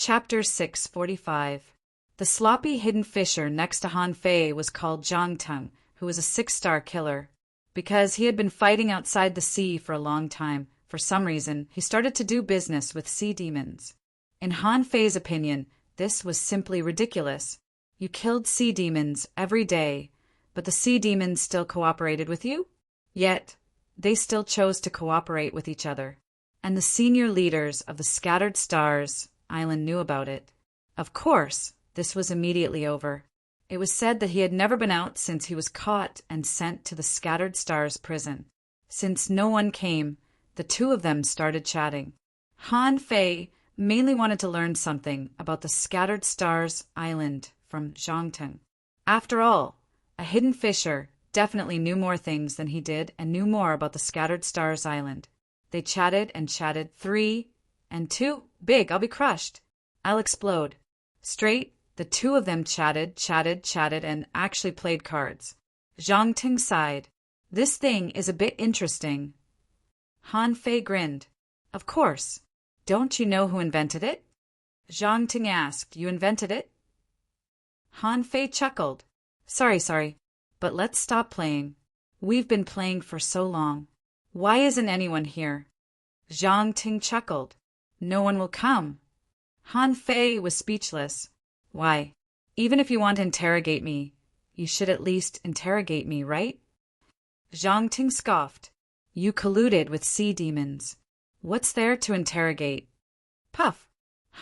Chapter 645. The sloppy hidden fisher next to Han Fei was called Zhang Teng, who was a 6-star killer. Because he had been fighting outside the sea for a long time, for some reason, he started to do business with sea demons. In Han Fei's opinion, this was simply ridiculous. You killed sea demons every day, but the sea demons still cooperated with you? Yet, they still chose to cooperate with each other. And the senior leaders of the Scattered Stars Island knew about it. Of course, this was immediately over. It was said that he had never been out since he was caught and sent to the Scattered Stars prison. Since no one came, the two of them started chatting. Han Fei mainly wanted to learn something about the Scattered Stars Island from Zhang Teng. After all, a hidden fisher definitely knew more things than he did and knew more about the Scattered Stars Island. They chatted and chatted. 3 and 2. Big, I'll be crushed. I'll explode. Straight, the two of them chatted, and actually played cards. Zhang Teng sighed. This thing is a bit interesting. Han Fei grinned. Of course. Don't you know who invented it? Zhang Teng asked. You invented it? Han Fei chuckled. Sorry, but let's stop playing. We've been playing for so long. Why isn't anyone here? Zhang Teng chuckled. No one will come. Han Fei was speechless. Why? Even if you want to interrogate me, you should at least interrogate me, right? Zhang Teng scoffed. You colluded with sea demons. What's there to interrogate? Puff.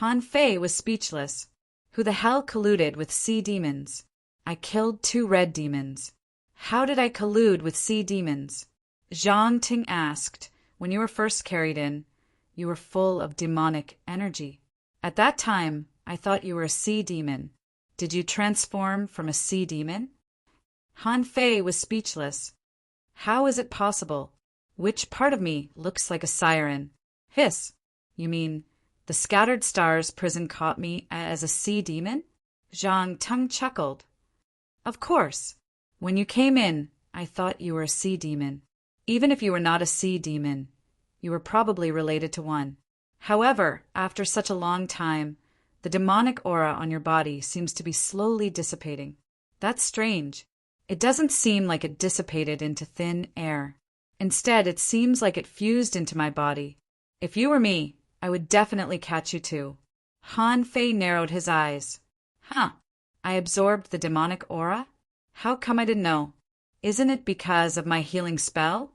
Han Fei was speechless. Who the hell colluded with sea demons? I killed 2 red demons. How did I collude with sea demons? Zhang Teng asked. When you were first carried in, you were full of demonic energy. At that time, I thought you were a sea demon. Did you transform from a sea demon? Han Fei was speechless. How is it possible? Which part of me looks like a siren? Hiss. You mean, the Scattered Stars prison caught me as a sea demon? Zhang Teng chuckled. Of course. When you came in, I thought you were a sea demon. Even if you were not a sea demon, you were probably related to one. However, after such a long time, the demonic aura on your body seems to be slowly dissipating. That's strange. It doesn't seem like it dissipated into thin air. Instead, it seems like it fused into my body. If you were me, I would definitely catch you too. Han Fei narrowed his eyes. Huh. I absorbed the demonic aura? How come I didn't know? Isn't it because of my healing spell?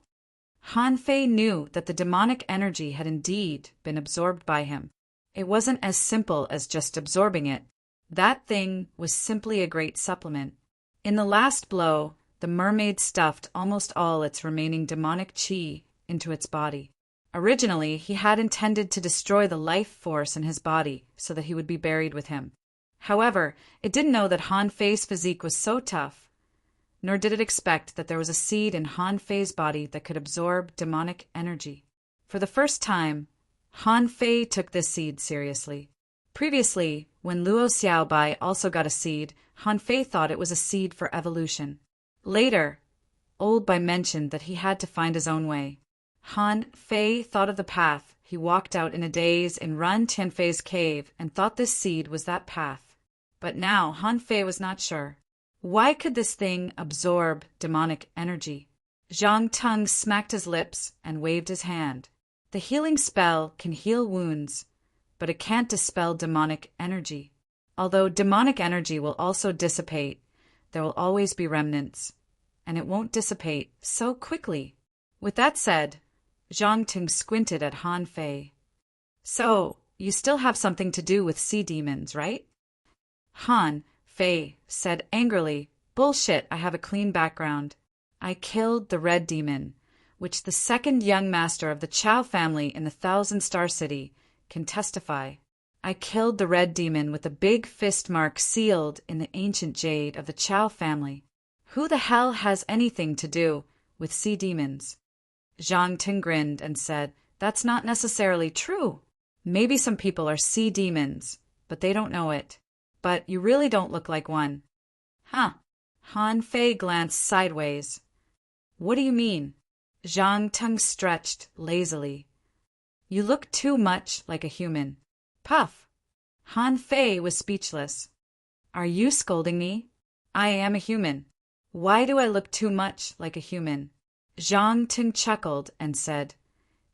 Han Fei knew that the demonic energy had indeed been absorbed by him. It wasn't as simple as just absorbing it. That thing was simply a great supplement. In the last blow, the mermaid stuffed almost all its remaining demonic chi into its body. Originally, he had intended to destroy the life force in his body so that he would be buried with him. However, it didn't know that Han Fei's physique was so tough, nor did it expect that there was a seed in Han Fei's body that could absorb demonic energy. For the first time, Han Fei took this seed seriously. Previously, when Luo Xiaobai also got a seed, Han Fei thought it was a seed for evolution. Later, Old Bai mentioned that he had to find his own way. Han Fei thought of the path he walked out in a daze in Ran Tianfei's cave and thought this seed was that path. But now Han Fei was not sure. Why could this thing absorb demonic energy? Zhang Teng smacked his lips and waved his hand. The healing spell can heal wounds, but it can't dispel demonic energy. Although demonic energy will also dissipate, there will always be remnants, and it won't dissipate so quickly. With that said, Zhang Teng squinted at Han Fei. So, you still have something to do with sea demons, right? Han Fei said angrily, Bullshit, I have a clean background. I killed the red demon, which the second young master of the Chao family in the 1,000-star city can testify. I killed the red demon with a big fist mark sealed in the ancient jade of the Chao family. Who the hell has anything to do with sea demons? Zhang Teng grinned and said, That's not necessarily true. Maybe some people are sea demons, but they don't know it. But you really don't look like one. Huh. Han Fei glanced sideways. What do you mean? Zhang Teng stretched lazily. You look too much like a human. Puff. Han Fei was speechless. Are you scolding me? I am a human. Why do I look too much like a human? Zhang Ting chuckled and said,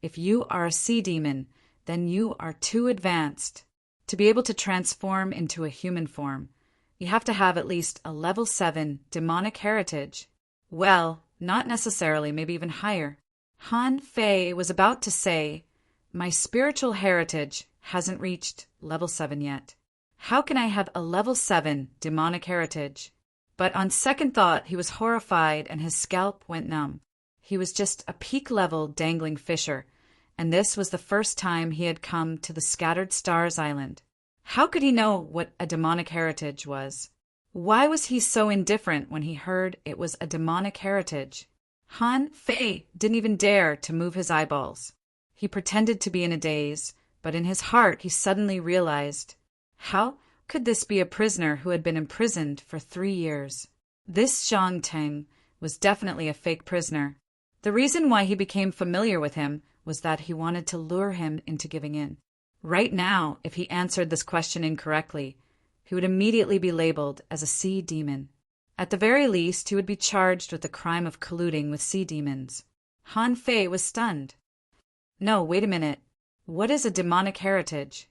If you are a sea demon, then you are too advanced. To be able to transform into a human form, you have to have at least a level 7 demonic heritage. Well, not necessarily, maybe even higher. Han Fei was about to say, My spiritual heritage hasn't reached level 7 yet. How can I have a level 7 demonic heritage? But on second thought, he was horrified and his scalp went numb. He was just a peak-level dangling fisher, and this was the first time he had come to the Scattered Stars Island. How could he know what a demonic heritage was? Why was he so indifferent when he heard it was a demonic heritage? Han Fei didn't even dare to move his eyeballs. He pretended to be in a daze, but in his heart he suddenly realized, how could this be a prisoner who had been imprisoned for 3 years? This Zhang Ting was definitely a fake prisoner. The reason why he became familiar with him was that he wanted to lure him into giving in. Right now, if he answered this question incorrectly, he would immediately be labeled as a sea demon. At the very least, he would be charged with the crime of colluding with sea demons. Han Fei was stunned. No, wait a minute. What is a demonic heritage?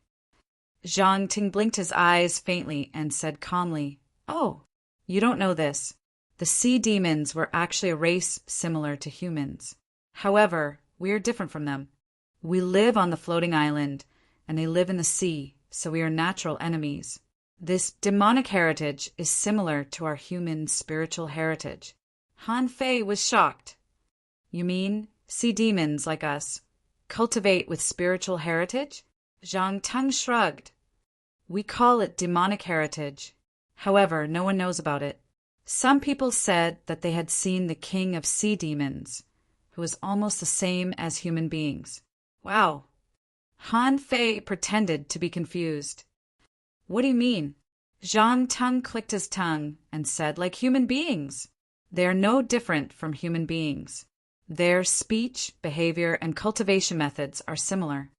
Zhang Ting blinked his eyes faintly and said calmly, Oh, you don't know this. The sea demons were actually a race similar to humans. However, we are different from them. We live on the floating island, and they live in the sea, so we are natural enemies. This demonic heritage is similar to our human spiritual heritage. Han Fei was shocked. You mean sea demons like us cultivate with spiritual heritage? Zhang Ting shrugged. We call it demonic heritage. However, no one knows about it. Some people said that they had seen the king of sea demons, who was almost the same as human beings. Wow. Han Fei pretended to be confused. What do you mean? Zhang Ting clicked his tongue and said, like human beings. They are no different from human beings. Their speech, behavior, and cultivation methods are similar.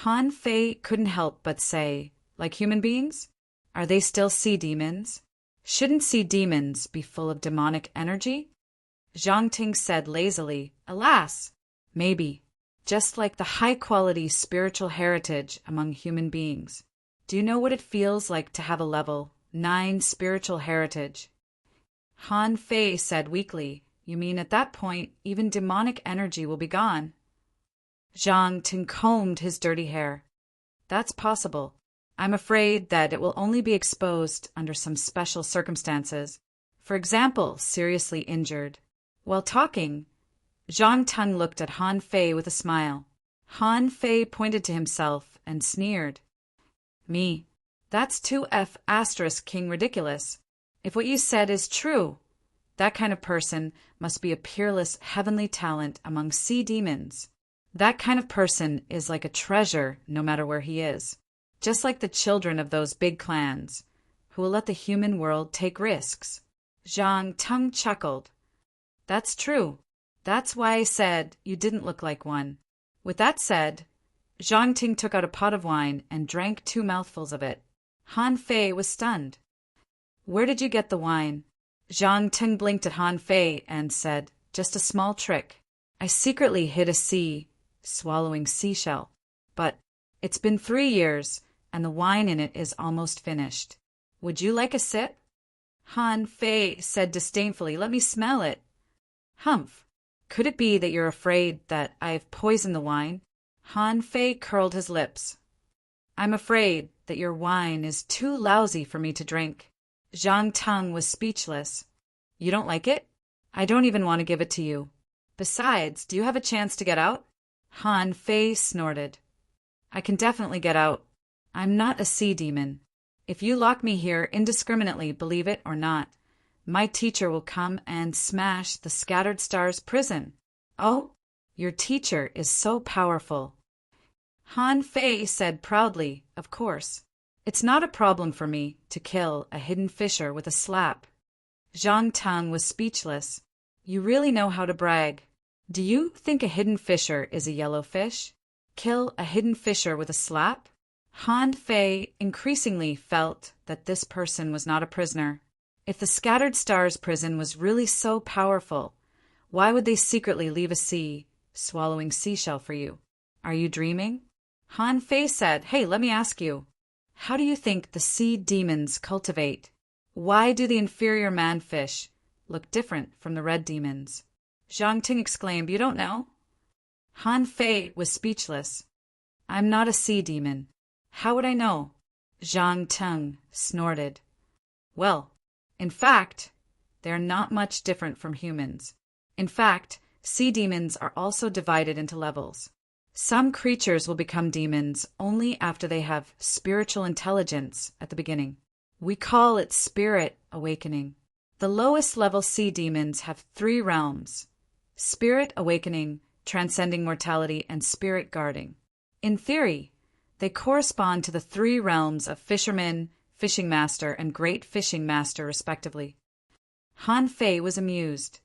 Han Fei couldn't help but say, like human beings? Are they still sea demons? Shouldn't sea demons be full of demonic energy? Zhang Ting said lazily, Alas, maybe, just like the high-quality spiritual heritage among human beings. Do you know what it feels like to have a level 9 spiritual heritage? Han Fei said weakly, You mean at that point, even demonic energy will be gone? Zhang Ting combed his dirty hair. That's possible. I'm afraid that it will only be exposed under some special circumstances. For example, seriously injured. While talking, Zhang Ting looked at Han Fei with a smile. Han Fei pointed to himself and sneered. Me. That's 2F** king ridiculous. If what you said is true, that kind of person must be a peerless heavenly talent among sea demons. That kind of person is like a treasure no matter where he is. Just like the children of those big clans, who will let the human world take risks. Zhang Ting chuckled. That's true. That's why I said you didn't look like one. With that said, Zhang Ting took out a pot of wine and drank 2 mouthfuls of it. Han Fei was stunned. Where did you get the wine? Zhang Ting blinked at Han Fei and said, Just a small trick. I secretly hid a swallowing seashell. But it's been 3 years, and the wine in it is almost finished. Would you like a sip? Han Fei said disdainfully, Let me smell it. Humph. Could it be that you're afraid that I have poisoned the wine? Han Fei curled his lips. I'm afraid that your wine is too lousy for me to drink. Zhang Ting was speechless. You don't like it? I don't even want to give it to you. Besides, do you have a chance to get out? Han Fei snorted. I can definitely get out. I'm not a sea demon. If you lock me here indiscriminately, believe it or not, my teacher will come and smash the Scattered Stars prison. Oh, your teacher is so powerful. Han Fei said proudly, Of course. It's not a problem for me to kill a hidden fisher with a slap. Zhang Ting was speechless. You really know how to brag. Do you think a hidden fisher is a yellow fish? Kill a hidden fisher with a slap? Han Fei increasingly felt that this person was not a prisoner. If the scattered stars prison was really so powerful, why would they secretly leave a sea, swallowing seashell for you? Are you dreaming? Han Fei said, "Hey, let me ask you. How do you think the sea demons cultivate? Why do the inferior manfish look different from the red demons?" Zhang Ting exclaimed, "You don't know?" Han Fei was speechless. "I'm not a sea demon. How would I know?" Zhang Ting snorted. "Well, in fact, they are not much different from humans. In fact, sea demons are also divided into levels. Some creatures will become demons only after they have spiritual intelligence at the beginning. We call it spirit awakening. The lowest level sea demons have 3 realms: spirit awakening, transcending mortality, and spirit guarding. In theory, they correspond to the 3 realms of fisherman, fishing master, and great fishing master, respectively." Han Fei was amused.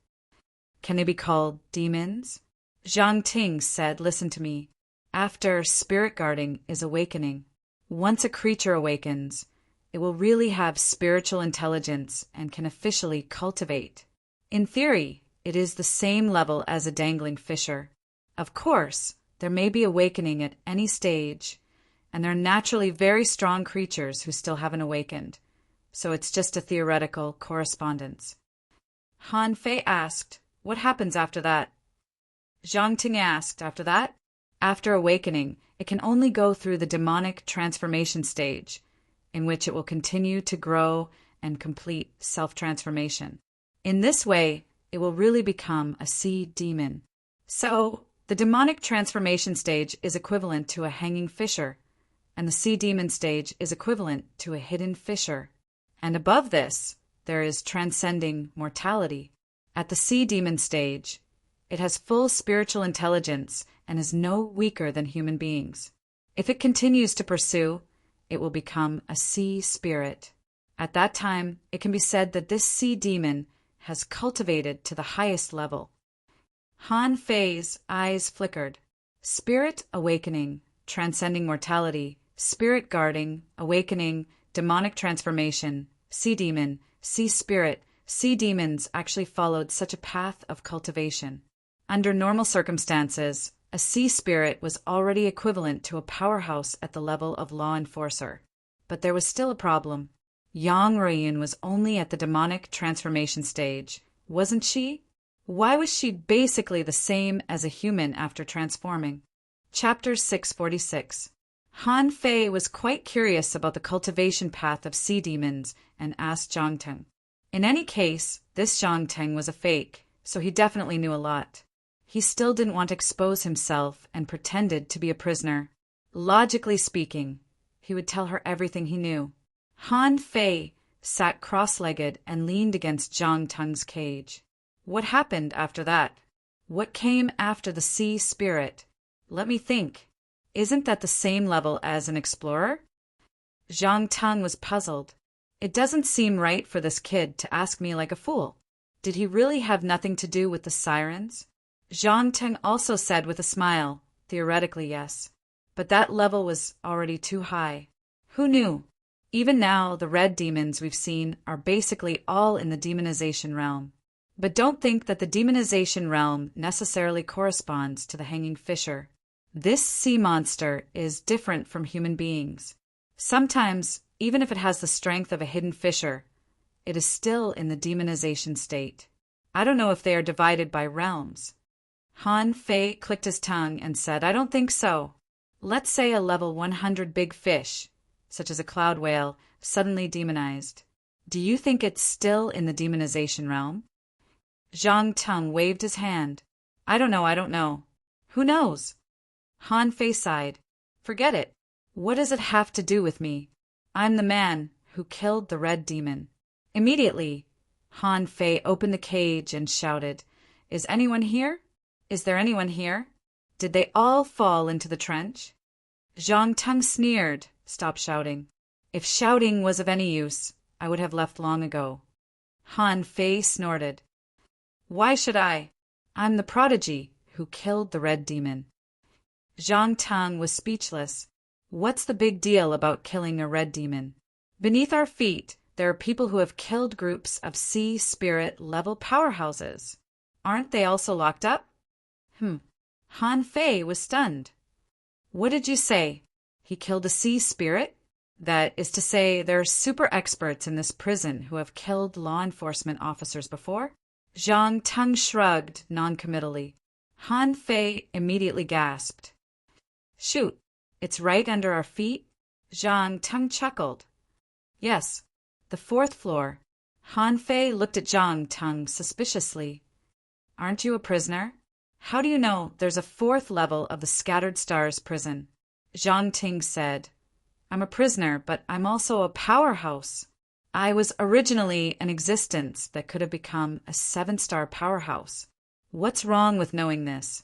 "Can they be called demons?" Zhang Ting said, "Listen to me. After spirit guarding is awakening. Once a creature awakens, it will really have spiritual intelligence and can officially cultivate. In theory, it is the same level as a dangling fisher. Of course, there may be awakening at any stage, and there are naturally very strong creatures who still haven't awakened, so it's just a theoretical correspondence." Han Fei asked, "What happens after that?" Zhang Ting asked, "After that? After awakening, it can only go through the demonic transformation stage, in which it will continue to grow and complete self-transformation. In this way, it will really become a sea demon. So, the demonic transformation stage is equivalent to a hanging fisher, and the sea demon stage is equivalent to a hidden fisher. And above this, there is transcending mortality. At the sea demon stage, it has full spiritual intelligence and is no weaker than human beings. If it continues to pursue, it will become a sea spirit. At that time, it can be said that this sea demon has cultivated to the highest level." Han Fei's eyes flickered. Spirit awakening, transcending mortality, spirit guarding, awakening, demonic transformation, sea demon, sea spirit, sea demons actually followed such a path of cultivation. Under normal circumstances, a sea spirit was already equivalent to a powerhouse at the level of law enforcer. But there was still a problem. Yang Ruiyun was only at the demonic transformation stage, wasn't she? Why was she basically the same as a human after transforming? Chapter 646. Han Fei was quite curious about the cultivation path of sea demons and asked Zhang Teng. In any case, this Zhang Teng was a fake, so he definitely knew a lot. He still didn't want to expose himself and pretended to be a prisoner. Logically speaking, he would tell her everything he knew. Han Fei sat cross-legged and leaned against Zhang Teng's cage. What happened after that? What came after the sea spirit? Let me think. Isn't that the same level as an explorer? Zhang Teng was puzzled. It doesn't seem right for this kid to ask me like a fool. Did he really have nothing to do with the sirens? Zhang Teng also said with a smile, theoretically yes. But that level was already too high. Who knew? Even now, the red demons we've seen are basically all in the demonization realm. But don't think that the demonization realm necessarily corresponds to the hanging fisher. This sea monster is different from human beings. Sometimes, even if it has the strength of a hidden fisher, it is still in the demonization state. I don't know if they are divided by realms. Han Fei clicked his tongue and said, "I don't think so. Let's say a level 100 big fish, such as a cloud whale, suddenly demonized. Do you think it's still in the demonization realm?" Zhang Teng waved his hand. I don't know. Who knows?" Han Fei sighed. "Forget it. What does it have to do with me? I'm the man who killed the red demon." Immediately, Han Fei opened the cage and shouted, "Is anyone here? Is there anyone here? Did they all fall into the trench?" Zhang Teng sneered. "Stop shouting. If shouting was of any use, I would have left long ago." Han Fei snorted. "Why should I? I'm the prodigy who killed the red demon." Zhang Teng was speechless. What's the big deal about killing a red demon? Beneath our feet, there are people who have killed groups of sea spirit level powerhouses. Aren't they also locked up? Han Fei was stunned. What did you say? He killed a sea spirit? That is to say, there are super experts in this prison who have killed law enforcement officers before? Zhang Teng shrugged noncommittally. Han Fei immediately gasped. Shoot, it's right under our feet? Zhang Teng chuckled. Yes, the 4th floor. Han Fei looked at Zhang Teng suspiciously. Aren't you a prisoner? How do you know there's a 4th level of the Scattered Stars prison? Zhang Teng said. I'm a prisoner, but I'm also a powerhouse. I was originally an existence that could have become a 7-star powerhouse. What's wrong with knowing this?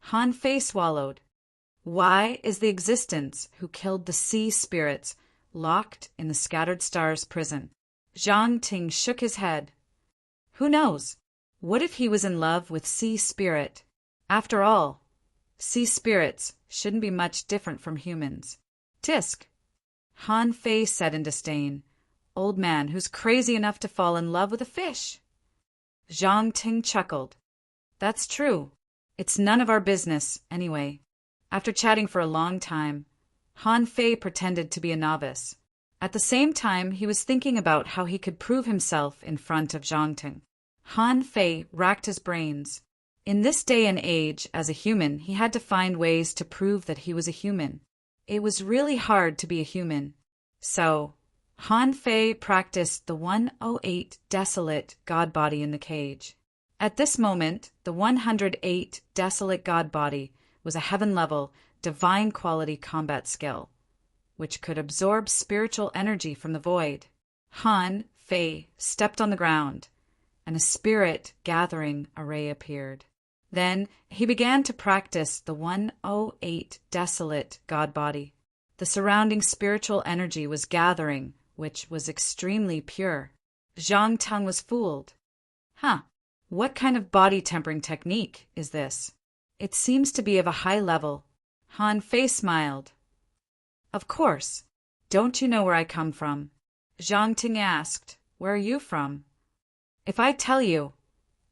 Han Fei swallowed. Why is the existence who killed the sea spirits locked in the Scattered Stars prison? Zhang Teng shook his head. Who knows? What if he was in love with sea spirit? After all, sea spirits shouldn't be much different from humans. Tisk, Han Fei said in disdain. Old man who's crazy enough to fall in love with a fish. Zhang Teng chuckled. That's true. It's none of our business, anyway. After chatting for a long time, Han Fei pretended to be a novice. At the same time, he was thinking about how he could prove himself in front of Zhang Teng. Han Fei racked his brains. In this day and age, as a human, he had to find ways to prove that he was a human. It was really hard to be a human. So, Han Fei practiced the 108 desolate god body in the cage. At this moment, the 108 desolate god body was a heaven-level, divine-quality combat skill, which could absorb spiritual energy from the void. Han Fei stepped on the ground, and a spirit-gathering array appeared. Then he began to practice the 108 desolate god body. The surrounding spiritual energy was gathering, which was extremely pure. Zhang Teng was fooled. What kind of body tempering technique is this? It seems to be of a high level. Han Fei smiled. Of course. Don't you know where I come from? Zhang Teng asked. Where are you from? If I tell you,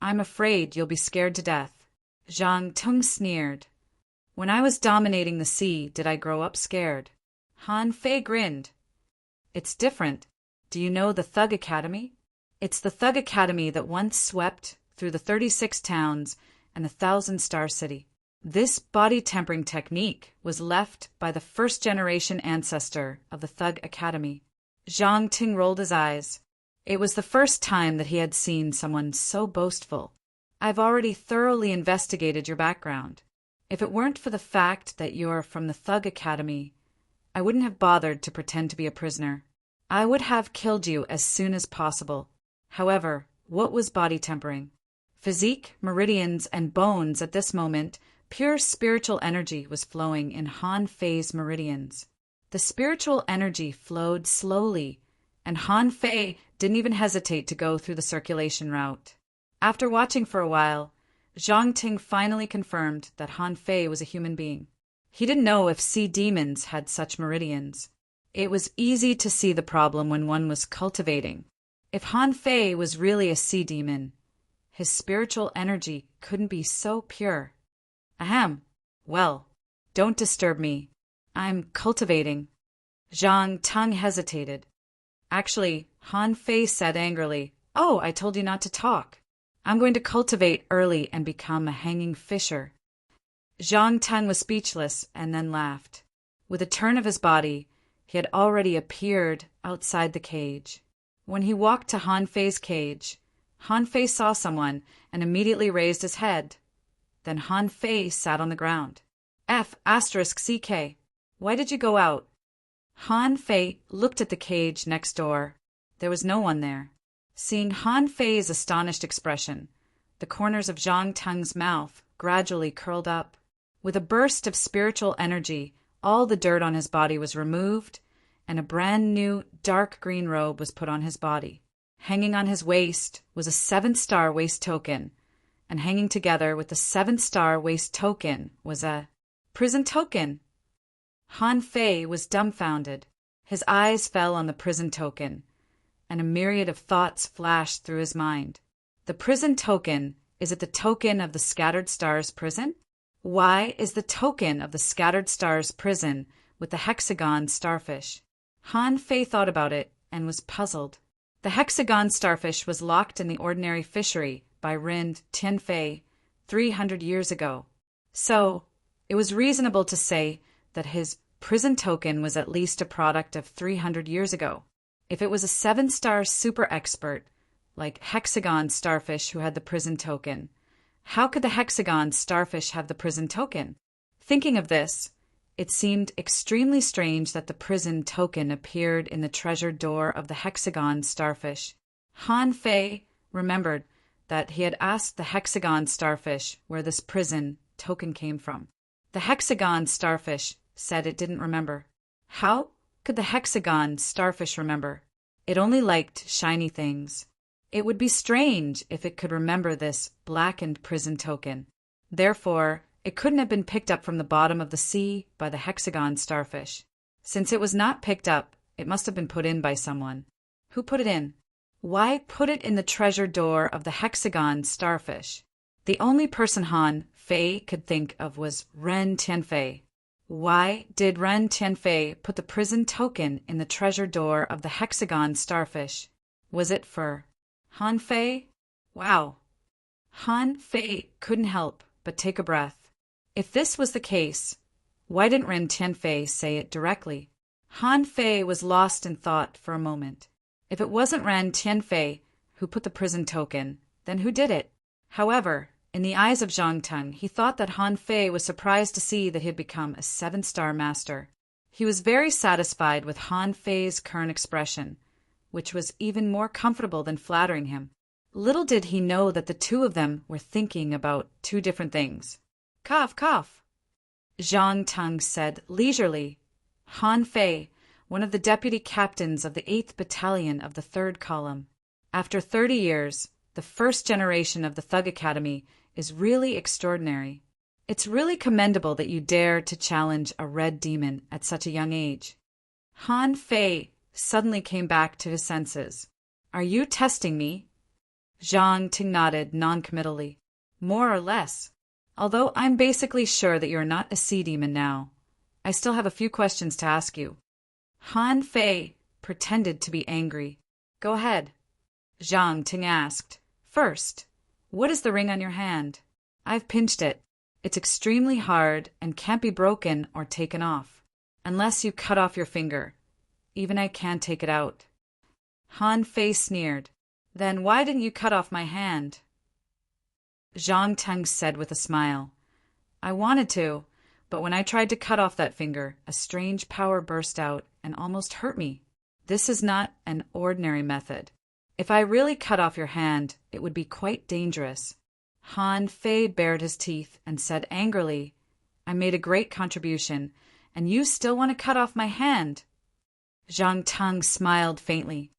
I'm afraid you'll be scared to death. Zhang Teng sneered. When I was dominating the sea, did I grow up scared? Han Fei grinned. It's different. Do you know the Thug Academy? It's the Thug Academy that once swept through the 36 towns and the 1,000-star city. This body tempering technique was left by the first-generation ancestor of the Thug Academy. Zhang Teng rolled his eyes. It was the first time that he had seen someone so boastful. I've already thoroughly investigated your background. If it weren't for the fact that you're from the Thug Academy, I wouldn't have bothered to pretend to be a prisoner. I would have killed you as soon as possible. However, what was body tempering? Physique, meridians, and bones at this moment, pure spiritual energy was flowing in Han Fei's meridians. The spiritual energy flowed slowly, and Han Fei didn't even hesitate to go through the circulation route. After watching for a while, Zhang Teng finally confirmed that Han Fei was a human being. He didn't know if sea demons had such meridians. It was easy to see the problem when one was cultivating. If Han Fei was really a sea demon, his spiritual energy couldn't be so pure. Ahem. Well, don't disturb me. I'm cultivating. Zhang Teng hesitated. Actually, Han Fei said angrily, Oh, I told you not to talk. I'm going to cultivate early and become a hanging fisher. Zhang Teng was speechless and then laughed. With a turn of his body, he had already appeared outside the cage. When he walked to Han Fei's cage, Han Fei saw someone and immediately raised his head. Then Han Fei sat on the ground. F***CK. Why did you go out? Han Fei looked at the cage next door. There was no one there. Seeing Han Fei's astonished expression, the corners of Zhang Teng's mouth gradually curled up. With a burst of spiritual energy, all the dirt on his body was removed, and a brand new dark green robe was put on his body. Hanging on his waist was a 7-star waist token, and hanging together with the 7-star waist token was a prison token. Han Fei was dumbfounded. His eyes fell on the prison token, and a myriad of thoughts flashed through his mind. The prison token, is it the token of the Scattered Stars prison? Why is the token of the Scattered Stars prison with the hexagon starfish? Han Fei thought about it and was puzzled. The hexagon starfish was locked in the ordinary fishery by Ren Tianfei 300 years ago. So, it was reasonable to say that his prison token was at least a product of 300 years ago. If it was a 7-star super expert, like Hexagon Starfish who had the prison token, how could the Hexagon Starfish have the prison token? Thinking of this, it seemed extremely strange that the prison token appeared in the treasure door of the Hexagon Starfish. Han Fei remembered that he had asked the Hexagon Starfish where this prison token came from. The Hexagon Starfish said it didn't remember. How could the Hexagon Starfish remember? It only liked shiny things. It would be strange if it could remember this blackened prison token. Therefore, it couldn't have been picked up from the bottom of the sea by the Hexagon Starfish. Since it was not picked up, it must have been put in by someone. Who put it in? Why put it in the treasure door of the Hexagon Starfish? The only person Han Fei could think of was Ren Tianfei. Why did Ren Tianfei put the prison token in the treasure door of the Hexagon Starfish? Was it for Han Fei? Wow. Han Fei couldn't help but take a breath. If this was the case, why didn't Ren Tianfei say it directly? Han Fei was lost in thought for a moment. If it wasn't Ren Tianfei who put the prison token, then who did it? However, in the eyes of Zhang Teng, he thought that Han Fei was surprised to see that he had become a 7-star master. He was very satisfied with Han Fei's current expression, which was even more comfortable than flattering him. Little did he know that the two of them were thinking about two different things. Cough, cough, Zhang Teng said leisurely. Han Fei, one of the deputy captains of the 8th Battalion of the 3rd Column. After 30 years, the first generation of the Thug Academy is really extraordinary. It's really commendable that you dare to challenge a red demon at such a young age. Han Fei suddenly came back to his senses. Are you testing me? Zhang Ting nodded noncommittally. More or less. Although I'm basically sure that you're not a sea demon now, I still have a few questions to ask you. Han Fei pretended to be angry. Go ahead, Zhang Ting asked. First, what is the ring on your hand? I've pinched it. It's extremely hard and can't be broken or taken off. Unless you cut off your finger. Even I can't take it out. Han Fei sneered. Then why didn't you cut off my hand? Zhang Teng said with a smile. I wanted to, but when I tried to cut off that finger, a strange power burst out and almost hurt me. This is not an ordinary method. If I really cut off your hand, it would be quite dangerous. Han Fei bared his teeth and said angrily, I made a great contribution, and you still want to cut off my hand? Zhang Teng smiled faintly.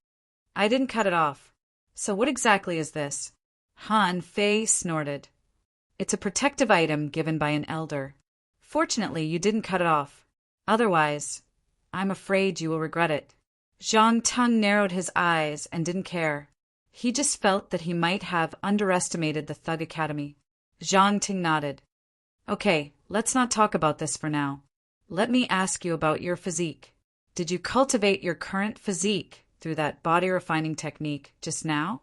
I didn't cut it off. So what exactly is this? Han Fei snorted. It's a protective item given by an elder. Fortunately, you didn't cut it off. Otherwise, I'm afraid you will regret it. Zhang Teng narrowed his eyes and didn't care. He just felt that he might have underestimated the Thug Academy. Zhang Ting nodded. Okay, let's not talk about this for now. Let me ask you about your physique. Did you cultivate your current physique through that body refining technique just now?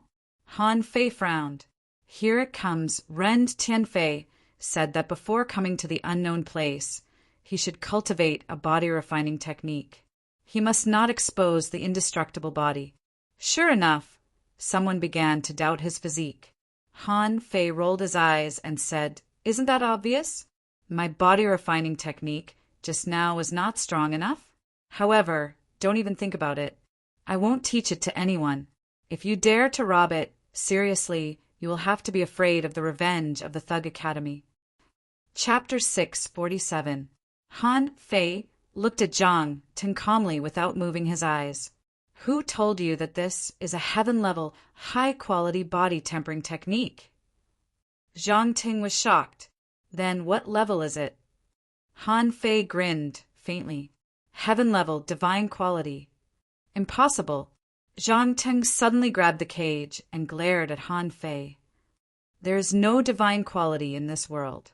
Han Fei frowned. Here it comes. Ren Tianfei said that before coming to the unknown place, he should cultivate a body refining technique. He must not expose the indestructible body. Sure enough, someone began to doubt his physique. Han Fei rolled his eyes and said, Isn't that obvious? My body refining technique just now was not strong enough. However, don't even think about it. I won't teach it to anyone. If you dare to rob it, seriously, you will have to be afraid of the revenge of the Thug Academy. Chapter 647. Han Fei looked at Zhang Teng calmly without moving his eyes. Who told you that this is a heaven-level, high-quality body-tempering technique? Zhang Teng was shocked. Then what level is it? Han Fei grinned faintly. Heaven-level, divine quality. Impossible. Zhang Teng suddenly grabbed the cage and glared at Han Fei. There is no divine quality in this world.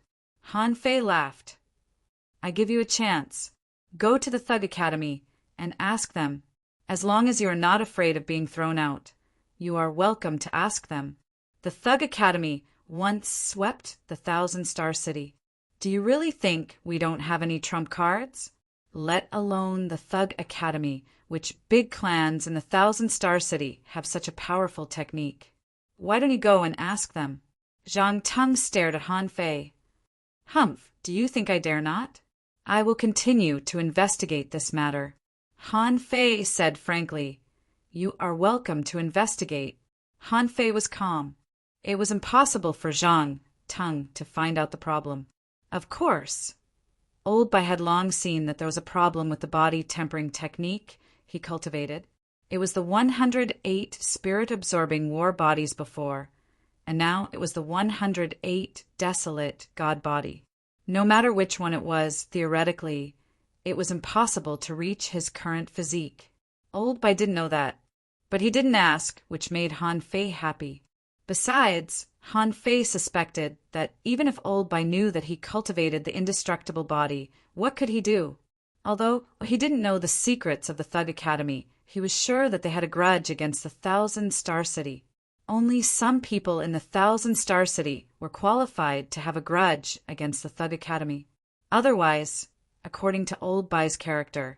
Han Fei laughed. I give you a chance. Go to the Thug Academy and ask them. As long as you are not afraid of being thrown out, you are welcome to ask them. The Thug Academy once swept the Thousand-Star City. Do you really think we don't have any trump cards? Let alone the Thug Academy, which big clans in the Thousand-Star City have such a powerful technique. Why don't you go and ask them? Zhang Teng stared at Han Fei. Humph, do you think I dare not? I will continue to investigate this matter. Han Fei said frankly. You are welcome to investigate. Han Fei was calm. It was impossible for Zhang Teng to find out the problem. Of course. Old Bai had long seen that there was a problem with the body tempering technique he cultivated. It was the 108 spirit-absorbing war bodies before, and now it was the 108 desolate god body. No matter which one it was, theoretically, it was impossible to reach his current physique. Old Bai didn't know that, but he didn't ask, which made Han Fei happy. Besides, Han Fei suspected that even if Old Bai knew that he cultivated the indestructible body, what could he do? Although he didn't know the secrets of the Thug Academy, he was sure that they had a grudge against the Thousand-Star City. Only some people in the Thousand-Star City were qualified to have a grudge against the Thug Academy. Otherwise, according to Old Bai's character,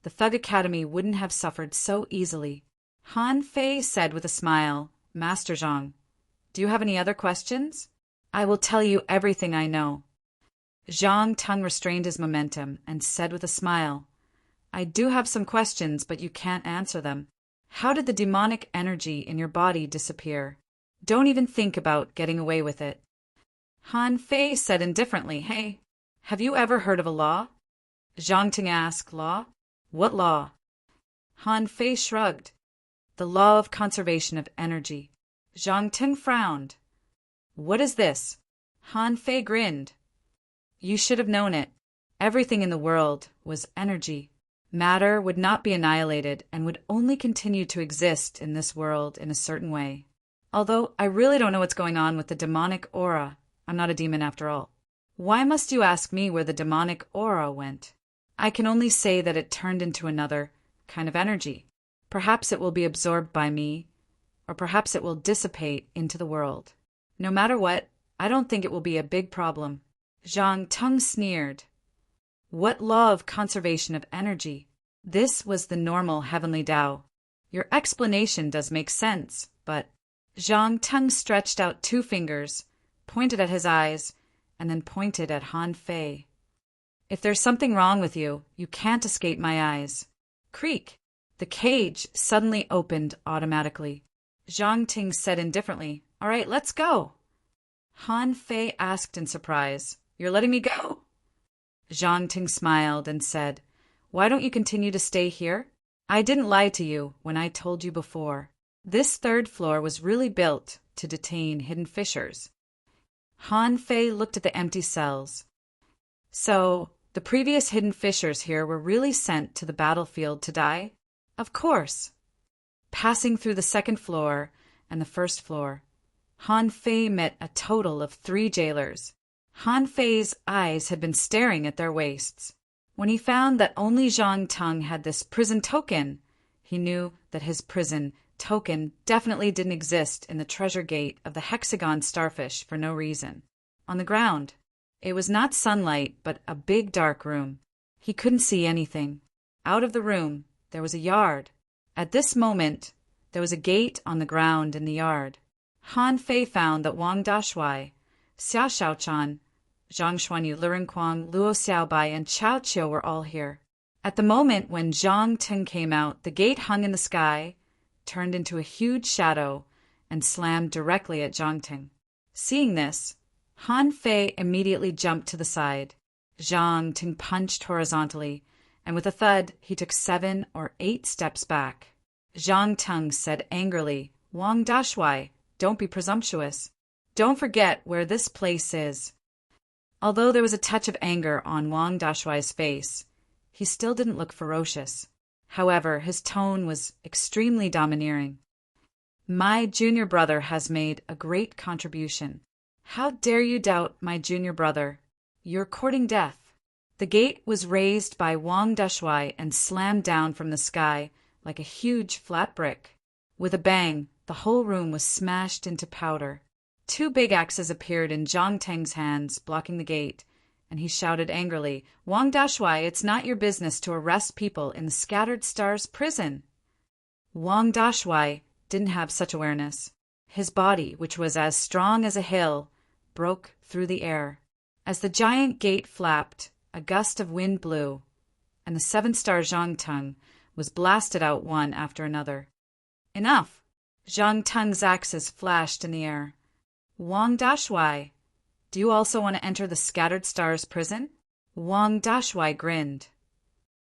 the Thug Academy wouldn't have suffered so easily. Han Fei said with a smile, Master Zhang, do you have any other questions? I will tell you everything I know. Zhang Teng restrained his momentum and said with a smile, I do have some questions, but you can't answer them. How did the demonic energy in your body disappear? Don't even think about getting away with it. Han Fei said indifferently, Hey, have you ever heard of a law? Zhang Teng asked, Law? What law? Han Fei shrugged. The law of conservation of energy. Zhang Teng frowned. What is this? Han Fei grinned. You should have known it. Everything in the world was energy. Matter would not be annihilated and would only continue to exist in this world in a certain way. Although I really don't know what's going on with the demonic aura. I'm not a demon after all. Why must you ask me where the demonic aura went? I can only say that it turned into another kind of energy. Perhaps it will be absorbed by me, or perhaps it will dissipate into the world. No matter what, I don't think it will be a big problem. Zhang Teng sneered. What law of conservation of energy? This was the normal heavenly Tao. Your explanation does make sense, but Zhang Teng stretched out 2 fingers, pointed at his eyes, and then pointed at Han Fei. If there's something wrong with you, you can't escape my eyes. Creak! The cage suddenly opened automatically. Zhang Teng said indifferently, All right, let's go. Han Fei asked in surprise, You're letting me go? Zhang Teng smiled and said, Why don't you continue to stay here? I didn't lie to you when I told you before. This 3rd floor was really built to detain hidden fissures. Han Fei looked at the empty cells. So, the previous hidden fissures here were really sent to the battlefield to die? Of course. Passing through the 2nd floor and the 1st floor, Han Fei met a total of 3 jailers. Han Fei's eyes had been staring at their waists. When he found that only Zhang Teng had this prison token, he knew that his prison token definitely didn't exist in the treasure gate of the hexagon starfish for no reason. On the ground, it was not sunlight but a big dark room. He couldn't see anything. Out of the room, there was a yard. At this moment, there was a gate on the ground in the yard. Han Fei found that Wang Dashuai, Xia Shaochan, Zhang Xuanyu, Liren Kuang, Luo Xiaobai, and Chao Qiu were all here. At the moment when Zhang Teng came out, the gate hung in the sky, turned into a huge shadow, and slammed directly at Zhang Teng. Seeing this, Han Fei immediately jumped to the side. Zhang Teng punched horizontally, and with a thud, he took 7 or 8 steps back. Zhang Teng said angrily, Wang Dashuai, don't be presumptuous. Don't forget where this place is. Although there was a touch of anger on Wang Dashuai's face, he still didn't look ferocious. However, his tone was extremely domineering. My junior brother has made a great contribution. How dare you doubt my junior brother? You're courting death. The gate was raised by Wang Dashui and slammed down from the sky like a huge flat brick. With a bang, the whole room was smashed into powder. 2 big axes appeared in Zhang Teng's hands, blocking the gate, and he shouted angrily, Wang Dashui, it's not your business to arrest people in the Scattered Stars prison. Wang Dashui didn't have such awareness. His body, which was as strong as a hill, broke through the air. As the giant gate flapped, a gust of wind blew, and the 7-star Zhang Teng was blasted out one after another. Enough! Zhang Teng's axes flashed in the air. Wang Dashui, do you also want to enter the Scattered Stars prison? Wang Dashui grinned.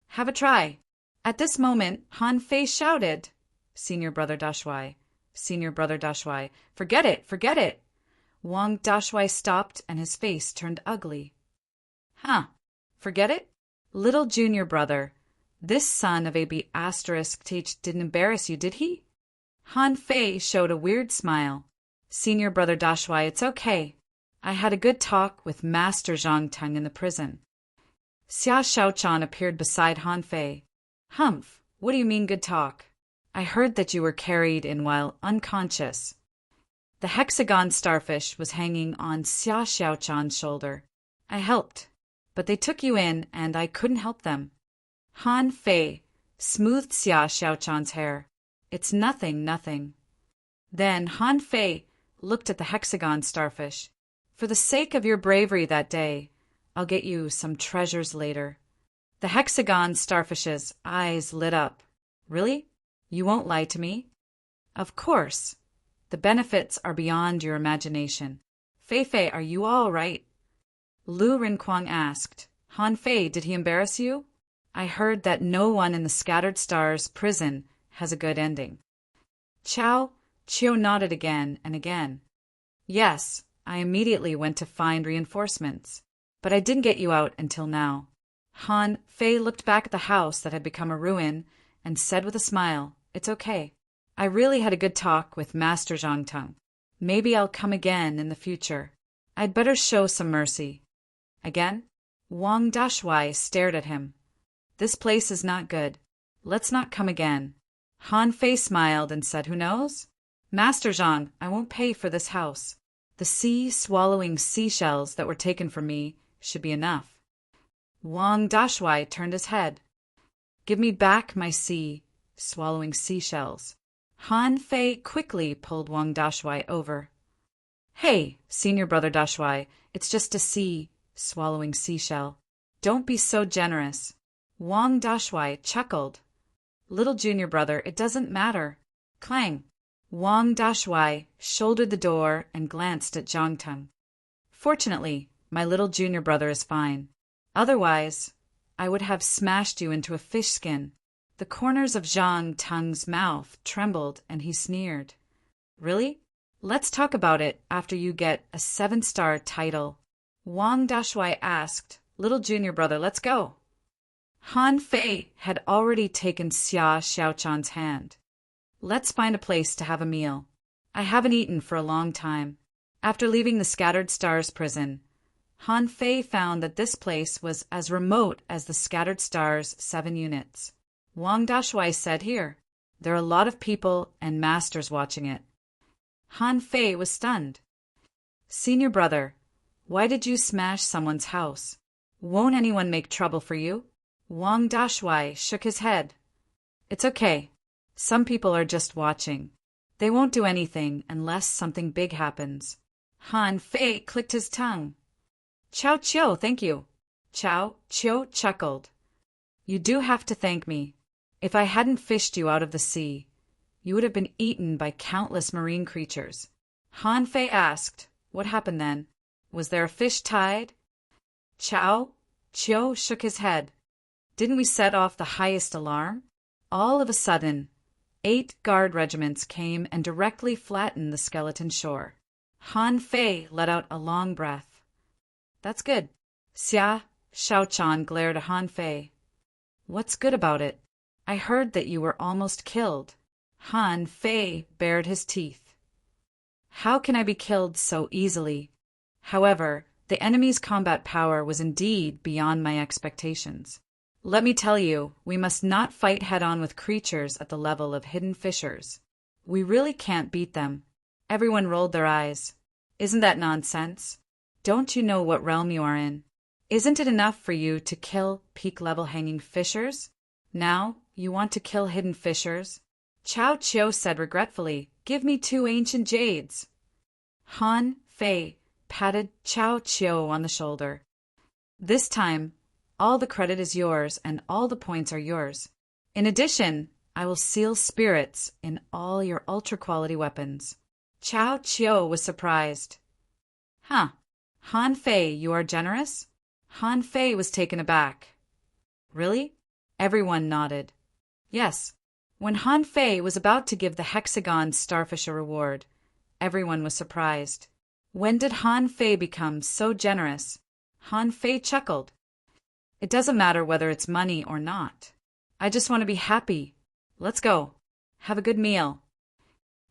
Have a try. At this moment, Han Fei shouted, Senior Brother Dashui, Senior Brother Dashui, forget it, forget it. Wang Dashui stopped and his face turned ugly. Huh, forget it? Little junior brother, this son of a B** didn't embarrass you, did he? Han Fei showed a weird smile. Senior Brother Dashui, it's okay. I had a good talk with Master Zhang Teng in the prison. Xia Xiaochan appeared beside Han Fei. Humph, what do you mean good talk? I heard that you were carried in while unconscious. The hexagon starfish was hanging on Xia Xiaochan's shoulder. I helped, but they took you in and I couldn't help them. Han Fei smoothed Xia Xiaochan's hair. It's nothing, nothing. Then Han Fei looked at the hexagon starfish. For the sake of your bravery that day, I'll get you some treasures later. The hexagon starfish's eyes lit up. Really? You won't lie to me? Of course. The benefits are beyond your imagination. Fei Fei, are you all right? Lu Rinquang asked. Han Fei, did he embarrass you? I heard that no one in the Scattered Stars prison has a good ending. Chao nodded again and again. Yes, I immediately went to find reinforcements, but I didn't get you out until now. Han Fei looked back at the house that had become a ruin and said with a smile, It's okay. I really had a good talk with Master Zhang Teng. Maybe I'll come again in the future. I'd better show some mercy. Again? Wang Dashui stared at him. This place is not good. Let's not come again. Han Fei smiled and said, Who knows? Master Zhang, I won't pay for this house. The sea-swallowing seashells that were taken from me should be enough. Wang Dashui turned his head. Give me back my sea-swallowing seashells. Han Fei quickly pulled Wang Dashui over. Hey, Senior Brother Dashui, it's just a sea-swallowing seashell. Don't be so generous. Wang Dashui chuckled. Little junior brother, it doesn't matter. Clang. Wang Dashui shouldered the door and glanced at Zhang Teng. Fortunately, my little junior brother is fine. Otherwise, I would have smashed you into a fish skin. The corners of Zhang Teng's mouth trembled and he sneered. Really? Let's talk about it after you get a 7-star title. Wang Dashui asked, Little junior brother, let's go. Han Fei had already taken Xia Xiaochan's hand. Let's find a place to have a meal. I haven't eaten for a long time. After leaving the Scattered Stars prison, Han Fei found that this place was as remote as the Scattered Stars 7 units. Wang Dashui said, Here, there are a lot of people and masters watching it. Han Fei was stunned. Senior brother, why did you smash someone's house? Won't anyone make trouble for you? Wang Dashui shook his head. It's okay. Some people are just watching. They won't do anything unless something big happens. Han Fei clicked his tongue. Chao Chiu, thank you. Chao Chiu chuckled. You do have to thank me. If I hadn't fished you out of the sea, you would have been eaten by countless marine creatures. Han Fei asked, What happened then? Was there a fish tide? Chao Chiu shook his head. Didn't we set off the highest alarm? All of a sudden, 8 guard regiments came and directly flattened the skeleton shore. Han Fei let out a long breath. That's good. Xia Xiaochan glared at Han Fei. What's good about it? I heard that you were almost killed. Han Fei bared his teeth. How can I be killed so easily? However, the enemy's combat power was indeed beyond my expectations. Let me tell you, we must not fight head-on with creatures at the level of hidden fissures. We really can't beat them. Everyone rolled their eyes. Isn't that nonsense? Don't you know what realm you are in? Isn't it enough for you to kill peak-level hanging fissures? Now, you want to kill hidden fissures? Chao Chiu said regretfully, "Give me 2 ancient jades." Han Fei patted Chao Chiu on the shoulder. "This time, all the credit is yours and all the points are yours. In addition, I will seal spirits in all your ultra-quality weapons." Chao Chiu was surprised. "Huh. Han Fei, you are generous?" Han Fei was taken aback. "Really?" Everyone nodded. Yes. When Han Fei was about to give the hexagon starfish a reward, everyone was surprised. When did Han Fei become so generous? Han Fei chuckled. "It doesn't matter whether it's money or not. I just want to be happy. Let's go. Have a good meal."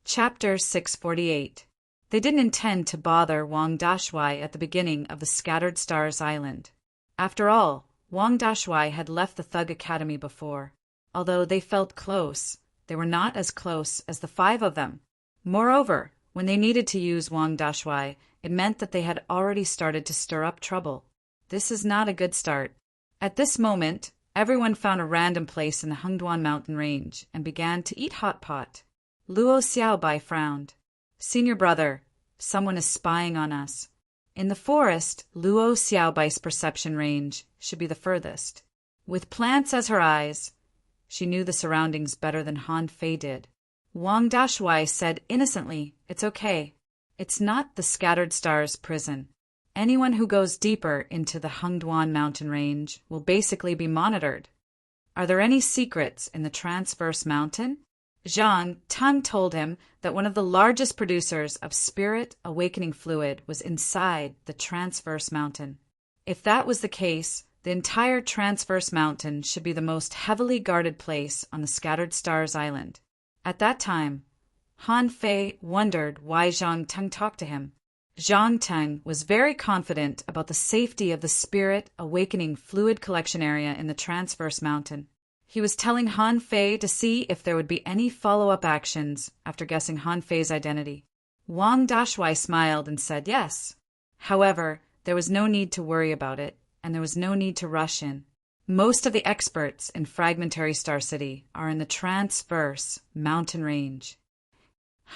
Chapter 648. They didn't intend to bother Wang Dashui at the beginning of the Scattered Stars Island. After all, Wang Dashui had left the Thug Academy before. Although they felt close, they were not as close as the 5 of them. Moreover, when they needed to use Wang Dashui, it meant that they had already started to stir up trouble. This is not a good start. At this moment, everyone found a random place in the Hengduan mountain range and began to eat hot pot. Luo Xiaobai frowned. "Senior brother, someone is spying on us." In the forest, Luo Xiaobai's perception range should be the furthest. With plants as her eyes, she knew the surroundings better than Han Fei did. Wang Dashui said innocently, "It's okay. It's not the Scattered Stars prison. Anyone who goes deeper into the Hengduan mountain range will basically be monitored." "Are there any secrets in the Transverse Mountain?" Zhang Teng told him that one of the largest producers of spirit awakening fluid was inside the Transverse Mountain. If that was the case, the entire Transverse Mountain should be the most heavily guarded place on the Scattered Stars Island. At that time, Han Fei wondered why Zhang Teng talked to him. Zhang Teng was very confident about the safety of the spirit awakening fluid collection area in the Transverse Mountain. He was telling Han Fei to see if there would be any follow-up actions after guessing Han Fei's identity. Wang Dashui smiled and said yes. However, there was no need to worry about it, and there was no need to rush in. Most of the experts in Fragmentary Star City are in the Transverse Mountain Range.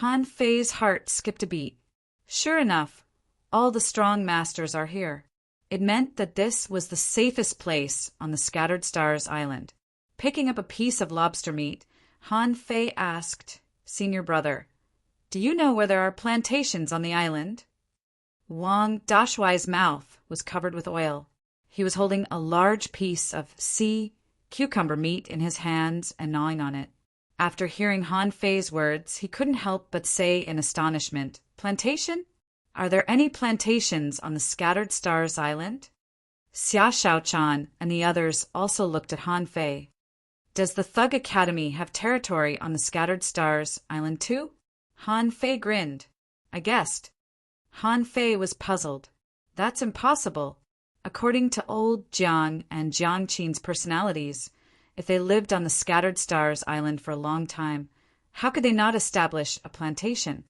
Han Fei's heart skipped a beat. Sure enough, all the strong masters are here. It meant that this was the safest place on the Scattered Stars Island. Picking up a piece of lobster meat, Han Fei asked, "Senior brother, do you know where there are plantations on the island?" Wang Dashui's mouth was covered with oil. He was holding a large piece of sea cucumber meat in his hands and gnawing on it. After hearing Han Fei's words, he couldn't help but say in astonishment, "Plantation? Are there any plantations on the Scattered Stars Island?" Xia Shaochan and the others also looked at Han Fei. "Does the Thug Academy have territory on the Scattered Stars Island too?" Han Fei grinned. "I guessed." Han Fei was puzzled. That's impossible. According to old Jiang and Jiang Qin's personalities, if they lived on the Scattered Stars Island for a long time, how could they not establish a plantation?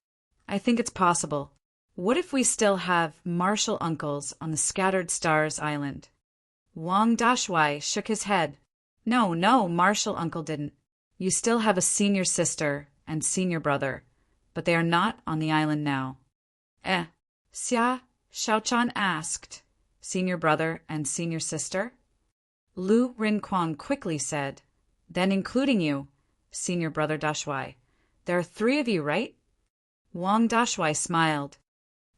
I think it's possible. What if we still have martial uncles on the Scattered Stars Island? Wang Dashui shook his head. No, martial uncle didn't. You still have a senior sister and senior brother, but they are not on the island now. Xia Shaochan asked, "Senior brother and senior sister?" Lu Rinquang quickly said, "Then including you, senior brother Dashui. There are 3 of you, right?" Wang Dashui smiled.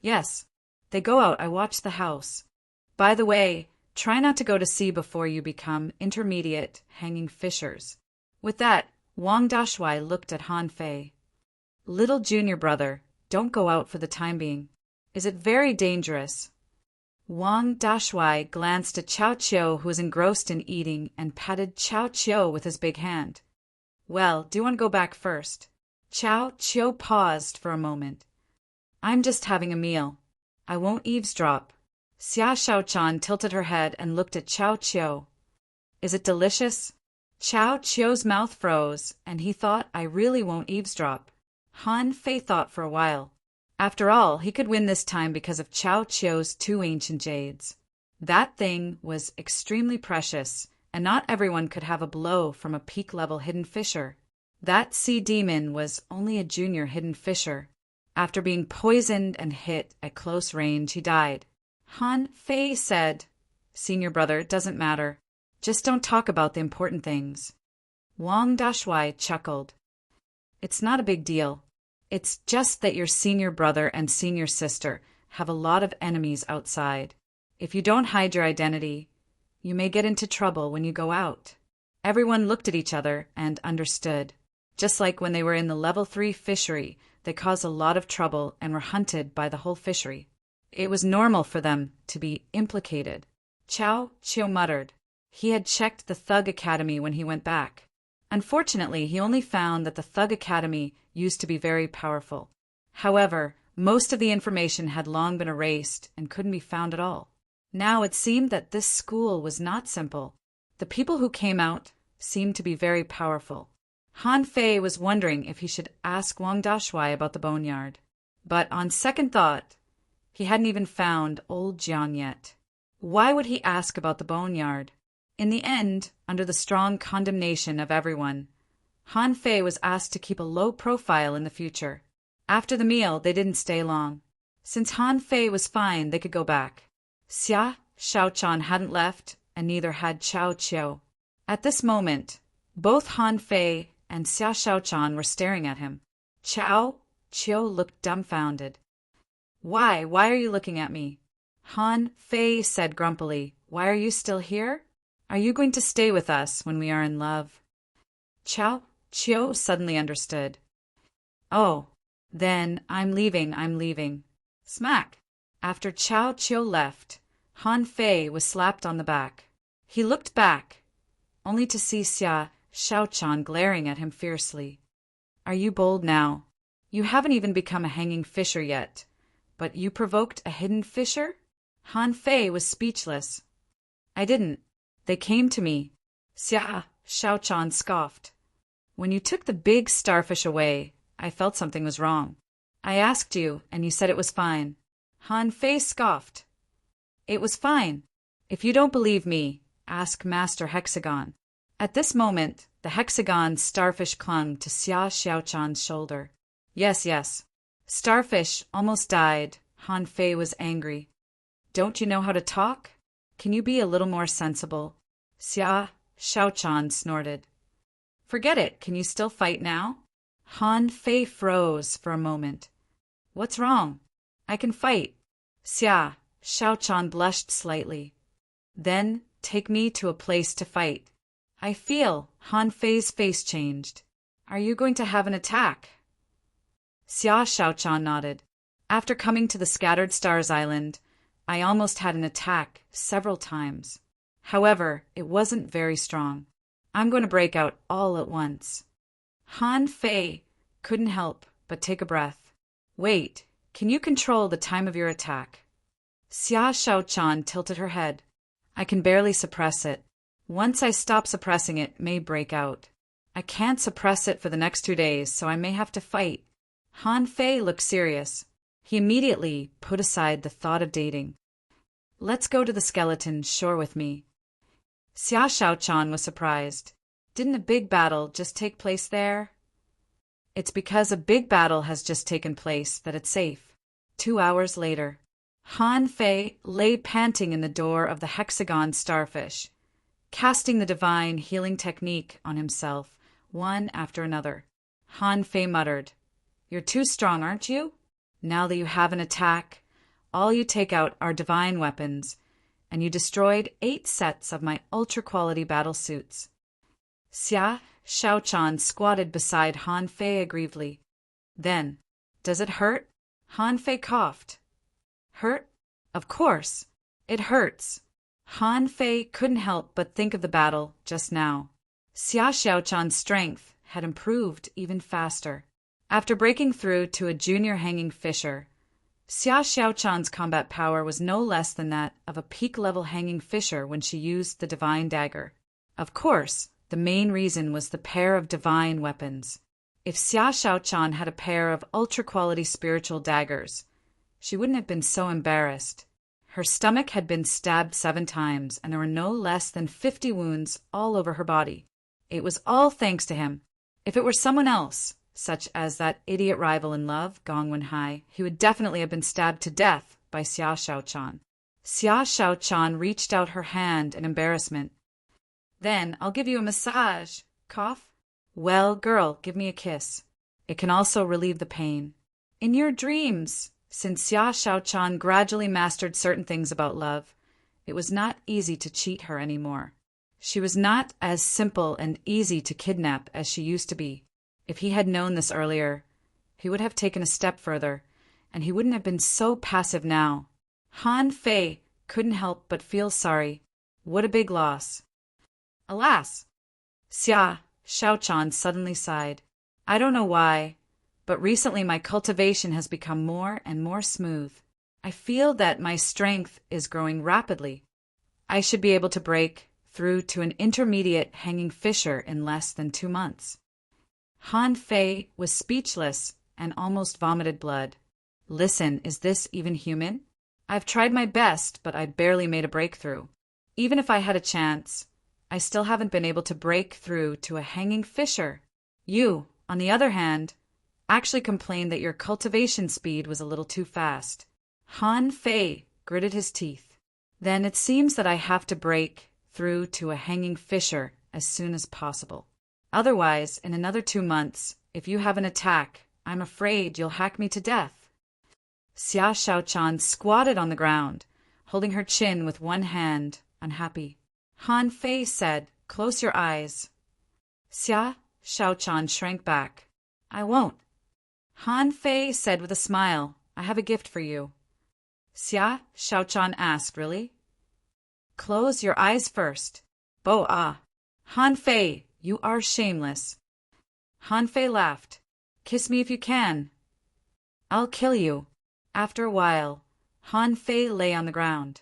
"Yes, they go out. I watch the house. By the way, try not to go to sea before you become intermediate hanging fishers." With that, Wang Dashui looked at Han Fei. "Little junior brother, don't go out for the time being. Is it very dangerous?" Wang Dashui glanced at Chao Chiu, who was engrossed in eating, and patted Chao Chiu with his big hand. Well, do you want to go back first? Chao Chiu paused for a moment. I'm just having a meal. I won't eavesdrop. Xia Shaochan tilted her head and looked at Chao Chiu. Is it delicious? Chao Chiu's mouth froze, and he thought, I really won't eavesdrop. Han Fei thought for a while. After all, he could win this time because of Chao Chiu's 2 ancient jades. That thing was extremely precious, and not everyone could have a blow from a peak-level hidden fisher. That sea demon was only a junior hidden fisher. After being poisoned and hit at close range, he died. Han Fei said, Senior brother, it doesn't matter. Just don't talk about the important things. Wang Dashui chuckled. It's not a big deal. It's just that your senior brother and senior sister have a lot of enemies outside. If you don't hide your identity, you may get into trouble when you go out. Everyone looked at each other and understood. Just like when they were in the level 3 fishery, they caused a lot of trouble and were hunted by the whole fishery. It was normal for them to be implicated. Chao Chiu muttered. He had checked the Thug Academy when he went back. Unfortunately, he only found that the Thug Academy used to be very powerful. However, most of the information had long been erased and couldn't be found at all. Now it seemed that this school was not simple. The people who came out seemed to be very powerful. Han Fei was wondering if he should ask Wang Dashui about the boneyard. But on second thought, he hadn't even found old Jiang yet. Why would he ask about the boneyard? In the end, under the strong condemnation of everyone, Han Fei was asked to keep a low profile in the future. After the meal, they didn't stay long. Since Han Fei was fine, they could go back. Xia Shaochan hadn't left, and neither had Chao Chiu. At this moment, both Han Fei and Xia Shaochan were staring at him. Chao Chiu looked dumbfounded. Why are you looking at me? Han Fei said grumpily, Why are you still here? Are you going to stay with us when we are in love? Chao Chiu suddenly understood. Oh, then I'm leaving. Smack! After Chao Chiu left, Han Fei was slapped on the back. He looked back, only to see Xia Shaochan glaring at him fiercely. Are you bold now? You haven't even become a hanging fisher yet, but you provoked a hidden fisher? Han Fei was speechless. I didn't. They came to me. Xia Shaochan scoffed. When you took the big starfish away, I felt something was wrong. I asked you, and you said it was fine. Han Fei scoffed. It was fine. If you don't believe me, ask Master Hexagon. At this moment, the hexagon starfish clung to Xia Shaochan's shoulder. Yes. Starfish almost died. Han Fei was angry. Don't you know how to talk? Can you be a little more sensible? Xia Shaochan snorted. Forget it. Can you still fight now? Han Fei froze for a moment. What's wrong? I can fight. Xia Shaochan blushed slightly. Then take me to a place to fight. I feel. Han Fei's face changed. Are you going to have an attack? Xia Shaochan nodded. After coming to the Scattered Stars Island, I almost had an attack several times. However, it wasn't very strong. I'm going to break out all at once. Han Fei couldn't help but take a breath. Wait, can you control the time of your attack? Xia Shaochan tilted her head. I can barely suppress it. Once I stop suppressing it, may break out. I can't suppress it for the next 2 days, so I may have to fight. Han Fei looked serious. He immediately put aside the thought of dating. Let's go to the skeleton shore with me. Xia Shaochan was surprised. Didn't a big battle just take place there? It's because a big battle has just taken place that it's safe. 2 hours later, Han Fei lay panting in the door of the hexagon starfish, casting the divine healing technique on himself, one after another. Han Fei muttered, You're too strong, aren't you? Now that you have an attack, all you take out are divine weapons, and you destroyed 8 sets of my ultra-quality battle suits. Xia Shaochan squatted beside Han Fei aggrievedly. Then, does it hurt? Han Fei coughed. Hurt? Of course. It hurts. Han Fei couldn't help but think of the battle just now. Xia Xiaochan's strength had improved even faster. After breaking through to a junior hanging fisher, Xia Xiaochan's combat power was no less than that of a peak-level hanging fisher when she used the divine dagger. Of course, the main reason was the pair of divine weapons. If Xia Xiaochan had a pair of ultra-quality spiritual daggers, she wouldn't have been so embarrassed. Her stomach had been stabbed 7 times, and there were no less than 50 wounds all over her body. It was all thanks to him. If it were someone else, such as that idiot rival in love, Gong Wenhai, he would definitely have been stabbed to death by Xia Xiaochan. Xia Xiaochan reached out her hand in embarrassment. Then I'll give you a massage. Cough? Well, girl, give me a kiss. It can also relieve the pain. In your dreams. Since Xia Xiaochan gradually mastered certain things about love, it was not easy to cheat her anymore. She was not as simple and easy to kidnap as she used to be. If he had known this earlier, he would have taken a step further, and he wouldn't have been so passive now. Han Fei couldn't help but feel sorry. What a big loss. Alas! Xia Xiaochan suddenly sighed. I don't know why, but recently my cultivation has become more and more smooth. I feel that my strength is growing rapidly. I should be able to break through to an intermediate hanging fisher in less than 2 months. Han Fei was speechless and almost vomited blood. Listen, is this even human? I've tried my best, but I barely made a breakthrough. Even if I had a chance, I still haven't been able to break through to a hanging fisher. You, on the other hand, actually complained that your cultivation speed was a little too fast. Han Fei gritted his teeth. Then it seems that I have to break through to a hanging fisher as soon as possible. Otherwise, in another 2 months, if you have an attack, I'm afraid you'll hack me to death. Xia Xiaochan squatted on the ground, holding her chin with one hand, unhappy. Han Fei said, Close your eyes. Xia Xiaochan shrank back. I won't. Han Fei said with a smile, I have a gift for you. Xia Xiaochan asked, Really? Close your eyes first. Bo-ah. Han Fei, you are shameless. Han Fei laughed. Kiss me if you can. I'll kill you. After a while, Han Fei lay on the ground.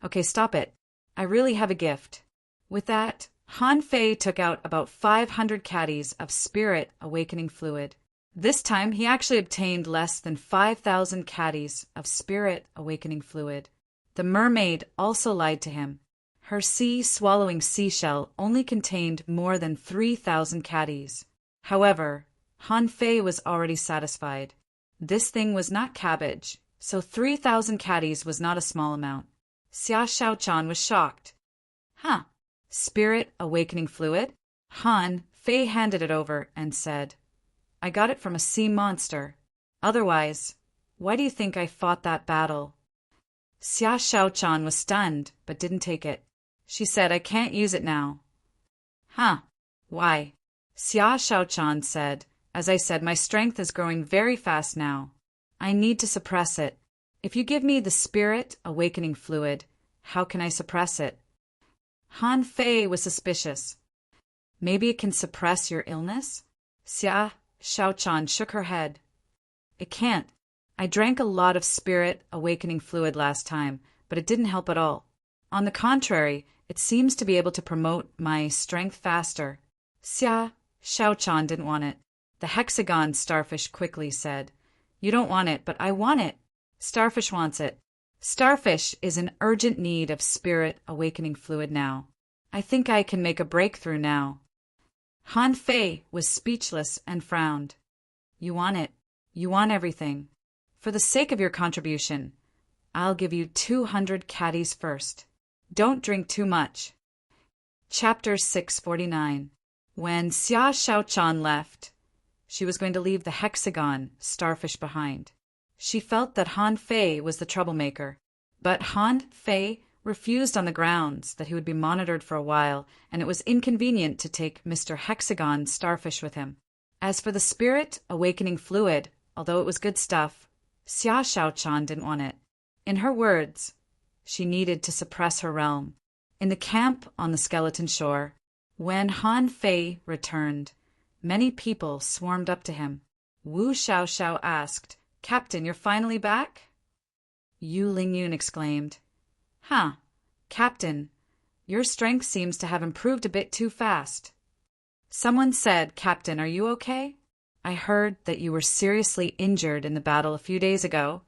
Okay, stop it. I really have a gift. With that, Han Fei took out about 500 caddies of spirit awakening fluid. This time, he actually obtained less than 5,000 caddies of spirit awakening fluid. The mermaid also lied to him. Her sea-swallowing seashell only contained more than 3,000 caddies. However, Han Fei was already satisfied. This thing was not cabbage, so 3,000 caddies was not a small amount. Xia Xiaochan was shocked. Huh, spirit awakening fluid? Han Fei handed it over and said, I got it from a sea monster. Otherwise, why do you think I fought that battle? Xia Xiaochan was stunned, but didn't take it. She said, I can't use it now. Huh, why? Xia Xiaochan said, As I said, my strength is growing very fast now. I need to suppress it. If you give me the spirit awakening fluid, how can I suppress it? Han Fei was suspicious. Maybe it can suppress your illness? Xia Xiaochan shook her head. It can't. I drank a lot of spirit awakening fluid last time, but it didn't help at all. On the contrary, it seems to be able to promote my strength faster. Xia Xiaochan didn't want it. The hexagon starfish quickly said, You don't want it, but I want it. Starfish wants it. Starfish is in urgent need of spirit awakening fluid now. I think I can make a breakthrough now. Han Fei was speechless and frowned. You want it. You want everything. For the sake of your contribution, I'll give you 200 caddies first. Don't drink too much. Chapter 649. When Xia Xiaochan left, she was going to leave the hexagon starfish behind. She felt that Han Fei was the troublemaker, but Han Fei refused on the grounds that he would be monitored for a while, and it was inconvenient to take Mr. Hexagon starfish with him. As for the spirit awakening fluid, although it was good stuff, Xia Xiaochan didn't want it. In her words, she needed to suppress her realm. In the camp on the skeleton shore, when Han Fei returned, many people swarmed up to him. Wu Xiaoxiao asked, "Captain, you're finally back?" Yu Lingyun exclaimed, "Huh, Captain, your strength seems to have improved a bit too fast." Someone said, "Captain, are you okay? I heard that you were seriously injured in the battle a few days ago."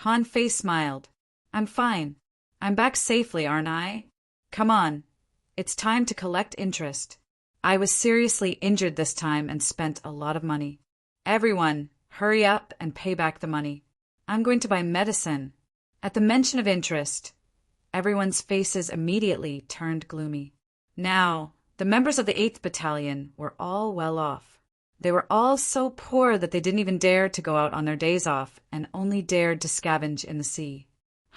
Han Fei smiled. "I'm fine. I'm back safely, aren't I? Come on. It's time to collect interest. I was seriously injured this time and spent a lot of money. Everyone, hurry up and pay back the money. I'm going to buy medicine." At the mention of interest, everyone's faces immediately turned gloomy. Now, the members of the 8th Battalion were all well off. They were all so poor that they didn't even dare to go out on their days off and only dared to scavenge in the sea.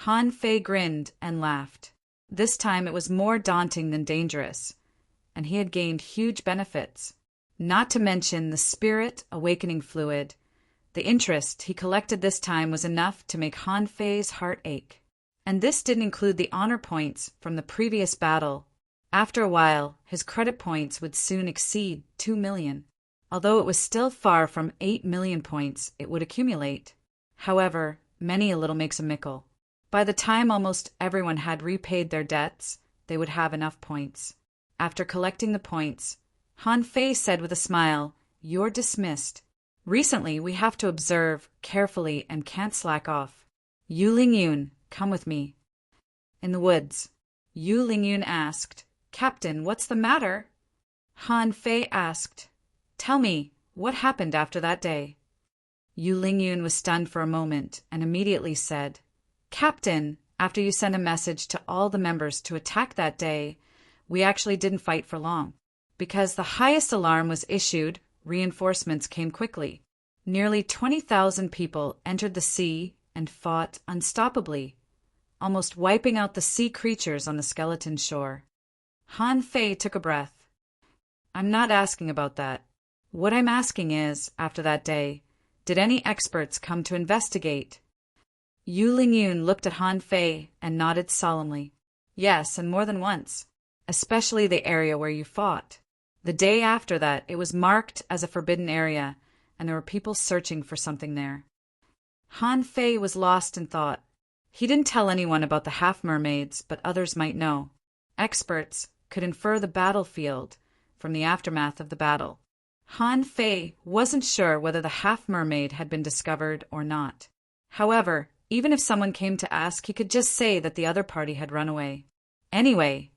Han Fei grinned and laughed. This time it was more daunting than dangerous, and he had gained huge benefits. Not to mention the spirit awakening fluid. The interest he collected this time was enough to make Han Fei's heart ache. And this didn't include the honor points from the previous battle. After a while, his credit points would soon exceed 2 million. Although it was still far from 8 million points it would accumulate. However, many a little makes a mickle. By the time almost everyone had repaid their debts, they would have enough points. After collecting the points, Han Fei said with a smile, "You're dismissed. Recently, we have to observe carefully and can't slack off. Yu Lingyun, come with me." In the woods, Yu Lingyun asked, "Captain, what's the matter?" Han Fei asked, "Tell me, what happened after that day?" Yu Lingyun was stunned for a moment and immediately said, "Captain, after you sent a message to all the members to attack that day, we actually didn't fight for long. Because the highest alarm was issued, reinforcements came quickly. Nearly 20,000 people entered the sea and fought unstoppably, almost wiping out the sea creatures on the skeleton shore." Han Fei took a breath. "I'm not asking about that. What I'm asking is, after that day, did any experts come to investigate?" Yu Lingyun looked at Han Fei and nodded solemnly. "Yes, and more than once, especially the area where you fought. The day after that, it was marked as a forbidden area, and there were people searching for something there." Han Fei was lost in thought. He didn't tell anyone about the half-mermaids, but others might know. Experts could infer the battlefield from the aftermath of the battle. Han Fei wasn't sure whether the half-mermaid had been discovered or not. However, even if someone came to ask, he could just say that the other party had run away. Anyway,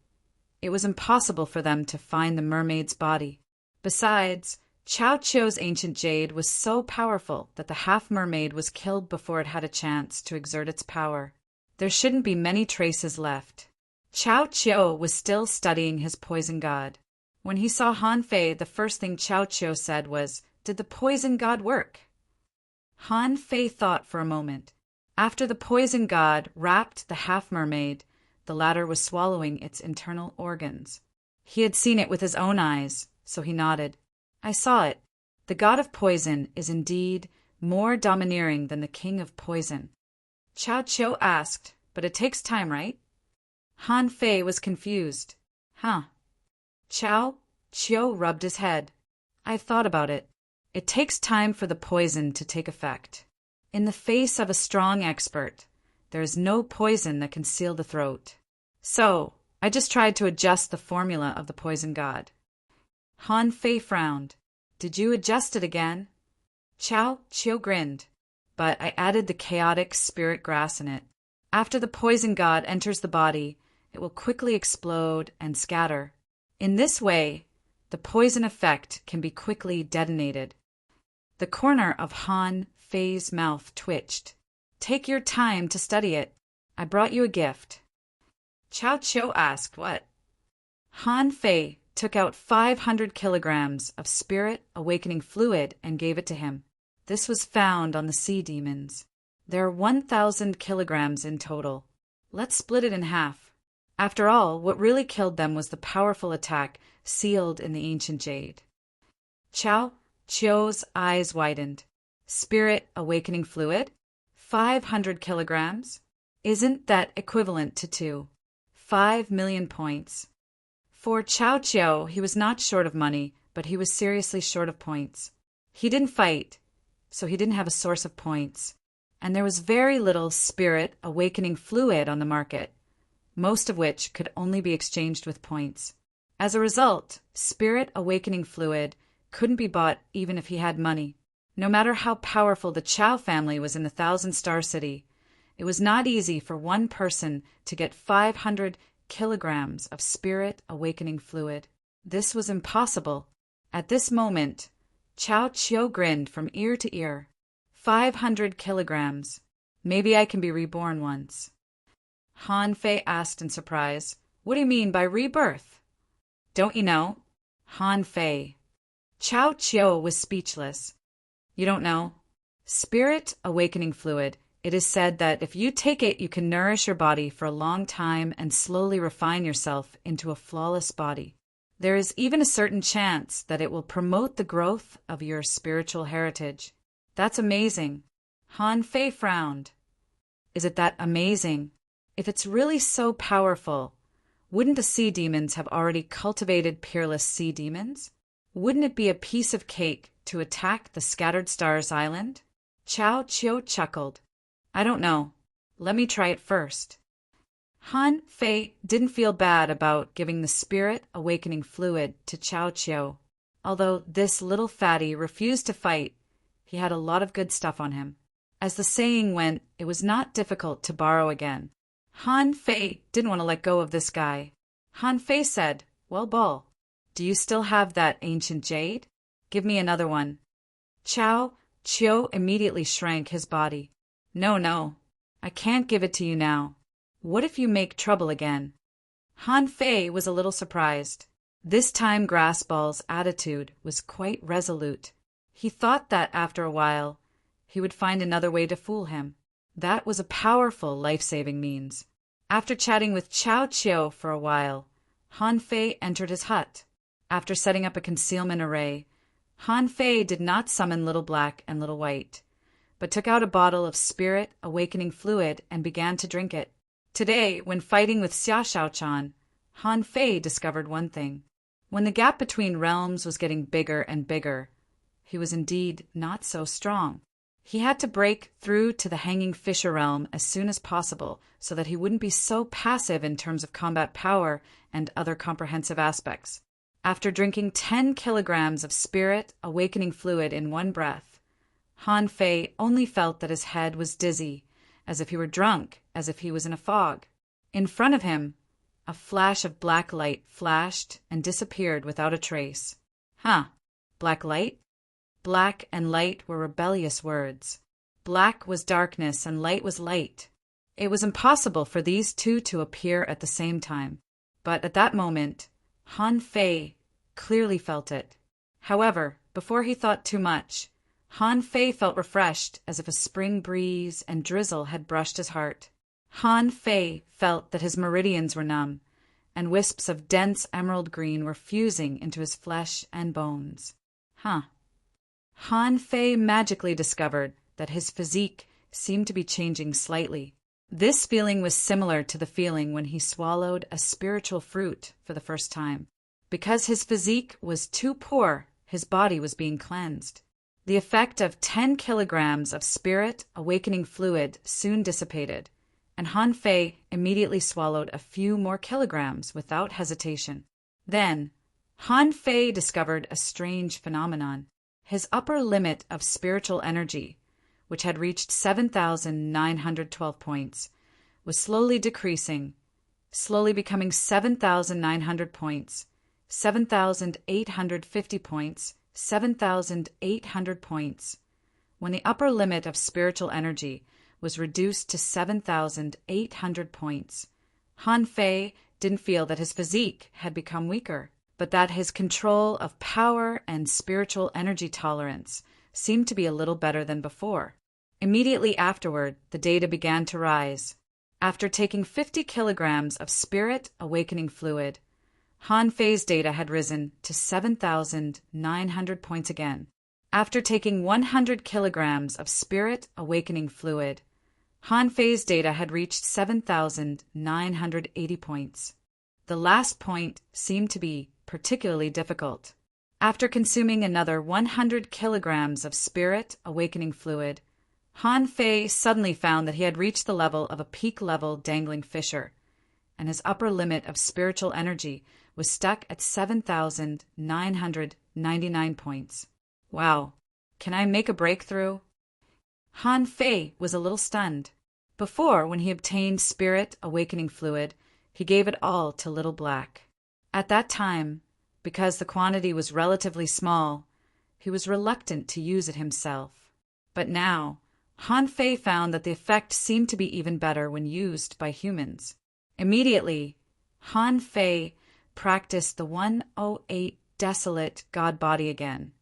it was impossible for them to find the mermaid's body. Besides, Chao Chio's ancient jade was so powerful that the half-mermaid was killed before it had a chance to exert its power. There shouldn't be many traces left. Chao Chio was still studying his poison god. When he saw Han Fei, the first thing Chao Chio said was, "Did the poison god work?" Han Fei thought for a moment. After the poison god wrapped the half-mermaid, the latter was swallowing its internal organs. He had seen it with his own eyes, so he nodded. "I saw it. The god of poison is indeed more domineering than the king of poison." Chao Chio asked, "But it takes time, right?" Han Fei was confused. "Huh." Chao Chio rubbed his head. "I've thought about it. It takes time for the poison to take effect. In the face of a strong expert, there is no poison that can seal the throat. So, I just tried to adjust the formula of the poison god." Han Fei frowned. "Did you adjust it again?" Chao Chio grinned. "But I added the chaotic spirit grass in it. After the poison god enters the body, it will quickly explode and scatter. In this way, the poison effect can be quickly detonated." The corner of Han Fei's mouth twitched. "Take your time to study it. I brought you a gift." Chao Chio asked what. Han Fei took out 500 kilograms of spirit awakening fluid and gave it to him. This was found on the sea demons. There are 1,000 kilograms in total. Let's split it in half. After all, what really killed them was the powerful attack sealed in the ancient jade. Chao Chio's eyes widened. Spirit awakening fluid? 500 kilograms? Isn't that equivalent to 5 million points? For Chao Chiao, he was not short of money, but he was seriously short of points. He didn't fight, so he didn't have a source of points. And there was very little spirit awakening fluid on the market, most of which could only be exchanged with points. As a result, spirit awakening fluid couldn't be bought even if he had money. No matter how powerful the Chao family was in the Thousand-Star City, it was not easy for one person to get 500 kilograms of spirit awakening fluid. This was impossible. At this moment, Chao Chiao grinned from ear to ear. 500 kilograms. Maybe I can be reborn once. Han Fei asked in surprise, "What do you mean by rebirth?" "Don't you know?" Han Fei. Chao Chiao was speechless. "You don't know?" Spirit awakening fluid. It is said that if you take it, you can nourish your body for a long time and slowly refine yourself into a flawless body. There is even a certain chance that it will promote the growth of your spiritual heritage. That's amazing. Han Fei frowned. Is it that amazing? If it's really so powerful, wouldn't the sea demons have already cultivated peerless sea demons? Wouldn't it be a piece of cake to attack the Scattered Stars Island? Chao Chiao chuckled. I don't know. Let me try it first. Han Fei didn't feel bad about giving the spirit awakening fluid to Chao Chiao. Although this little fatty refused to fight, he had a lot of good stuff on him. As the saying went, it was not difficult to borrow again. Han Fei didn't want to let go of this guy. Han Fei said, "Well, Bull, do you still have that ancient jade? Give me another one." Chao Chiao immediately shrank his body. No, I can't give it to you now. What if you make trouble again?" Han Fei was a little surprised. This time Grassball's attitude was quite resolute. He thought that after a while, he would find another way to fool him. That was a powerful life-saving means. After chatting with Chao Chiao for a while, Han Fei entered his hut. After setting up a concealment array, Han Fei did not summon Little Black and Little White, but took out a bottle of spirit awakening fluid and began to drink it. Today, when fighting with Xia Shaochan, Han Fei discovered one thing. When the gap between realms was getting bigger and bigger, he was indeed not so strong. He had to break through to the Hanging Fisher realm as soon as possible so that he wouldn't be so passive in terms of combat power and other comprehensive aspects. After drinking 10 kilograms of spirit awakening fluid in one breath, Han Fei only felt that his head was dizzy, as if he were drunk, as if he was in a fog. In front of him, a flash of black light flashed and disappeared without a trace. Black light? Black and light were rebellious words. Black was darkness and light was light. It was impossible for these two to appear at the same time. But at that moment, Han Fei clearly felt it. However, before he thought too much, Han Fei felt refreshed as if a spring breeze and drizzle had brushed his heart. Han Fei felt that his meridians were numb, and wisps of dense emerald green were fusing into his flesh and bones. Han Fei magically discovered that his physique seemed to be changing slightly. This feeling was similar to the feeling when he swallowed a spiritual fruit for the first time. Because his physique was too poor, his body was being cleansed. The effect of 10 kilograms of spirit awakening fluid soon dissipated, and Han Fei immediately swallowed a few more kilograms without hesitation. Then, Han Fei discovered a strange phenomenon. His upper limit of spiritual energy, which had reached 7,912 points, was slowly decreasing, slowly becoming 7,900 points, 7,850 points, 7,800 points. When the upper limit of spiritual energy was reduced to 7,800 points, Han Fei didn't feel that his physique had become weaker, but that his control of power and spiritual energy tolerance seemed to be a little better than before. Immediately afterward, the data began to rise. After taking 50 kilograms of spirit awakening fluid, Han Fei's data had risen to 7,900 points again. After taking 100 kilograms of spirit awakening fluid, Han Fei's data had reached 7,980 points. The last point seemed to be particularly difficult. After consuming another 100 kilograms of spirit awakening fluid, Han Fei suddenly found that he had reached the level of a peak-level dangling fisher, and his upper limit of spiritual energy was stuck at 7,999 points. Wow, can I make a breakthrough? Han Fei was a little stunned. Before, when he obtained spirit awakening fluid, he gave it all to Little Black. At that time, because the quantity was relatively small, he was reluctant to use it himself. But now, Han Fei found that the effect seemed to be even better when used by humans. Immediately, Han Fei practiced the 108 desolate God body again,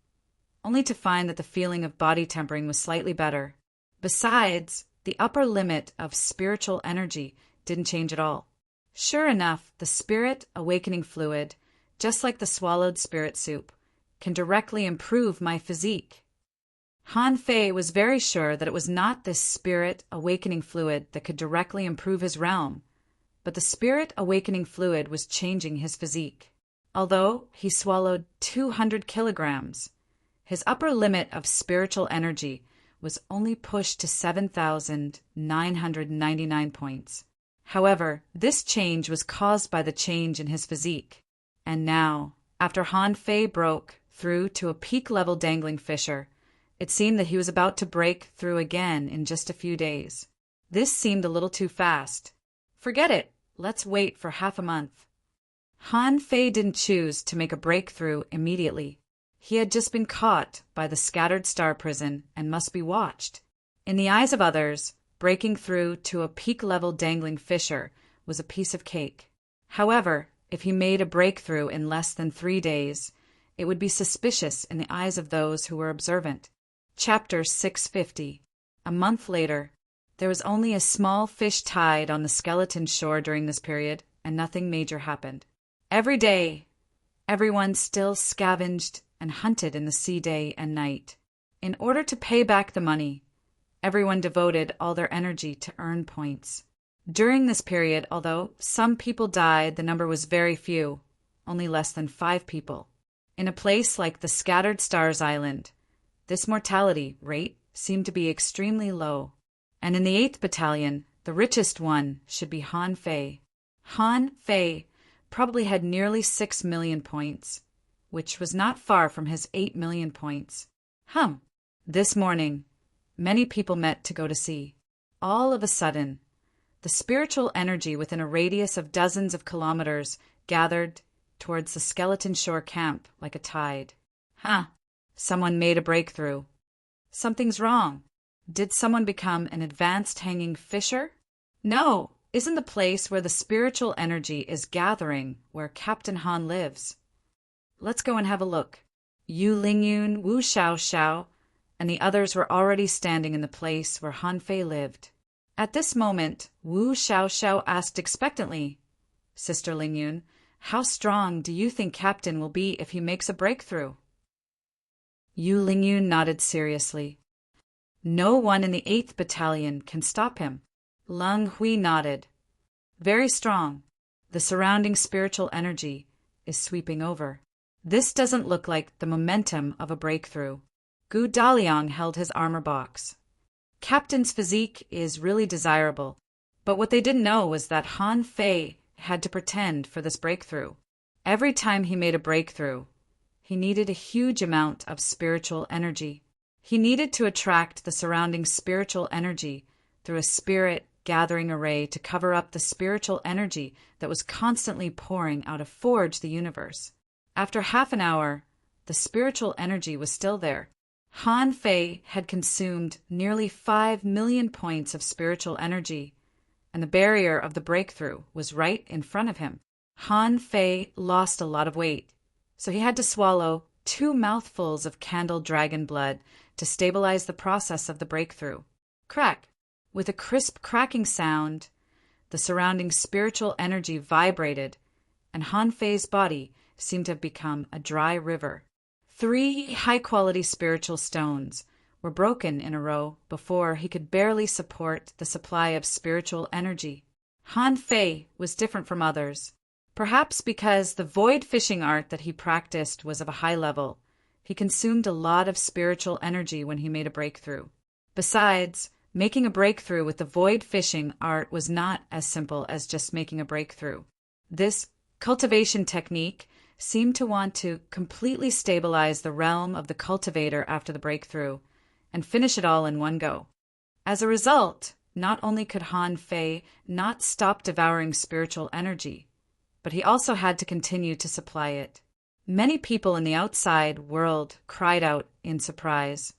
only to find that the feeling of body tempering was slightly better. Besides, the upper limit of spiritual energy didn't change at all. Sure enough, the spirit awakening fluid, just like the swallowed spirit soup, can directly improve my physique. Han Fei was very sure that it was not this spirit awakening fluid that could directly improve his realm, but the spirit awakening fluid was changing his physique. Although he swallowed 200 kilograms, his upper limit of spiritual energy was only pushed to 7,999 points. However, this change was caused by the change in his physique. And now, after Han Fei broke through to a peak-level dangling fisher, it seemed that he was about to break through again in just a few days. This seemed a little too fast. Forget it. Let's wait for half a month. Han Fei didn't choose to make a breakthrough immediately. He had just been caught by the scattered star prison and must be watched. In the eyes of others, breaking through to a peak-level dangling fisher was a piece of cake. However, if he made a breakthrough in less than 3 days, it would be suspicious in the eyes of those who were observant. Chapter 650. A month later, there was only a small fish tide on the skeleton shore during this period, and nothing major happened. Every day, everyone still scavenged and hunted in the sea day and night. In order to pay back the money, everyone devoted all their energy to earn points. During this period, although some people died, the number was very few, only less than 5 people. In a place like the Scattered Stars Island, this mortality rate seemed to be extremely low. And in the 8th Battalion, the richest one should be Han Fei. Han Fei probably had nearly 6 million points, which was not far from his 8 million points. This morning, many people met to go to sea. All of a sudden, the spiritual energy within a radius of dozens of kilometers gathered towards the skeleton shore camp like a tide. Someone made a breakthrough. Something's wrong. Did someone become an advanced hanging fisher? No, isn't the place where the spiritual energy is gathering where Captain Han lives? Let's go and have a look. Yu Lingyun, Wu Xiaoxiao, and the others were already standing in the place where Han Fei lived. At this moment, Wu Xiaoxiao asked expectantly, "Sister Lingyun, how strong do you think Captain will be if he makes a breakthrough?" Yu Lingyun nodded seriously. "No one in the 8th Battalion can stop him." Leng Hui nodded. "Very strong. The surrounding spiritual energy is sweeping over. This doesn't look like the momentum of a breakthrough." Gu Daliang held his armor box. Captain's physique is really desirable, but what they didn't know was that Han Fei had to pretend for this breakthrough. Every time he made a breakthrough, he needed a huge amount of spiritual energy. He needed to attract the surrounding spiritual energy through a spirit gathering array to cover up the spiritual energy that was constantly pouring out of Forge the universe. After half an hour, the spiritual energy was still there. Han Fei had consumed nearly 5 million points of spiritual energy, and the barrier of the breakthrough was right in front of him. Han Fei lost a lot of weight, so he had to swallow 2 mouthfuls of candle dragon blood to stabilize the process of the breakthrough. Crack! With a crisp cracking sound, the surrounding spiritual energy vibrated, and Han Fei's body seemed to have become a dry river. 3 high-quality spiritual stones were broken in a row before he could barely support the supply of spiritual energy. Han Fei was different from others. Perhaps because the void fishing art that he practiced was of a high level, he consumed a lot of spiritual energy when he made a breakthrough. Besides, making a breakthrough with the void fishing art was not as simple as just making a breakthrough. This cultivation technique seemed to want to completely stabilize the realm of the cultivator after the breakthrough and finish it all in one go. As a result, not only could Han Fei not stop devouring spiritual energy, but he also had to continue to supply it. Many people in the outside world cried out in surprise.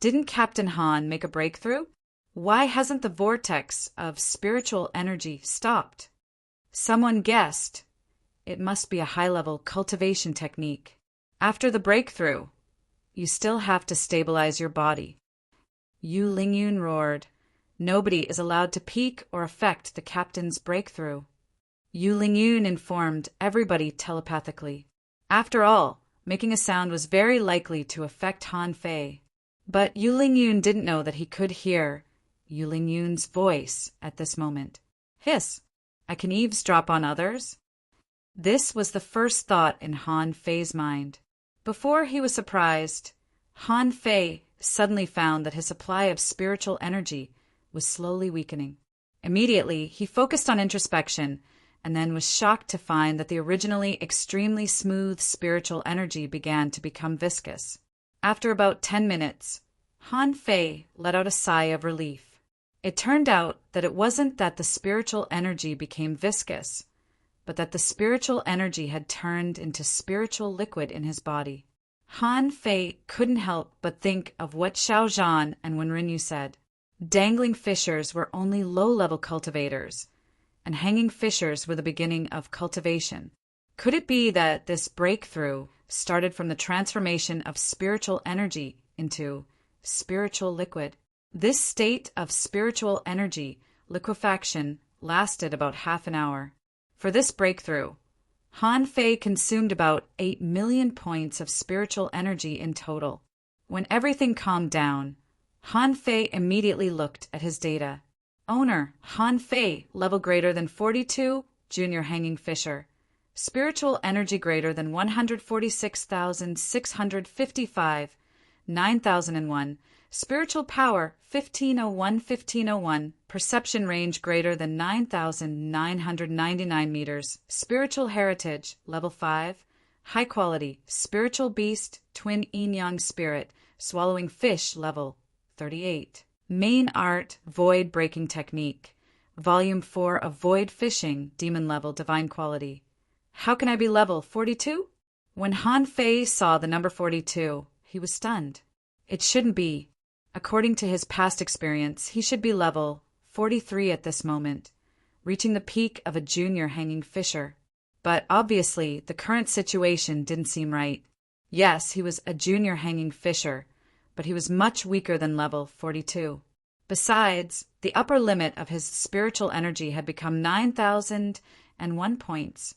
Didn't Captain Han make a breakthrough? Why hasn't the vortex of spiritual energy stopped? Someone guessed it must be a high-level cultivation technique. After the breakthrough, you still have to stabilize your body. Yu Lingyun roared. Nobody is allowed to peek or affect the captain's breakthrough. Yu Lingyun informed everybody telepathically. After all, making a sound was very likely to affect Han Fei. But Yu Lingyun didn't know that he could hear Yu Lingyun's voice at this moment. Hiss! I can eavesdrop on others? This was the first thought in Han Fei's mind. Before he was surprised, Han Fei suddenly found that his supply of spiritual energy was slowly weakening. Immediately, he focused on introspection and then was shocked to find that the originally extremely smooth spiritual energy began to become viscous. After about 10 minutes, Han Fei let out a sigh of relief. It turned out that it wasn't that the spiritual energy became viscous, but that the spiritual energy had turned into spiritual liquid in his body. Han Fei couldn't help but think of what Xiao Zhan and Wenrinyu said. Dangling fissures were only low-level cultivators, and hanging fissures were the beginning of cultivation. Could it be that this breakthrough started from the transformation of spiritual energy into spiritual liquid? This state of spiritual energy liquefaction lasted about half an hour. For this breakthrough, Han Fei consumed about 8 million points of spiritual energy in total. When everything calmed down, Han Fei immediately looked at his data. Owner, Han Fei, level greater than 42, junior hanging fisher. Spiritual energy greater than 146,655, 9001. Spiritual power 1501. Perception range greater than 9,999 meters. Spiritual heritage level 5. High quality spiritual beast twin yin-yang spirit swallowing fish level 38. Main art void breaking technique. Volume 4 of void fishing demon level divine quality. How can I be level 42? When Han Fei saw the number 42, he was stunned. It shouldn't be. According to his past experience, he should be level 43 at this moment, reaching the peak of a junior hanging fisher. But obviously, the current situation didn't seem right. Yes, he was a junior hanging fisher, but he was much weaker than level 42. Besides, the upper limit of his spiritual energy had become 9,001 points,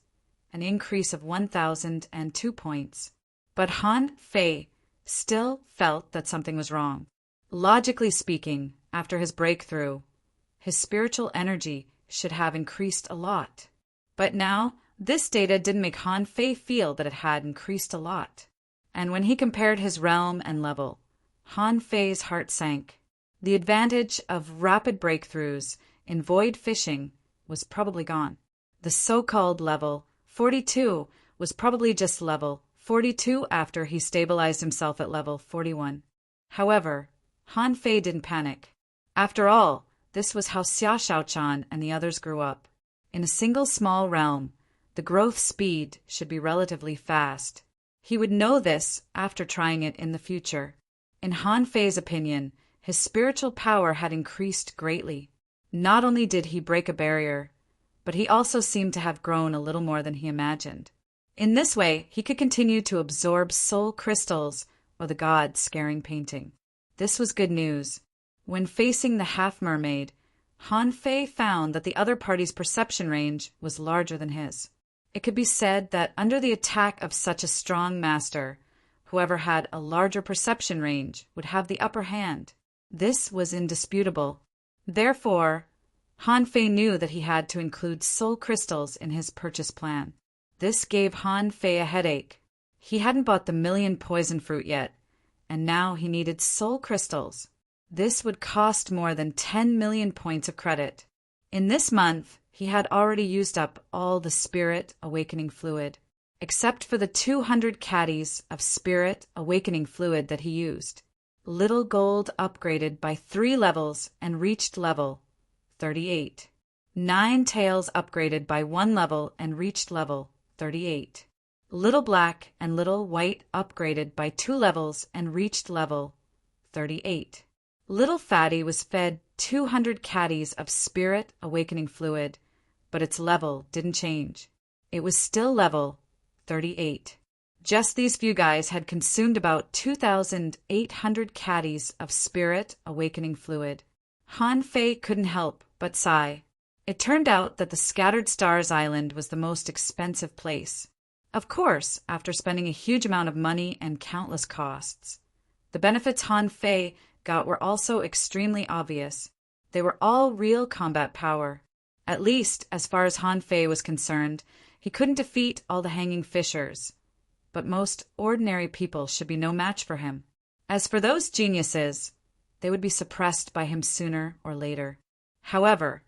an increase of 1,002 points. But Han Fei still felt that something was wrong. Logically speaking, after his breakthrough, his spiritual energy should have increased a lot. But now, this data didn't make Han Fei feel that it had increased a lot. And when he compared his realm and level, Han Fei's heart sank. The advantage of rapid breakthroughs in void fishing was probably gone. The so-called level 42 was probably just level 42 after he stabilized himself at level 41. However, Han Fei didn't panic. After all, this was how Xia Shaochan and the others grew up. In a single small realm, the growth speed should be relatively fast. He would know this after trying it in the future. In Han Fei's opinion, his spiritual power had increased greatly. Not only did he break a barrier, but he also seemed to have grown a little more than he imagined. In this way, he could continue to absorb soul crystals or the god-scaring painting. This was good news. When facing the half-mermaid, Han Fei found that the other party's perception range was larger than his. It could be said that under the attack of such a strong master, Whoever had a larger perception range would have the upper hand. This was indisputable. Therefore, Han Fei knew that he had to include soul crystals in his purchase plan. This gave Han Fei a headache. He hadn't bought the 1,000,000 poison fruit yet, and now he needed soul crystals. This would cost more than 10 million points of credit. In this month, he had already used up all the Spirit Awakening fluid, except for the 200 caddies of Spirit Awakening fluid that he used. Little Gold upgraded by 3 levels and reached level 38. Nine Tails upgraded by 1 level and reached level 38. Little Black and Little White upgraded by 2 levels and reached level 38. Little Fatty was fed 200 caddies of Spirit Awakening fluid, but its level didn't change. It was still level 38. Just these few guys had consumed about 2,800 caddies of Spirit Awakening fluid. Han Fei couldn't help but sigh. It turned out that the Scattered Stars Island was the most expensive place. Of course, after spending a huge amount of money and countless costs. The benefits Han Fei got were also extremely obvious. They were all real combat power. At least, as far as Han Fei was concerned, he couldn't defeat all the hanging fishers. But most ordinary people should be no match for him. As for those geniuses, they would be suppressed by him sooner or later. However,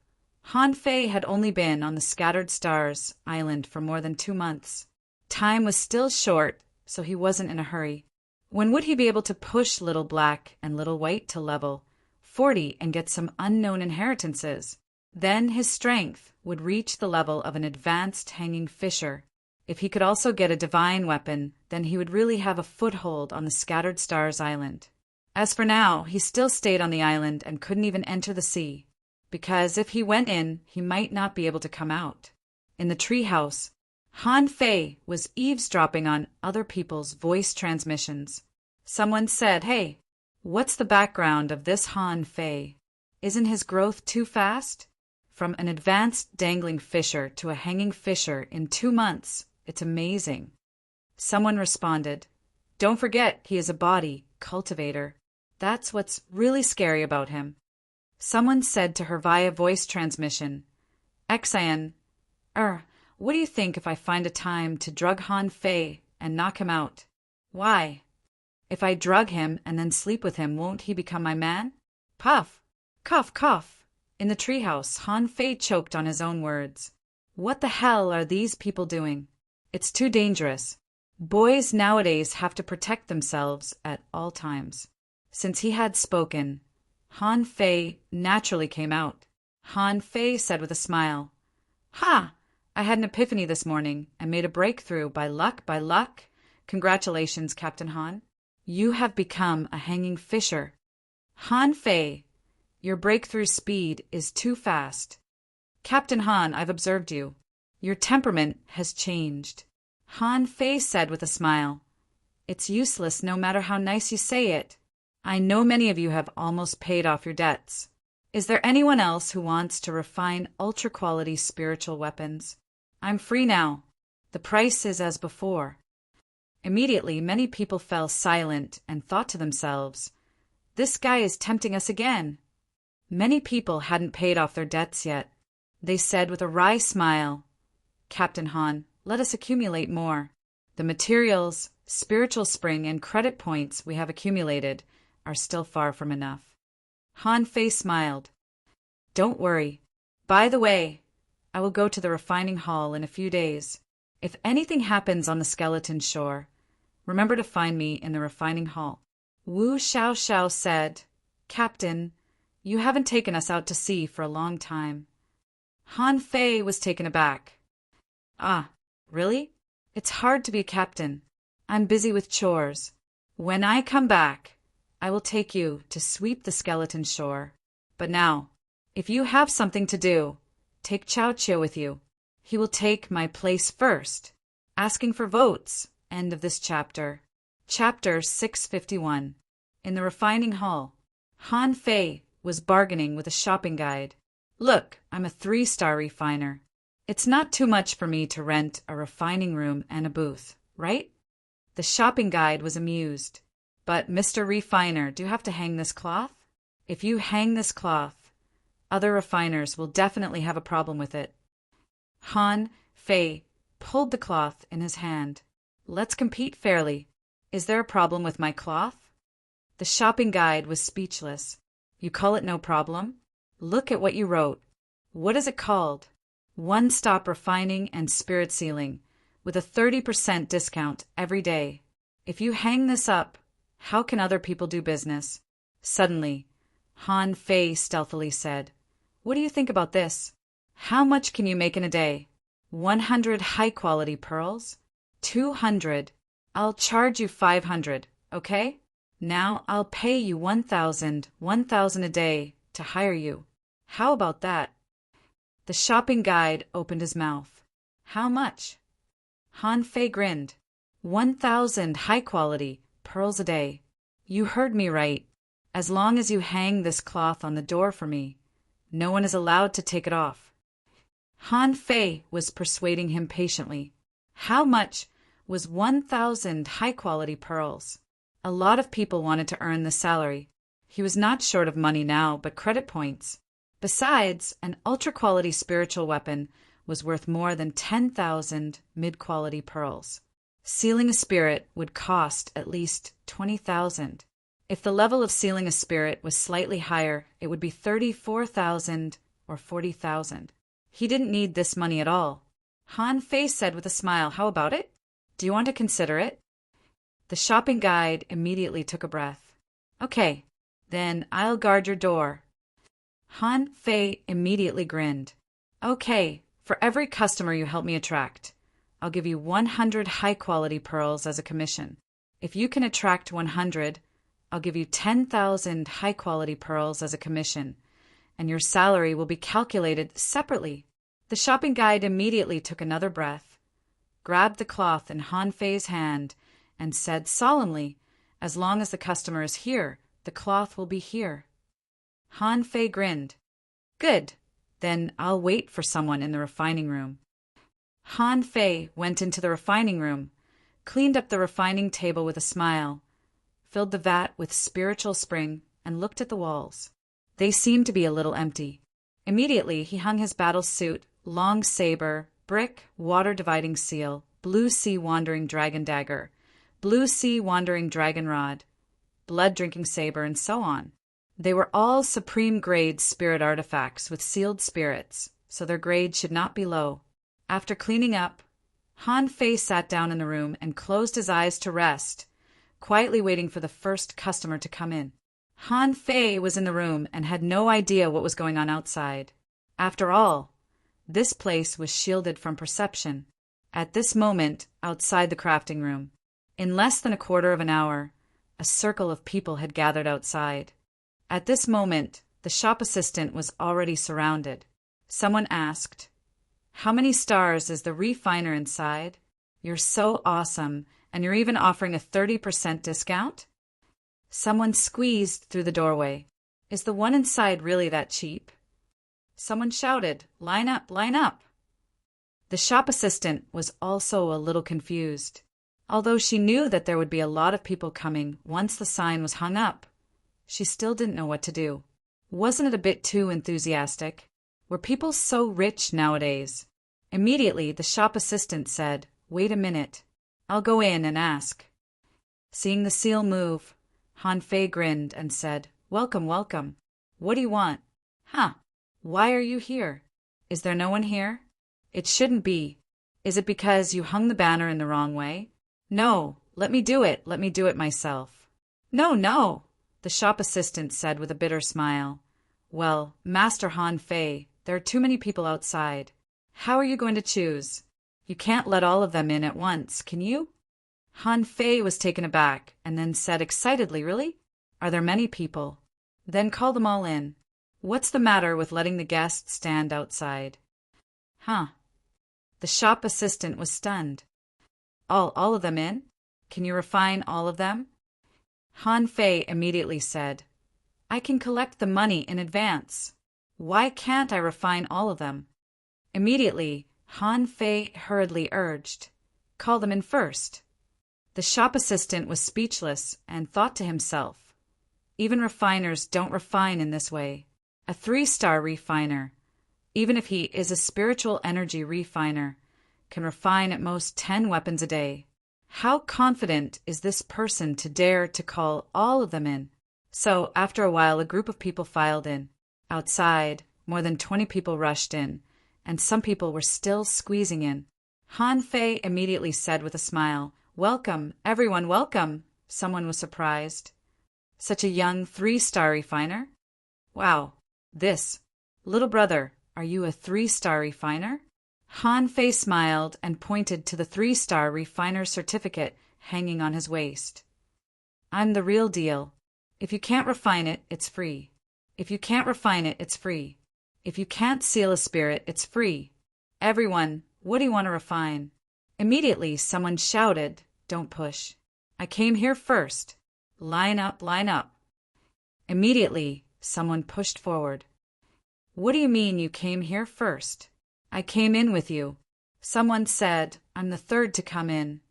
Han Fei had only been on the Scattered Stars Island for more than 2 months. Time was still short, so he wasn't in a hurry. When would he be able to push Little Black and Little White to level 40 and get some unknown inheritances? Then his strength would reach the level of an advanced hanging fisher. If he could also get a divine weapon, then he would really have a foothold on the Scattered Stars Island. As for now, he still stayed on the island and couldn't even enter the sea, because if he went in, he might not be able to come out. In the treehouse, Han Fei was eavesdropping on other people's voice transmissions. Someone said, "Hey, what's the background of this Han Fei? Isn't his growth too fast? From an advanced dangling fisher to a hanging fisher in 2 months, it's amazing." Someone responded, "Don't forget he is a body cultivator. That's what's really scary about him." Someone said to her via voice transmission, "Xian, what do you think if I find a time to drug Han Fei and knock him out?" "Why? If I drug him and then sleep with him, won't he become my man?" Puff! Cough, cough! In the treehouse, Han Fei choked on his own words. What the hell are these people doing? It's too dangerous. Boys nowadays have to protect themselves at all times. Since he had spoken, Han Fei naturally came out. Han Fei said with a smile, "Ha! I had an epiphany this morning and made a breakthrough by luck, Congratulations, Captain Han. You have become a hanging fisher." Han Fei, your breakthrough speed is too fast. Captain Han, I've observed you. Your temperament has changed. Han Fei said with a smile, "It's useless no matter how nice you say it. I know many of you have almost paid off your debts. Is there anyone else who wants to refine ultra-quality spiritual weapons? I'm free now. The price is as before." Immediately, many people fell silent and thought to themselves, "This guy is tempting us again." Many people hadn't paid off their debts yet. They said with a wry smile, "Captain Han, let us accumulate more. The materials, spiritual spring, and credit points we have accumulated are still far from enough." Han Fei smiled. "Don't worry. By the way, I will go to the refining hall in a few days. If anything happens on the skeleton shore, remember to find me in the refining hall." Wu Xiaoxiao said, "Captain, you haven't taken us out to sea for a long time." Han Fei was taken aback. "Ah, really? It's hard to be a captain. I'm busy with chores. When I come back, I will take you to sweep the skeleton shore. But now, if you have something to do, take Chao Chio with you. He will take my place first." Asking for votes. End of this chapter. Chapter 651. In the refining hall, Han Fei was bargaining with a shopping guide. "Look, I'm a 3-star refiner. It's not too much for me to rent a refining room and a booth, right?" The shopping guide was amused. But, Mr. Refiner, do you have to hang this cloth? If you hang this cloth, other refiners will definitely have a problem with it. Han Fei pulled the cloth in his hand. Let's compete fairly. Is there a problem with my cloth? The shopping guide was speechless. You call it no problem? Look at what you wrote. What is it called? One-stop refining and spirit sealing, with a 30% discount every day. If you hang this up, how can other people do business? Suddenly, Han Fei stealthily said, What do you think about this? How much can you make in a day? 100 high-quality pearls? 200. I'll charge you 500, okay? Now I'll pay you 1,000 a day to hire you. How about that? The shopping guide opened his mouth. How much? Han Fei grinned. 1,000 high-quality pearls a day. You heard me right. As long as you hang this cloth on the door for me, no one is allowed to take it off. Han Fei was persuading him patiently. How much was 1,000 high-quality pearls? A lot of people wanted to earn the salary. He was not short of money now, but credit points. Besides, an ultra-quality spiritual weapon was worth more than 10,000 mid-quality pearls. Sealing a spirit would cost at least 20,000. If the level of sealing a spirit was slightly higher, it would be 34,000 or 40,000. He didn't need this money at all. Han Fei said with a smile, How about it? Do you want to consider it? The shopping guide immediately took a breath. Okay, then I'll guard your door. Han Fei immediately grinned. Okay, for every customer you help me attract, I'll give you 100 high-quality pearls as a commission. If you can attract 100, I'll give you 10,000 high-quality pearls as a commission, and your salary will be calculated separately. The shopping guide immediately took another breath, grabbed the cloth in Han Fei's hand, and said solemnly, As long as the customer is here, the cloth will be here. Han Fei grinned. Good. Then I'll wait for someone in the refining room. Han Fei went into the refining room, cleaned up the refining table with a smile, filled the vat with spiritual spring, and looked at the walls. They seemed to be a little empty. Immediately he hung his battle suit, long saber, brick, water-dividing seal, blue sea wandering dragon dagger, blue sea wandering dragon rod, blood-drinking saber, and so on. They were all supreme-grade spirit artifacts with sealed spirits, so their grade should not be low. After cleaning up, Han Fei sat down in the room and closed his eyes to rest, quietly waiting for the first customer to come in. Han Fei was in the room and had no idea what was going on outside. After all, this place was shielded from perception. At this moment, outside the crafting room, in less than a quarter of an hour, a circle of people had gathered outside. At this moment, the shop assistant was already surrounded. Someone asked, How many stars is the refiner inside? You're so awesome, and you're even offering a 30% discount? Someone squeezed through the doorway. Is the one inside really that cheap? Someone shouted, Line up, line up. The shop assistant was also a little confused. Although she knew that there would be a lot of people coming once the sign was hung up, she still didn't know what to do. Wasn't it a bit too enthusiastic? Were people so rich nowadays? Immediately, the shop assistant said, Wait a minute. I'll go in and ask. Seeing the seal move, Han Fei grinned and said, Welcome, welcome. What do you want? Huh. Why are you here? Is there no one here? It shouldn't be. Is it because you hung the banner in the wrong way? No, let me do it myself. No, no, the shop assistant said with a bitter smile. Well, Master Han Fei, there are too many people outside. How are you going to choose? You can't let all of them in at once, can you? Han Fei was taken aback and then said excitedly, Really? Are there many people? Then call them all in. What's the matter with letting the guests stand outside? Huh. The shop assistant was stunned. All of them in? Can you refine all of them? Han Fei immediately said, I can collect the money in advance. Why can't I refine all of them? Immediately, Han Fei hurriedly urged, Call them in first. The shop assistant was speechless and thought to himself, even refiners don't refine in this way. A 3-star refiner, even if he is a spiritual energy refiner, can refine at most 10 weapons a day. How confident is this person to dare to call all of them in? So, after a while, a group of people filed in. Outside, more than 20 people rushed in, and some people were still squeezing in. Han Fei immediately said with a smile, "Welcome, everyone, welcome." Someone was surprised. Such a young 3-star refiner? Wow. This. Little brother, are you a 3-star refiner? Han Fei smiled and pointed to the 3-star refiner's certificate hanging on his waist. I'm the real deal. If you can't refine it, it's free. If you can't refine it, it's free. If you can't seal a spirit, it's free. Everyone, what do you want to refine? Immediately, someone shouted, "Don't push. I came here first. Line up, line up." Immediately, someone pushed forward. What do you mean you came here first? I came in with you. Someone said, I'm the 3rd to come in.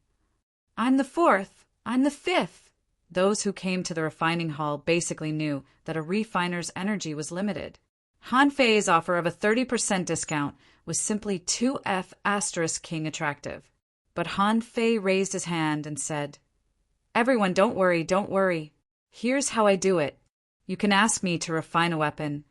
I'm the 4th. I'm the 5th. Those who came to the refining hall basically knew that a refiner's energy was limited. Han Fei's offer of a 30% discount was simply 2F asterisk king attractive. But Han Fei raised his hand and said, Everyone, don't worry, don't worry. Here's how I do it. You can ask me to refine a weapon,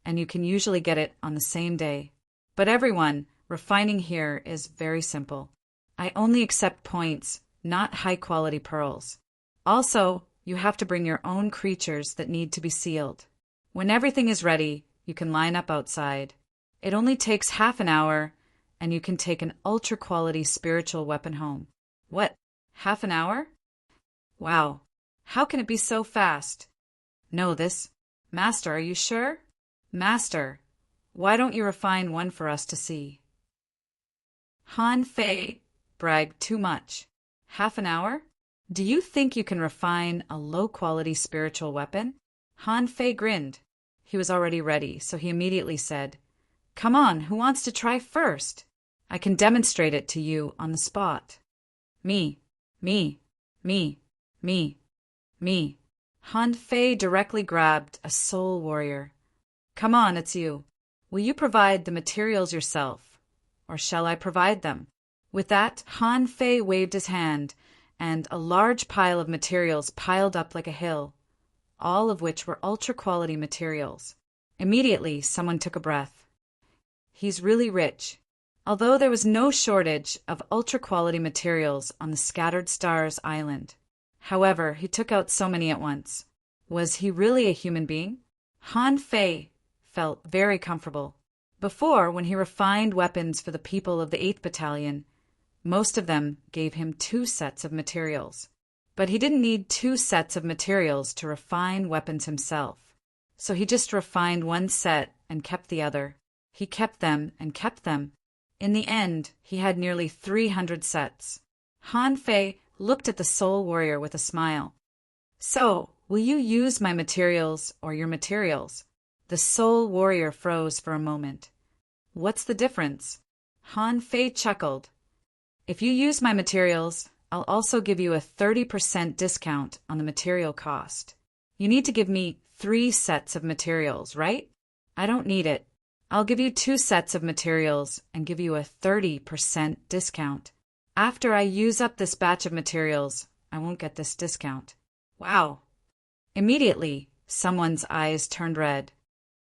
and you can usually get it on the same day. But everyone, refining here is very simple. I only accept points, not high-quality pearls. Also, you have to bring your own creatures that need to be sealed. When everything is ready, you can line up outside. It only takes half an hour, and you can take an ultra-quality spiritual weapon home. What? Half an hour? Wow. How can it be so fast? Know this. Master, are you sure? Master, why don't you refine one for us to see? Han Fei bragged too much. Half an hour? Do you think you can refine a low-quality spiritual weapon? Han Fei grinned. He was already ready, so he immediately said, Come on, who wants to try first? I can demonstrate it to you on the spot. Me, me, me, me, me. Han Fei directly grabbed a soul warrior. Come on, it's you. Will you provide the materials yourself, or shall I provide them? With that, Han Fei waved his hand, and a large pile of materials piled up like a hill, all of which were ultra-quality materials. Immediately, someone took a breath. He's really rich. Although there was no shortage of ultra-quality materials on the Scattered Stars Island. However, he took out so many at once. Was he really a human being? Han Fei felt very comfortable. Before, when he refined weapons for the people of the 8th Battalion, most of them gave him 2 sets of materials. But he didn't need 2 sets of materials to refine weapons himself. So he just refined 1 set and kept the other. He kept them and kept them. In the end, he had nearly 300 sets. Han Fei looked at the soul warrior with a smile. So, will you use my materials or your materials? The soul warrior froze for a moment. What's the difference? Han Fei chuckled. If you use my materials, I'll also give you a 30% discount on the material cost. You need to give me 3 sets of materials, right? I don't need it. I'll give you 2 sets of materials and give you a 30% discount. After I use up this batch of materials, I won't get this discount. Wow. Immediately, someone's eyes turned red.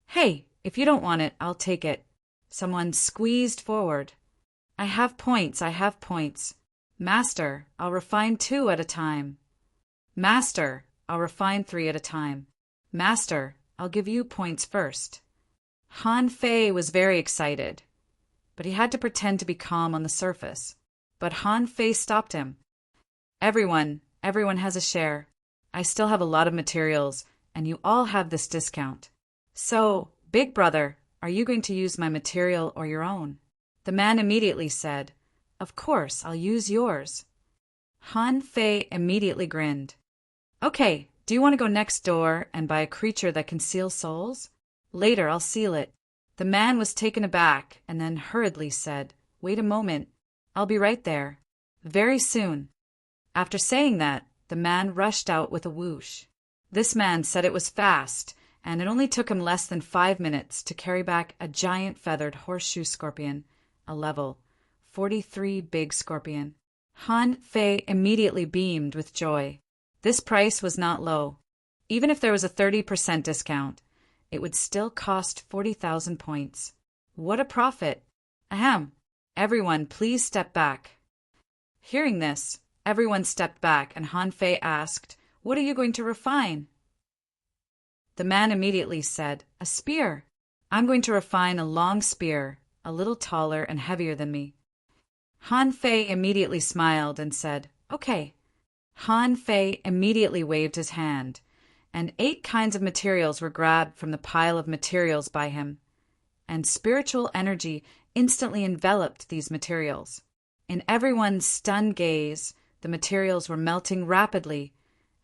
Hey, if you don't want it, I'll take it. Someone squeezed forward. I have points, I have points. Master, I'll refine 2 at a time. Master, I'll refine 3 at a time. Master, I'll give you points first. Han Fei was very excited, but he had to pretend to be calm on the surface. But Han Fei stopped him. Everyone has a share. I still have a lot of materials, and you all have this discount. So, big brother, are you going to use my material or your own? The man immediately said, Of course, I'll use yours. Han Fei immediately grinned. Okay, do you want to go next door and buy a creature that can seal souls? Later, I'll seal it. The man was taken aback and then hurriedly said, Wait a moment. I'll be right there. Very soon. After saying that, the man rushed out with a whoosh. This man said it was fast, and it only took him less than 5 minutes to carry back a giant feathered horseshoe scorpion, a level 43 big scorpion. Han Fei immediately beamed with joy. This price was not low. Even if there was a 30% discount, it would still cost 40,000 points. What a profit! Ahem! Everyone, please step back. Hearing this, everyone stepped back, and Han Fei asked, "What are you going to refine?" The man immediately said, "A spear. I'm going to refine a long spear, a little taller and heavier than me." Han Fei immediately smiled and said, "Okay." Han Fei immediately waved his hand, and 8 kinds of materials were grabbed from the pile of materials by him, and spiritual energy instantly enveloped these materials. In everyone's stunned gaze, the materials were melting rapidly,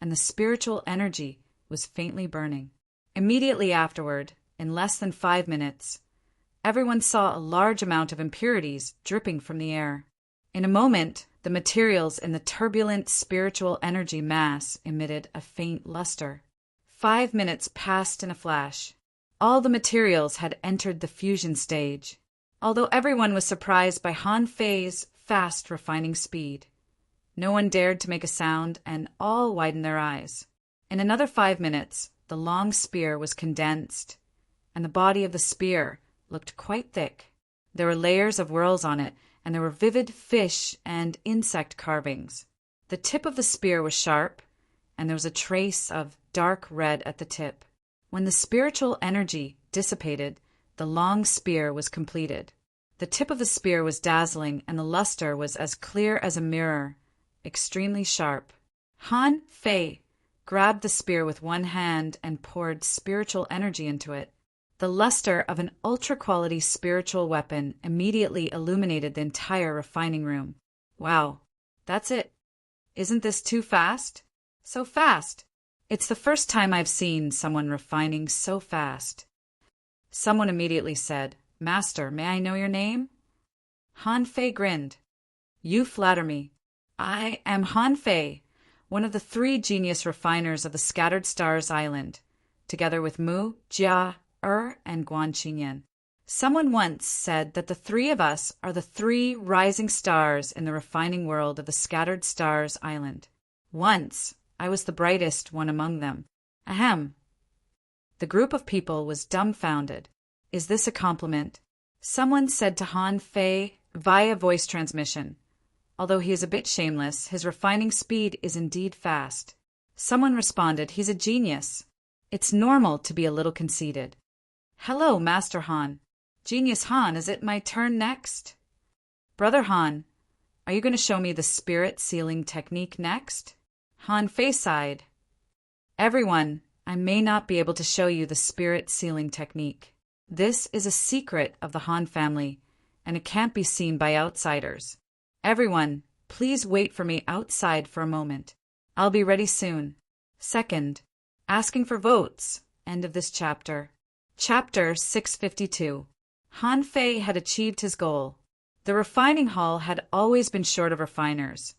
and the spiritual energy was faintly burning. Immediately afterward, in less than 5 minutes, everyone saw a large amount of impurities dripping from the air. In a moment, the materials in the turbulent spiritual energy mass emitted a faint luster. 5 minutes passed in a flash. All the materials had entered the fusion stage. Although everyone was surprised by Han Fei's fast refining speed, no one dared to make a sound, and all widened their eyes. In another 5 minutes, the long spear was condensed, and the body of the spear looked quite thick. There were layers of whorls on it, and there were vivid fish and insect carvings. The tip of the spear was sharp, and there was a trace of dark red at the tip. When the spiritual energy dissipated, the long spear was completed. The tip of the spear was dazzling, and the luster was as clear as a mirror, extremely sharp. Han Fei grabbed the spear with one hand and poured spiritual energy into it. The luster of an ultra-quality spiritual weapon immediately illuminated the entire refining room. Wow, that's it. Isn't this too fast? So fast! It's the first time I've seen someone refining so fast. Someone immediately said, "Master, may I know your name?" Han Fei grinned. "You flatter me. I am Han Fei, one of the 3 genius refiners of the Scattered Stars Island, together with Mu, Jia, and Guan Qinyan. Someone once said that the 3 of us are the 3 rising stars in the refining world of the Scattered Stars Island. Once, I was the brightest one among them. Ahem." The group of people was dumbfounded. Is this a compliment? Someone said to Han Fei via voice transmission, "Although he is a bit shameless, his refining speed is indeed fast." Someone responded, "He's a genius. It's normal to be a little conceited." "Hello, Master Han. Genius Han, is it my turn next?" "Brother Han, are you going to show me the spirit sealing technique next?" Han Fei sighed. "Everyone, I may not be able to show you the spirit sealing technique. This is a secret of the Han family, and it can't be seen by outsiders. Everyone, please wait for me outside for a moment. I'll be ready soon." Second, asking for votes. End of this chapter. Chapter 652. Han Fei had achieved his goal. The refining hall had always been short of refiners,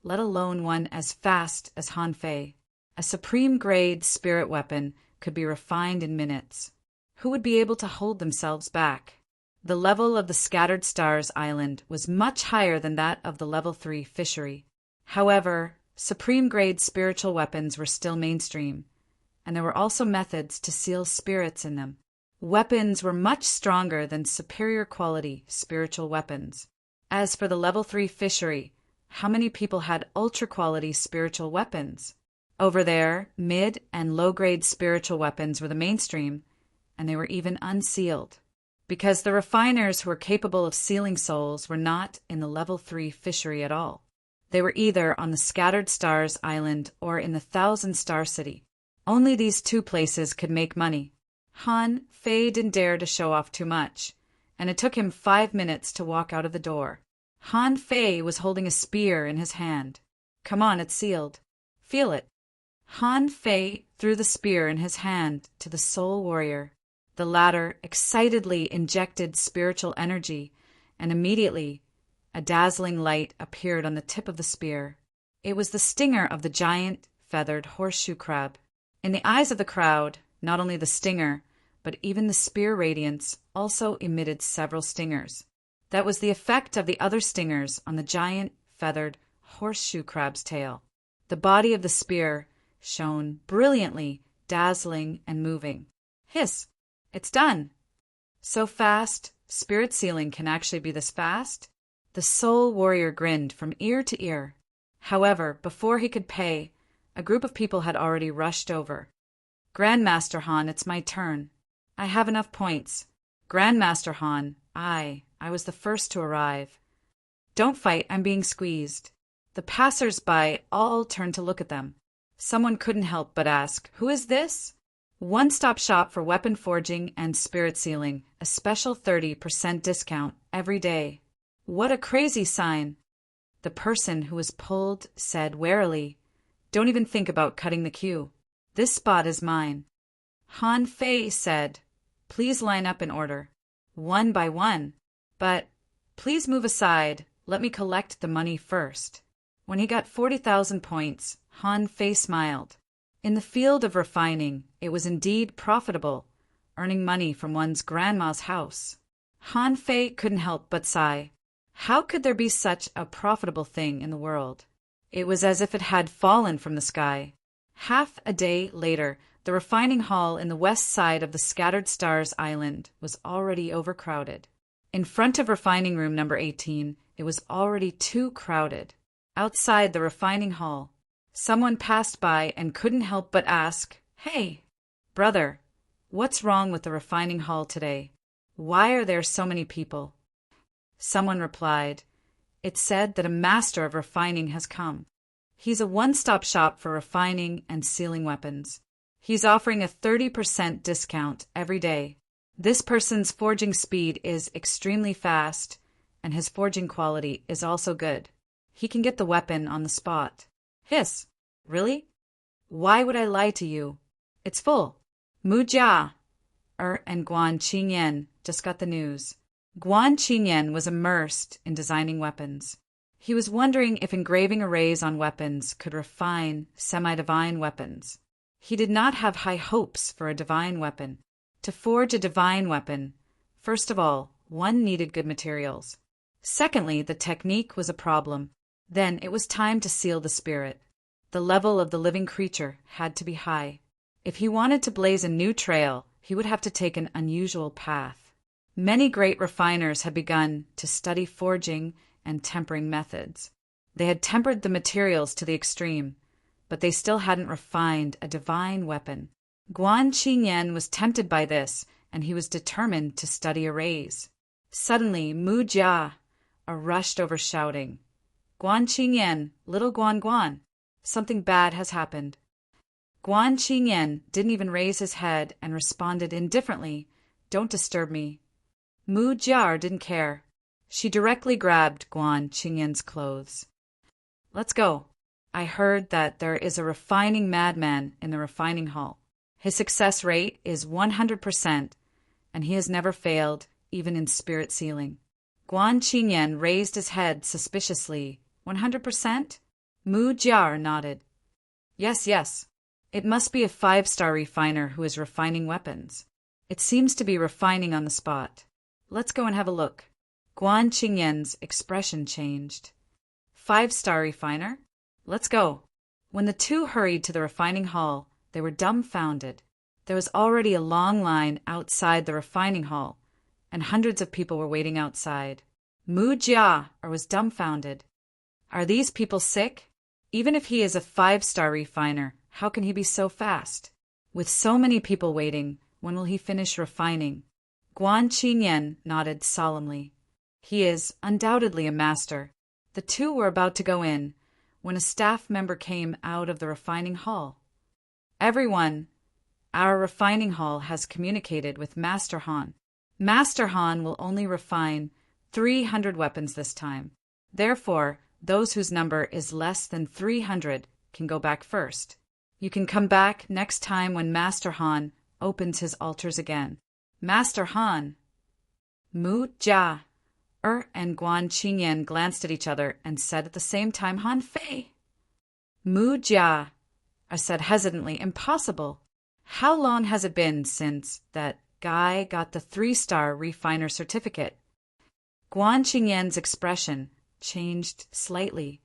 let alone one as fast as Han Fei. A supreme-grade spirit weapon could be refined in minutes. Who would be able to hold themselves back? The level of the Scattered Stars Island was much higher than that of the Level 3 fishery. However, supreme-grade spiritual weapons were still mainstream, and there were also methods to seal spirits in them. Weapons were much stronger than superior-quality spiritual weapons. As for the Level 3 fishery, how many people had ultra-quality spiritual weapons? Over there, mid- and low-grade spiritual weapons were the mainstream, and they were even unsealed, because the refiners who were capable of sealing souls were not in the Level 3 fishery at all. They were either on the Scattered Stars Island or in the Thousand Star City. Only these 2 places could make money. Han Fei didn't dare to show off too much, and it took him 5 minutes to walk out of the door. Han Fei was holding a spear in his hand. "Come on, it's sealed. Feel it." Han Fei threw the spear in his hand to the soul warrior. The latter excitedly injected spiritual energy, and immediately a dazzling light appeared on the tip of the spear. It was the stinger of the giant, feathered horseshoe crab. In the eyes of the crowd, not only the stinger, but even the spear radiance also emitted several stingers. That was the effect of the other stingers on the giant, feathered horseshoe crab's tail. The body of the spear shone brilliantly, dazzling and moving. Hiss! It's done! So fast, spirit sealing can actually be this fast? The soul warrior grinned from ear to ear. However, before he could pay, a group of people had already rushed over. Grandmaster Han, it's my turn. I have enough points. Grandmaster Han, I was the first to arrive. Don't fight, I'm being squeezed. The passers-by all turned to look at them. Someone couldn't help but ask, who is this? One-stop shop for weapon forging and spirit sealing, a special 30% discount every day. What a crazy sign! The person who was pulled said warily, don't even think about cutting the queue. This spot is mine. Han Fei said, please line up in order, one by one. But please move aside, let me collect the money first. When he got 40,000 points, Han Fei smiled. In the field of refining, it was indeed profitable, earning money from one's grandma's house. Han Fei couldn't help but sigh. How could there be such a profitable thing in the world? It was as if it had fallen from the sky. Half a day later, the refining hall in the west side of the Scattered Stars Island was already overcrowded. In front of refining room number 18, it was already too crowded. Outside the refining hall, someone passed by and couldn't help but ask, hey, brother, what's wrong with the refining hall today? Why are there so many people? Someone replied, it's said that a master of refining has come. He's a one-stop shop for refining and sealing weapons. He's offering a 30% discount every day. This person's forging speed is extremely fast, and his forging quality is also good. He can get the weapon on the spot. Hiss! Really? Why would I lie to you? It's full. Mu Jia and Guan Qingyan just got the news. Guan Qingyan was immersed in designing weapons. He was wondering if engraving arrays on weapons could refine semi-divine weapons. He did not have high hopes for a divine weapon. To forge a divine weapon, first of all, one needed good materials. Secondly, the technique was a problem. Then it was time to seal the spirit. The level of the living creature had to be high. If he wanted to blaze a new trail, he would have to take an unusual path. Many great refiners had begun to study forging and tempering methods. They had tempered the materials to the extreme, but they still hadn't refined a divine weapon. Guan Qingyan was tempted by this, and he was determined to study arrays. Suddenly, Mu Jia rushed over shouting, Guan Qingyan, little Guan, something bad has happened. Guan Qingyan didn't even raise his head and responded indifferently, don't disturb me. Mu Jia didn't care. She directly grabbed Guan Qingyan's clothes. Let's go. I heard that there is a refining madman in the refining hall. His success rate is 100%, and he has never failed, even in spirit sealing. Guan Qingyan raised his head suspiciously. 100%? Mu Jia nodded. Yes. It must be a 5-star refiner who is refining weapons. It seems to be refining on the spot. Let's go and have a look. Guan Qingyan's expression changed. 5-star refiner? Let's go. When the two hurried to the refining hall, they were dumbfounded. There was already a long line outside the refining hall, and hundreds of people were waiting outside. Mu Jia was dumbfounded. Are these people sick? Even if he is a 5-star refiner, how can he be so fast? With so many people waiting, when will he finish refining? Guan Qingyan nodded solemnly. He is undoubtedly a master. The two were about to go in, when a staff member came out of the refining hall. Everyone, our refining hall has communicated with Master Han. Master Han will only refine 300 weapons this time. Therefore, those whose number is less than 300 can go back first. You can come back next time when Master Han opens his altars again. Master Han! Mu Jia and Guan Qingyan glanced at each other and said at the same time, Han Fei! Mu Jia, I said hesitantly. Impossible. How long has it been since that guy got the 3-star refiner certificate? Guan Qingyan's expression changed slightly.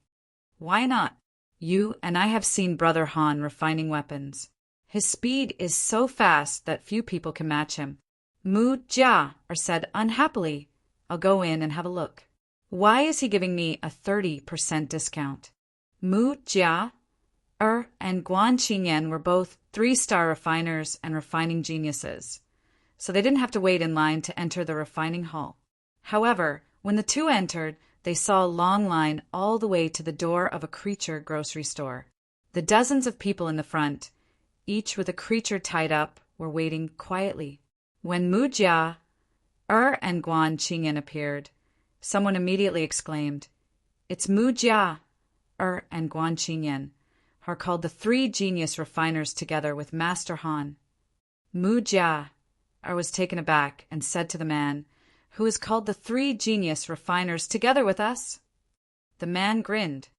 Why not? You and I have seen Brother Han refining weapons. His speed is so fast that few people can match him. Mu Jia said unhappily. I'll go in and have a look. Why is he giving me a 30% discount? Mu Jia and Guan Qingyan were both 3-star refiners and refining geniuses, so they didn't have to wait in line to enter the refining hall. However, when the two entered, they saw a long line all the way to the door of a creature grocery store. The dozens of people in the front, each with a creature tied up, were waiting quietly. When Mu Jia and Guan Qingyan appeared, someone immediately exclaimed, "It's Mu Jia and Guan Qingyan, are called the 3 genius refiners together with Master Han." Mu Jia was taken aback and said to the man, "Who is called the 3 genius refiners together with us?" The man grinned.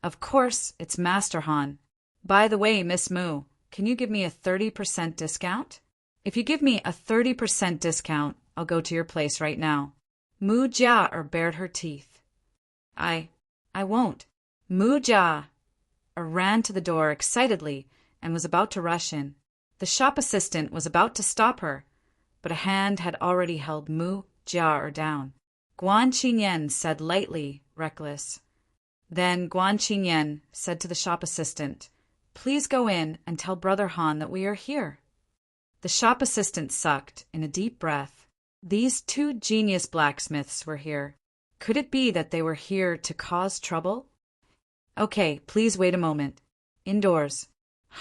"Of course, it's Master Han. By the way, Miss Mu, can you give me a 30% discount? If you give me a 30% discount, I'll go to your place right now." Mu Jia bared her teeth. I won't." Mu Jia ran to the door excitedly and was about to rush in. The shop assistant was about to stop her, but a hand had already held Mu Jia down. Guan Qingyan said lightly, reckless. Then Guan Qingyan said to the shop assistant, "Please go in and tell Brother Han that we are here." The shop assistant sucked in a deep breath. These 2 genius blacksmiths were here. Could it be that they were here to cause trouble? "Okay, please wait a moment." Indoors,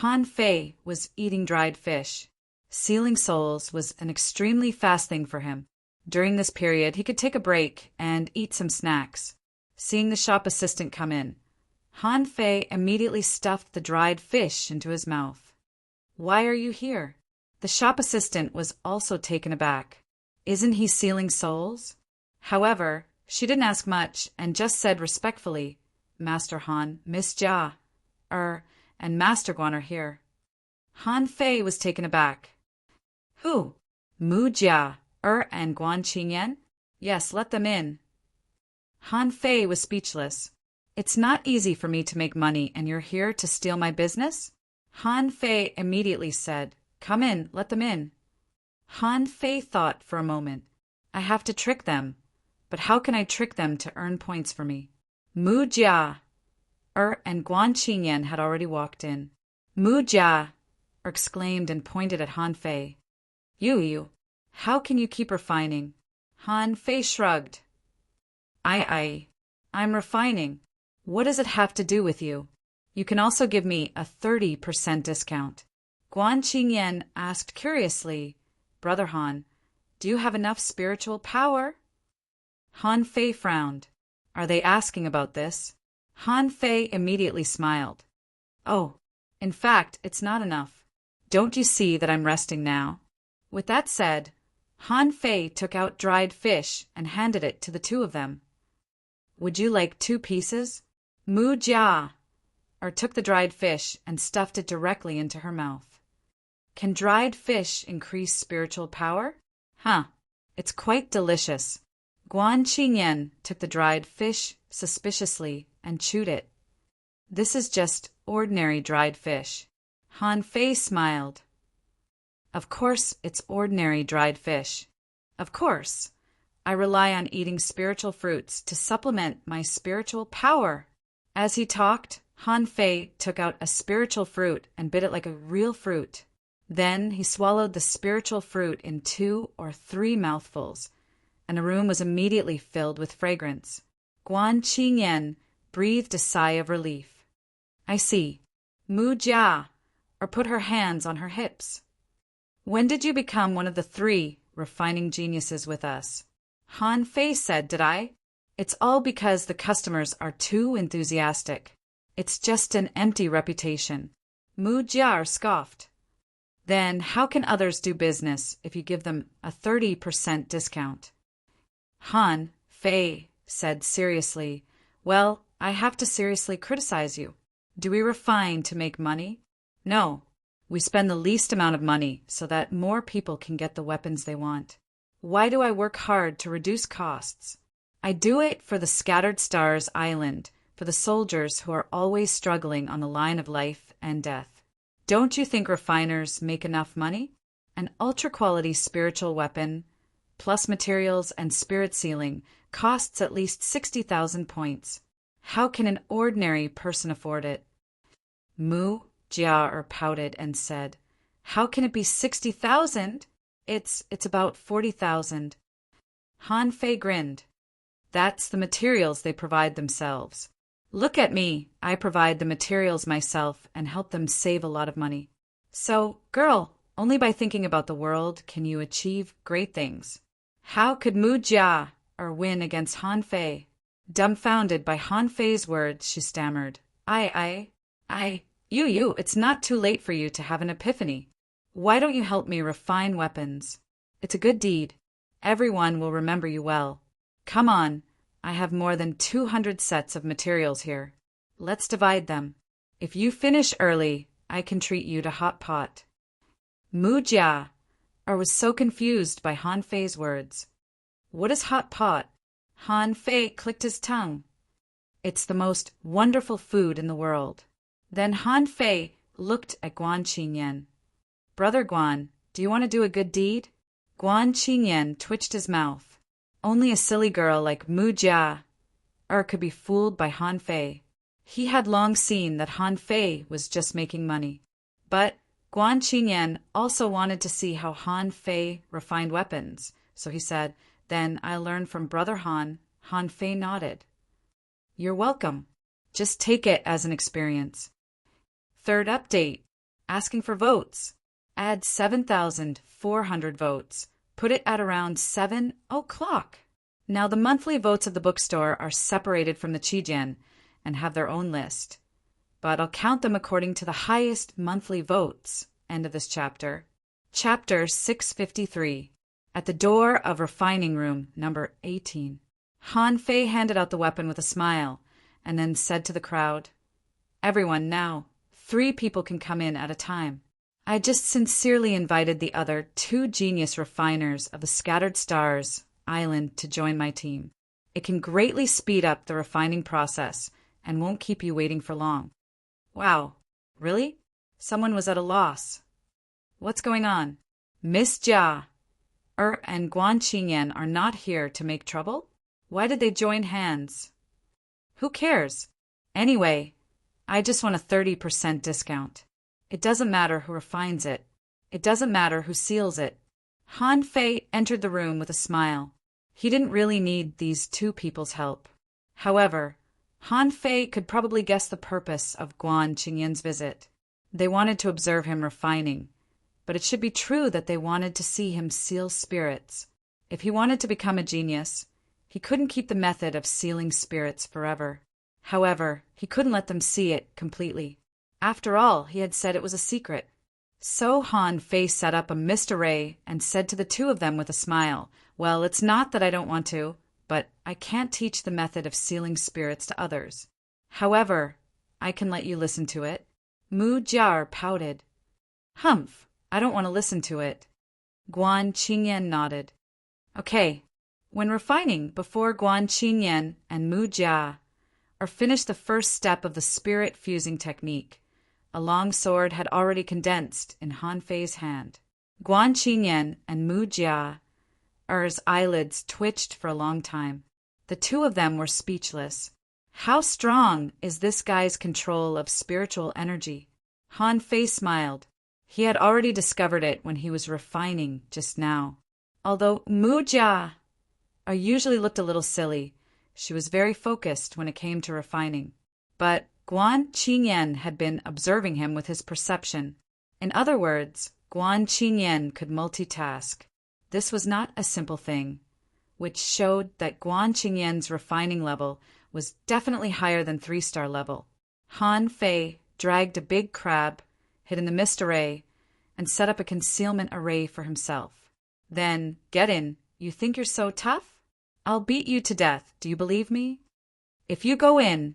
Han Fei was eating dried fish. Sealing souls was an extremely fast thing for him. During this period, he could take a break and eat some snacks. Seeing the shop assistant come in, Han Fei immediately stuffed the dried fish into his mouth. "Why are you here?" The shop assistant was also taken aback. "Isn't he sealing souls?" However, she didn't ask much and just said respectfully, "Master Han, Miss Jia, and Master Guan are here." Han Fei was taken aback. "Who? Mu Jia, and Guan Qingyan? Yes, let them in." Han Fei was speechless. "It's not easy for me to make money, and you're here to steal my business?" Han Fei immediately said, "Come in, let them in." Han Fei thought for a moment. "I have to trick them, but how can I trick them to earn points for me?" Mu Jia and Guan Qingyan had already walked in. Mu Jia exclaimed and pointed at Han Fei. You, how can you keep refining?" Han Fei shrugged. I'm refining. What does it have to do with you? You can also give me a 30% discount." Guan Qingyan asked curiously, "Brother Han, do you have enough spiritual power?" Han Fei frowned. Are they asking about this? Han Fei immediately smiled. "Oh, in fact, it's not enough. Don't you see that I'm resting now?" With that said, Han Fei took out dried fish and handed it to the 2 of them. "Would you like 2 pieces?" Mu Jia took the dried fish and stuffed it directly into her mouth. Can dried fish increase spiritual power? It's quite delicious. Guan Qingyan took the dried fish suspiciously and chewed it. "This is just ordinary dried fish." Han Fei smiled. "Of course it's ordinary dried fish. Of course. I rely on eating spiritual fruits to supplement my spiritual power." As he talked, Han Fei took out a spiritual fruit and bit it like a real fruit. Then he swallowed the spiritual fruit in 2 or 3 mouthfuls, and the room was immediately filled with fragrance. Guan Qingyan breathed a sigh of relief. "I see." Mu Jia put her hands on her hips. "When did you become one of the 3 refining geniuses with us?" Han Fei said, "Did I? It's all because the customers are too enthusiastic. It's just an empty reputation." Mu Jia scoffed. "Then how can others do business if you give them a 30% discount?" Han Fei said seriously, "Well, I have to seriously criticize you. Do we refine to make money? No. We spend the least amount of money so that more people can get the weapons they want. Why do I work hard to reduce costs? I do it for the Scattered Stars Island, for the soldiers who are always struggling on the line of life and death. Don't you think refiners make enough money? An ultra-quality spiritual weapon, plus materials and spirit sealing, costs at least 60,000 points. How can an ordinary person afford it? Mu Jia pouted and said, "How can it be 60,000? It's about 40,000. Han Fei grinned. That's the materials they provide themselves. Look at me, I provide the materials myself and help them save a lot of money. So, girl, only by thinking about the world can you achieve great things. How could Mu Jia win against Han Fei?" Dumbfounded by Han Fei's words, she stammered, You, it's not too late for you to have an epiphany. Why don't you help me refine weapons? It's a good deed. Everyone will remember you well. Come on, I have more than 200 sets of materials here. Let's divide them. If you finish early, I can treat you to hot pot. Mu Jia was so confused by Han Fei's words. What is hot pot? Han Fei clicked his tongue. It's the most wonderful food in the world. Then Han Fei looked at Guan Qinyan. Brother Guan, do you want to do a good deed? Guan Qinyan twitched his mouth. Only a silly girl like Mu Jia could be fooled by Han Fei. He had long seen that Han Fei was just making money. But Guan Qinyan also wanted to see how Han Fei refined weapons, so he said, "Then I'll learn from Brother Han." Han Fei nodded. "You're welcome. Just take it as an experience." Third update. Asking for votes. Add 7,400 votes. Put it at around 7 o'clock. Now the monthly votes of the bookstore are separated from the Qijian and have their own list. But I'll count them according to the highest monthly votes. End of this chapter. Chapter 653. At the door of refining room number 18. Han Fei handed out the weapon with a smile and then said to the crowd, "Everyone now, 3 people can come in at a time. I just sincerely invited the other 2 genius refiners of the Scattered Stars Island to join my team. It can greatly speed up the refining process and won't keep you waiting for long." Wow, really? Someone was at a loss. What's going on? Miss Jia and Guan Qinyan are not here to make trouble? Why did they join hands? Who cares? Anyway, I just want a 30% discount. It doesn't matter who refines it. It doesn't matter who seals it. Han Fei entered the room with a smile. He didn't really need these 2 people's help. However, Han Fei could probably guess the purpose of Guan Qinyan's visit. They wanted to observe him refining, but it should be true that they wanted to see him seal spirits. If he wanted to become a genius, he couldn't keep the method of sealing spirits forever. However, he couldn't let them see it completely. After all, he had said it was a secret. So Han Fei set up a mist array and said to the 2 of them with a smile, "Well, it's not that I don't want to, but I can't teach the method of sealing spirits to others. However, I can let you listen to it." Mu Jia pouted. "Humph, I don't want to listen to it." Guan Qinyan nodded. "Okay, when refining before Guan Qinyan and Mu Jia finished the first step of the spirit fusing technique, a long sword had already condensed in Han Fei's hand. Guan Qinyan and Mu Jia's eyelids twitched for a long time. The 2 of them were speechless. How strong is this guy's control of spiritual energy? Han Fei smiled. He had already discovered it when he was refining just now. Although Mu Jia usually looked a little silly, she was very focused when it came to refining. But Guan Qinyan had been observing him with his perception. In other words, Guan Qinyan could multitask. This was not a simple thing, which showed that Guan Qinyan's refining level was definitely higher than 3-star level. Han Fei dragged a big crab, hid in the mist array, and set up a concealment array for himself. Then, get in. You think you're so tough? I'll beat you to death. Do you believe me? If you go in,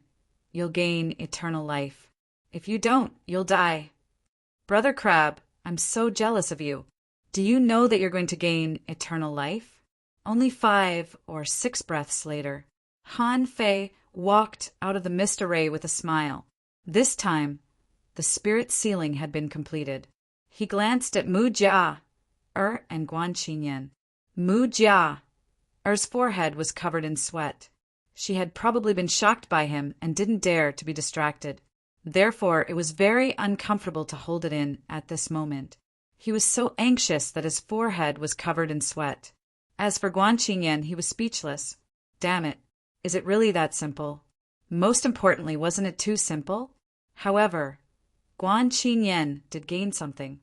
you'll gain eternal life. If you don't, you'll die. Brother Crab, I'm so jealous of you. Do you know that you're going to gain eternal life? Only 5 or 6 breaths later, Han Fei walked out of the mist array with a smile. This time, the spirit sealing had been completed. He glanced at Mu Jia, and Guan Qinyan. Mu Jia, forehead was covered in sweat. She had probably been shocked by him and didn't dare to be distracted. Therefore, it was very uncomfortable to hold it in at this moment. He was so anxious that his forehead was covered in sweat. As for Guan Qinyan, he was speechless. Damn it. Is it really that simple? Most importantly, wasn't it too simple? However, Guan Qinyan did gain something.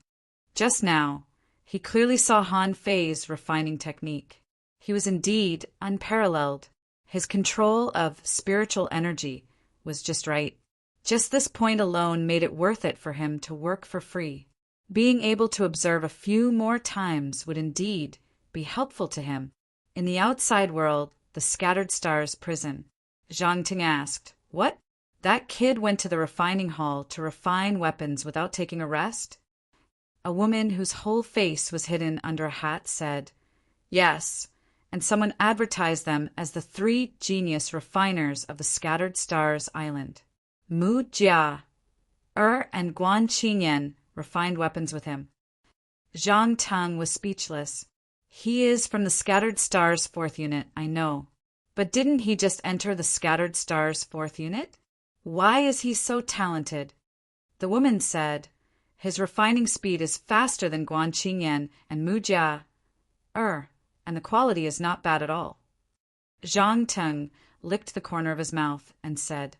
Just now, he clearly saw Han Fei's refining technique. He was indeed unparalleled. His control of spiritual energy was just right. Just this point alone made it worth it for him to work for free. Being able to observe a few more times would indeed be helpful to him. In the outside world, the Scattered Stars prison, Zhang Ting asked, "What? That kid went to the refining hall to refine weapons without taking a rest?" A woman whose whole face was hidden under a hat said, "Yes, and someone advertised them as the 3 genius refiners of the Scattered Stars Island. Mu Jia, and Guan Qinyan refined weapons with him." Zhang Tang was speechless. "He is from the Scattered Stars 4th unit, I know. But didn't he just enter the Scattered Stars 4th unit? Why is he so talented?" The woman said, "His refining speed is faster than Guan Qinyan and Mu Jia, and the quality is not bad at all." Zhang Teng licked the corner of his mouth and said,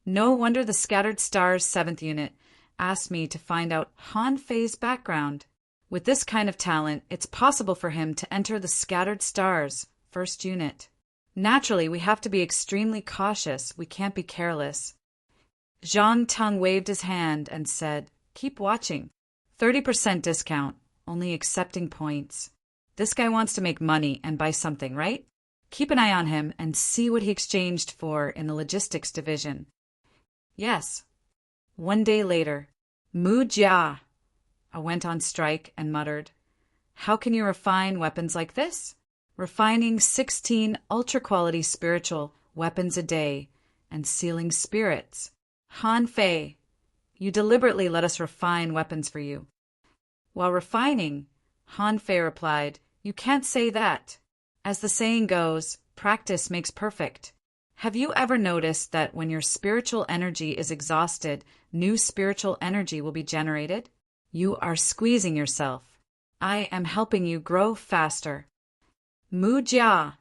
"No wonder the Scattered Stars 7th unit asked me to find out Han Fei's background. With this kind of talent, it's possible for him to enter the Scattered Stars 1st unit. Naturally, we have to be extremely cautious. We can't be careless." Zhang Teng waved his hand and said, "Keep watching. 30% discount, only accepting points. This guy wants to make money and buy something, right? Keep an eye on him and see what he exchanged for in the logistics division." Yes. One day later, Mu Jia went on strike and muttered, "How can you refine weapons like this? Refining 16 ultra-quality spiritual weapons a day and sealing spirits. Han Fei, you deliberately let us refine weapons for you." While refining, Han Fei replied, "You can't say that. As the saying goes, practice makes perfect. Have you ever noticed that when your spiritual energy is exhausted, new spiritual energy will be generated? You are squeezing yourself. I am helping you grow faster." Mu Jia,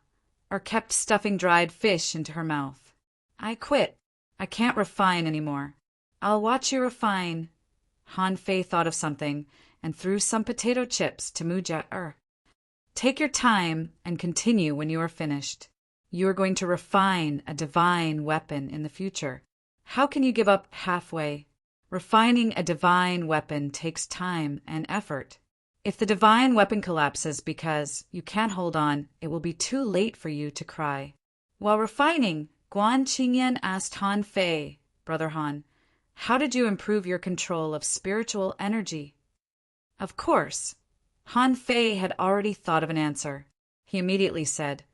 kept stuffing dried fish into her mouth. "I quit. I can't refine anymore." "I'll watch you refine." Han Fei thought of something and threw some potato chips to Mu Jia. "Take your time and continue when you are finished. You are going to refine a divine weapon in the future. How can you give up halfway? Refining a divine weapon takes time and effort. If the divine weapon collapses because you can't hold on, it will be too late for you to cry." While refining, Guan Qinyan asked Han Fei, "Brother Han, how did you improve your control of spiritual energy?" Of course, Han Fei had already thought of an answer. He immediately said,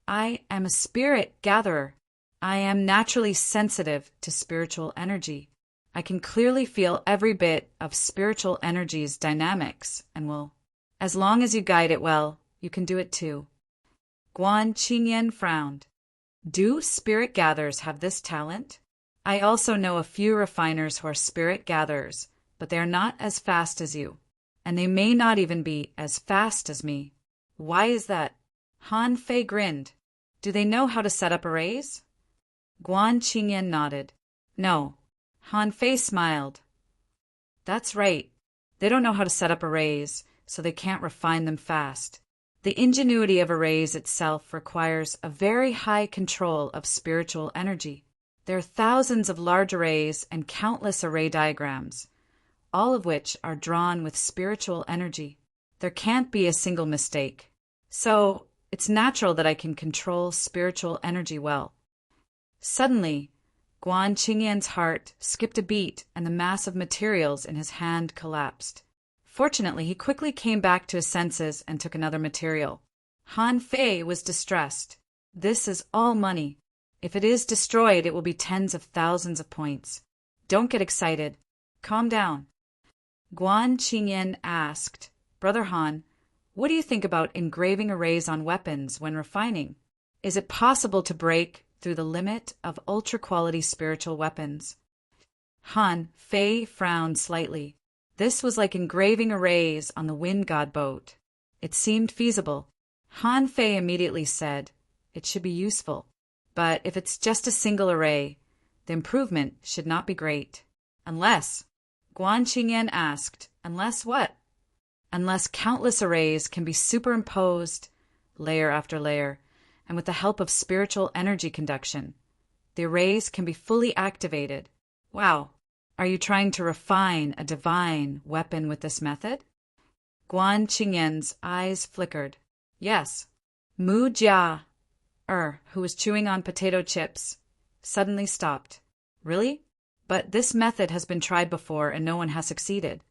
"I am a spirit gatherer. I am naturally sensitive to spiritual energy. I can clearly feel every bit of spiritual energy's dynamics and will, as long as you guide it well, you can do it too." Guan Qinyan frowned. "Do spirit gatherers have this talent? I also know a few refiners who are spirit gatherers, but they are not as fast as you, and they may not even be as fast as me. Why is that?" Han Fei grinned. "Do they know how to set up arrays?" Guan Qinyan nodded. "No." Han Fei smiled. "That's right. They don't know how to set up arrays, so they can't refine them fast. The ingenuity of arrays itself requires a very high control of spiritual energy. There are thousands of large arrays and countless array diagrams, all of which are drawn with spiritual energy. There can't be a single mistake. So it's natural that I can control spiritual energy well." Suddenly, Guan Qingyan's heart skipped a beat and the mass of materials in his hand collapsed. Fortunately, he quickly came back to his senses and took another material. Han Fei was distressed. This is all money. If it is destroyed, it will be tens of thousands of points. Don't get excited. Calm down. Guan Qingyan asked, Brother Han, what do you think about engraving arrays on weapons when refining? Is it possible to break through the limit of ultra-quality spiritual weapons? Han Fei frowned slightly. This was like engraving arrays on the wind god boat. It seemed feasible. Han Fei immediately said, it should be useful. But if it's just a single array, the improvement should not be great. Unless, Guan Qingyan asked, unless what? Unless countless arrays can be superimposed, layer after layer, and with the help of spiritual energy conduction, the arrays can be fully activated. Wow, are you trying to refine a divine weapon with this method? Guan Qingyan's eyes flickered. Yes. Mu Jia, who was chewing on potato chips, suddenly stopped. Really? But this method has been tried before and no one has succeeded.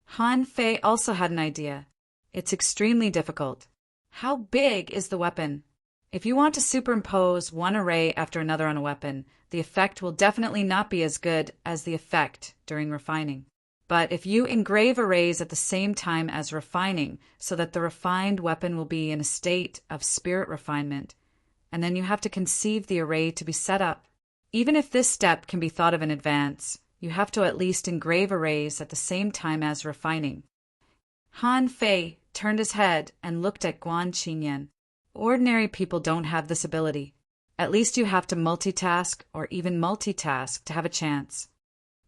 Han Fei also had an idea. It's extremely difficult. How big is the weapon? If you want to superimpose one array after another on a weapon, the effect will definitely not be as good as the effect during refining. But if you engrave arrays at the same time as refining, so that the refined weapon will be in a state of spirit refinement, and then you have to conceive the array to be set up. Even if this step can be thought of in advance, you have to at least engrave arrays at the same time as refining. Han Fei turned his head and looked at Guan Qingyan. Ordinary people don't have this ability. At least you have to multitask or even multitask to have a chance.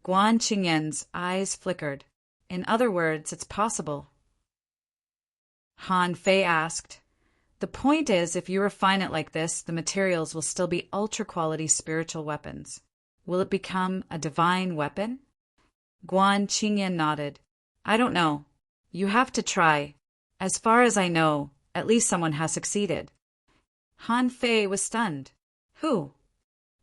Guan Qingyan's eyes flickered. In other words, it's possible. Han Fei asked, the point is, if you refine it like this, the materials will still be ultra-quality spiritual weapons. Will it become a divine weapon? Guan Qingyan nodded. I don't know. You have to try. As far as I know, at least someone has succeeded. Han Fei was stunned. Who?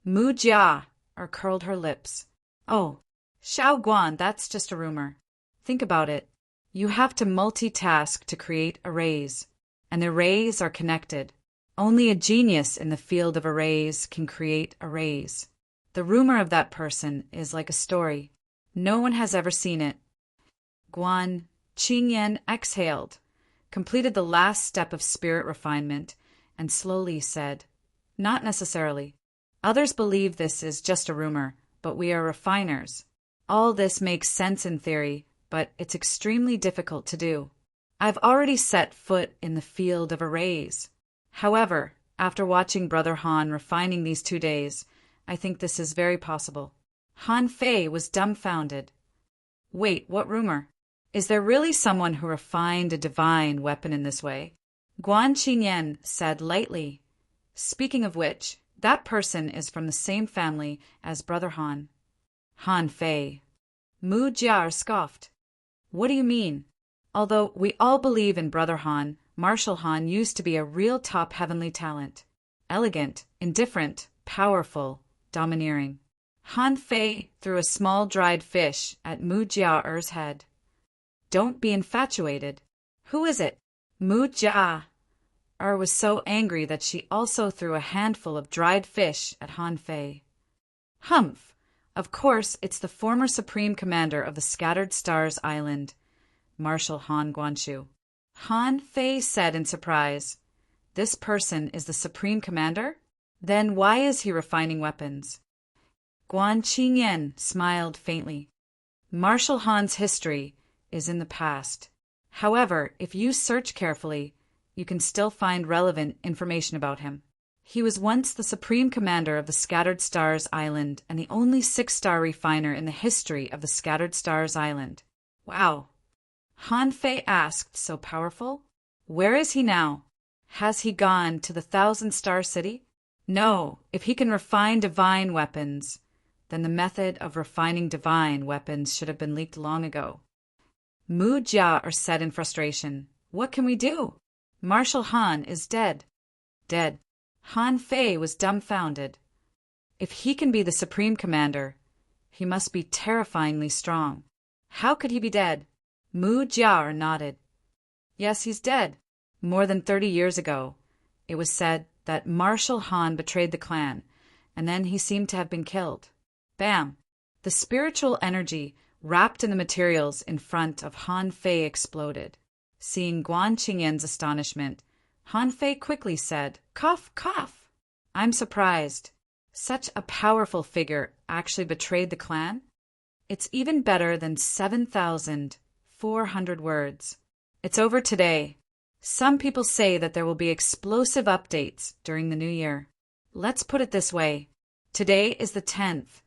Mu Jia, curled her lips. Oh, Xiao Guan, that's just a rumor. Think about it. You have to multitask to create arrays. And the arrays are connected. Only a genius in the field of arrays can create arrays. The rumor of that person is like a story. No one has ever seen it. Guan Qingyan exhaled, completed the last step of spirit refinement, and slowly said, not necessarily. Others believe this is just a rumor, but we are refiners. All this makes sense in theory, but it's extremely difficult to do. I've already set foot in the field of arrays. However, after watching Brother Han refining these 2 days, I think this is very possible. Han Fei was dumbfounded. Wait, what rumor? Is there really someone who refined a divine weapon in this way? Guan Qingyan said lightly. Speaking of which, that person is from the same family as Brother Han. Han Fei. Mu Jia scoffed. What do you mean? Although we all believe in Brother Han, Marshal Han used to be a real top heavenly talent. Elegant, indifferent, powerful, domineering. Han Fei threw a small dried fish at Mu Jia's head. Don't be infatuated. Who is it? Mu Jia was so angry that she also threw a handful of dried fish at Han Fei. Humph! Of course, it's the former Supreme Commander of the Scattered Stars Island, Marshal Han Guanshu. Han Fei said in surprise, this person is the Supreme Commander? Then why is he refining weapons? Guan Qingyan smiled faintly. Marshal Han's history is in the past. However, if you search carefully, you can still find relevant information about him. He was once the Supreme Commander of the Scattered Stars Island and the only 6-star refiner in the history of the Scattered Stars Island. Wow! Han Fei asked, so powerful? Where is he now? Has he gone to the 1,000-star city? No, if he can refine divine weapons, then the method of refining divine weapons should have been leaked long ago. Mu Jia said in frustration, what can we do? Marshal Han is dead. Dead. Han Fei was dumbfounded. If he can be the Supreme Commander, he must be terrifyingly strong. How could he be dead? Mu Jia nodded. Yes, he's dead. More than 30 years ago, it was said that Marshal Han betrayed the clan, and then he seemed to have been killed. Bam! The spiritual energy wrapped in the materials in front of Han Fei exploded. Seeing Guan Qingyan's astonishment, Han Fei quickly said, "Cough, cough! I'm surprised. Such a powerful figure actually betrayed the clan? It's even better than 7,400 words. It's over today. Some people say that there will be explosive updates during the new year. Let's put it this way. Today is the 10th,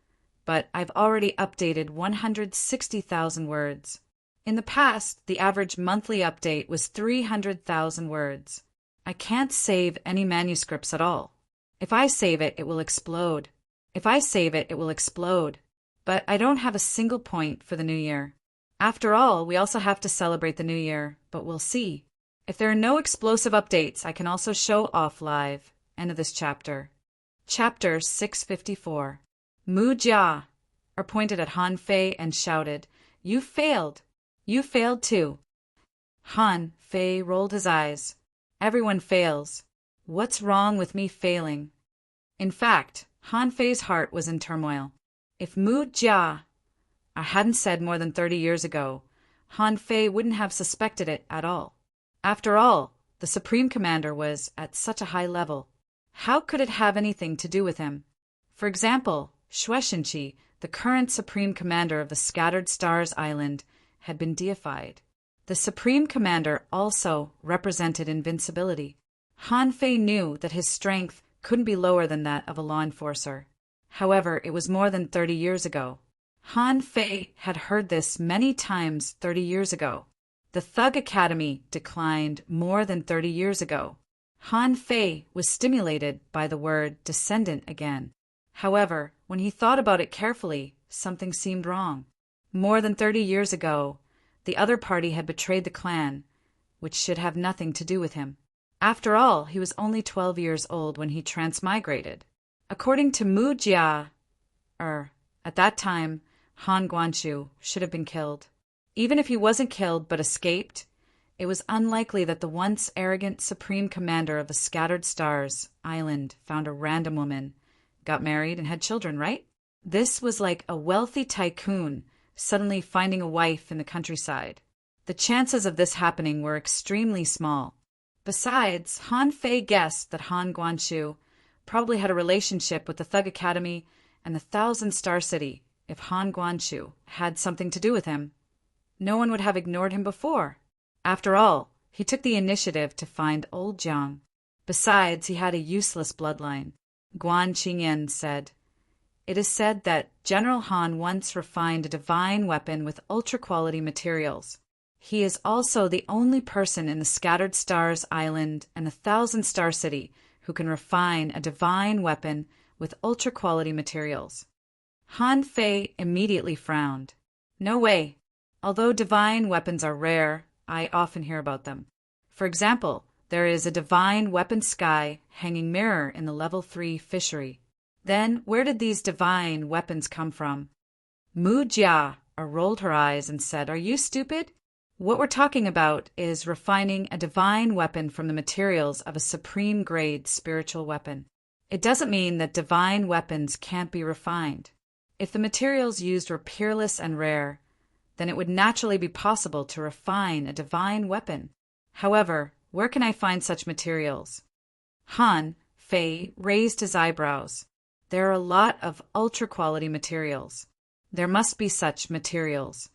but I've already updated 160,000 words. In the past, the average monthly update was 300,000 words. I can't save any manuscripts at all. If I save it, it will explode. If I save it, it will explode. But I don't have a single point for the new year. After all, we also have to celebrate the new year, but we'll see. If there are no explosive updates, I can also show off live." End of this chapter. Chapter 654. Mu Jia pointed at Han Fei and shouted, "You failed! You failed too!" Han Fei rolled his eyes. Everyone fails. What's wrong with me failing? In fact, Han Fei's heart was in turmoil. If Mu Jia hadn't said more than 30 years ago, Han Fei wouldn't have suspected it at all. After all, the Supreme Commander was at such a high level. How could it have anything to do with him? For example, Shueishenqi, the current Supreme Commander of the Scattered Stars Island, had been deified. The Supreme Commander also represented invincibility. Han Fei knew that his strength couldn't be lower than that of a law enforcer. However, it was more than 30 years ago. Han Fei had heard this many times 30 years ago. The Thug Academy declined more than 30 years ago. Han Fei was stimulated by the word descendant again. However, when he thought about it carefully, something seemed wrong. More than 30 years ago, the other party had betrayed the clan, which should have nothing to do with him. After all, he was only 12 years old when he transmigrated. According to Mu Jia, at that time, Han Guangqiu should have been killed. Even if he wasn't killed but escaped, it was unlikely that the once arrogant Supreme Commander of the Scattered Stars Island found a random woman, got married, and had children, right? This was like a wealthy tycoon suddenly finding a wife in the countryside. The chances of this happening were extremely small. Besides, Han Fei guessed that Han Guangqiu probably had a relationship with the Thug Academy and the Thousand Star City. If Han Guangqiu had something to do with him, no one would have ignored him before. After all, he took the initiative to find old Jiang. Besides, he had a useless bloodline. Guan Qingyan said, "It is said that General Han once refined a divine weapon with ultra-quality materials. He is also the only person in the Scattered Stars Island and the Thousand Star City who can refine a divine weapon with ultra-quality materials." Han Fei immediately frowned. "No way. Although divine weapons are rare, I often hear about them. For example, there is a divine weapon sky hanging mirror in the level 3 fishery. Then, where did these divine weapons come from?" Mu Jia rolled her eyes and said, "Are you stupid? What we're talking about is refining a divine weapon from the materials of a supreme grade spiritual weapon. It doesn't mean that divine weapons can't be refined. If the materials used were peerless and rare, then it would naturally be possible to refine a divine weapon. However, where can I find such materials?" Han Fei raised his eyebrows. "There are a lot of ultra-quality materials. There must be such materials."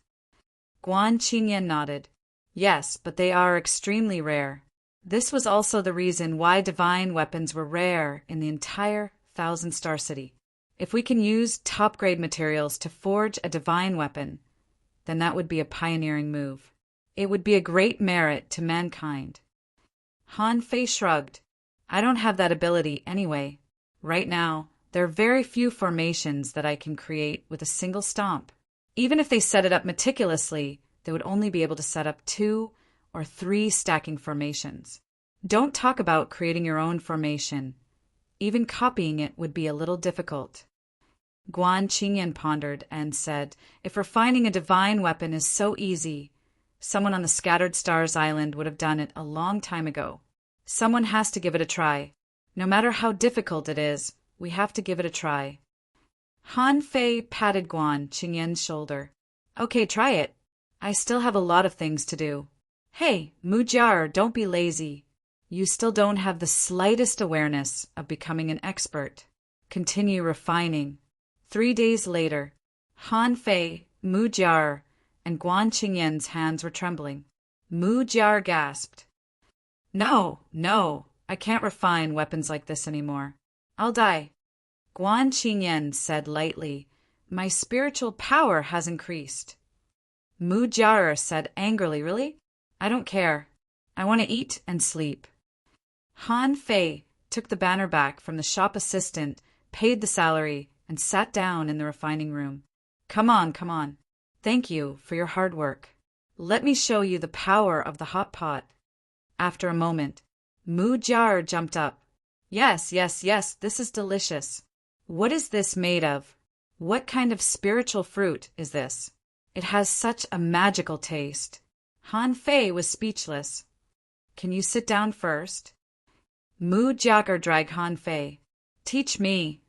Guan Qingyan nodded. "Yes, but they are extremely rare. This was also the reason why divine weapons were rare in the entire Thousand Star City. If we can use top-grade materials to forge a divine weapon, then that would be a pioneering move. It would be a great merit to mankind." Han Fei shrugged. "I don't have that ability anyway. Right now, there are very few formations that I can create with a single stomp. Even if they set it up meticulously, they would only be able to set up 2 or 3 stacking formations. Don't talk about creating your own formation. Even copying it would be a little difficult. Guan Qingyan pondered and said, if refining a divine weapon is so easy, someone on the Scattered Stars Island would have done it a long time ago. Someone has to give it a try. No matter how difficult it is, we have to give it a try. Han Fei patted Guan Qingyan's shoulder. Okay, try it. I still have a lot of things to do. Hey, Mujar, don't be lazy. You still don't have the slightest awareness of becoming an expert. Continue refining. 3 days later, Han Fei, Mujar, and Guan Qingyan's hands were trembling. Mujar gasped. No, I can't refine weapons like this anymore. I'll die. Guan Qingyan said lightly, my spiritual power has increased. Mujar said angrily, really? I don't care. I want to eat and sleep. Han Fei took the banner back from the shop assistant, paid the salary, and sat down in the refining room. Come on. Thank you for your hard work. Let me show you the power of the hot pot. After a moment, Mujar jumped up. Yes, this is delicious. What is this made of? What kind of spiritual fruit is this? It has such a magical taste. Han Fei was speechless. Can you sit down first? Mujar dragged Han Fei. Teach me.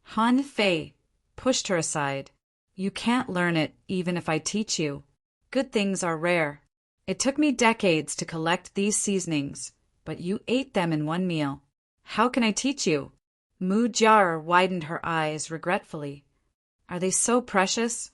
Han Fei pushed her aside. You can't learn it even if I teach you. Good things are rare. It took me decades to collect these seasonings, but you ate them in one meal. How can I teach you? Mujar widened her eyes regretfully. Are they so precious?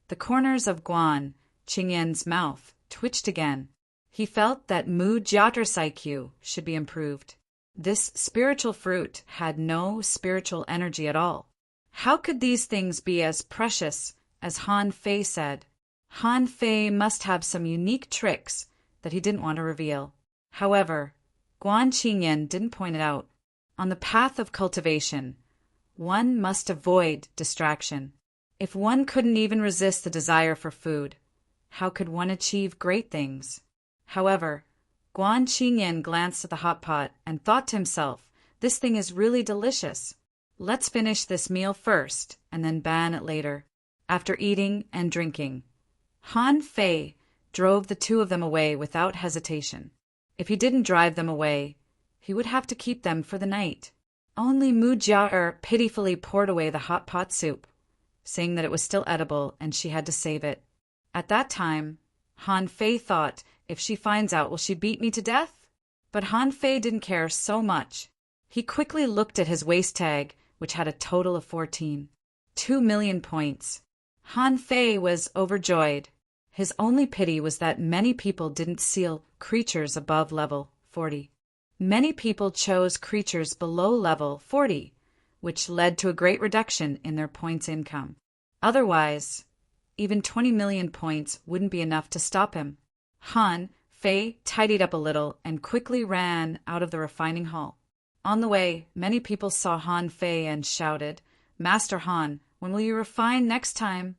The corners of Guan Qingyan's mouth twitched again. He felt that Mujar's IQ should be improved. This spiritual fruit had no spiritual energy at all. How could these things be as precious as Han Fei said? Han Fei must have some unique tricks that he didn't want to reveal. However, Guan Qingyan didn't point it out. On the path of cultivation, one must avoid distraction. If one couldn't even resist the desire for food, how could one achieve great things? However, Guan Qingyan glanced at the hot pot and thought to himself, this thing is really delicious. Let's finish this meal first and then ban it later. After eating and drinking, Han Fei drove the two of them away without hesitation. If he didn't drive them away, he would have to keep them for the night. Only Mujar pitifully poured away the hot pot soup, saying that it was still edible and she had to save it. At that time, Han Fei thought, if she finds out, will she beat me to death? But Han Fei didn't care so much. He quickly looked at his waist tag, which had a total of 14. 2 million points. Han Fei was overjoyed. His only pity was that many people didn't seal creatures above level 40. Many people chose creatures below level 40, which led to a great reduction in their points income. Otherwise, even 20 million points wouldn't be enough to stop him. Han Fei tidied up a little and quickly ran out of the refining hall. On the way, many people saw Han Fei and shouted, Master Han, when will you refine next time?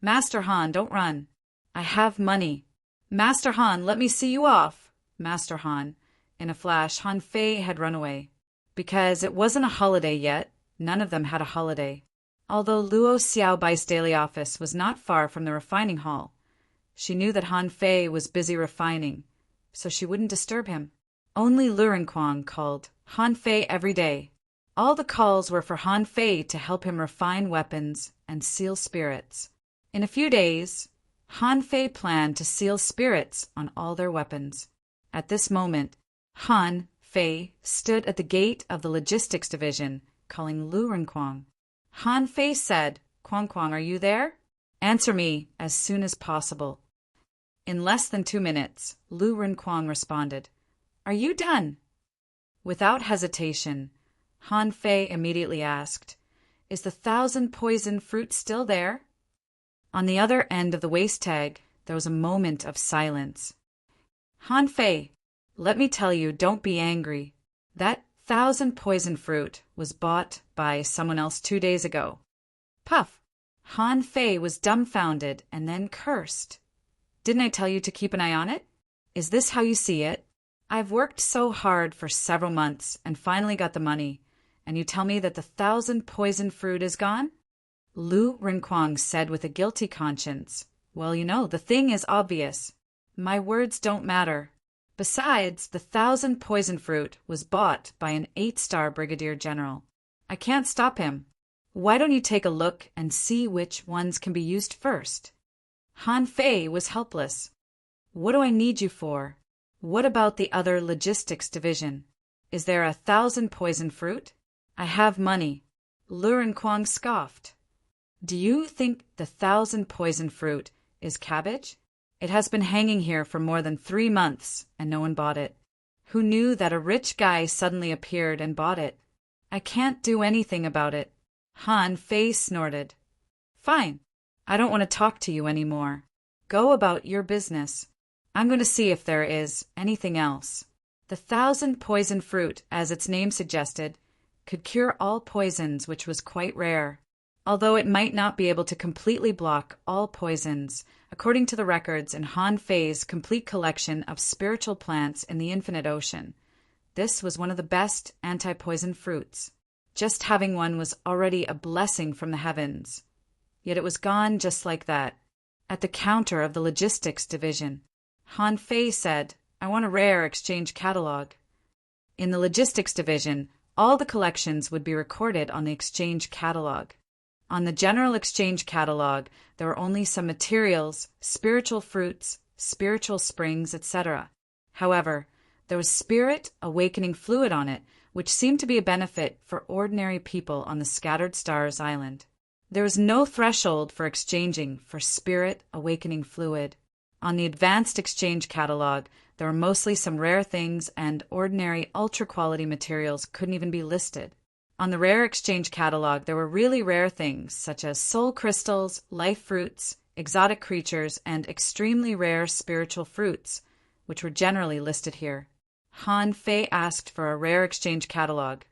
Master Han, don't run. I have money. Master Han, let me see you off. Master Han. In a flash, Han Fei had run away. Because it wasn't a holiday yet, none of them had a holiday. Although Luo Xiaobai's daily office was not far from the refining hall, she knew that Han Fei was busy refining, so she wouldn't disturb him. Only Lu Renquang called Han Fei every day. All the calls were for Han Fei to help him refine weapons and seal spirits. In a few days, Han Fei planned to seal spirits on all their weapons. At this moment, Han Fei stood at the gate of the logistics division, calling Lu Renquang. Han Fei said, Quang, are you there? Answer me as soon as possible. In less than 2 minutes, Lu Renquang responded, Are you done? Without hesitation, Han Fei immediately asked, Is the 1,000 poison fruit still there? On the other end of the waist tag, there was a moment of silence. Han Fei, let me tell you, don't be angry. That 1,000 poison fruit was bought by someone else 2 days ago. Puff! Han Fei was dumbfounded and then cursed. Didn't I tell you to keep an eye on it? Is this how you see it? I've worked so hard for several months and finally got the money, and you tell me that the 1,000 poison fruit is gone? Lu Renquang said with a guilty conscience. Well, the thing is obvious. My words don't matter. Besides, the 1,000 poison fruit was bought by an 8-star brigadier general. I can't stop him. Why don't you take a look and see which ones can be used first? Han Fei was helpless. What do I need you for? What about the other logistics division? Is there 1,000 poison fruit? I have money. Lu Renquang scoffed. Do you think the 1,000 poison fruit is cabbage? It has been hanging here for more than 3 months, and no one bought it. Who knew that a rich guy suddenly appeared and bought it? I can't do anything about it. Han Fei snorted. Fine. I don't want to talk to you anymore. Go about your business. I'm going to see if there is anything else. The 1,000 poison fruit, as its name suggested, could cure all poisons, which was quite rare. Although it might not be able to completely block all poisons, according to the records in Han Fei's complete collection of spiritual plants in the infinite ocean, this was one of the best anti-poison fruits. Just having one was already a blessing from the heavens. Yet it was gone just like that. At the counter of the logistics division, Han Fei said, I want a rare exchange catalog. In the logistics division, all the collections would be recorded on the exchange catalog. On the general exchange catalog, there were only some materials, spiritual fruits, spiritual springs, etc. However, there was spirit awakening fluid on it, which seemed to be a benefit for ordinary people on the Scattered Stars Island. There was no threshold for exchanging for spirit awakening fluid. On the advanced exchange catalog, there were mostly some rare things, and ordinary ultra-quality materials couldn't even be listed. On the rare exchange catalog, there were really rare things such as soul crystals, life fruits, exotic creatures, and extremely rare spiritual fruits, which were generally listed here. Han Fei asked for a rare exchange catalog,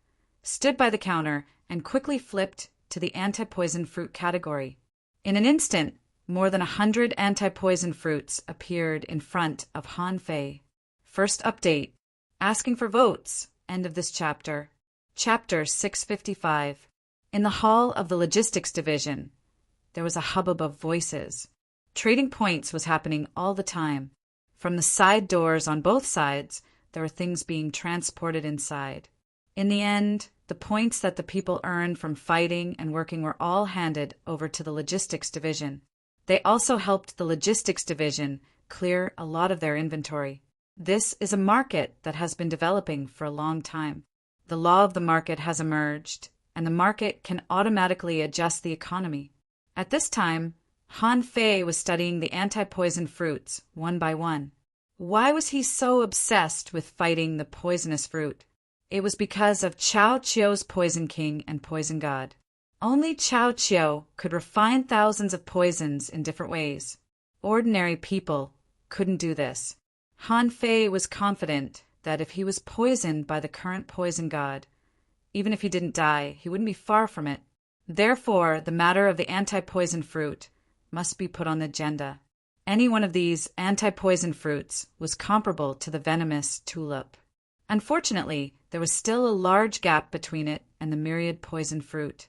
stood by the counter, and quickly flipped to the anti-poison fruit category. In an instant, more than 100 anti-poison fruits appeared in front of Han Fei. First update. Asking for votes. End of this chapter. Chapter 655. In the hall of the logistics division, there was a hubbub of voices. Trading points was happening all the time. From the side doors on both sides, there were things being transported inside. In the end, the points that the people earned from fighting and working were all handed over to the logistics division. They also helped the logistics division clear a lot of their inventory. This is a market that has been developing for a long time. The law of the market has emerged, and the market can automatically adjust the economy. At this time, Han Fei was studying the anti-poison fruits one by one. Why was he so obsessed with fighting the poisonous fruit? It was because of Chao Chio's Poison King and Poison God. Only Chao Chio could refine thousands of poisons in different ways. Ordinary people couldn't do this. Han Fei was confident that if he was poisoned by the current poison god, even if he didn't die, he wouldn't be far from it. Therefore, the matter of the anti-poison fruit must be put on the agenda. Any one of these anti-poison fruits was comparable to the venomous tulip. Unfortunately, there was still a large gap between it and the myriad poison fruit.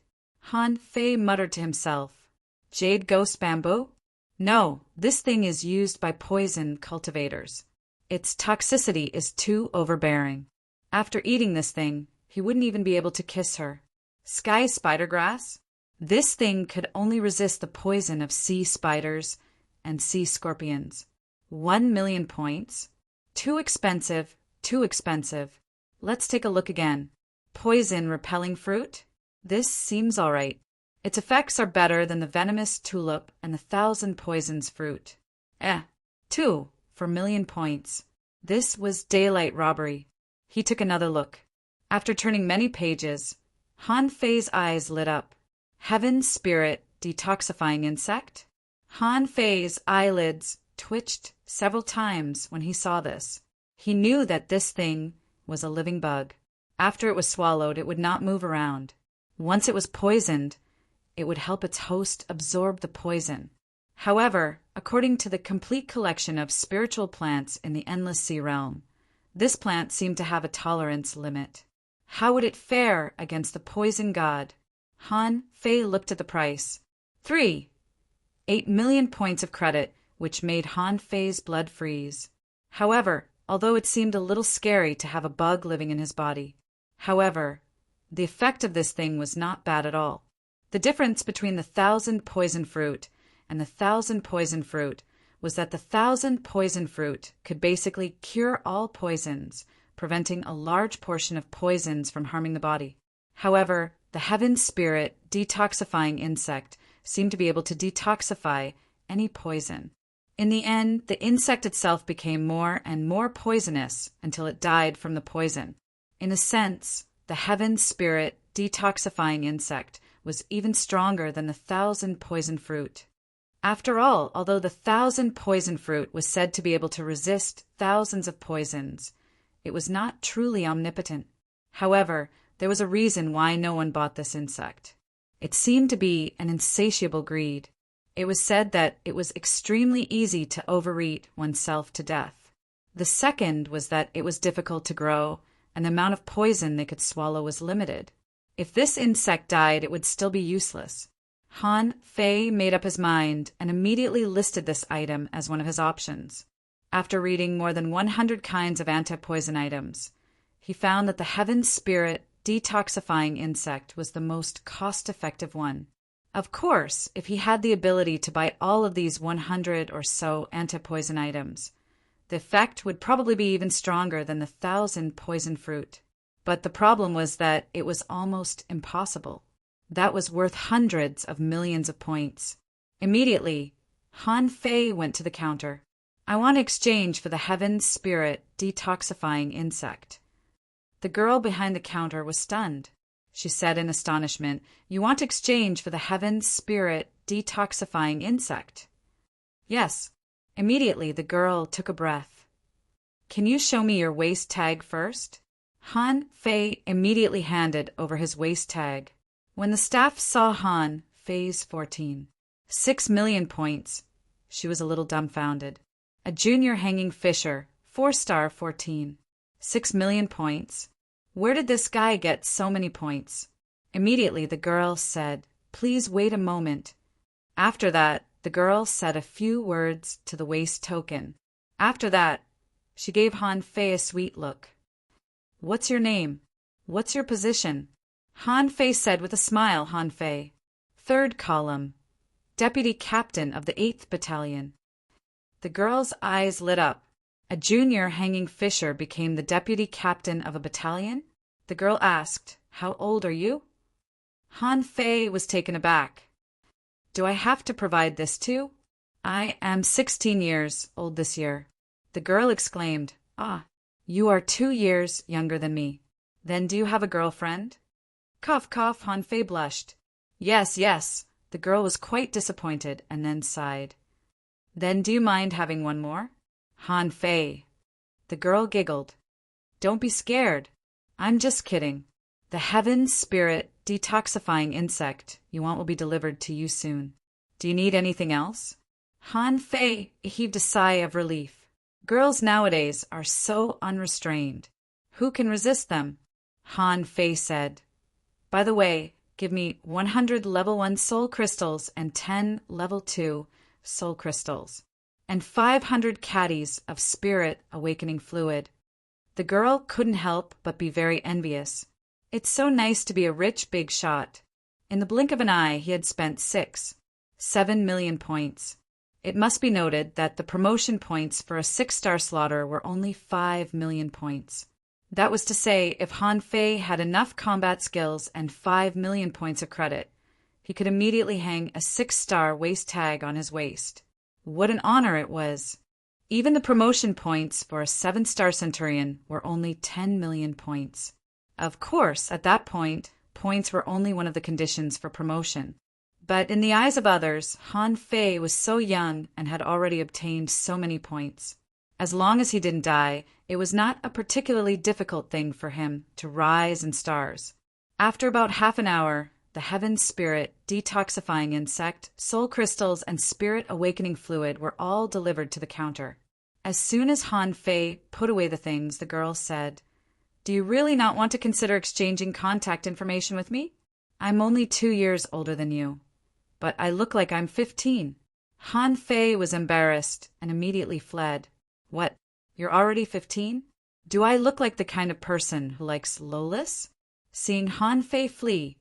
Han Fei muttered to himself, Jade ghost bamboo? No, this thing is used by poison cultivators. Its toxicity is too overbearing. After eating this thing, he wouldn't even be able to kiss her. Sky spider grass? This thing could only resist the poison of sea spiders and sea scorpions. 1,000,000 points? Too expensive, too expensive. Let's take a look again. Poison repelling fruit? This seems all right. Its effects are better than the venomous tulip and the 1,000 poisons fruit. 2 for 1,000,000 points. This was daylight robbery. He took another look. After turning many pages, Han Fei's eyes lit up. Heaven Spirit Detoxifying Insect? Han Fei's eyelids twitched several times when he saw this. He knew that this thing was a living bug. After it was swallowed, it would not move around. Once it was poisoned, it would help its host absorb the poison. However, according to the complete collection of spiritual plants in the Endless Sea realm, this plant seemed to have a tolerance limit. How would it fare against the poison god? Han Fei looked at the price. 8 million points of credit, which made Han Fei's blood freeze. However, although it seemed a little scary to have a bug living in his body, the effect of this thing was not bad at all. The difference between the 1,000 poison fruit and the 1,000 poison fruit was that the 1,000 poison fruit could basically cure all poisons, preventing a large portion of poisons from harming the body. However, the heaven spirit detoxifying insect seemed to be able to detoxify any poison. In the end, the insect itself became more and more poisonous until it died from the poison. In a sense, the heaven spirit detoxifying insect was even stronger than the 1,000 poison fruit. After all, although the 1,000 poison fruit was said to be able to resist thousands of poisons, it was not truly omnipotent. However, there was a reason why no one bought this insect. It seemed to be an insatiable greed. It was said that it was extremely easy to overeat oneself to death. The second was that it was difficult to grow, and the amount of poison they could swallow was limited. If this insect died, it would still be useless. Han Fei made up his mind and immediately listed this item as one of his options. After reading more than 100 kinds of anti-poison items, he found that the heaven spirit detoxifying insect was the most cost-effective one. Of course, if he had the ability to buy all of these 100 or so anti-poison items, the effect would probably be even stronger than the 1,000 poison fruit. But the problem was that it was almost impossible. That was worth hundreds of millions of points. Immediately, Han Fei went to the counter. I want to exchange for the heaven spirit detoxifying insect. The girl behind the counter was stunned. She said in astonishment, You want to exchange for the heaven spirit detoxifying insect? Yes. Immediately, the girl took a breath. Can you show me your waist tag first? Han Fei immediately handed over his waist tag. When the staff saw Han Fei's 6 million points, she was a little dumbfounded. A junior hanging fisher, 4-star 6 million points. Where did this guy get so many points? Immediately the girl said, Please wait a moment. After that, the girl said a few words to the waist token. After that, she gave Han Fei a sweet look. What's your name? What's your position? Han Fei said with a smile, Han Fei. 3rd column. Deputy Captain of the 8th Battalion. The girl's eyes lit up. A junior hanging fisher became the deputy captain of a battalion? The girl asked, How old are you? Han Fei was taken aback. Do I have to provide this too? I am 16 years old this year. The girl exclaimed, Ah, you are 2 years younger than me. Then do you have a girlfriend? Cough, cough, Han Fei blushed. Yes, yes. The girl was quite disappointed and then sighed. Then do you mind having one more? Han Fei. The girl giggled. Don't be scared. I'm just kidding. The heaven spirit detoxifying insect you want will be delivered to you soon. Do you need anything else? Han Fei heaved a sigh of relief. Girls nowadays are so unrestrained. Who can resist them? Han Fei said. By the way, give me 100 level 1 soul crystals and 10 level 2 soul crystals, and 500 caddies of spirit awakening fluid. The girl couldn't help but be very envious. It's so nice to be a rich big shot. In the blink of an eye, he had spent 7 million points. It must be noted that the promotion points for a 6-star slaughter were only 5 million points. That was to say, if Han Fei had enough combat skills and 5 million points of credit, he could immediately hang a 6-star waist tag on his waist. What an honor it was! Even the promotion points for a 7-star centurion were only 10 million points. Of course, at that point, points were only one of the conditions for promotion. But in the eyes of others, Han Fei was so young and had already obtained so many points. As long as he didn't die, it was not a particularly difficult thing for him to rise in stars. After about half an hour, the heaven spirit detoxifying insect, soul crystals, and spirit awakening fluid were all delivered to the counter. As soon as Han Fei put away the things, the girl said, Do you really not want to consider exchanging contact information with me? I'm only 2 years older than you, but I look like I'm 15. Han Fei was embarrassed and immediately fled. What? You're already 15? Do I look like the kind of person who likes lolis? Seeing Han Fei flee,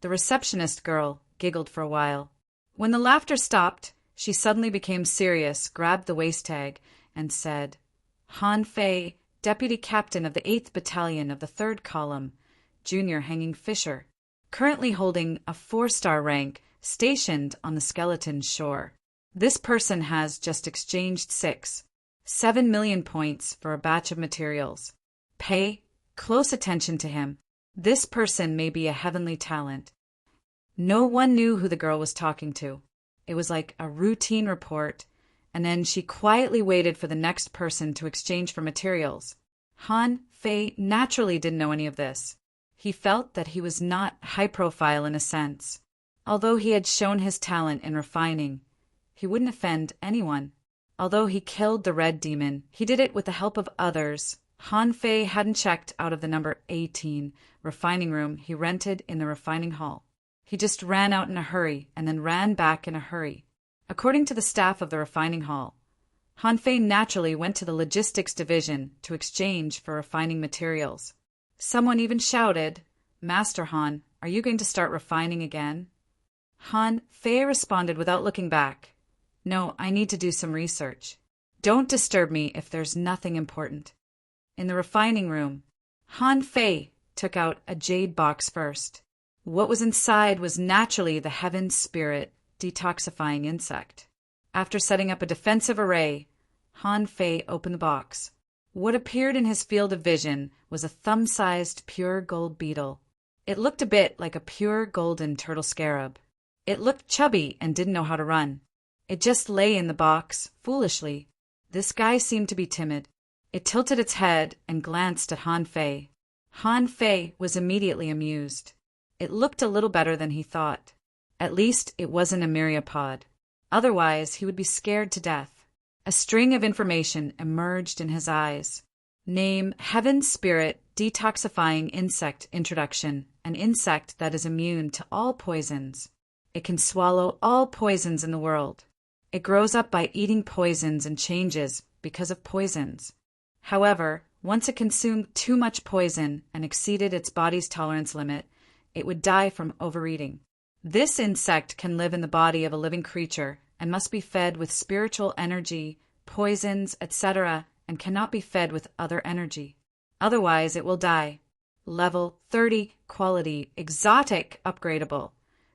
the receptionist girl giggled for a while. When the laughter stopped, she suddenly became serious, grabbed the waist tag, and said, Han Fei, Deputy Captain of the 8th Battalion of the 3rd Column, Junior Hanging Fisher, currently holding a 4-star rank, stationed on the Skeleton Shore. This person has just exchanged 7 million points for a batch of materials. Pay close attention to him. This person may be a heavenly talent. No one knew who the girl was talking to. It was like a routine report, and then she quietly waited for the next person to exchange for materials. Han Fei naturally didn't know any of this. He felt that he was not high profile in a sense. Although he had shown his talent in refining, he wouldn't offend anyone. Although he killed the red demon, he did it with the help of others. Han Fei hadn't checked out of the number 18 refining room he rented in the refining hall. He just ran out in a hurry and then ran back in a hurry. According to the staff of the refining hall, Han Fei naturally went to the logistics division to exchange for refining materials. Someone even shouted, "Master Han, are you going to start refining again?" Han Fei responded without looking back, "No, I need to do some research. Don't disturb me if there's nothing important." In the refining room, Han Fei took out a jade box first. What was inside was naturally the Heaven Spirit detoxifying insect. After setting up a defensive array, Han Fei opened the box. What appeared in his field of vision was a thumb-sized pure gold beetle. It looked a bit like a pure golden turtle scarab. It looked chubby and didn't know how to run. It just lay in the box, foolishly. This guy seemed to be timid. It tilted its head and glanced at Han Fei. Han Fei was immediately amused. It looked a little better than he thought. At least it wasn't a myriapod. Otherwise, he would be scared to death. A string of information emerged in his eyes. Name Heaven Spirit Detoxifying Insect Introduction, an insect that is immune to all poisons. It can swallow all poisons in the world. It grows up by eating poisons and changes because of poisons. However, once it consumed too much poison and exceeded its body's tolerance limit, it would die from overeating. This insect can live in the body of a living creature and must be fed with spiritual energy, poisons, etc., and cannot be fed with other energy. Otherwise, it will die. Level 30, quality, exotic, upgradable.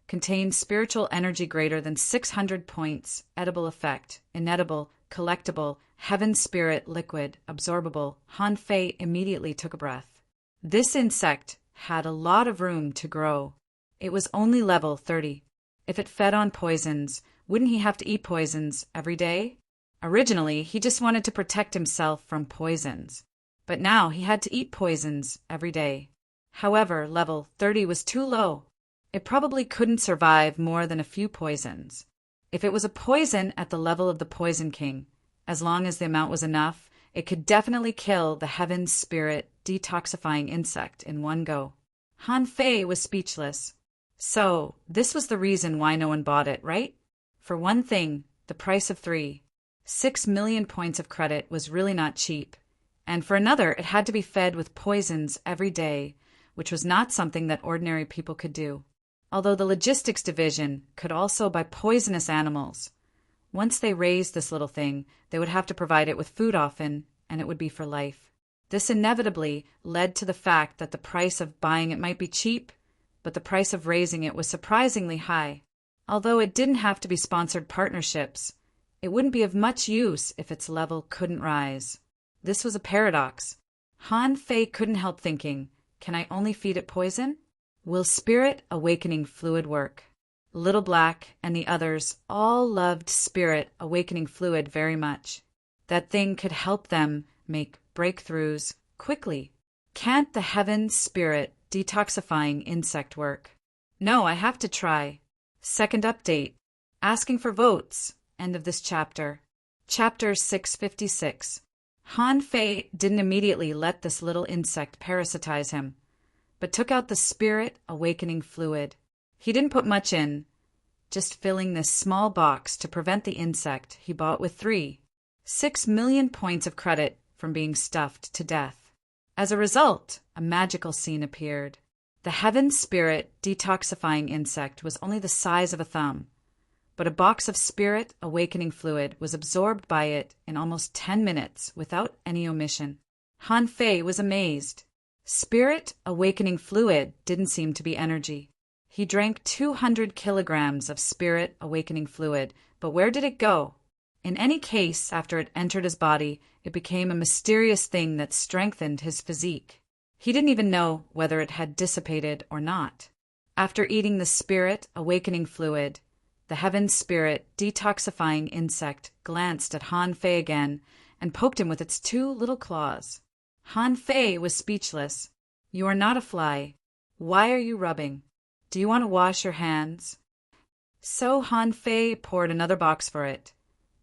Contains spiritual energy greater than 600 points, edible effect, inedible, collectible, heaven spirit, liquid, absorbable. Han Fei immediately took a breath. This insect had a lot of room to grow. It was only level 30. If it fed on poisons, wouldn't he have to eat poisons every day? Originally, he just wanted to protect himself from poisons. But now he had to eat poisons every day. However, level 30 was too low. It probably couldn't survive more than a few poisons. If it was a poison at the level of the Poison King, as long as the amount was enough, it could definitely kill the Heaven Spirit detoxifying insect in one go. Han Fei was speechless. So, this was the reason why no one bought it, right? For one thing, the price of 6 million points of credit was really not cheap. And for another, it had to be fed with poisons every day, which was not something that ordinary people could do. Although the logistics division could also buy poisonous animals. Once they raised this little thing, they would have to provide it with food often, and it would be for life. This inevitably led to the fact that the price of buying it might be cheap, but the price of raising it was surprisingly high. Although it didn't have to be sponsored partnerships, it wouldn't be of much use if its level couldn't rise. This was a paradox. Han Fei couldn't help thinking, can I only feed it poison? Will Spirit Awakening Fluid work? Little Black and the others all loved Spirit Awakening Fluid very much. That thing could help them make breakthroughs quickly. Can't the Heaven Spirit detoxifying insect work? No, I have to try. Second update. Asking for votes. End of this chapter. Chapter 656. Han Fei didn't immediately let this little insect parasitize him, but took out the spirit awakening fluid. He didn't put much in, just filling this small box to prevent the insect he bought with 6 million points of credit from being stuffed to death. As a result, a magical scene appeared. The heaven spirit detoxifying insect was only the size of a thumb, but a box of spirit awakening fluid was absorbed by it in almost 10 minutes without any omission. Han Fei was amazed. Spirit awakening fluid didn't seem to be energy. He drank 200 kilograms of spirit awakening fluid, but where did it go? In any case, after it entered his body, it became a mysterious thing that strengthened his physique. He didn't even know whether it had dissipated or not. After eating the spirit awakening fluid, the heaven spirit detoxifying insect glanced at Han Fei again and poked him with its 2 little claws. Han Fei was speechless. "You are not a fly. Why are you rubbing? Do you want to wash your hands?" So Han Fei poured another box for it,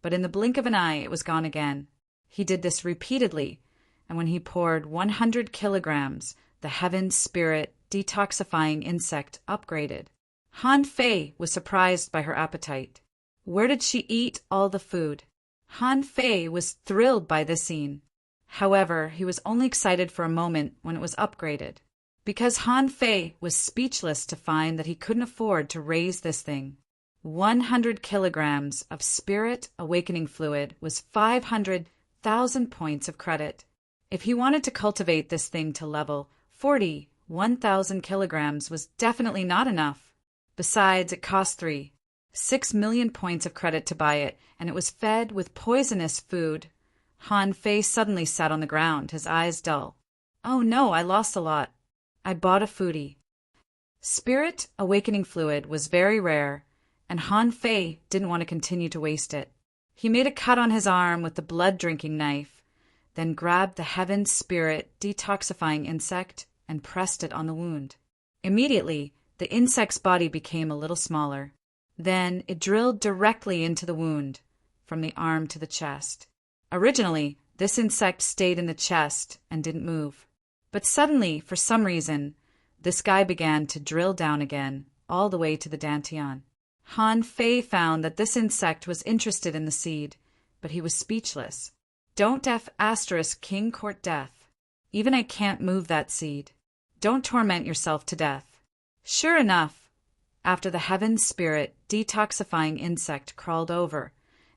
but in the blink of an eye it was gone again. He did this repeatedly, and when he poured 100 kilograms, the heaven spirit detoxifying insect upgraded. Han Fei was surprised by her appetite. Where did she eat all the food? Han Fei was thrilled by this scene. However, he was only excited for a moment when it was upgraded, because Han Fei was speechless to find that he couldn't afford to raise this thing. 100 kilograms of spirit awakening fluid was 500,000 points of credit. If he wanted to cultivate this thing to level 40, 1,000 kilograms was definitely not enough. Besides, it cost 6 million points of credit to buy it, and it was fed with poisonous food. Han Fei suddenly sat on the ground, his eyes dull. "Oh no, I lost a lot. I bought a foodie." Spirit awakening fluid was very rare, and Han Fei didn't want to continue to waste it. He made a cut on his arm with the blood-drinking knife, then grabbed the heaven spirit detoxifying insect and pressed it on the wound. Immediately, the insect's body became a little smaller. Then it drilled directly into the wound, from the arm to the chest. Originally, this insect stayed in the chest and didn't move. But suddenly, for some reason, this guy began to drill down again, all the way to the dantian. Han Fei found that this insect was interested in the seed, but he was speechless. "Don't **King court death. Even I can't move that seed. Don't torment yourself to death." Sure enough, after the heaven spirit detoxifying insect crawled over,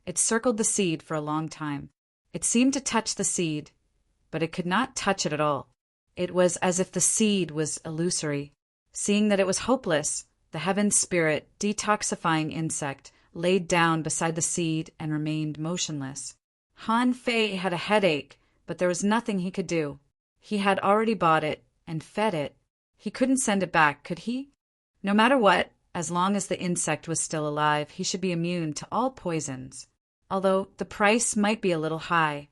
it circled the seed for a long time. It seemed to touch the seed, but it could not touch it at all. It was as if the seed was illusory. Seeing that it was hopeless, the heaven spirit detoxifying insect laid down beside the seed and remained motionless. Han Fei had a headache, but there was nothing he could do. He had already bought it and fed it. He couldn't send it back, could he? No matter what, as long as the insect was still alive, he should be immune to all poisons. Although the price might be a little high,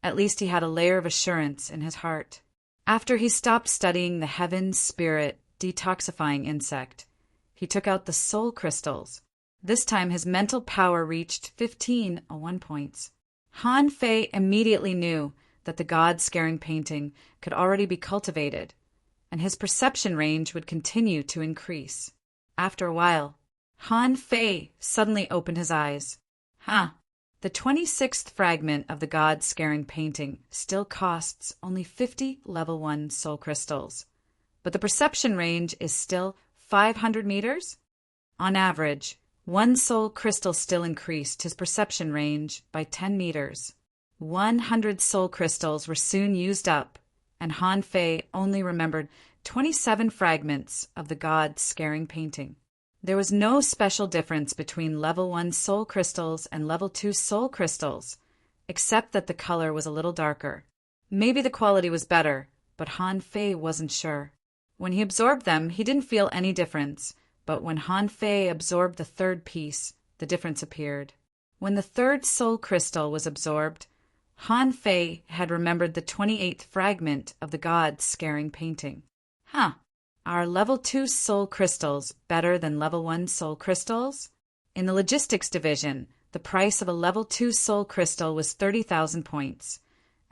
at least he had a layer of assurance in his heart. After he stopped studying the heaven spirit detoxifying insect, he took out the soul crystals. This time his mental power reached 1501 points. Han Fei immediately knew that the God-scaring painting could already be cultivated, and his perception range would continue to increase. After a while, Han Fei suddenly opened his eyes. The 26th fragment of the God-scaring painting still costs only 50 level 1 soul crystals, but the perception range is still 500 meters? On average, 1 soul crystal still increased his perception range by 10 meters. 100 soul crystals were soon used up, and Han Fei only remembered 27 fragments of the God-scaring painting. There was no special difference between level 1 soul crystals and level 2 soul crystals, except that the color was a little darker. Maybe the quality was better, but Han Fei wasn't sure. When he absorbed them, he didn't feel any difference, but when Han Fei absorbed the third piece, the difference appeared. When the third soul crystal was absorbed, Han Fei had remembered the 28th fragment of the God-scaring painting. Are level 2 soul crystals better than level 1 soul crystals? In the logistics division, the price of a level 2 soul crystal was 30,000 points,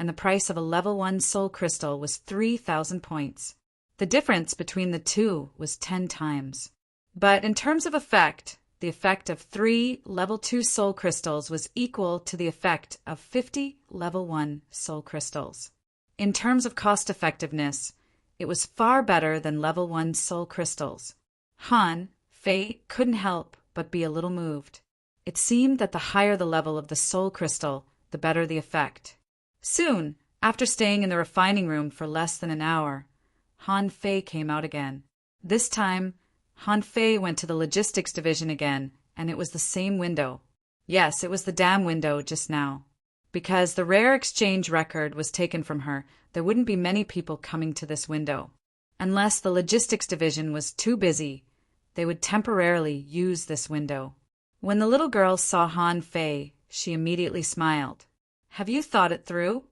and the price of a level 1 soul crystal was 3,000 points. The difference between the two was 10 times. But in terms of effect, the effect of 3 level 2 soul crystals was equal to the effect of 50 level 1 soul crystals. In terms of cost effectiveness, it was far better than level 1 soul crystals. Han Fei couldn't help but be a little moved. It seemed that the higher the level of the soul crystal, the better the effect. Soon, after staying in the refining room for less than an hour, Han Fei came out again. This time, Han Fei went to the logistics division again, and it was the same window. Yes, it was the damn window just now. Because the rare exchange record was taken from her, there wouldn't be many people coming to this window. Unless the logistics division was too busy, they would temporarily use this window. When the little girl saw Han Fei, she immediately smiled. Have you thought it through?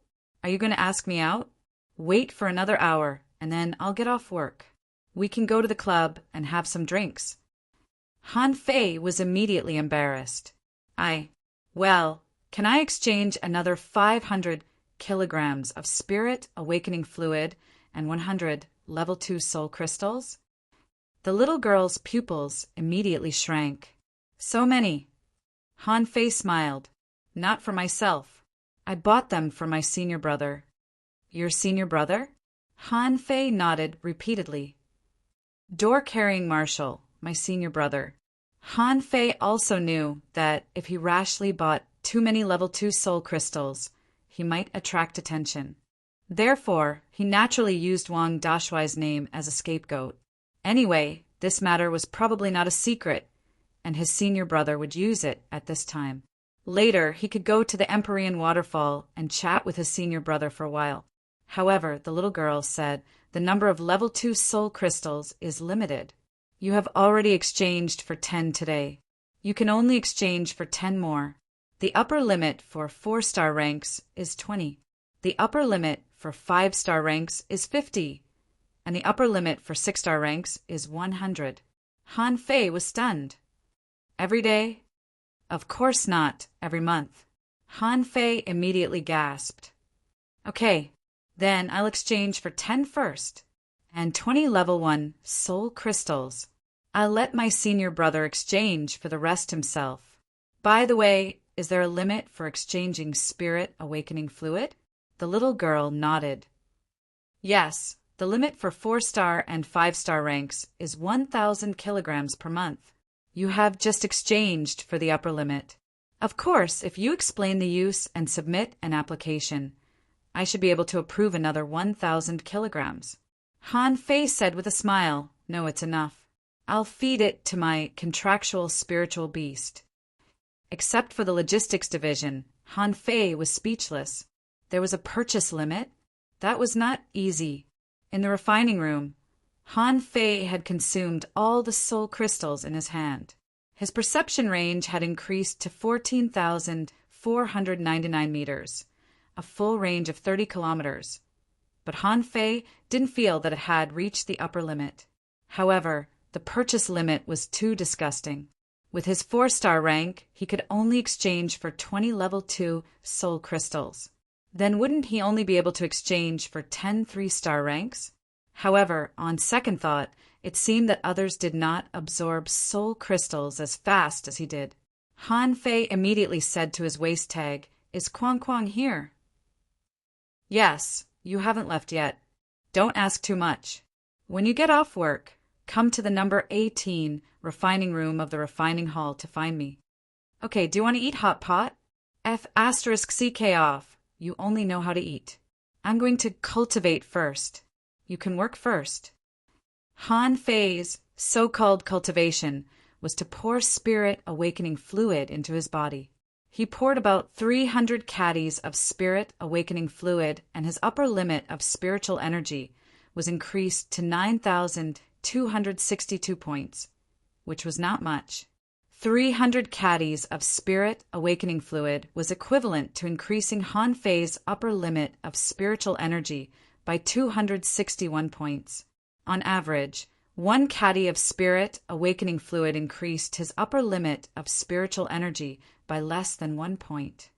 Are you going to ask me out? Wait for another hour, and then I'll get off work. We can go to the club and have some drinks. Han Fei was immediately embarrassed. Well, can I exchange another 500 kilograms of spirit awakening fluid and 100 level 2 soul crystals? The little girl's pupils immediately shrank. So many. Han Fei smiled. Not for myself. I bought them for my senior brother. Your senior brother? Han Fei nodded repeatedly. Door-carrying marshal, my senior brother. Han Fei also knew that if he rashly bought too many level 2 soul crystals, he might attract attention. Therefore, he naturally used Wang Dashuai's name as a scapegoat. Anyway, this matter was probably not a secret, and his senior brother would use it at this time. Later, he could go to the Empyrean waterfall and chat with his senior brother for a while. However, the little girl said, the number of level 2 soul crystals is limited. You have already exchanged for 10 today. You can only exchange for 10 more. The upper limit for 4-star ranks is 20. The upper limit for 5-star ranks is 50. And the upper limit for 6-star ranks is 100. Han Fei was stunned. Every day? Of course not every month. Han Fei immediately gasped. Okay, then I'll exchange for 10 first, and 20 level 1 soul crystals. I'll let my senior brother exchange for the rest himself. By the way, is there a limit for exchanging spirit awakening fluid? The little girl nodded. Yes, the limit for 4-star and 5-star ranks is 1,000 kilograms per month. You have just exchanged for the upper limit. Of course, if you explain the use and submit an application, I should be able to approve another 1,000 kilograms. Han Fei said with a smile, no, it's enough. I'll feed it to my contractual spiritual beast. Except for the logistics division, Han Fei was speechless. There was a purchase limit? That was not easy. In the refining room, Han Fei had consumed all the soul crystals in his hand. His perception range had increased to 14,499 meters, a full range of 30 kilometers. But Han Fei didn't feel that it had reached the upper limit. However, the purchase limit was too disgusting. With his 4-star rank, he could only exchange for 20 level 2 soul crystals. Then wouldn't he only be able to exchange for 10 3-star ranks? However, on second thought, it seemed that others did not absorb soul crystals as fast as he did. Han Fei immediately said to his waist tag, Is Kwang Kwang here? Yes, you haven't left yet. Don't ask too much. When you get off work, come to the number 18 refining room of the refining hall to find me. Okay, do you want to eat hot pot? F***CK off. You only know how to eat. I'm going to cultivate first. You can work first. Han Fei's so-called cultivation was to pour spirit awakening fluid into his body. He poured about 300 caddies of spirit awakening fluid, and his upper limit of spiritual energy was increased to 9,262 points, which was not much. 300 caddies of spirit awakening fluid was equivalent to increasing Han Fei's upper limit of spiritual energy by 261 points. On average, 1 caddy of spirit awakening fluid increased his upper limit of spiritual energy by less than 1 point.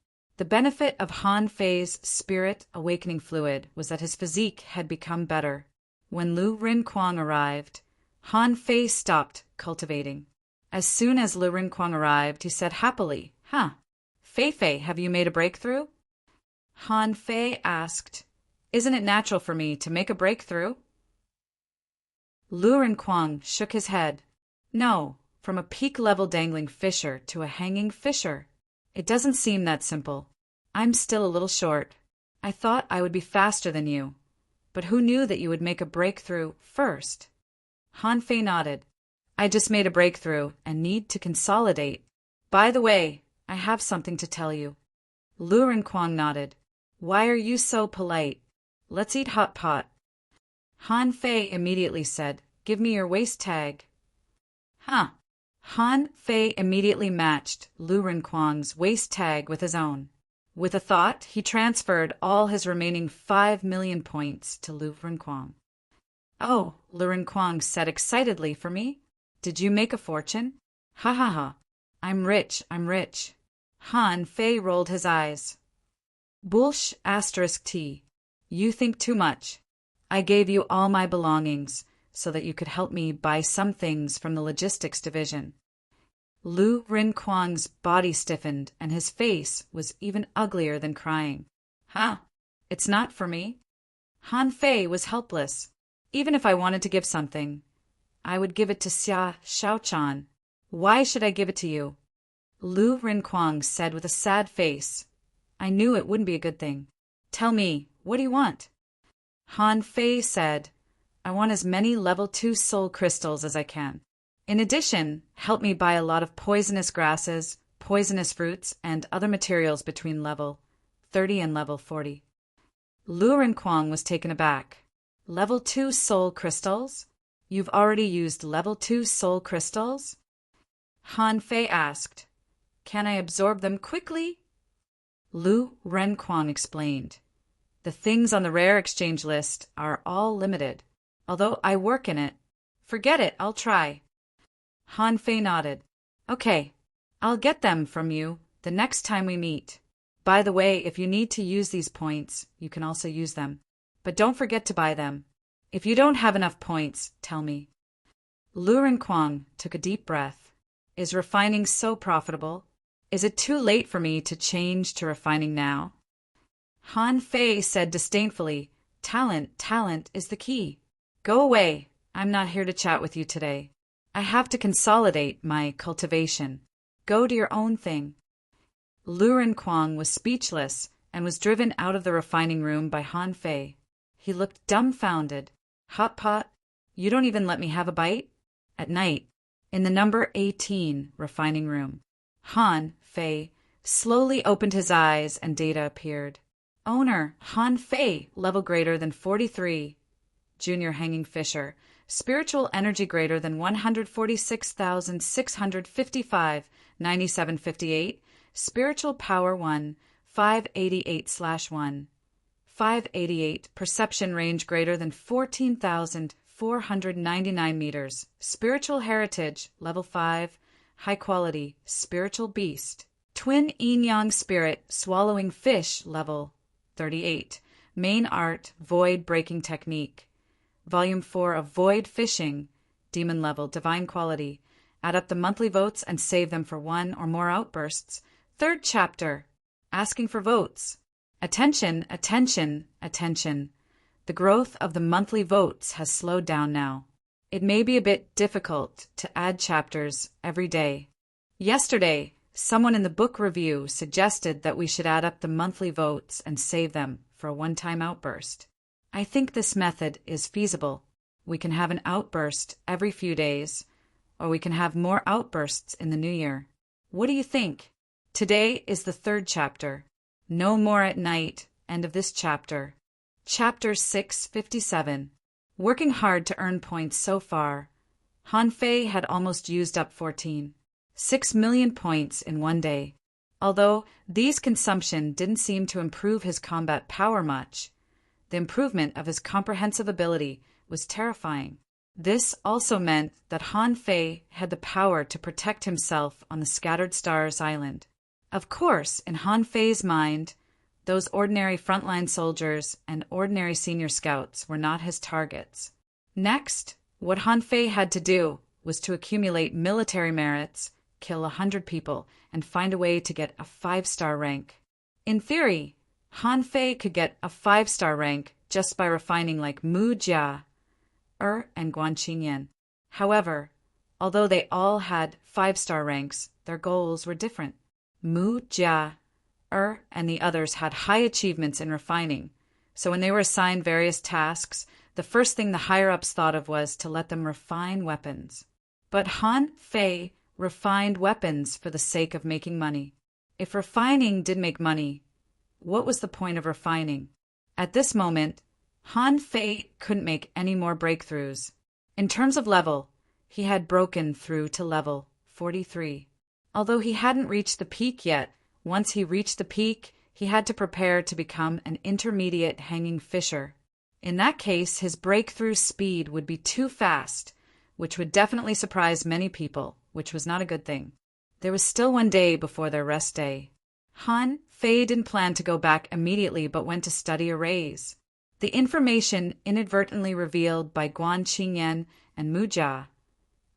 The benefit of Han Fei's spirit awakening fluid was that his physique had become better. When Lu Rinquang arrived, Han Fei stopped cultivating. As soon as Lu Rinquang arrived, he said happily, "Huh, Fei, have you made a breakthrough?" Han Fei asked, "Isn't it natural for me to make a breakthrough?" Lu Rinquang shook his head. "No, from a peak-level dangling fisher to a hanging fisher. It doesn't seem that simple. I'm still a little short. I thought I would be faster than you, but who knew that you would make a breakthrough first?" Han Fei nodded. "I just made a breakthrough and need to consolidate. By the way, I have something to tell you." Lu Rinquang nodded. "Why are you so polite? Let's eat hot pot." Han Fei immediately said, "Give me your waist tag." Huh. Han Fei immediately matched Lu Rinquang's waist tag with his own. With a thought, he transferred all his remaining 5 million points to Lu Rinquang. "Oh," Lu Rinquang said excitedly, "for me? Did you make a fortune?" "Ha ha ha. I'm rich, I'm rich." Han Fei rolled his eyes. "Bullsh *T. You think too much. I gave you all my belongings so that you could help me buy some things from the logistics division." Lu Rinquang's body stiffened and his face was even uglier than crying. "Huh? It's not for me?" Han Fei was helpless. "Even if I wanted to give something, I would give it to Xia Shaochan. Why should I give it to you?" Lu Rinquang said with a sad face, "I knew it wouldn't be a good thing. Tell me, what do you want?" Han Fei said, "I want as many level 2 soul crystals as I can. In addition, help me buy a lot of poisonous grasses, poisonous fruits, and other materials between level 30 and level 40. Lu Rinquang was taken aback. "Level 2 soul crystals? You've already used level 2 soul crystals?" Han Fei asked, "Can I absorb them quickly?" Lu Rinquang explained, "The things on the rare exchange list are all limited. Although I work in it. Forget it, I'll try." Han Fei nodded. "Okay, I'll get them from you the next time we meet. By the way, if you need to use these points, you can also use them. But don't forget to buy them. If you don't have enough points, tell me." Lu Rinquang took a deep breath. "Is refining so profitable? Is it too late for me to change to refining now?" Han Fei said disdainfully, Talent is the key. Go away. I'm not here to chat with you today. I have to consolidate my cultivation. Go do your own thing." Lu Rinquang was speechless and was driven out of the refining room by Han Fei. He looked dumbfounded. "Hot pot? You don't even let me have a bite?" At night, in the number 18 refining room, Han Fei slowly opened his eyes and data appeared. Owner, Han Fei, level greater than 43. Junior hanging fisher, spiritual energy greater than 146,655, 9758, spiritual power 1, 588/1. 588, perception range greater than 14,499 meters, spiritual heritage, level 5, high quality, spiritual beast, twin yin-yang spirit, swallowing fish, level 38, main art, void breaking technique, volume 4 of void fishing, demon level, divine quality, add up the monthly votes and save them for one or more outbursts, third chapter, asking for votes. Attention, attention, attention. The growth of the monthly votes has slowed down now. It may be a bit difficult to add chapters every day. Yesterday, someone in the book review suggested that we should add up the monthly votes and save them for a one-time outburst. I think this method is feasible. We can have an outburst every few days, or we can have more outbursts in the new year. What do you think? Today is the third chapter. No more at night, end of this chapter. Chapter 657. Working hard to earn points so far. Han Fei had almost used up 14. 6 million points in one day. Although these consumption didn't seem to improve his combat power much, the improvement of his comprehensive ability was terrifying. This also meant that Han Fei had the power to protect himself on the Scattered Stars Island. Of course, in Han Fei's mind, those ordinary frontline soldiers and ordinary senior scouts were not his targets. Next, what Han Fei had to do was to accumulate military merits, kill 100 people, and find a way to get a 5-star rank. In theory, Han Fei could get a 5-star rank just by refining like Mu Jia, and Guan Qingyan. However, although they all had 5-star ranks, their goals were different. Mu Jia, and the others had high achievements in refining, so when they were assigned various tasks, the first thing the higher-ups thought of was to let them refine weapons. But Han Fei refined weapons for the sake of making money. If refining did make money, what was the point of refining? At this moment, Han Fei couldn't make any more breakthroughs. In terms of level, he had broken through to level 43. Although he hadn't reached the peak yet, once he reached the peak, he had to prepare to become an intermediate hanging fisher. In that case, his breakthrough speed would be too fast, which would definitely surprise many people, which was not a good thing. There was still one day before their rest day. Han Fei didn't plan to go back immediately but went to study arrays. The information inadvertently revealed by Guan Qingyan and Mu Jia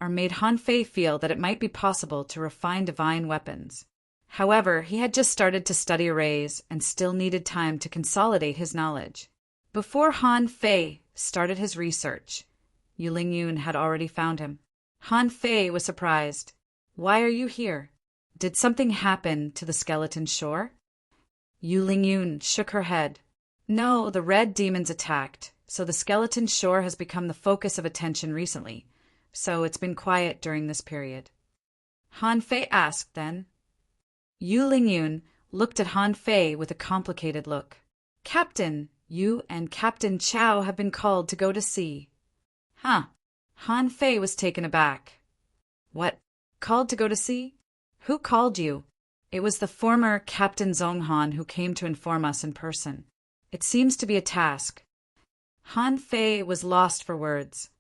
made Han Fei feel that it might be possible to refine divine weapons. However, he had just started to study arrays and still needed time to consolidate his knowledge. Before Han Fei started his research, Yu Lingyun had already found him. Han Fei was surprised. "Why are you here? Did something happen to the skeleton shore?" Yu Lingyun shook her head. "No, the red demons attacked, so the skeleton shore has become the focus of attention recently, so it's been quiet during this period." Han Fei asked then. Yu Lingyun looked at Han Fei with a complicated look. "Captain, you and Captain Chow have been called to go to sea." "Huh." Han Fei was taken aback. "What? Called to go to sea? Who called you?" "It was the former Captain Zhonghan who came to inform us in person. It seems to be a task." Han Fei was lost for words.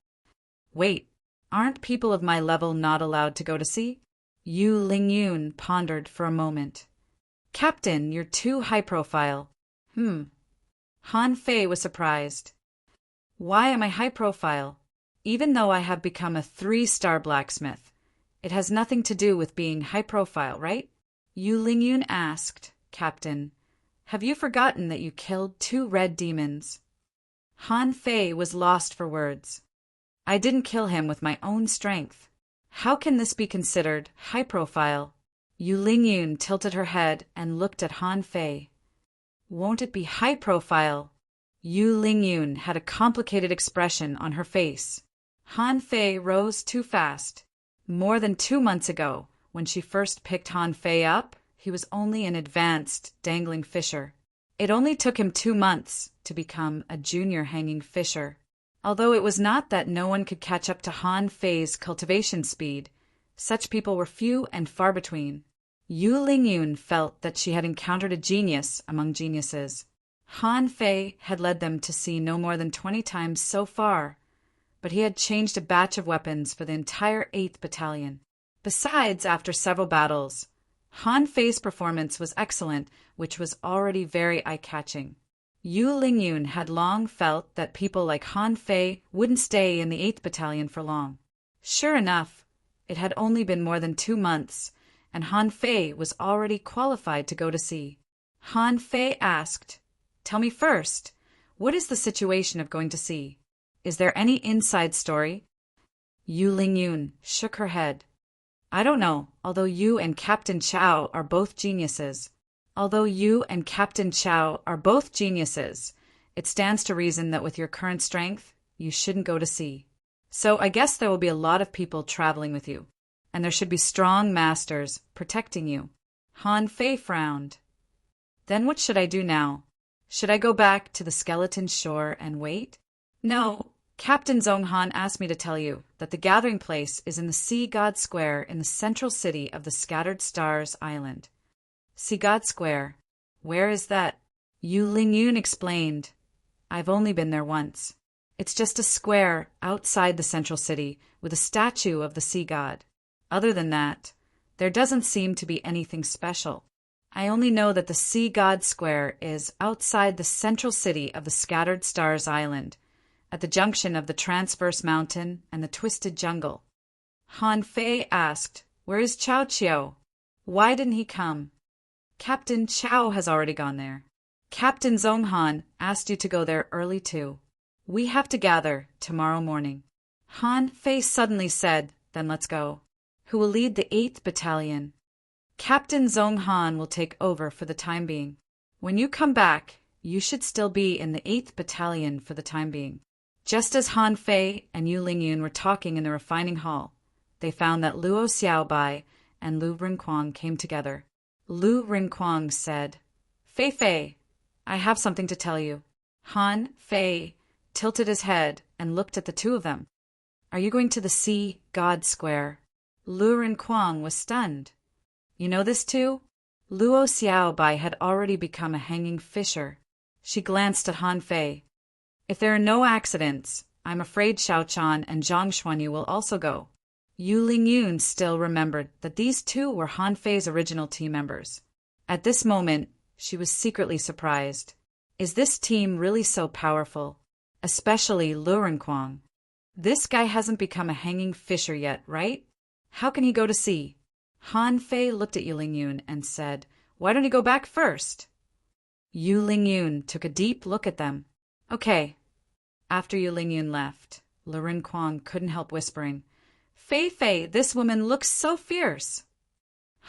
"Wait, aren't people of my level not allowed to go to sea?" Yu Lingyun pondered for a moment. "Captain, you're too high profile." Han Fei was surprised. "Why am I high profile? Even though I have become a 3-star blacksmith, it has nothing to do with being high profile, right?" Yu Lingyun asked. "Captain, have you forgotten that you killed 2 red demons?" Han Fei was lost for words. "I didn't kill him with my own strength. How can this be considered high profile?" Yu Lingyun tilted her head and looked at Han Fei. "Won't it be high profile?" Yu Lingyun had a complicated expression on her face. Han Fei rose too fast. More than 2 months ago, when she first picked Han Fei up, he was only an advanced dangling fisher. It only took him 2 months to become a junior hanging fisher. Although it was not that no one could catch up to Han Fei's cultivation speed, such people were few and far between. Yu Lingyun felt that she had encountered a genius among geniuses. Han Fei had led them to see no more than 20 times so far, but he had changed a batch of weapons for the entire 8th Battalion. Besides, after several battles, Han Fei's performance was excellent, which was already very eye-catching. Yu Lingyun had long felt that people like Han Fei wouldn't stay in the 8th Battalion for long. Sure enough, it had only been more than 2 months, and Han Fei was already qualified to go to sea. Han Fei asked, "Tell me first, what is the situation of going to sea? Is there any inside story?" Yu Lingyun shook her head. "I don't know, although you and Captain Chow are both geniuses. It stands to reason that with your current strength, you shouldn't go to sea. So I guess there will be a lot of people traveling with you, and there should be strong masters protecting you." Han Fei frowned. "Then what should I do now? Should I go back to the skeleton shore and wait?" "No. Captain Zhonghan asked me to tell you that the gathering place is in the Sea God Square in the central city of the Scattered Stars Island." "Sea God Square? Where is that?" Yu Lingyun explained. "I've only been there once. It's just a square outside the central city with a statue of the sea god. Other than that, there doesn't seem to be anything special." I only know that the Sea God Square is outside the central city of the Scattered Stars Island, at the junction of the Transverse Mountain and the Twisted Jungle. Han Fei asked, "Where is Chao Chiao? Why didn't he come?" "Captain Chao has already gone there. Captain Zhonghan asked you to go there early too. We have to gather tomorrow morning." Han Fei suddenly said, "Then let's go. Who will lead the 8th Battalion?" "Captain Zhonghan will take over for the time being. When you come back, you should still be in the 8th Battalion for the time being." Just as Han Fei and Yu Lingyun were talking in the refining hall, they found that Luo Xiaobai and Lu Rinquang came together. Lu Rinquang said, "Fei Fei, I have something to tell you." Han Fei tilted his head and looked at the two of them. "Are you going to the Sea God Square?" Lu Rinquang was stunned. "You know this too?" Luo Xiaobai had already become a hanging fisher. She glanced at Han Fei. "If there are no accidents, I'm afraid Xiao Chan and Zhang Xuanyu will also go." Yu Lingyun still remembered that these two were Han Fei's original team members. At this moment, she was secretly surprised. Is this team really so powerful? Especially Lu Rinquang. This guy hasn't become a hanging fisher yet, right? How can he go to sea? Han Fei looked at Yu Lingyun and said, "Why don't you go back first?" Yu Lingyun took a deep look at them. "Okay." After Yu Lingyun left, Lu Rinquang couldn't help whispering, "Fei Fei, this woman looks so fierce."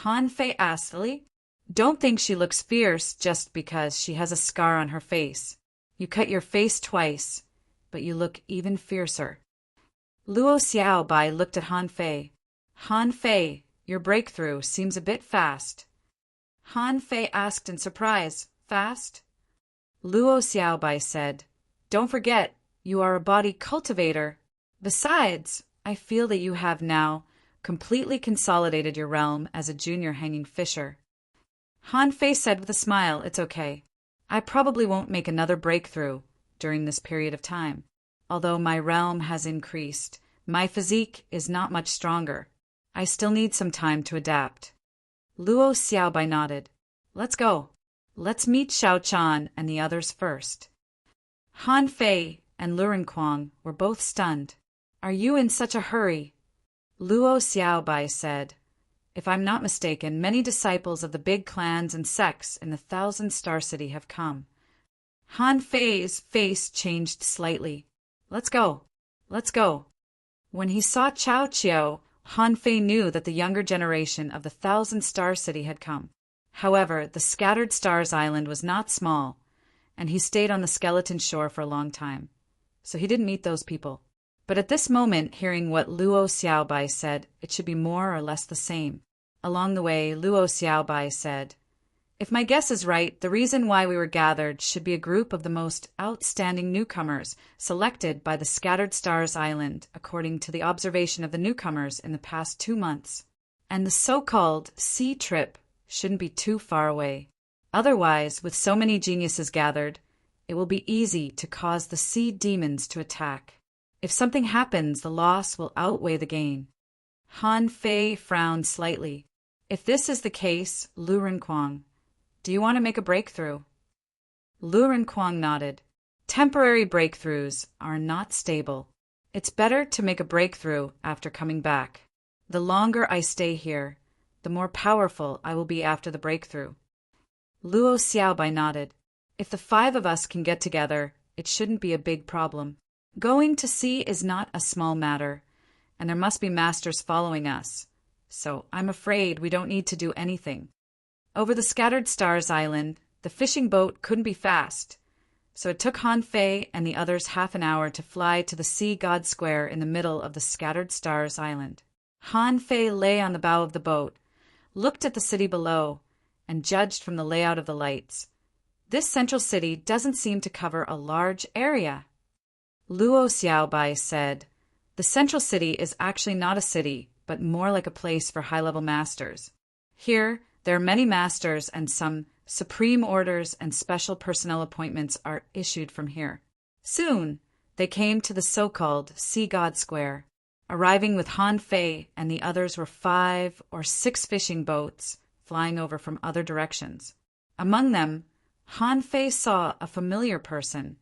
Han Fei asked silly, "Don't think she looks fierce just because she has a scar on her face. You cut your face twice, but you look even fiercer." Luo Xiaobai looked at Han Fei. "Han Fei, your breakthrough seems a bit fast." Han Fei asked in surprise, "Fast?" Luo Xiaobai said, "Don't forget, you are a body cultivator. Besides, I feel that you have now completely consolidated your realm as a junior hanging fisher." Han Fei said with a smile, "It's okay. I probably won't make another breakthrough during this period of time. Although my realm has increased, my physique is not much stronger. I still need some time to adapt." Luo Xiaobai nodded. "Let's go. Let's meet Xiao Chan and the others first." Han Fei and Lu Rinquang were both stunned. "Are you in such a hurry?" Luo Xiaobai said, "If I'm not mistaken, many disciples of the big clans and sects in the Thousand Star City have come." Han Fei's face changed slightly. "Let's go. Let's go." When he saw Chao Chiao, Han Fei knew that the younger generation of the Thousand Star City had come. However, the Scattered Stars Island was not small, and he stayed on the skeleton shore for a long time, so he didn't meet those people. But at this moment, hearing what Luo Xiaobai said, it should be more or less the same. Along the way, Luo Xiaobai said, "If my guess is right, the reason why we were gathered should be a group of the most outstanding newcomers selected by the Scattered Stars Island according to the observation of the newcomers in the past 2 months. And the so-called sea trip shouldn't be too far away. Otherwise, with so many geniuses gathered, it will be easy to cause the sea demons to attack. If something happens, the loss will outweigh the gain." Han Fei frowned slightly. "If this is the case, Lu Rinquang, do you want to make a breakthrough?" Lu Rinquang nodded. "Temporary breakthroughs are not stable. It's better to make a breakthrough after coming back. The longer I stay here, the more powerful I will be after the breakthrough." Luo Xiaobai nodded. "If the 5 of us can get together, it shouldn't be a big problem. Going to sea is not a small matter, and there must be masters following us, so I'm afraid we don't need to do anything." Over the Scattered Stars Island, the fishing boat couldn't be fast, so it took Han Fei and the others half an hour to fly to the Sea God Square in the middle of the Scattered Stars Island. Han Fei lay on the bow of the boat, looked at the city below, and judged from the layout of the lights. This central city doesn't seem to cover a large area. Luo Xiaobai said, "The central city is actually not a city, but more like a place for high-level masters. Here, there are many masters and some supreme orders and special personnel appointments are issued from here." Soon, they came to the so-called Sea God Square. Arriving with Han Fei and the others were 5 or 6 fishing boats flying over from other directions. Among them, Han Fei saw a familiar person,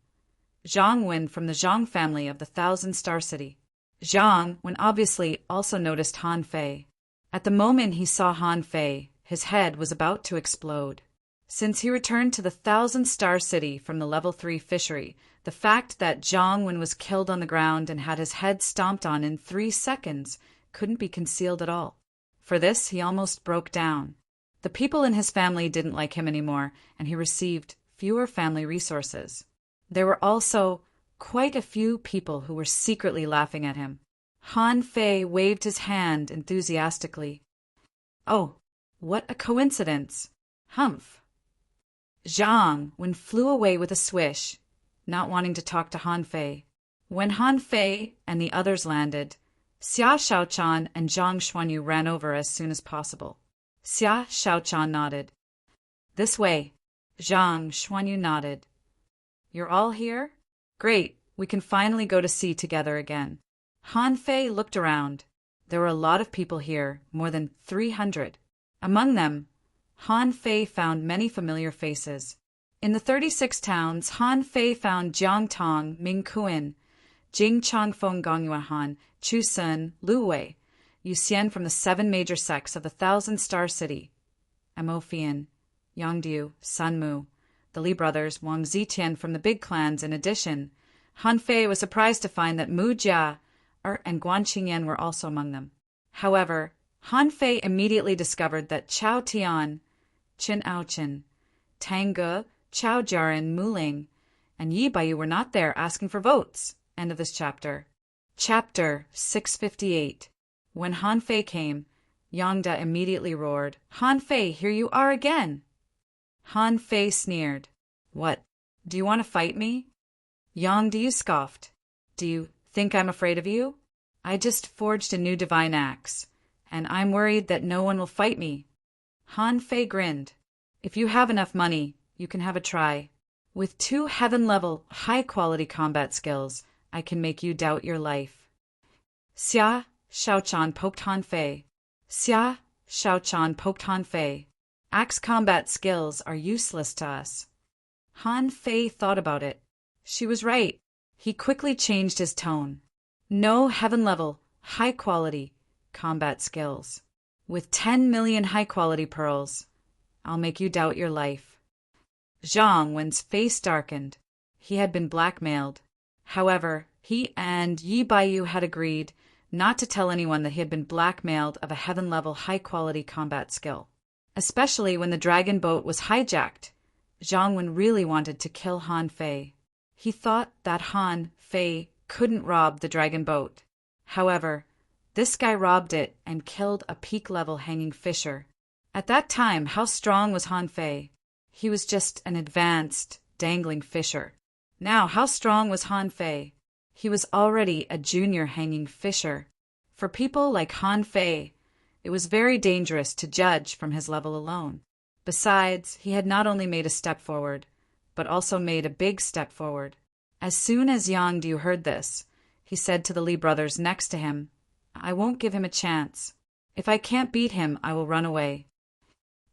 Zhang Wen from the Zhang family of the Thousand Star City. Zhang Wen obviously also noticed Han Fei. At the moment he saw Han Fei, his head was about to explode. Since he returned to the Thousand Star City from the Level 3 fishery, the fact that Zhang Wen was killed on the ground and had his head stomped on in 3 seconds couldn't be concealed at all. For this, he almost broke down. The people in his family didn't like him anymore, and he received fewer family resources. There were also quite a few people who were secretly laughing at him. Han Fei waved his hand enthusiastically. "Oh, what a coincidence! Humph!" Zhang Wen flew away with a swish, not wanting to talk to Han Fei. When Han Fei and the others landed, Xia Shaochan and Zhang Xuanyu ran over as soon as possible. Xia Shaochan nodded. "This way." Zhang Xuanyu nodded. "You're all here? Great, we can finally go to sea together again." Han Fei looked around. There were a lot of people here, more than 300. Among them, Han Fei found many familiar faces. In the 36 towns, Han Fei found Jiang Tong, Ming Kuan, Jing Changfeng Gongyuan, Chu Sun, Lu Wei, Yu Xian from the 7 major sects of the Thousand Star City, Mo Fian, Yang Diu, Sun Mu, the Li brothers, Wang Zitian from the big clans. In addition, Han Fei was surprised to find that Mu Jia and Guan Qingyan were also among them. However, Han Fei immediately discovered that Chao Tian, Qin Aochen, Tang Ge, Chao Jiaran, Mu Ling, and Yi Baiyu were not there asking for votes. End of this chapter. Chapter 658. When Han Fei came, Yang Da immediately roared, "Han Fei, here you are again!" Han Fei sneered. "What? Do you want to fight me?" Yang Da scoffed. "Do you think I'm afraid of you? I just forged a new divine axe, and I'm worried that no one will fight me." Han Fei grinned. "If you have enough money, you can have a try. With 2 heaven-level, high-quality combat skills, I can make you doubt your life." Xia Shaochan poked Han Fei. Xia Shaochan poked Han Fei. "Axe combat skills are useless to us." Han Fei thought about it. She was right. He quickly changed his tone. "No heaven-level, high-quality combat skills. With 10 million high-quality pearls, I'll make you doubt your life." Zhang Wen's face darkened. He had been blackmailed. However, he and Yi Baiyu had agreed not to tell anyone that he had been blackmailed of a heaven-level high-quality combat skill. Especially when the dragon boat was hijacked, Zhang Wen really wanted to kill Han Fei. He thought that Han Fei couldn't rob the dragon boat. However, this guy robbed it and killed a peak-level hanging fisher. At that time, how strong was Han Fei? He was just an advanced, dangling fisher. Now, how strong was Han Fei? He was already a junior hanging fisher. For people like Han Fei, it was very dangerous to judge from his level alone. Besides, he had not only made a step forward, but also made a big step forward. As soon as Yang Du heard this, he said to the Li brothers next to him, "I won't give him a chance. If I can't beat him, I will run away."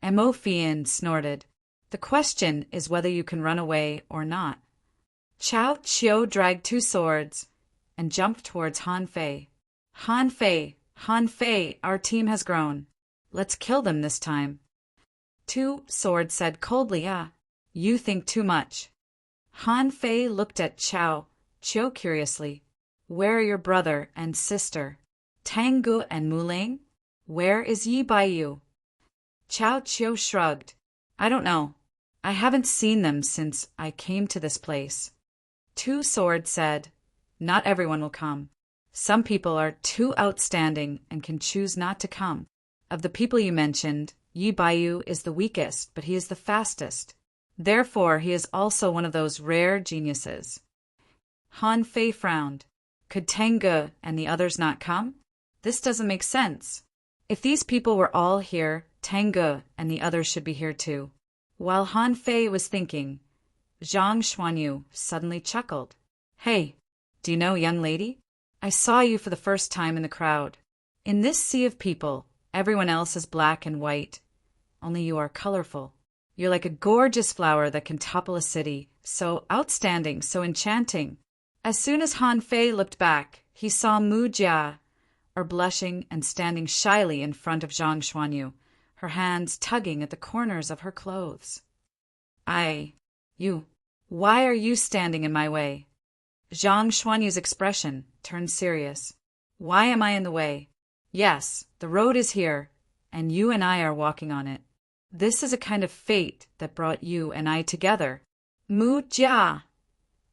Mo Fian snorted. "The question is whether you can run away or not." Chao Chiu dragged 2 swords and jumped towards Han Fei. Han Fei, our team has grown. Let's kill them this time." 2 swords said coldly, "You think too much." Han Fei looked at Chao Chiu curiously. "Where are your brother and sister? Tang Ge and Mu Ling? Where is Yi Baiyu?" Chao Chiu shrugged. "I don't know. I haven't seen them since I came to this place." 2 swords said, "Not everyone will come. Some people are too outstanding and can choose not to come. Of the people you mentioned, Yi Baiyu is the weakest, but he is the fastest. Therefore, he is also one of those rare geniuses." Han Fei frowned. Could Tang Ge and the others not come? This doesn't make sense. If these people were all here, Tang Ge and the others should be here too. While Han Fei was thinking, Zhang Xuanyu suddenly chuckled. "Hey, do you know, young lady? I saw you for the first time in the crowd. In this sea of people, everyone else is black and white, only you are colorful. You're like a gorgeous flower that can topple a city. So outstanding, so enchanting. As soon as Han Fei looked back, he saw Mu Jia, blushing and standing shyly in front of Zhang Xuanyu, her hands tugging at the corners of her clothes. Why are you standing in my way? Zhang Xuanyu's expression turned serious. Why am I in the way? Yes, the road is here, and you and I are walking on it. This is a kind of fate that brought you and I together. Mu Jia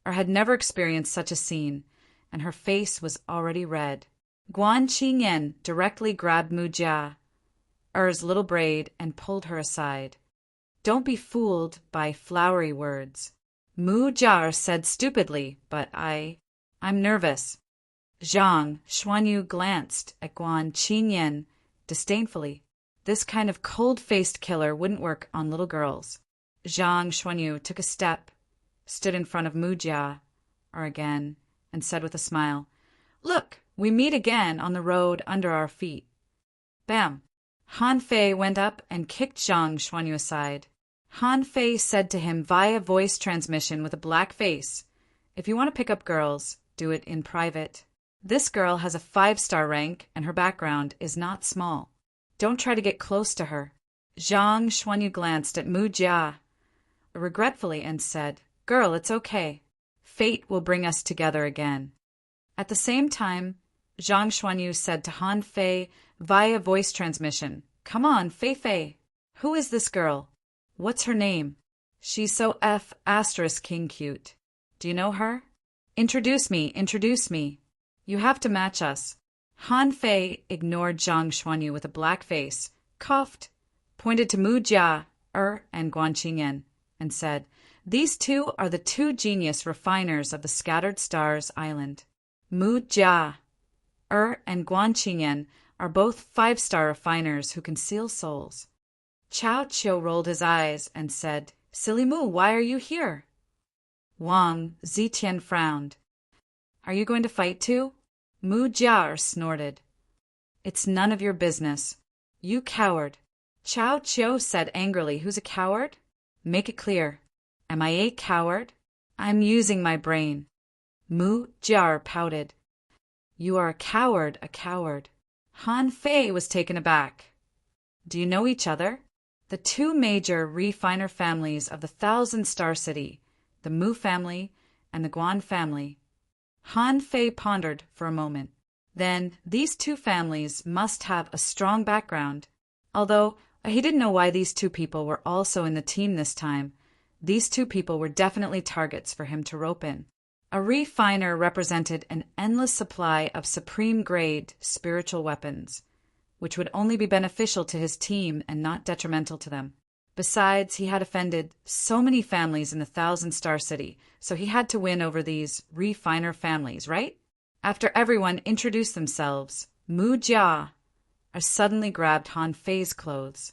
had never experienced such a scene, and her face was already red. Guan Qingyan directly grabbed Mu Jia's little braid and pulled her aside. Don't be fooled by flowery words. Mu Jia said stupidly, but I'm nervous. Zhang Xuanyu glanced at Guan Qingyan disdainfully. This kind of cold-faced killer wouldn't work on little girls. Zhang Xuanyu took a step, stood in front of Mu Jia again, and said with a smile, Look, we meet again on the road under our feet. Bam! Han Fei went up and kicked Zhang Xuanyu aside. Han Fei said to him via voice transmission with a black face, If you want to pick up girls, do it in private. This girl has a 5-star rank and her background is not small. Don't try to get close to her. Zhang Xuanyu glanced at Mu Jia regretfully and said, Girl, it's okay. Fate will bring us together again. At the same time, Zhang Xuanyu said to Han Fei via voice transmission, Come on, Fei Fei. Who is this girl? What's her name? She's so *king cute. Do you know her? Introduce me. You have to match us. Han Fei ignored Zhang Xuanyu with a black face, coughed, pointed to Mu Jia and Guan Qingyan, and said, These two are the 2 genius refiners of the Scattered Stars Island. Mu Jia and Guan Qingyan are both 5-star refiners who can seal souls. Chao Qiu rolled his eyes and said, Silly Mu, why are you here? Wang Zitian frowned. Are you going to fight too? Mu Jia snorted. It's none of your business. You coward. Chao Qiu said angrily, Who's a coward? Make it clear. Am I a coward? I'm using my brain. Mu Jia pouted. You are a coward. Han Fei was taken aback. Do you know each other? The 2 major refiner families of the 1,000-star city, the Mu family and the Guan family. Han Fei pondered for a moment. Then these 2 families must have a strong background. Although he didn't know why these 2 people were also in the team this time, these 2 people were definitely targets for him to rope in. A refiner represented an endless supply of supreme-grade spiritual weapons, which would only be beneficial to his team and not detrimental to them. Besides, he had offended so many families in the 1,000-star city, so he had to win over these refiner families, right? After everyone introduced themselves, Mu Jia suddenly grabbed Han Fei's clothes.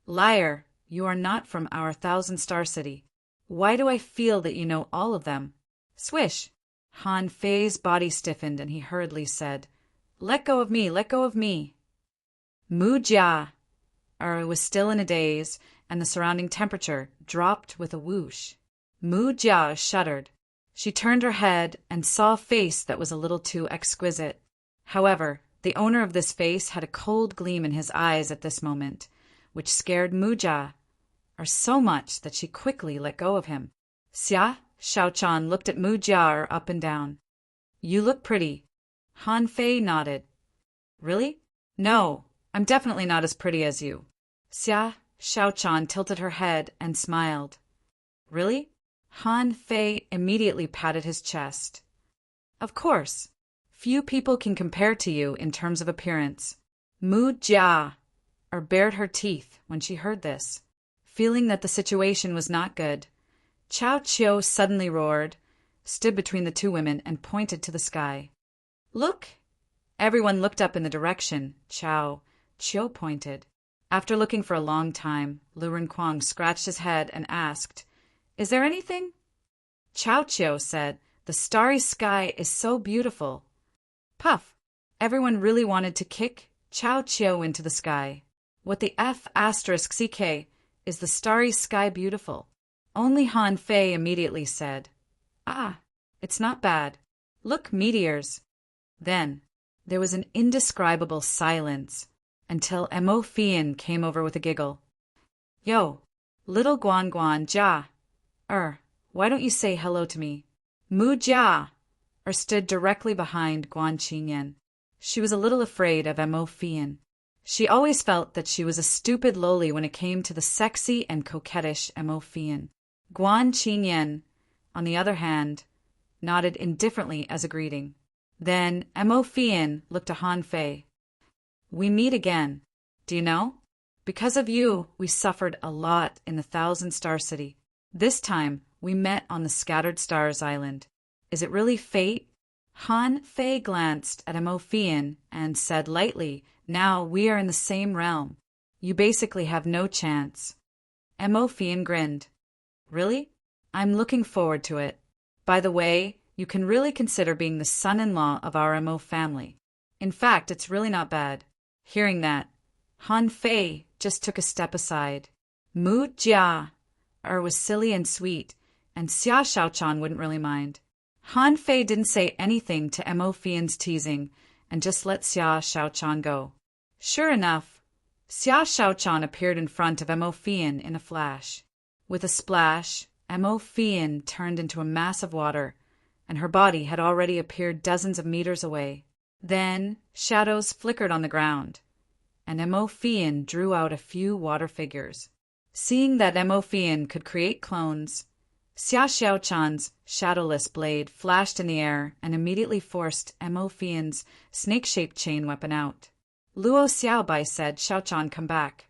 Liar, you are not from our 1,000-star city. Why do I feel that you know all of them? Swish! Han Fei's body stiffened and he hurriedly said, Let go of me, let go of me. Mu Jia was still in a daze, and the surrounding temperature dropped with a whoosh. Mu Jia shuddered. She turned her head and saw a face that was a little too exquisite. However, the owner of this face had a cold gleam in his eyes at this moment, which scared Mu Jia so much that she quickly let go of him. Xia, Xiaochan looked at Mu Jia up and down. You look pretty. Han Fei nodded. Really? No, I'm definitely not as pretty as you. Xia, Xiaochan tilted her head and smiled. Really? Han Fei immediately patted his chest. Of course. Few people can compare to you in terms of appearance. Mu Jia bared her teeth when she heard this. Feeling that the situation was not good, Chao Qiu suddenly roared, stood between the 2 women, and pointed to the sky. Look! Everyone looked up in the direction Chao Qiu pointed. After looking for a long time, Lu Renkuang scratched his head and asked, Is there anything? Chao Qiu said, The starry sky is so beautiful. Puff! Everyone really wanted to kick Chao Qiu into the sky. What the F asterisk CK is the starry sky beautiful? Only Han Fei immediately said, "Ah, it's not bad. Look, meteors." Then there was an indescribable silence until Mo Fian came over with a giggle. "Yo, little Guan Guan Jia, why don't you say hello to me?" Mu Jia, stood directly behind Guan Qingyan. She was a little afraid of Mo Fian. She always felt that she was a stupid loli when it came to the sexy and coquettish Mo Fian. Guan Qingyan, on the other hand, nodded indifferently as a greeting. Then Mo Fian looked to Han Fei. "We meet again. Do you know? Because of you, we suffered a lot in the Thousand Star City. This time, we met on the Scattered Stars Island. Is it really fate?" Han Fei glanced at Mo Fian and said lightly, "Now we are in the same realm. You basically have no chance." Mo Fian grinned. "Really? I'm looking forward to it. By the way, you can really consider being the son-in-law of our Mo family. In fact, it's really not bad." Hearing that, Han Fei just took a step aside. Mu Jia was silly and sweet, and Xia Shaochan wouldn't really mind. Han Fei didn't say anything to Mo Fian's teasing and just let Xia Shaochan go. Sure enough, Xia Shaochan appeared in front of Mo Fian in a flash. With a splash, Mo Fian turned into a mass of water, and her body had already appeared dozens of meters away. Then shadows flickered on the ground, and Mo Fian drew out a few water figures. Seeing that Mo Fian could create clones, Xia Xiaochan's shadowless blade flashed in the air and immediately forced Mo Fian's snake-shaped chain weapon out. Luo Xiaobai said, "Xiaochan, come back."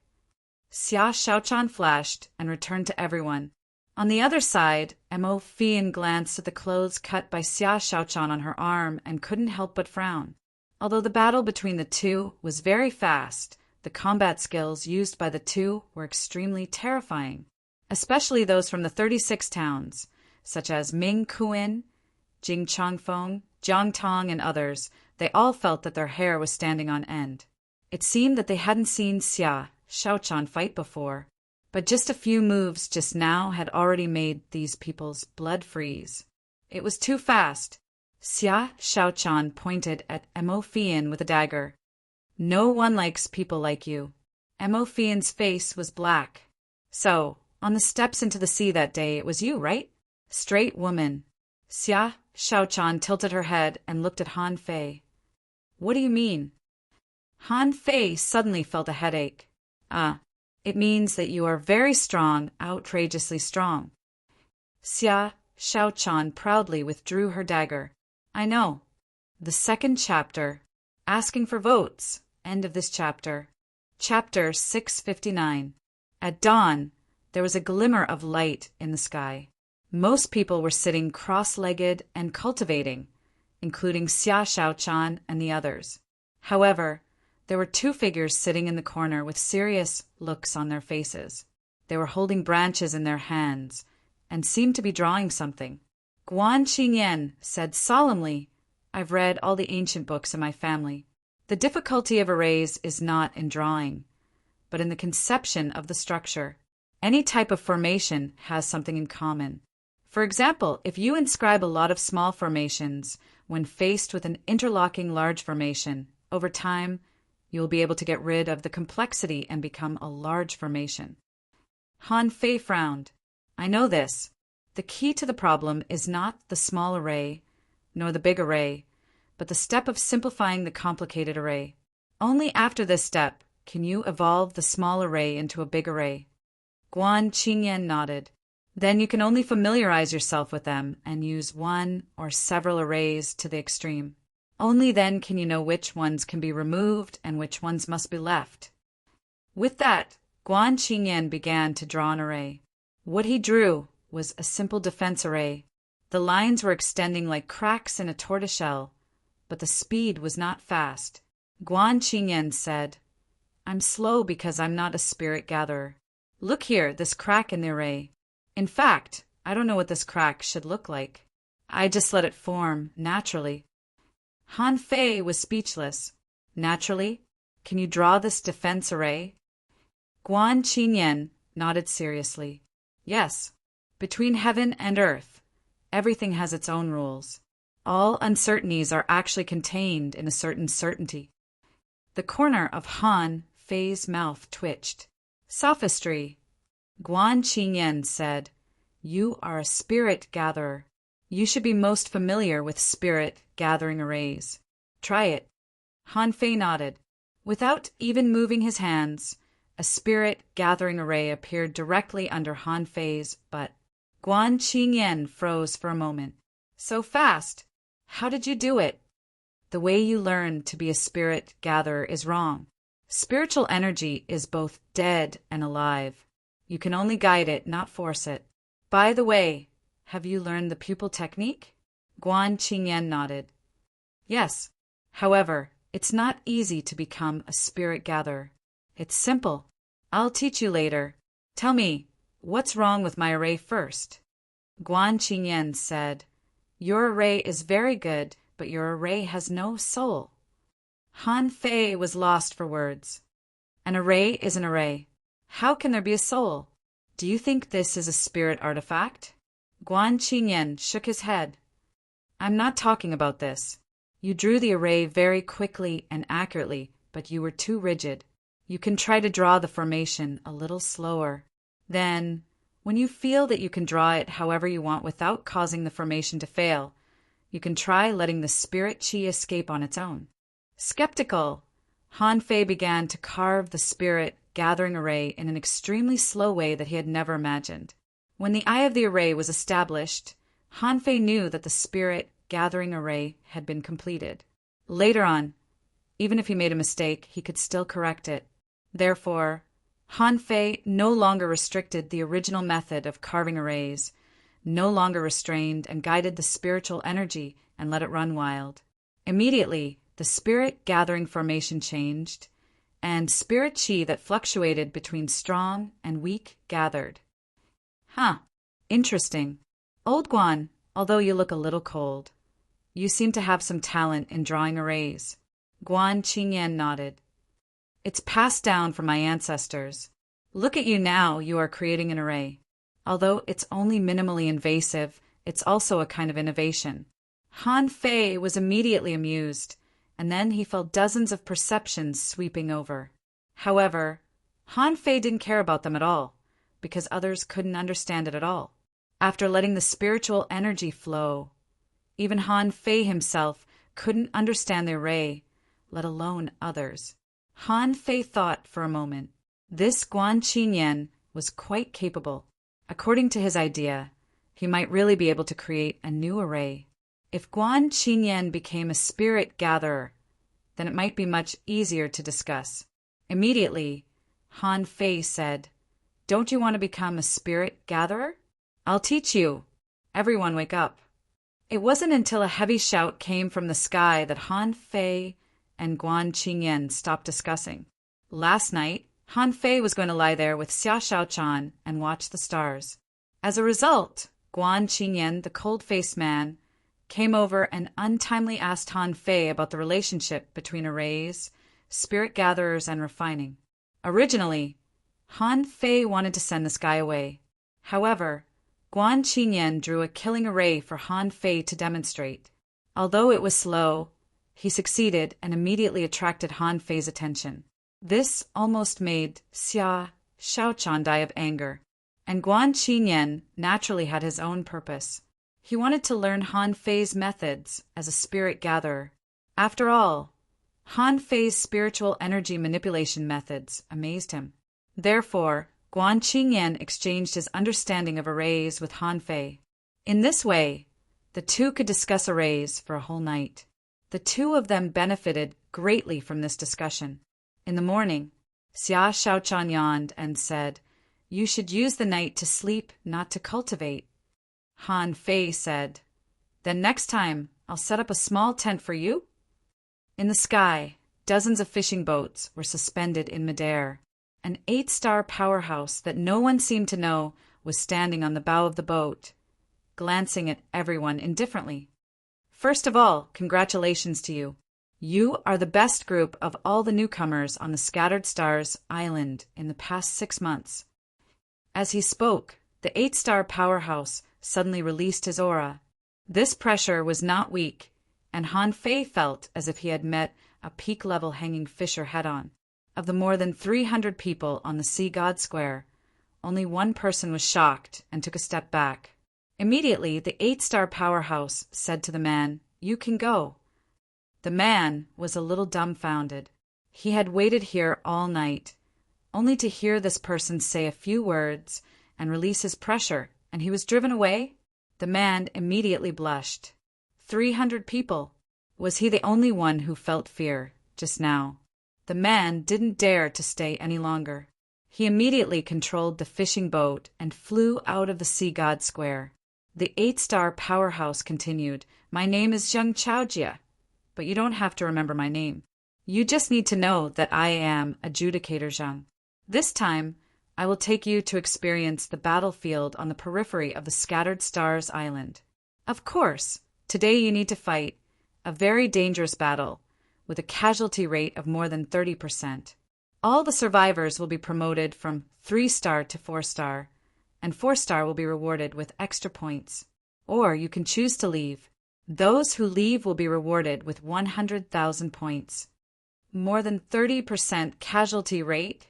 Xia Xiaochan flashed and returned to everyone. On the other side, Mo Fian glanced at the clothes cut by Xia Shaochan on her arm and couldn't help but frown. Although the battle between the two was very fast, the combat skills used by the two were extremely terrifying, especially those from the 36 towns, such as Ming Kuin, Jing Changfeng, Jiang Tong, and others. They all felt that their hair was standing on end. It seemed that they hadn't seen Xia Shaochan fight before, but just a few moves just now had already made these people's blood freeze. It was too fast. Xia Shaochan pointed at Mo Fian with a dagger. "No one likes people like you." Mo Fian's face was black. "So, on the steps into the sea that day, it was you, right?" "Straight woman." Xia Shaochan tilted her head and looked at Han Fei. "What do you mean?" Han Fei suddenly felt a headache. It means that you are very strong, outrageously strong." Xia Shaochan proudly withdrew her dagger. "I know. The second chapter. Asking for votes. End of this chapter." Chapter 659. At dawn, there was a glimmer of light in the sky. Most people were sitting cross-legged and cultivating, including Xia Shaochan and the others. However, there were two figures sitting in the corner with serious looks on their faces. They were holding branches in their hands and seemed to be drawing something. Guan Qingyan said solemnly, "I've read all the ancient books in my family. The difficulty of arrays is not in drawing, but in the conception of the structure. Any type of formation has something in common. For example, if you inscribe a lot of small formations when faced with an interlocking large formation, over time, you will be able to get rid of the complexity and become a large formation." Han Fei frowned. "I know this. The key to the problem is not the small array, nor the big array, but the step of simplifying the complicated array. Only after this step can you evolve the small array into a big array." Guan Qingyan nodded. "Then you can only familiarize yourself with them and use one or several arrays to the extreme. Only then can you know which ones can be removed and which ones must be left." With that, Guan Qingyan began to draw an array. What he drew was a simple defense array. The lines were extending like cracks in a tortoiseshell, but the speed was not fast. Guan Qingyan said, "I'm slow because I'm not a spirit gatherer. Look here, this crack in the array. In fact, I don't know what this crack should look like. I just let it form naturally." Han Fei was speechless. "Naturally? Can you draw this defense array?" Guan Qinyan nodded seriously. Yes, between heaven and earth, everything has its own rules. All uncertainties are actually contained in a certain certainty. The corner of Han Fei's mouth twitched. Sophistry. Guan Qinyan said, "You are a spirit gatherer. You should be most familiar with spirit gathering arrays. Try it." Han Fei nodded. Without even moving his hands, a spirit gathering array appeared directly under Han Fei's butt. Guan Qinyan froze for a moment. "So fast! How did you do it?" "The way you learn to be a spirit gatherer is wrong. Spiritual energy is both dead and alive. You can only guide it, not force it. By the way, have you learned the pupil technique?" Guan Qinyan nodded. "Yes. However, it's not easy to become a spirit gatherer. It's simple. I'll teach you later. Tell me, what's wrong with my array first?" Guan Qinyan said, "Your array is very good, but your array has no soul." Han Fei was lost for words. An array is an array. How can there be a soul? Do you think this is a spirit artifact? Guan Qinyan shook his head. "I'm not talking about this. You drew the array very quickly and accurately, but you were too rigid. You can try to draw the formation a little slower. Then, when you feel that you can draw it however you want without causing the formation to fail, you can try letting the spirit chi escape on its own." Skeptical, Han Fei began to carve the spirit gathering array in an extremely slow way that he had never imagined. When the eye of the array was established, Han Fei knew that the spirit gathering array had been completed. Later on, even if he made a mistake, he could still correct it. Therefore, Han Fei no longer restricted the original method of carving arrays, no longer restrained and guided the spiritual energy and let it run wild. Immediately, the spirit gathering formation changed, and spirit chi that fluctuated between strong and weak gathered. "Huh, interesting. Old Guan, although you look a little cold, you seem to have some talent in drawing arrays." Guan Qinyan nodded. "It's passed down from my ancestors. Look at you now, you are creating an array. Although it's only minimally invasive, it's also a kind of innovation." Han Fei was immediately amused, and then he felt dozens of perceptions sweeping over. However, Han Fei didn't care about them at all, because others couldn't understand it at all. After letting the spiritual energy flow, even Han Fei himself couldn't understand the array, let alone others. Han Fei thought for a moment. This Guan Qinyan was quite capable. According to his idea, he might really be able to create a new array. If Guan Qinyan became a spirit gatherer, then it might be much easier to discuss. Immediately, Han Fei said, "Don't you want to become a spirit gatherer? I'll teach you. Everyone wake up." It wasn't until a heavy shout came from the sky that Han Fei and Guan Qinyan stopped discussing. Last night, Han Fei was going to lie there with Xia Shaochan and watch the stars. As a result, Guan Qinyan, the cold-faced man, came over and untimely asked Han Fei about the relationship between arrays, spirit gatherers, and refining. Originally, Han Fei wanted to send this guy away. However, Guan Qinyan drew a killing array for Han Fei to demonstrate. Although it was slow, he succeeded and immediately attracted Han Fei's attention. This almost made Xia Shaochan die of anger, and Guan Qinyan naturally had his own purpose. He wanted to learn Han Fei's methods as a spirit gatherer. After all, Han Fei's spiritual energy manipulation methods amazed him. Therefore, Guan Qinyan exchanged his understanding of arrays with Han Fei. In this way, the two could discuss arrays for a whole night. The two of them benefited greatly from this discussion. In the morning, Xia Shaochan yawned and said, "You should use the night to sleep, not to cultivate." Han Fei said, "Then next time, I'll set up a small tent for you." In the sky, dozens of fishing boats were suspended in midair. An 8-star powerhouse that no one seemed to know was standing on the bow of the boat, glancing at everyone indifferently. "First of all, congratulations to you. You are the best group of all the newcomers on the Scattered Stars Island in the past 6 months. As he spoke, the 8-star powerhouse suddenly released his aura. This pressure was not weak, and Han Fei felt as if he had met a peak-level hanging fisher head-on. Of the more than 300 people on the Sea God Square, only one person was shocked and took a step back. Immediately, the 8-star powerhouse said to the man, "You can go." The man was a little dumbfounded. He had waited here all night, only to hear this person say a few words and release his pressure, and he was driven away? The man immediately blushed. 300 people. Was he the only one who felt fear just now? The man didn't dare to stay any longer. He immediately controlled the fishing boat and flew out of the Sea God Square. The 8-star powerhouse continued, "My name is Zheng Chaojia, but you don't have to remember my name. You just need to know that I am Adjudicator Zheng. This time, I will take you to experience the battlefield on the periphery of the Scattered Stars Island. Of course, today you need to fight a very dangerous battle with a casualty rate of more than 30%. All the survivors will be promoted from 3-star to 4-star, and 4-star will be rewarded with extra points. Or you can choose to leave. Those who leave will be rewarded with 100,000 points. More than 30% casualty rate?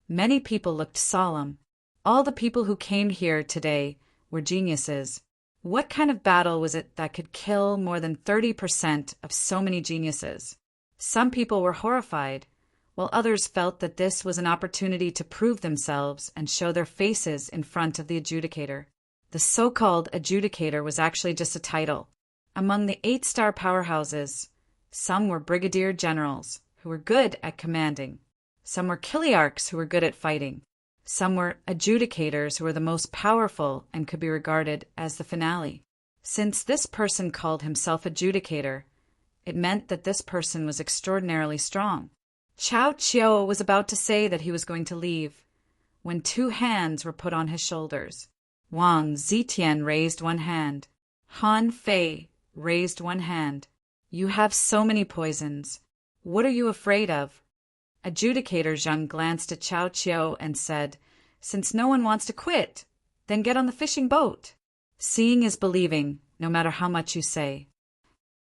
Many people looked solemn. All the people who came here today were geniuses. What kind of battle was it that could kill more than 30% of so many geniuses? Some people were horrified, while others felt that this was an opportunity to prove themselves and show their faces in front of the adjudicator. The so-called adjudicator was actually just a title. Among the 8-star powerhouses, some were brigadier generals who were good at commanding. Some were kiliarchs who were good at fighting. Some were adjudicators who were the most powerful and could be regarded as the finale. Since this person called himself adjudicator, it meant that this person was extraordinarily strong. Chao Qiao was about to say that he was going to leave, when 2 hands were put on his shoulders. Wang Zitian raised 1 hand. Han Fei raised 1 hand. "You have so many poisons. What are you afraid of?" Adjudicator Zheng glanced at Chao Qiao and said, "Since no one wants to quit, then get on the fishing boat." Seeing is believing, no matter how much you say.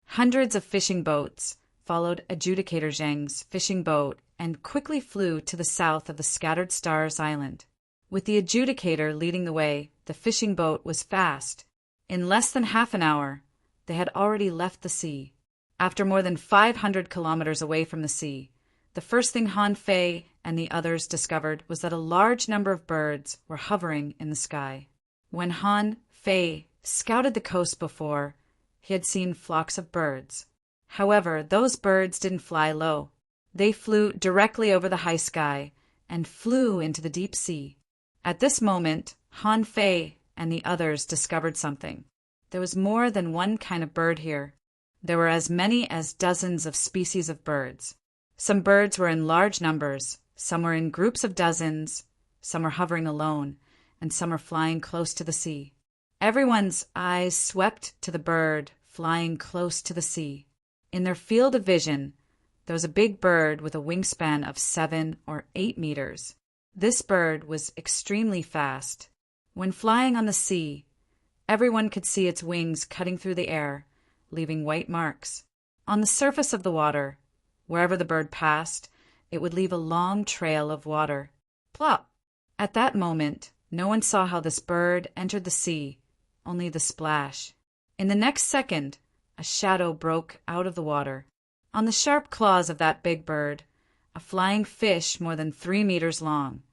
Hundreds of fishing boats followed Adjudicator Zheng's fishing boat and quickly flew to the south of the Scattered Stars Island. With the adjudicator leading the way, the fishing boat was fast. In less than half an hour, they had already left the sea. After more than 500 kilometers away from the sea, the first thing Han Fei and the others discovered was that a large number of birds were hovering in the sky. When Han Fei scouted the coast before, he had seen flocks of birds. However, those birds didn't fly low. They flew directly over the high sky and flew into the deep sea. At this moment, Han Fei and the others discovered something. There was more than one kind of bird here. There were as many as dozens of species of birds. Some birds were in large numbers, some were in groups of dozens, some were hovering alone, and some were flying close to the sea. Everyone's eyes swept to the bird flying close to the sea. In their field of vision, there was a big bird with a wingspan of 7 or 8 meters. This bird was extremely fast. When flying on the sea, everyone could see its wings cutting through the air, leaving white marks. On the surface of the water, wherever the bird passed, it would leave a long trail of water. Plop! At that moment, no one saw how this bird entered the sea, only the splash. In the next second, a shadow broke out of the water. On the sharp claws of that big bird, a flying fish more than 3 meters long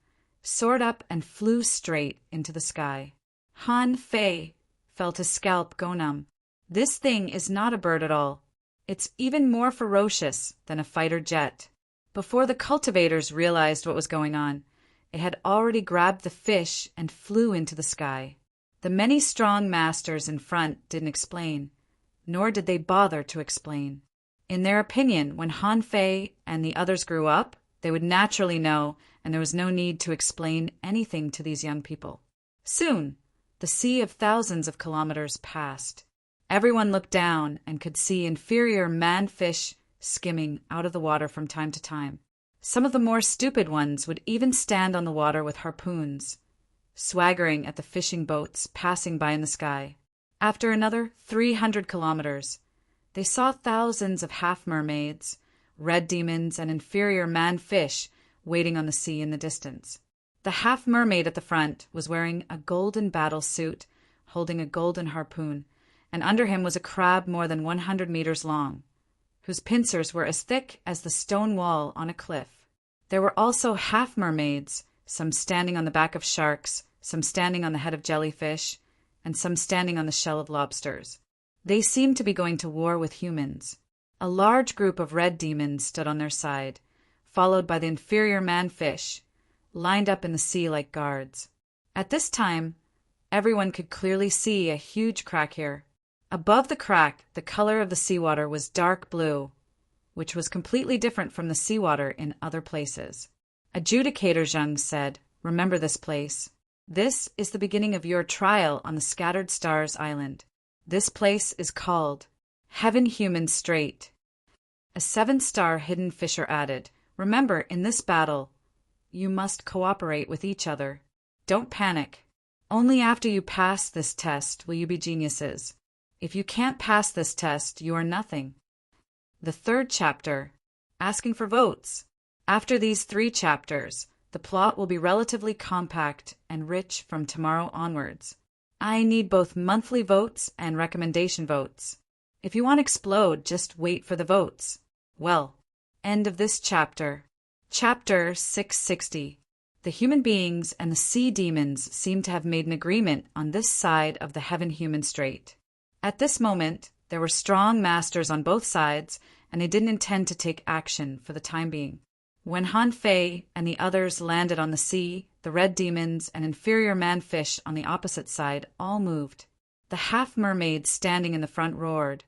soared up and flew straight into the sky. Han Fei felt his scalp go numb. This thing is not a bird at all. It's even more ferocious than a fighter jet. Before the cultivators realized what was going on, it had already grabbed the fish and flew into the sky. The many strong masters in front didn't explain, nor did they bother to explain. In their opinion, when Han Fei and the others grew up, they would naturally know, and there was no need to explain anything to these young people. Soon, the sea of thousands of kilometers passed. Everyone looked down and could see inferior man-fish skimming out of the water from time to time. Some of the more stupid ones would even stand on the water with harpoons, swaggering at the fishing boats passing by in the sky. After another 300 kilometers, they saw thousands of half-mermaids, red demons, and inferior man-fish waiting on the sea in the distance. The half-mermaid at the front was wearing a golden battle suit, holding a golden harpoon, and under him was a crab more than 100 meters long, whose pincers were as thick as the stone wall on a cliff. There were also half-mermaids, some standing on the back of sharks, some standing on the head of jellyfish, and some standing on the shell of lobsters. They seemed to be going to war with humans. A large group of red demons stood on their side, followed by the inferior man-fish, lined up in the sea like guards. At this time, everyone could clearly see a huge crack here. Above the crack, the color of the seawater was dark blue, which was completely different from the seawater in other places. Adjudicator Zheng said, "Remember this place. This is the beginning of your trial on the Scattered Stars Island. This place is called Heaven Human Strait." A 7-star hidden fisher added, "Remember, in this battle, you must cooperate with each other. Don't panic. Only after you pass this test will you be geniuses. If you can't pass this test, you are nothing." The 3rd chapter, asking for votes. After these 3 chapters, the plot will be relatively compact and rich from tomorrow onwards. I need both monthly votes and recommendation votes. If you want to explode, just wait for the votes. Well, end of this chapter. Chapter 660. The human beings and the sea demons seem to have made an agreement on this side of the Heaven Human Strait. At this moment, there were strong masters on both sides, and they didn't intend to take action for the time being. When Han Fei and the others landed on the sea, the red demons and inferior man-fish on the opposite side all moved. The half-mermaid standing in the front roared,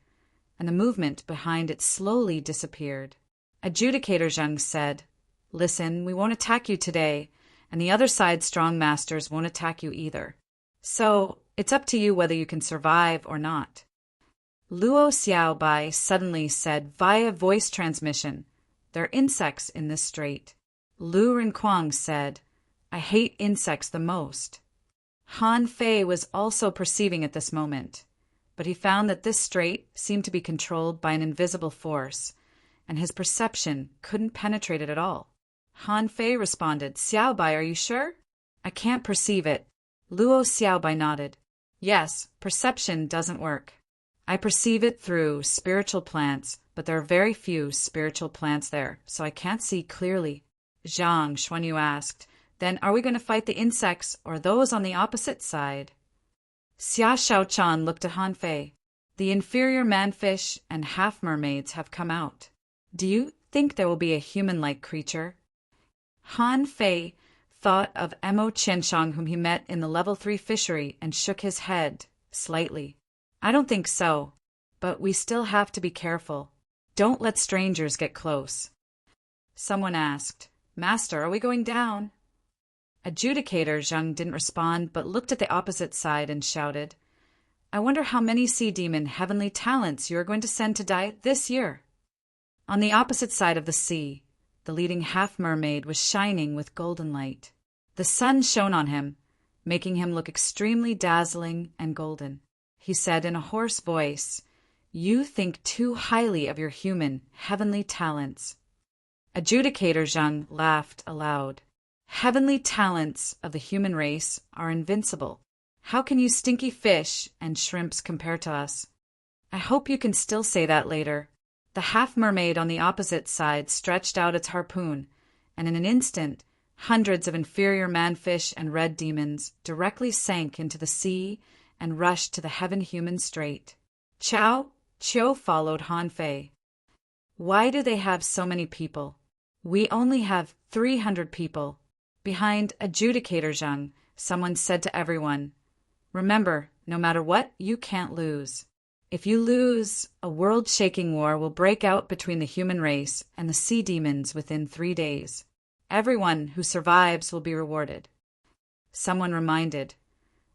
and the movement behind it slowly disappeared. Adjudicator Zheng said, "Listen, we won't attack you today, and the other side's strong masters won't attack you either. So, it's up to you whether you can survive or not." Luo Xiaobai suddenly said via voice transmission, "There are insects in this strait." Lu Rinquang said, "I hate insects the most." Han Fei was also perceiving at this moment, but he found that this strait seemed to be controlled by an invisible force, and his perception couldn't penetrate it at all. Han Fei responded, "Xiaobai, are you sure?" "I can't perceive it." Luo Xiaobai nodded. "Yes, perception doesn't work. I perceive it through spiritual plants, but there are very few spiritual plants there, so I can't see clearly." Zhang Xuanyu asked, "Then are we going to fight the insects or those on the opposite side?" Xia Shaochan looked at Han Fei. "The inferior man-fish and half-mermaids have come out. Do you think there will be a human-like creature?" Han Fei thought of Mo Qianshang, whom he met in the level 3 fishery, and shook his head slightly. "I don't think so, but we still have to be careful. Don't let strangers get close." Someone asked, "Master, are we going down?" Adjudicator Zheng didn't respond, but looked at the opposite side and shouted, "I wonder how many sea demon heavenly talents you are going to send to die this year." On the opposite side of the sea, the leading half-mermaid was shining with golden light. The sun shone on him, making him look extremely dazzling and golden. He said in a hoarse voice, "You think too highly of your human, heavenly talents." Adjudicator Zheng laughed aloud. "Heavenly talents of the human race are invincible. How can you stinky fish and shrimps compare to us?" "I hope you can still say that later." The half-mermaid on the opposite side stretched out its harpoon, and in an instant, hundreds of inferior man-fish and red demons directly sank into the sea and rushed to the Heaven Human Strait. Chiu followed Han Fei. "Why do they have so many people? We only have 300 people." Behind Adjudicator Zheng, someone said to everyone, "Remember, no matter what, you can't lose. If you lose, a world-shaking war will break out between the human race and the sea demons within 3 days. Everyone who survives will be rewarded." Someone reminded,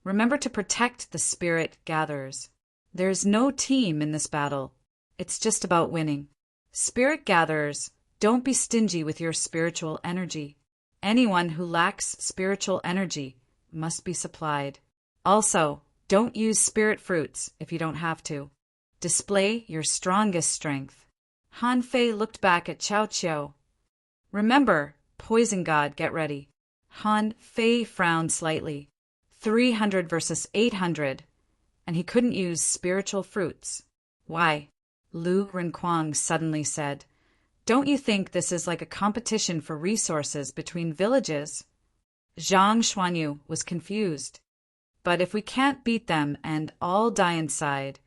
"Remember to protect the spirit gatherers." There's no team in this battle. It's just about winning. Spirit gatherers, don't be stingy with your spiritual energy. Anyone who lacks spiritual energy must be supplied. Also, don't use spirit fruits if you don't have to. Display your strongest strength. Han Fei looked back at Cao Qiu. Remember, poison god, get ready. Han Fei frowned slightly. 300 versus 800, and he couldn't use spiritual fruits. Why? Lu Renquang suddenly said. Don't you think this is like a competition for resources between villages? Zhang Xuanyu was confused. But if we can't beat them and all die inside,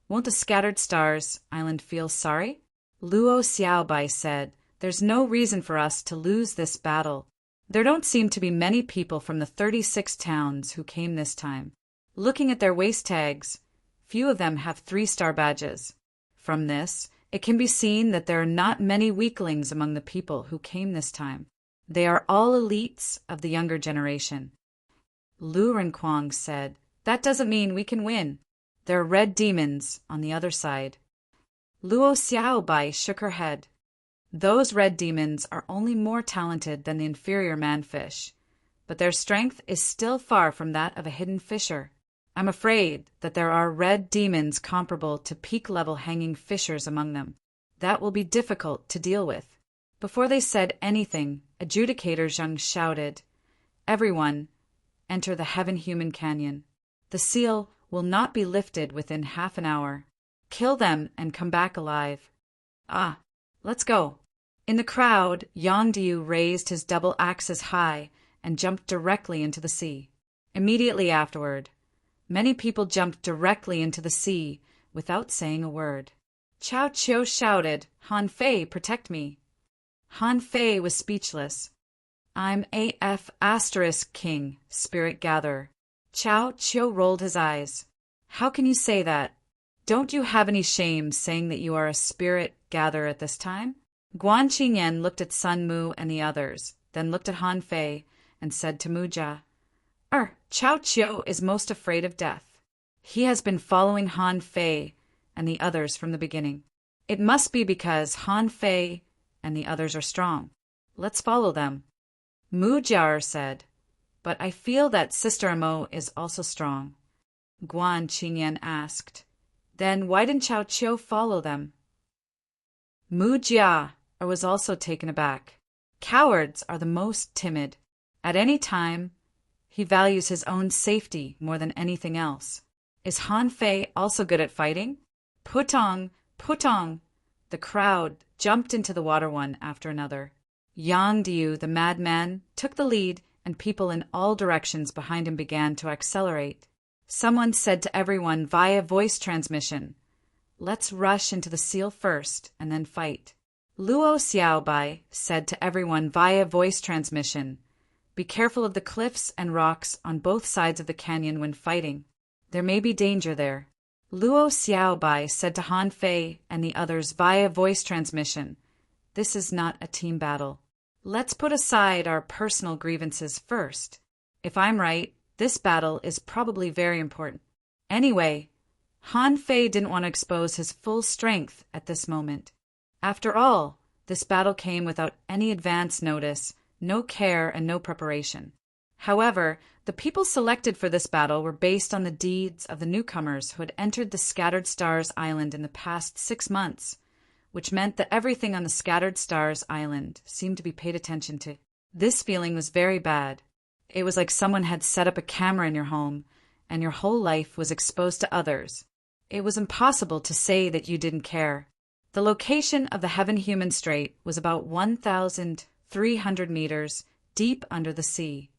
won't the Scattered Stars Island feel sorry? Luo Xiaobai said, there's no reason for us to lose this battle. There don't seem to be many people from the 36 towns who came this time. Looking at their waist tags, few of them have 3-star badges. From this, it can be seen that there are not many weaklings among the people who came this time. They are all elites of the younger generation. Lu Renquang said, that doesn't mean we can win. There are red demons on the other side. Luo Xiaobai shook her head. Those red demons are only more talented than the inferior manfish, but their strength is still far from that of a hidden fisher. I'm afraid that there are red demons comparable to peak-level hanging fishers among them. That will be difficult to deal with. Before they said anything, Adjudicator Zheng shouted, everyone, enter the Heaven-Human Canyon. The seal will not be lifted within half an hour. Kill them and come back alive. Ah, let's go. In the crowd, Yang Diu raised his double axes high and jumped directly into the sea. Immediately afterward, many people jumped directly into the sea without saying a word. Cao Qiu shouted, Han Fei, protect me. Han Fei was speechless. I'm AF King, Spirit Gatherer. Cao Qiu rolled his eyes. How can you say that? Don't you have any shame saying that you are a Spirit Gatherer at this time? Guan Qingyan looked at Sun Mu and the others, then looked at Han Fei and said to Mu Jia, Cao Qiu is most afraid of death. He has been following Han Fei and the others from the beginning. It must be because Han Fei and the others are strong. Let's follow them. Mu Jia said, but I feel that Sister Amo is also strong. Guan Qingyan asked, then why didn't Cao Qiu follow them? Mu Jia was also taken aback. Cowards are the most timid. At any time, he values his own safety more than anything else. Is Han Fei also good at fighting? Putong, Putong! The crowd jumped into the water one after another. Yang Diu, the madman, took the lead, and people in all directions behind him began to accelerate. Someone said to everyone via voice transmission, let's rush into the seal first and then fight. Luo Xiaobai said to everyone via voice transmission, be careful of the cliffs and rocks on both sides of the canyon when fighting. There may be danger there. Luo Xiaobai said to Han Fei and the others via voice transmission, this is not a team battle. Let's put aside our personal grievances first. If I'm right, this battle is probably very important. Anyway, Han Fei didn't want to expose his full strength at this moment. After all, this battle came without any advance notice, no care, and no preparation. However, the people selected for this battle were based on the deeds of the newcomers who had entered the Scattered Stars Island in the past 6 months, which meant that everything on the Scattered Stars Island seemed to be paid attention to. This feeling was very bad. It was like someone had set up a camera in your home, and your whole life was exposed to others. It was impossible to say that you didn't care. The location of the Heaven-Human Strait was about 1,300 meters deep under the sea,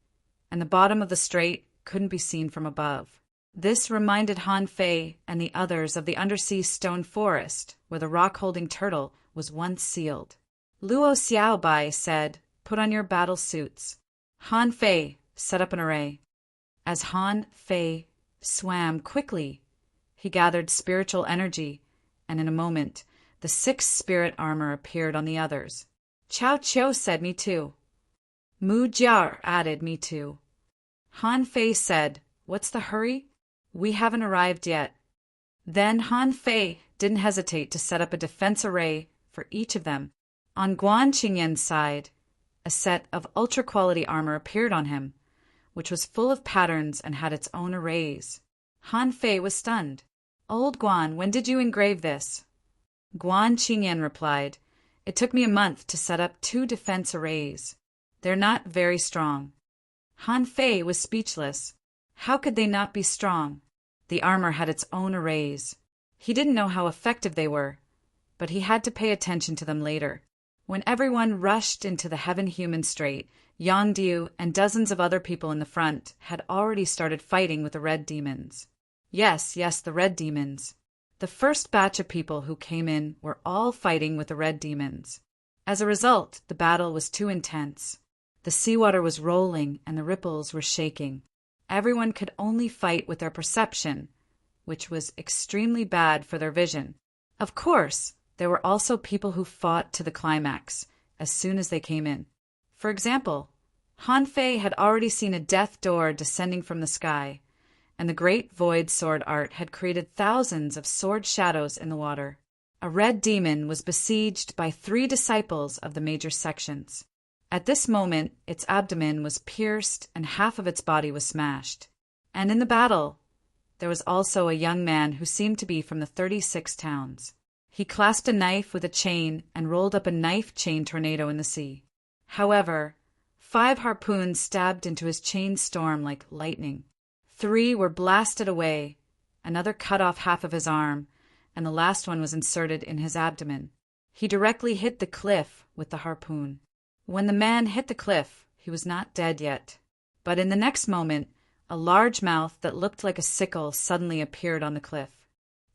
and the bottom of the strait couldn't be seen from above. This reminded Han Fei and the others of the undersea stone forest where the rock-holding turtle was once sealed. Luo Xiaobai said, put on your battle suits. Han Fei set up an array. As Han Fei swam quickly, he gathered spiritual energy, and in a moment, the 6th spirit armor appeared on the others. Cao Qiu said, me too. Mu Jia added, me too. Han Fei said, what's the hurry? We haven't arrived yet. Then Han Fei didn't hesitate to set up a defense array for each of them. On Guan Qingyan's side, a set of ultra-quality armor appeared on him, which was full of patterns and had its own arrays. Han Fei was stunned. "Old Guan, when did you engrave this?" Guan Qingyan replied, "It took me a month to set up 2 defense arrays. They're not very strong." Han Fei was speechless. How could they not be strong? The armor had its own arrays. He didn't know how effective they were, but he had to pay attention to them later. When everyone rushed into the Heaven-Human Strait, Yang Diu and dozens of other people in the front had already started fighting with the Red Demons. Yes, the Red Demons. The first batch of people who came in were all fighting with the Red Demons. As a result, the battle was too intense. The seawater was rolling and the ripples were shaking. Everyone could only fight with their perception, which was extremely bad for their vision. Of course, there were also people who fought to the climax as soon as they came in. For example, Han Fei had already seen a death door descending from the sky, and the great void sword art had created thousands of sword shadows in the water. A red demon was besieged by 3 disciples of the major sections. At this moment, its abdomen was pierced and half of its body was smashed. And in the battle, there was also a young man who seemed to be from the 36 towns. He clasped a knife with a chain and rolled up a knife chain tornado in the sea. However, 5 harpoons stabbed into his chain storm like lightning. 3 were blasted away, another cut off half of his arm, and the last one was inserted in his abdomen. He directly hit the cliff with the harpoon. When the man hit the cliff, he was not dead yet. But in the next moment, a large mouth that looked like a sickle suddenly appeared on the cliff.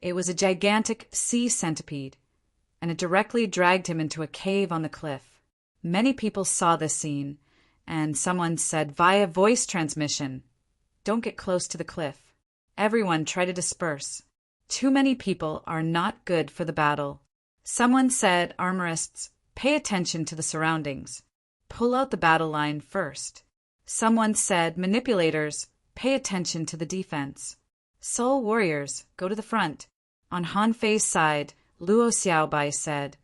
It was a gigantic sea centipede, and it directly dragged him into a cave on the cliff. Many people saw this scene, and someone said via voice transmission, "Don't get close to the cliff." Everyone tried to disperse. Too many people are not good for the battle. Someone said, "Armorists, pay attention to the surroundings. Pull out the battle line first." Someone said, "Manipulators, pay attention to the defense. Soul warriors, go to the front." On Han Fei's side, Luo Xiaobai said,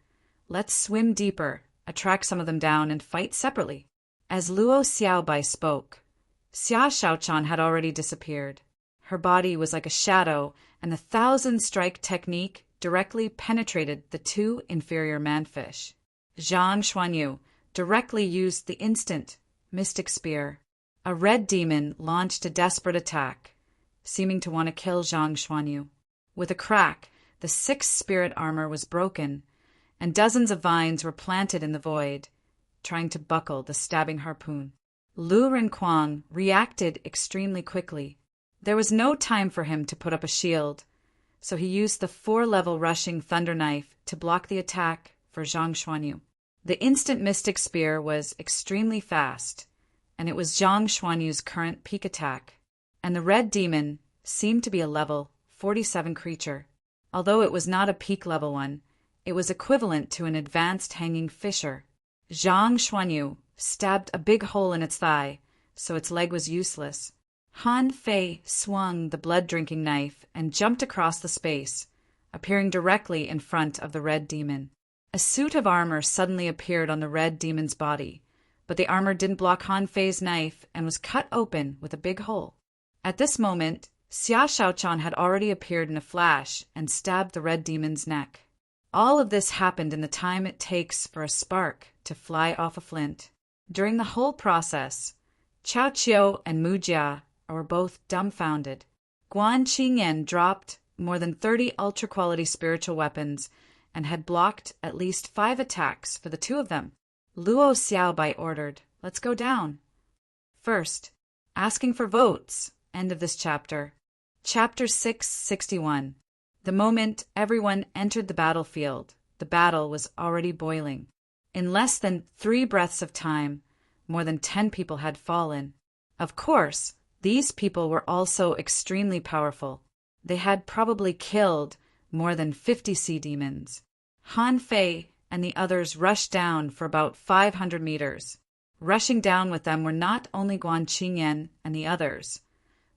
"Let's swim deeper, attract some of them down, and fight separately." As Luo Xiaobai spoke, Xia Shaochan had already disappeared. Her body was like a shadow, and the 1,000-strike technique directly penetrated the 2 inferior manfish. Zhang Xuanyu directly used the instant mystic spear. A red demon launched a desperate attack, seeming to want to kill Zhang Xuanyu. With a crack, the 6th spirit armor was broken, and dozens of vines were planted in the void, trying to buckle the stabbing harpoon. Lu Renquang reacted extremely quickly. There was no time for him to put up a shield, so he used the 4-level rushing thunder knife to block the attack for Zhang Xuanyu. The instant mystic spear was extremely fast, and it was Zhang Xuanyu's current peak attack, and the red demon seemed to be a level 47 creature. Although it was not a peak level one, it was equivalent to an advanced hanging fisher. Zhang Xuanyu stabbed a big hole in its thigh, so its leg was useless. Han Fei swung the blood-drinking knife and jumped across the space, appearing directly in front of the red demon. A suit of armor suddenly appeared on the red demon's body, but the armor didn't block Han Fei's knife and was cut open with a big hole. At this moment, Xia Shaochan had already appeared in a flash and stabbed the red demon's neck. All of this happened in the time it takes for a spark to fly off a flint. During the whole process, Chao Qiu and Mu Jia were both dumbfounded. Guan Qingyan dropped more than 30 ultra-quality spiritual weapons and had blocked at least 5 attacks for the 2 of them. Luo Xiaobai ordered, "Let's go down." First, asking for votes. End of this chapter. Chapter 661. The moment everyone entered the battlefield, the battle was already boiling. In less than 3 breaths of time, more than 10 people had fallen. Of course, these people were also extremely powerful. They had probably killed more than 50 sea demons. Han Fei and the others rushed down for about 500 meters. Rushing down with them were not only Guan Qingyan and the others,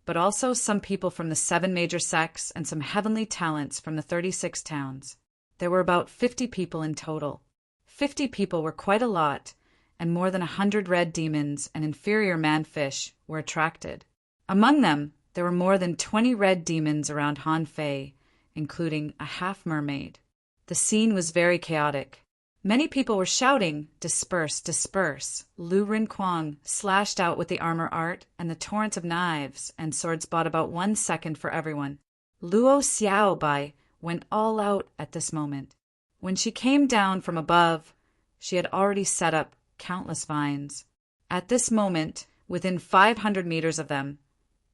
but also some people from the 7 major sects and some heavenly talents from the 36 towns. There were about 50 people in total. 50 people were quite a lot, and more than 100 red demons and inferior man-fish were attracted. Among them, there were more than 20 red demons around Han Fei, including a half-mermaid. The scene was very chaotic. Many people were shouting, "Disperse, disperse!" Lu Rinquang slashed out with the armor art, and the torrents of knives and swords bought about 1 second for everyone. Luo Xiaobai went all out at this moment. When she came down from above, she had already set up countless vines. At this moment, within 500 meters of them,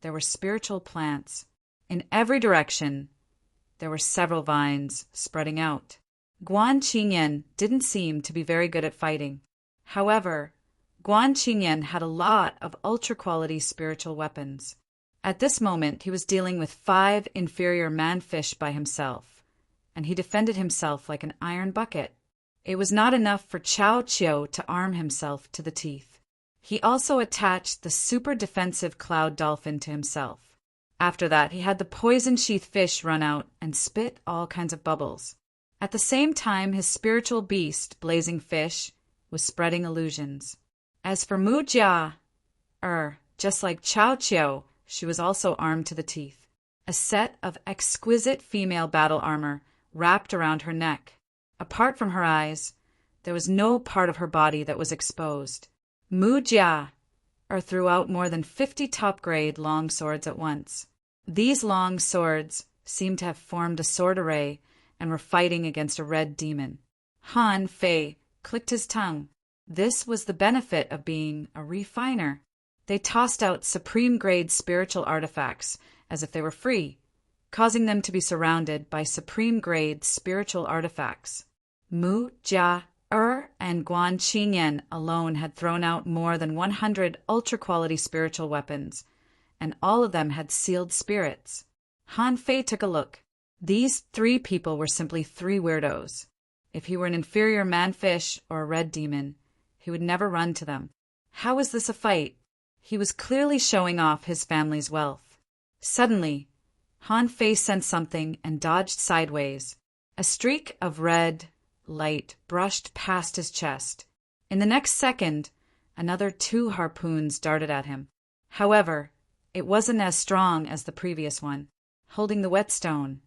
there were spiritual plants. In every direction, there were several vines spreading out. Guan Qingyan didn't seem to be very good at fighting. However, Guan Qingyan had a lot of ultra-quality spiritual weapons. At this moment, he was dealing with 5 inferior man-fish by himself, and he defended himself like an iron bucket. It was not enough for Chao Qiu to arm himself to the teeth. He also attached the super defensive cloud dolphin to himself. After that, he had the poison sheath fish run out and spit all kinds of bubbles. At the same time, his spiritual beast, Blazing Fish, was spreading illusions. As for Mu Jia, just like Chao Qiu, she was also armed to the teeth. A set of exquisite female battle armor wrapped around her neck. Apart from her eyes, there was no part of her body that was exposed. Mu Jia threw out more than 50 top-grade long swords at once. These long swords seemed to have formed a sword array and were fighting against a red demon. Han Fei clicked his tongue. This was the benefit of being a refiner. They tossed out supreme-grade spiritual artifacts as if they were free, causing them to be surrounded by supreme-grade spiritual artifacts. Mu Jia and Guan Qingyan alone had thrown out more than 100 ultra-quality spiritual weapons, and all of them had sealed spirits. Han Fei took a look. These 3 people were simply 3 weirdos. If he were an inferior man-fish or a red demon, he would never run to them. How was this a fight? He was clearly showing off his family's wealth. Suddenly, Han Fei sensed something and dodged sideways. A streak of red light brushed past his chest. In the next second, another 2 harpoons darted at him. However, it wasn't as strong as the previous one. Holding the whetstone,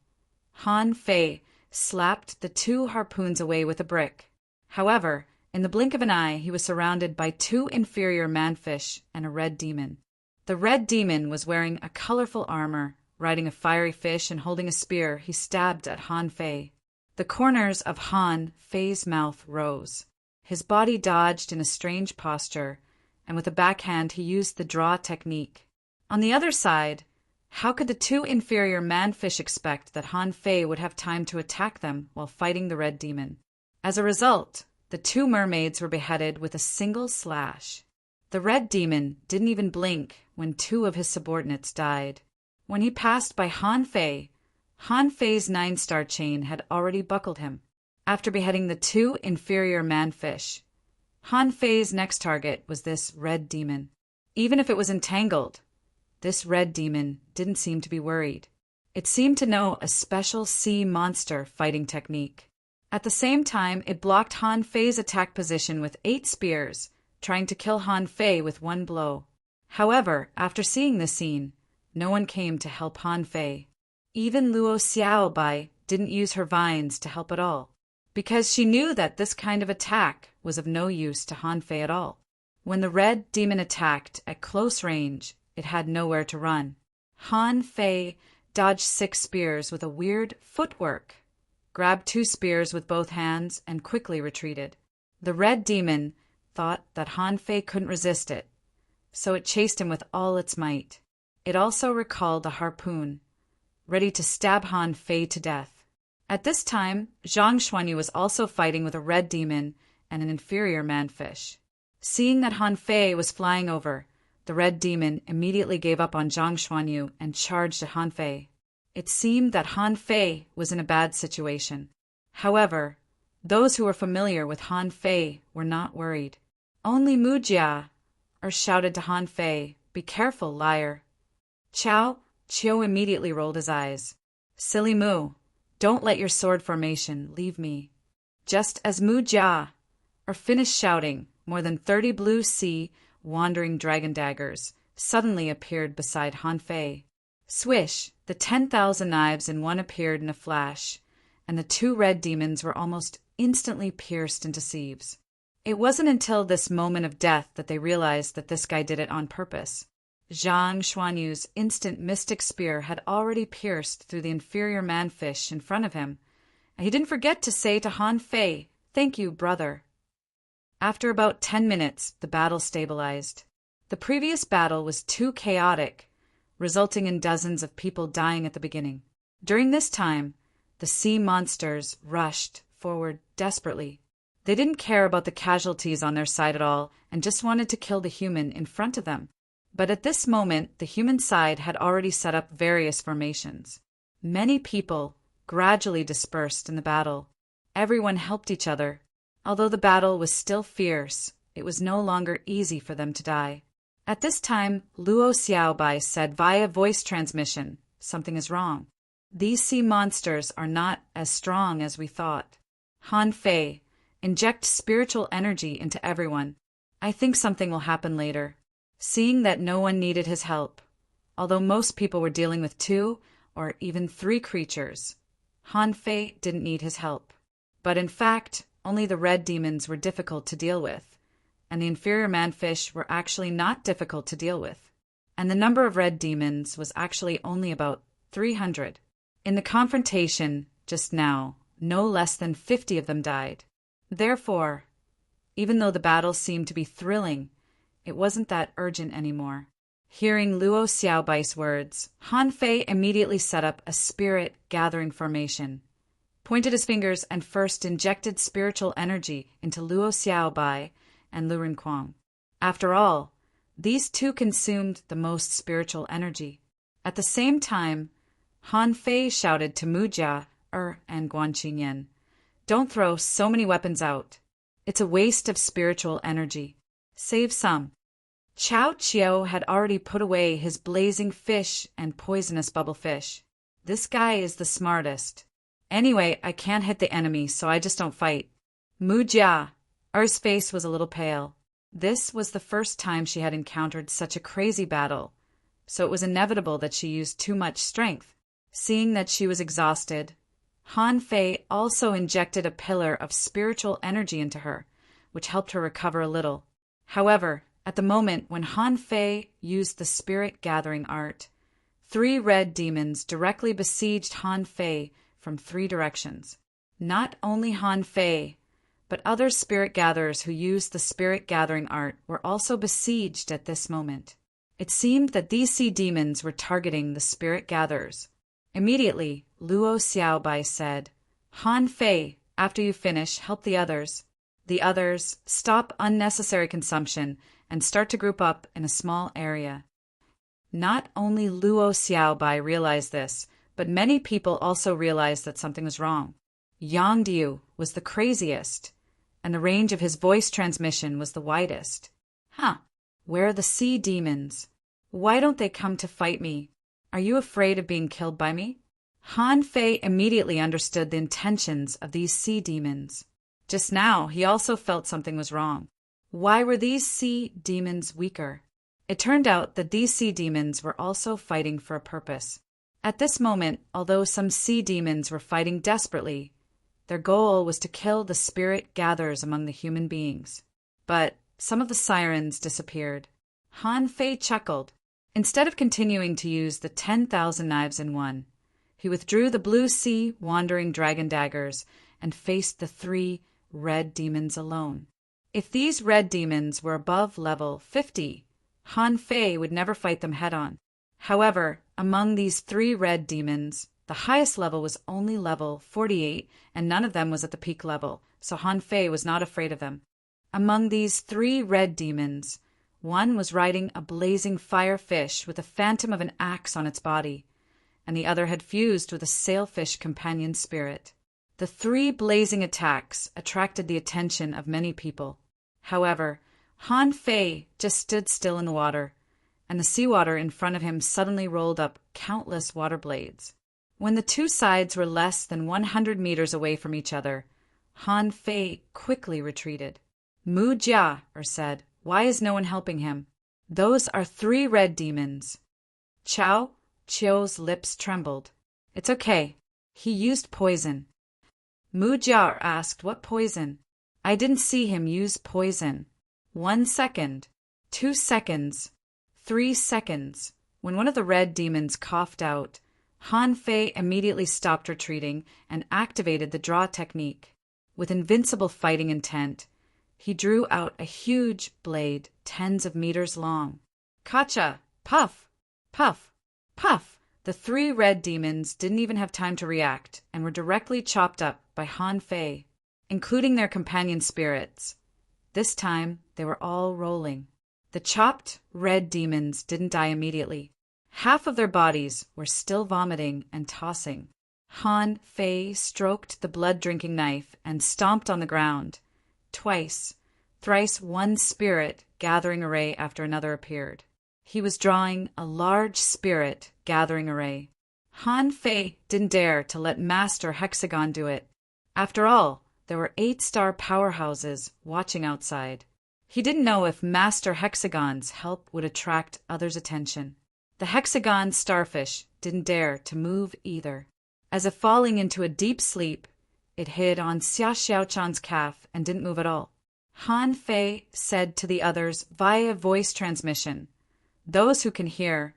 Han Fei slapped the 2 harpoons away with a brick. However, in the blink of an eye, he was surrounded by 2 inferior man-fish and a red demon. The red demon was wearing a colorful armor, riding a fiery fish and holding a spear. He stabbed at Han Fei. The corners of Han Fei's mouth rose. His body dodged in a strange posture, and with a backhand he used the draw technique. On the other side, how could the 2 inferior man-fish expect that Han Fei would have time to attack them while fighting the red demon? As a result, the 2 mermaids were beheaded with a single slash. The red demon didn't even blink when 2 of his subordinates died. When he passed by Han Fei's 9-star chain had already buckled him. After beheading the 2 inferior man-fish, Han Fei's next target was this red demon. Even if it was entangled, this red demon didn't seem to be worried. It seemed to know a special sea monster fighting technique. At the same time, it blocked Han Fei's attack position with 8 spears, trying to kill Han Fei with 1 blow. However, after seeing this scene, no one came to help Han Fei. Even Luo Xiaobai didn't use her vines to help at all, because she knew that this kind of attack was of no use to Han Fei at all. When the red demon attacked at close range, it had nowhere to run. Han Fei dodged 6 spears with a weird footwork, grabbed 2 spears with both hands, and quickly retreated. The red demon thought that Han Fei couldn't resist it, so it chased him with all its might. It also recalled a harpoon, ready to stab Han Fei to death. At this time, Zhang Xuanyu was also fighting with a red demon and an inferior man-fish. Seeing that Han Fei was flying over, the red demon immediately gave up on Zhang Xuanyu and charged at Han Fei. It seemed that Han Fei was in a bad situation. However, those who were familiar with Han Fei were not worried. Only Mu Jia shouted to Han Fei, "Be careful, liar." Chao Chio immediately rolled his eyes. Silly Mu, don't let your sword formation leave me. Just as Mu Jia finished shouting, more than 30 blue sea wandering dragon daggers suddenly appeared beside Han Fei. Swish, the 10,000 knives in one appeared in a flash, and the two red demons were almost instantly pierced into sieves. It wasn't until this moment of death that they realized that this guy did it on purpose. Zhang Xuanyu's instant mystic spear had already pierced through the inferior manfish in front of him, and he didn't forget to say to Han Fei, "Thank you, brother." After about 10 minutes, the battle stabilized. The previous battle was too chaotic, resulting in dozens of people dying at the beginning. During this time, the sea monsters rushed forward desperately. They didn't care about the casualties on their side at all and just wanted to kill the human in front of them. But at this moment, the human side had already set up various formations. Many people gradually dispersed in the battle. Everyone helped each other. Although the battle was still fierce, it was no longer easy for them to die. At this time, Luo Xiaobai said via voice transmission, "Something is wrong. These sea monsters are not as strong as we thought. Han Fei, inject spiritual energy into everyone. I think something will happen later." Seeing that no one needed his help, although most people were dealing with 2 or even 3 creatures, Han Fei didn't need his help. But in fact, only the red demons were difficult to deal with, and the inferior manfish were actually not difficult to deal with. And the number of red demons was actually only about 300. In the confrontation just now, no less than 50 of them died. Therefore, even though the battle seemed to be thrilling, it wasn't that urgent anymore. Hearing Luo Xiaobai's words, Han Fei immediately set up a spirit gathering formation, pointed his fingers and first injected spiritual energy into Luo Xiaobai and Lu Rinquang. After all, these two consumed the most spiritual energy. At the same time, Han Fei shouted to Mu Jia and Guan Qingyan, "Don't throw so many weapons out. It's a waste of spiritual energy. Save some." Chao Chio had already put away his blazing fish and poisonous bubblefish. This guy is the smartest. Anyway, I can't hit the enemy, so I just don't fight. Mu Jia, Er's face was a little pale. This was the first time she had encountered such a crazy battle, so it was inevitable that she used too much strength. Seeing that she was exhausted, Han Fei also injected a pillar of spiritual energy into her, which helped her recover a little. However, at the moment when Han Fei used the spirit gathering art, 3 red demons directly besieged Han Fei from 3 directions. Not only Han Fei, but other spirit gatherers who used the spirit gathering art were also besieged at this moment. It seemed that these sea demons were targeting the spirit gatherers. Immediately, Luo Xiaobai said, "Han Fei, after you finish, help the others. The others stop unnecessary consumption and start to group up in a small area." Not only Luo Xiaobai realized this, but many people also realized that something was wrong. Yang Diu was the craziest, and the range of his voice transmission was the widest. Where are the sea demons? Why don't they come to fight me? Are you afraid of being killed by me? Han Fei immediately understood the intentions of these sea demons. Just now, he also felt something was wrong. Why were these sea demons weaker? It turned out that these sea demons were also fighting for a purpose. At this moment, although some sea demons were fighting desperately, their goal was to kill the spirit gatherers among the human beings. But some of the sirens disappeared. Han Fei chuckled. Instead of continuing to use the 10,000 knives in one, he withdrew the blue sea wandering dragon daggers and faced the 3 red demons alone. If these red demons were above level 50, Han Fei would never fight them head-on. However, among these 3 red demons, the highest level was only level 48, and none of them was at the peak level, so Han Fei was not afraid of them. Among these 3 red demons, one was riding a blazing fire fish with a phantom of an axe on its body, and the other had fused with a sailfish companion spirit. The 3 blazing attacks attracted the attention of many people. However, Han Fei just stood still in the water, and the seawater in front of him suddenly rolled up countless water blades. When the two sides were less than 100 meters away from each other, Han Fei quickly retreated. Mu Jia said, "Why is no one helping him? Those are 3 red demons." Chao Chio's lips trembled. "It's okay. He used poison." Mu Jia asked, "What poison?" "I didn't see him use poison." 1 second, 2 seconds, 3 seconds. When one of the red demons coughed out, Han Fei immediately stopped retreating and activated the draw technique. With invincible fighting intent, he drew out a huge blade, tens of meters long. Kacha! Puff! Puff! Puff! The 3 red demons didn't even have time to react and were directly chopped up by Han Fei, including their companion spirits. This time, they were all rolling. The chopped red demons didn't die immediately. Half of their bodies were still vomiting and tossing. Han Fei stroked the blood-drinking knife and stomped on the ground. Twice, thrice one spirit gathering array after another appeared. He was drawing a large spirit gathering array. Han Fei didn't dare to let Master Hexagon do it. After all, there were 8-star powerhouses watching outside. He didn't know if Master Hexagon's help would attract others' attention. The Hexagon starfish didn't dare to move either. As if falling into a deep sleep, it hid on Xia Xiaochan's calf and didn't move at all. Han Fei said to the others via voice transmission, "Those who can hear,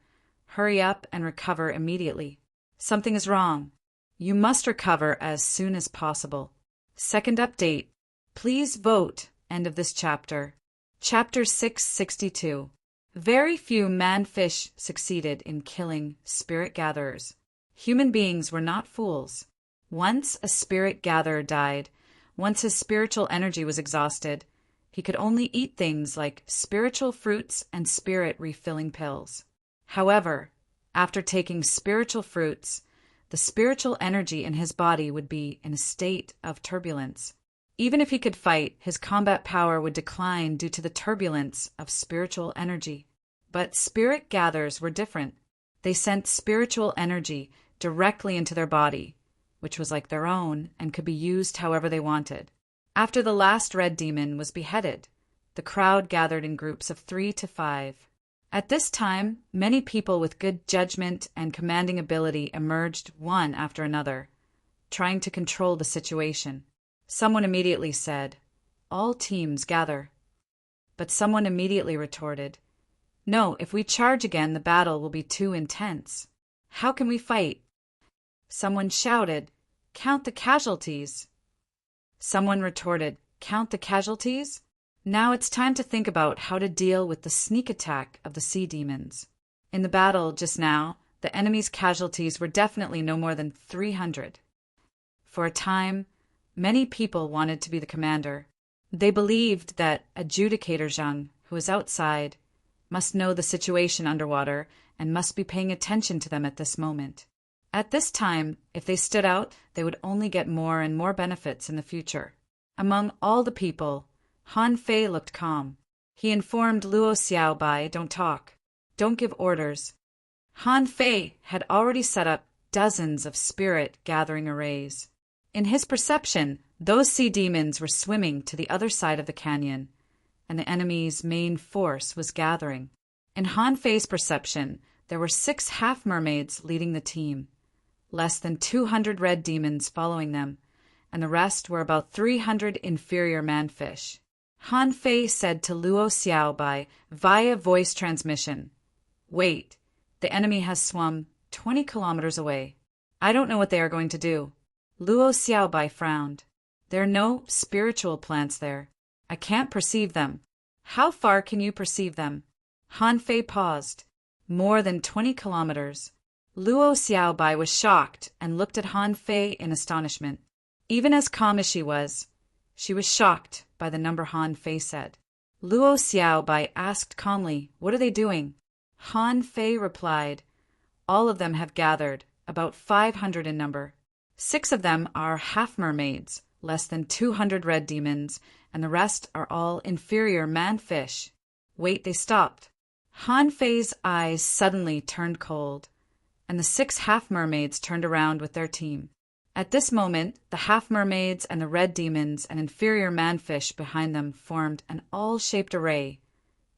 hurry up and recover immediately. Something is wrong. You must recover as soon as possible." Second update. Please vote. End of this chapter. Chapter 662. Very few man-fish succeeded in killing spirit gatherers. Human beings were not fools. Once a spirit gatherer died, once his spiritual energy was exhausted, he could only eat things like spiritual fruits and spirit refilling pills. However, after taking spiritual fruits, the spiritual energy in his body would be in a state of turbulence. Even if he could fight, his combat power would decline due to the turbulence of spiritual energy. But spirit gatherers were different. They sent spiritual energy directly into their body, which was like their own and could be used however they wanted. After the last red demon was beheaded, the crowd gathered in groups of 3 to 5. At this time, many people with good judgment and commanding ability emerged one after another, trying to control the situation. Someone immediately said, "All teams gather." But someone immediately retorted, "No, if we charge again, the battle will be too intense. How can we fight?" Someone shouted, "Count the casualties." Someone retorted, "Count the casualties? Now it's time to think about how to deal with the sneak attack of the sea demons." In the battle just now, the enemy's casualties were definitely no more than 300. For a time, many people wanted to be the commander. They believed that Adjudicator Zhang, who was outside, must know the situation underwater and must be paying attention to them at this moment. At this time, if they stood out, they would only get more and more benefits in the future. Among all the people, Han Fei looked calm. He informed Luo Xiaobai, "Don't talk. Don't give orders." Han Fei had already set up dozens of spirit gathering arrays. In his perception, those sea demons were swimming to the other side of the canyon, and the enemy's main force was gathering. In Han Fei's perception, there were 6 half-mermaids leading the team, less than 200 red demons following them, and the rest were about 300 inferior man-fish. Han Fei said to Luo Xiaobai via voice transmission, "Wait, the enemy has swum 20 kilometers away. I don't know what they are going to do." Luo Xiaobai frowned. "There are no spiritual plants there. I can't perceive them." "How far can you perceive them?" Han Fei paused. "More than 20 kilometers." Luo Xiaobai was shocked and looked at Han Fei in astonishment. Even as calm as she was shocked by the number Han Fei said. Luo Xiaobai asked calmly, "What are they doing?" Han Fei replied, "All of them have gathered, about 500 in number. 6 of them are half-mermaids, less than 200 red demons, and the rest are all inferior man-fish." Wait, they stopped. Han Fei's eyes suddenly turned cold, and the 6 half-mermaids turned around with their team. At this moment, the half-mermaids and the red demons and inferior manfish behind them formed an all-shaped array,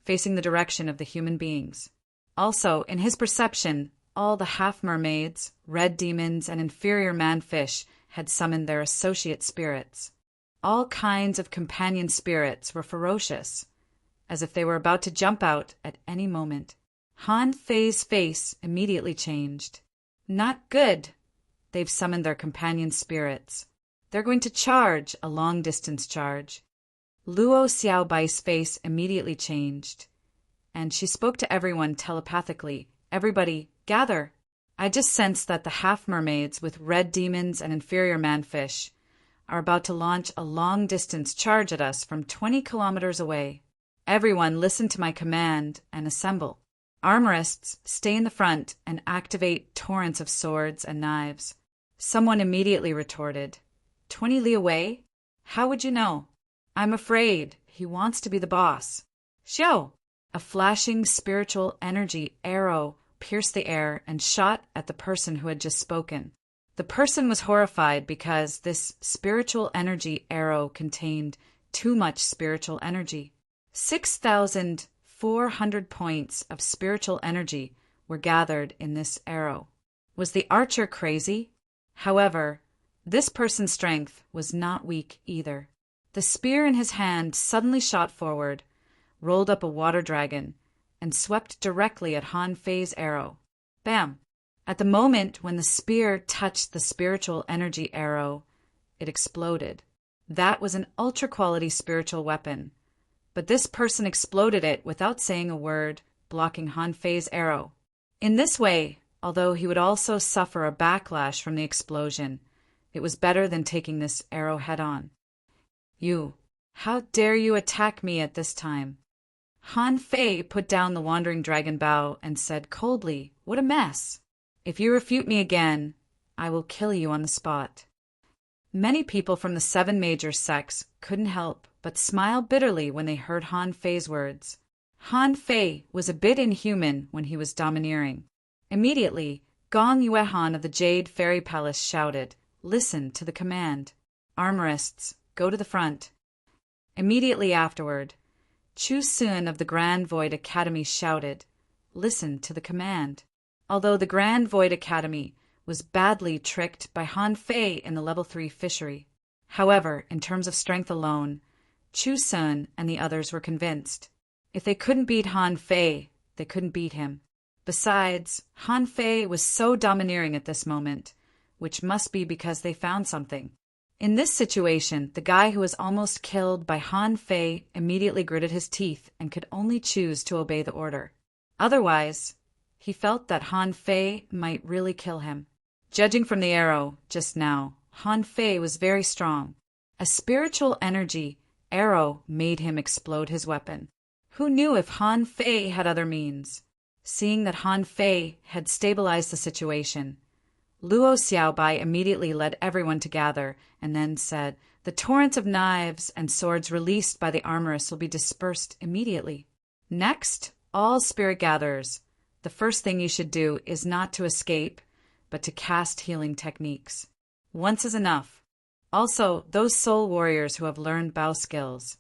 facing the direction of the human beings. Also, in his perception, all the half-mermaids, red demons, and inferior manfish had summoned their associate spirits. All kinds of companion spirits were ferocious, as if they were about to jump out at any moment. Han Fei's face immediately changed. Not good. They've summoned their companion spirits. They're going to charge a long-distance charge. Luo Xiaobai's face immediately changed, and she spoke to everyone telepathically. Everybody, gather. I just sensed that the half-mermaids with red demons and inferior manfish are about to launch a long-distance charge at us from 20 kilometers away. Everyone listen to my command and assemble. Armorists, stay in the front and activate torrents of swords and knives. Someone immediately retorted, 20 li away? How would you know? I'm afraid. He wants to be the boss. Xiao! A flashing spiritual energy arrow pierced the air and shot at the person who had just spoken. The person was horrified because this spiritual energy arrow contained too much spiritual energy. 6,400 points of spiritual energy were gathered in this arrow. Was the archer crazy? However, this person's strength was not weak either. The spear in his hand suddenly shot forward, rolled up a water dragon, and swept directly at Han Fei's arrow. Bam! At the moment when the spear touched the spiritual energy arrow, it exploded. That was an ultra-quality spiritual weapon, but this person exploded it without saying a word, blocking Han Fei's arrow. In this way, although he would also suffer a backlash from the explosion, it was better than taking this arrow head-on. You, how dare you attack me at this time? Han Fei put down the wandering dragon bow and said coldly, what a mess! If you refute me again, I will kill you on the spot. Many people from the 7 major sects couldn't help but smile bitterly when they heard Han Fei's words. Han Fei was a bit inhuman when he was domineering. Immediately, Gong Yuehan of the Jade Fairy Palace shouted, listen to the command. Armorists, go to the front. Immediately afterward, Chu Sun of the Grand Void Academy shouted, listen to the command. Although the Grand Void Academy was badly tricked by Han Fei in the level 3 fishery. However, in terms of strength alone, Chu Sun and the others were convinced. If they couldn't beat Han Fei, they couldn't beat him. Besides, Han Fei was so domineering at this moment, which must be because they found something. In this situation, the guy who was almost killed by Han Fei immediately gritted his teeth and could only choose to obey the order. Otherwise, he felt that Han Fei might really kill him. Judging from the arrow just now, Han Fei was very strong. A spiritual energy arrow made him explode his weapon. Who knew if Han Fei had other means? Seeing that Han Fei had stabilized the situation, Luo Xiaobai immediately led everyone to gather and then said, the torrents of knives and swords released by the armorists will be dispersed immediately. Next, all spirit gatherers, the first thing you should do is not to escape, but to cast healing techniques. Once is enough. Also, those soul warriors who have learned bow skills,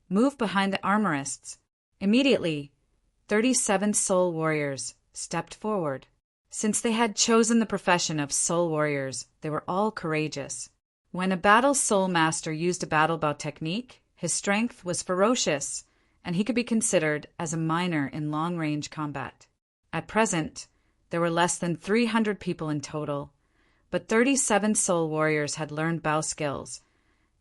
move behind the armorists. Immediately, 37 soul warriors stepped forward. Since they had chosen the profession of soul warriors, they were all courageous. When a battle soul master used a battle bow technique, his strength was ferocious, and he could be considered as a minor in long-range combat. At present, there were less than 300 people in total, but 37 soul warriors had learned bow skills,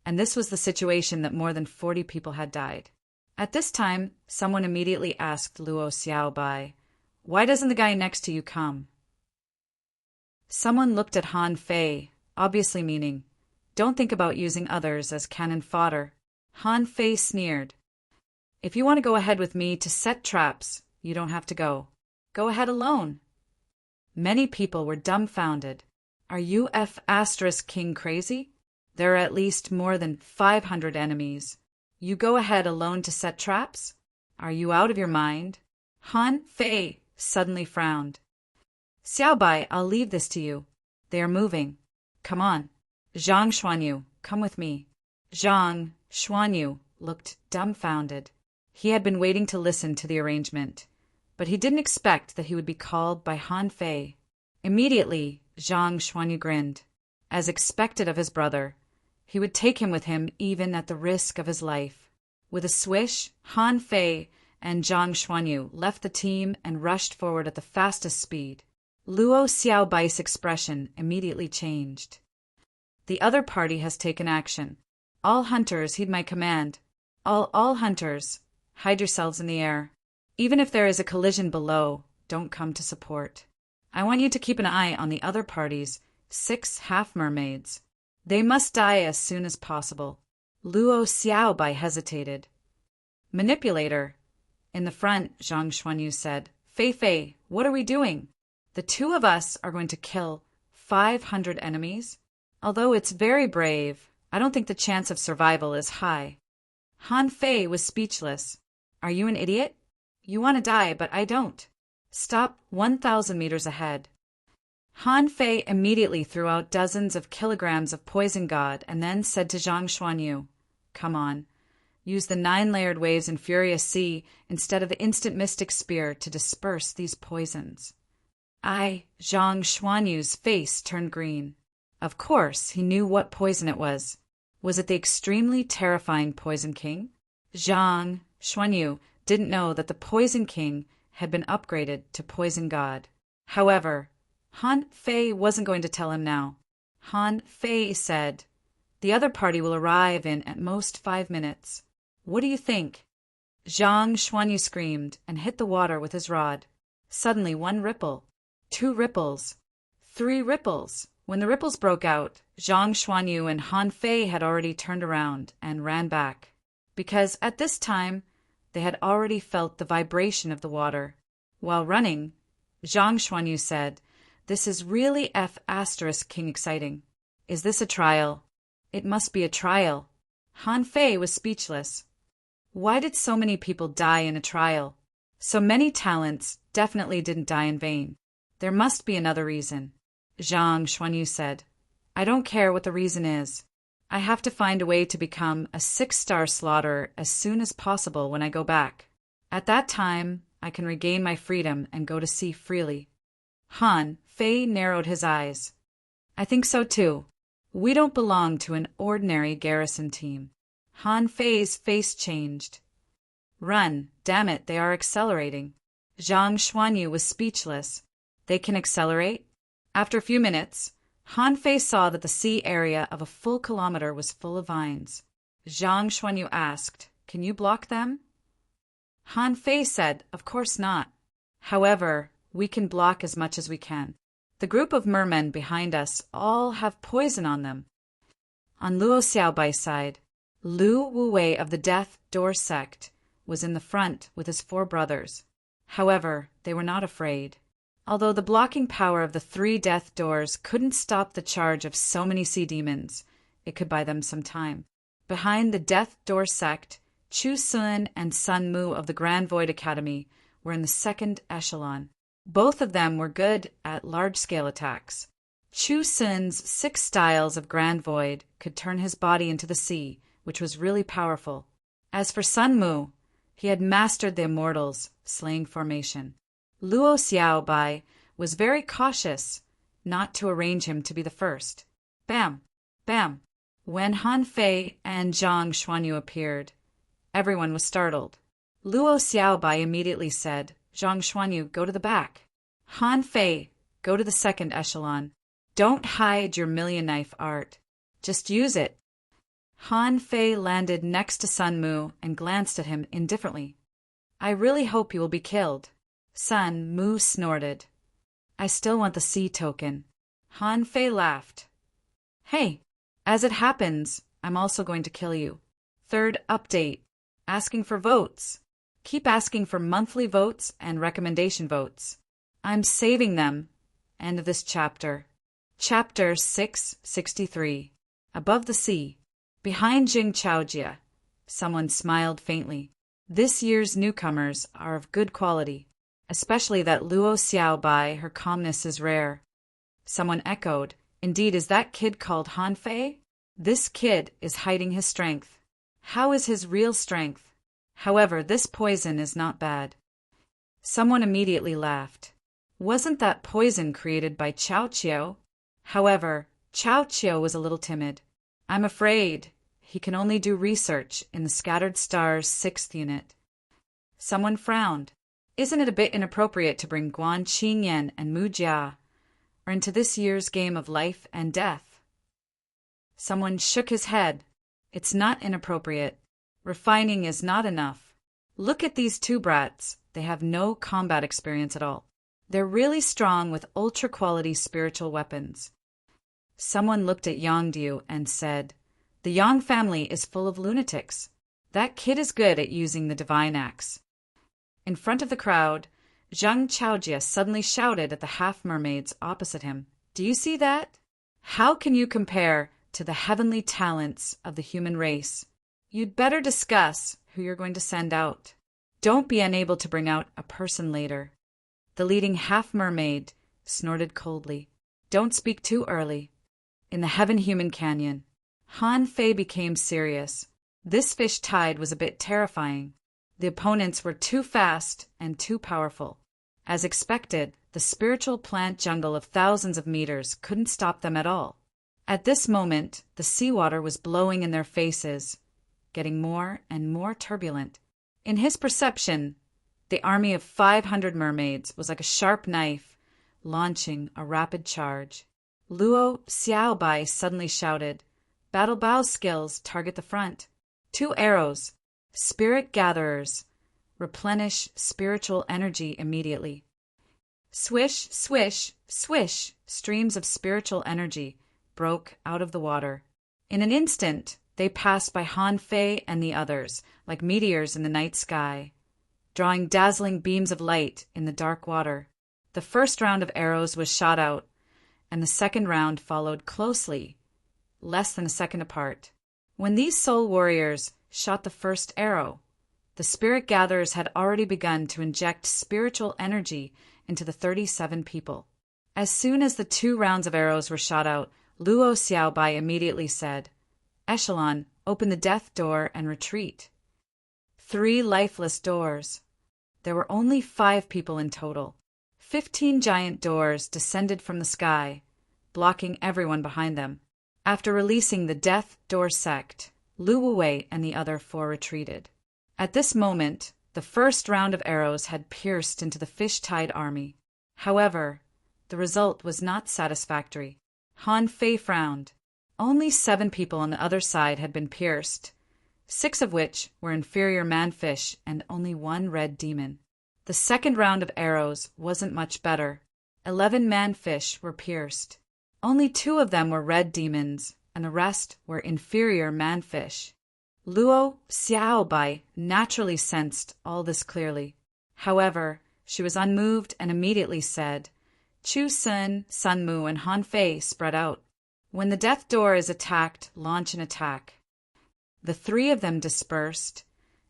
and this was the situation that more than 40 people had died. At this time, someone immediately asked Luo Xiaobai, why doesn't the guy next to you come? Someone looked at Han Fei, obviously meaning, don't think about using others as cannon fodder. Han Fei sneered, if you want to go ahead with me to set traps, you don't have to go. Go ahead alone. Many people were dumbfounded. Are you King crazy? There are at least more than 500 enemies. You go ahead alone to set traps? Are you out of your mind? Han Fei suddenly frowned. Xiaobai, I'll leave this to you. They are moving. Come on. Zhang Xuanyu, come with me. Zhang Xuanyu looked dumbfounded. He had been waiting to listen to the arrangement, but he didn't expect that he would be called by Han Fei. Immediately, Zhang Xuanyu grinned. As expected of his brother, he would take him with him even at the risk of his life. With a swish, Han Fei and Zhang Xuanyu left the team and rushed forward at the fastest speed. Luo Xiaobai's expression immediately changed. The other party has taken action. All hunters heed my command. All hunters, hide yourselves in the air. Even if there is a collision below, don't come to support. I want you to keep an eye on the other party's 6 half-mermaids. They must die as soon as possible. Luo Xiaobai hesitated. Manipulator. In the front, Zhang Xuanyu said, Fei Fei, what are we doing? The two of us are going to kill 500 enemies? Although it's very brave, I don't think the chance of survival is high. Han Fei was speechless. Are you an idiot? You want to die, but I don't. Stop 1,000 meters ahead. Han Fei immediately threw out dozens of kilograms of poison god and then said to Zhang Xuanyu, Come on. Use the 9-layered waves in Furious Sea instead of the instant mystic spear to disperse these poisons. Zhang Xuanyu's face turned green. Of course, he knew what poison it was. Was it the extremely terrifying Poison King? Zhang Xuanyu didn't know that the Poison King had been upgraded to Poison God. However, Han Fei wasn't going to tell him now. Han Fei said, The other party will arrive in at most 5 minutes. What do you think? Zhang Xuanyu screamed and hit the water with his rod. Suddenly 1 ripple, 2 ripples, 3 ripples. When the ripples broke out, Zhang Xuanyu and Han Fei had already turned around and *ran back, because at this time they had already felt the vibration of the water. While running, Zhang Xuanyu said, This is really King exciting. Is this a trial? It must be a trial. Han Fei was speechless. Why did so many people die in a trial? So many talents definitely didn't die in vain. There must be another reason. Zhang Xuanyu said, I don't care what the reason is. I have to find a way to become a 6-star slaughterer as soon as possible when I go back. At that time, I can regain my freedom and go to sea freely. Han Fei narrowed his eyes. I think so too. We don't belong to an ordinary garrison team. Han Fei's face changed. Run, damn it, they are accelerating. Zhang Xuanyu was speechless. They can accelerate? After a few minutes, Han Fei saw that the sea area of a full kilometer was full of vines. Zhang Xuanyu asked, Can you block them? Han Fei said, Of course not. However, we can block as much as we can. The group of mermen behind us all have poison on them. On Luo Xiaobai's side, Lu Wuwei of the Death Door sect was in the front with his 4 brothers. However, they were not afraid. Although the blocking power of the 3 death doors couldn't stop the charge of so many sea demons, it could buy them some time. Behind the Death Door sect, Chu Sun and Sun Mu of the Grand Void Academy were in the 2nd echelon. Both of them were good at large-scale attacks. Chu Sun's 6 styles of Grand Void could turn his body into the sea, which was really powerful. As for Sun Mu, he had mastered the Immortals' slaying formation. Luo Xiaobai was very cautious not to arrange him to be the first. Bam! Bam! When Han Fei and Zhang Xuanyu appeared, everyone was startled. Luo Xiaobai immediately said, Zhang Xuanyu, go to the back. Han Fei, go to the 2nd echelon. Don't hide your million knife art. Just use it. Han Fei landed next to Sun Mu and glanced at him indifferently. I really hope you will be killed. Sun Mu snorted. I still want the sea token. Han Fei laughed. Hey, as it happens, I'm also going to kill you. 3rd update. Asking for votes. Keep asking for monthly votes and recommendation votes. I'm saving them. End of this chapter. Chapter 663. Above the sea. Behind Jing Chaojia. Someone smiled faintly. This year's newcomers are of good quality. especially that Luo Xiaobai, her calmness is rare. Someone echoed, "Indeed, is that kid called Han Fei? This kid is hiding his strength. How is his real strength? However, this poison is not bad." Someone immediately laughed. Wasn't that poison created by Chao Chiao? However, Chao Chiao was a little timid. "I'm afraid he can only do research in the Scattered Stars 6th unit." Someone frowned. "Isn't it a bit inappropriate to bring Guan Qingyan and Mu Jia into this year's game of life and death?" Someone shook his head. "It's not inappropriate. Refining is not enough. Look at these two brats. They have no combat experience at all. They're really strong with ultra-quality spiritual weapons." Someone looked at Yangdu and said, "The Yang family is full of lunatics. That kid is good at using the divine axe." In front of the crowd, Zhang Chaojia suddenly shouted at the half-mermaids opposite him, "Do you see that? How can you compare to the heavenly talents of the human race? You'd better discuss who you're going to send out. Don't be unable to bring out a person later." The leading half-mermaid snorted coldly. "Don't speak too early." In the Heaven-Human Canyon, Han Fei became serious. This fish tide was a bit terrifying. The opponents were too fast and too powerful. As expected, the spiritual plant jungle of thousands of meters couldn't stop them at all. At this moment, the seawater was blowing in their faces, getting more and more turbulent. In his perception, the army of 500 mermaids was like a sharp knife, launching a rapid charge. Luo Xiaobai suddenly shouted, "Battle bow skills, target the front. 2 arrows. Spirit gatherers. Replenish spiritual energy immediately." Swish, swish, swish, streams of spiritual energy broke out of the water. In an instant, they passed by Han Fei and the others, like meteors in the night sky, drawing dazzling beams of light in the dark water. The first round of arrows was shot out, and the second round followed closely, less than a second apart. When these soul warriors shot the first arrow, the spirit gatherers had already begun to inject spiritual energy into the 37 people. As soon as the 2 rounds of arrows were shot out, Luo Xiaobai immediately said, "Echelon, open the death door and retreat." 3 lifeless doors. There were only 5 people in total. 15 giant doors descended from the sky, blocking everyone behind them. After releasing the Death Door sect, Lu Wuwei and the other 4 retreated. At this moment, the first round of arrows had pierced into the fish-tide army. However, the result was not satisfactory. Han Fei frowned. Only 7 people on the other side had been pierced, 6 of which were inferior manfish and only 1 red demon. The second round of arrows wasn't much better. 11 manfish were pierced. Only 2 of them were red demons, and the rest were inferior manfish. Luo Xiaobai naturally sensed all this clearly. However, she was unmoved and immediately said, "Chu Sun, Sun Mu, and Han Fei spread out. When the death door is attacked, launch an attack." The 3 of them dispersed,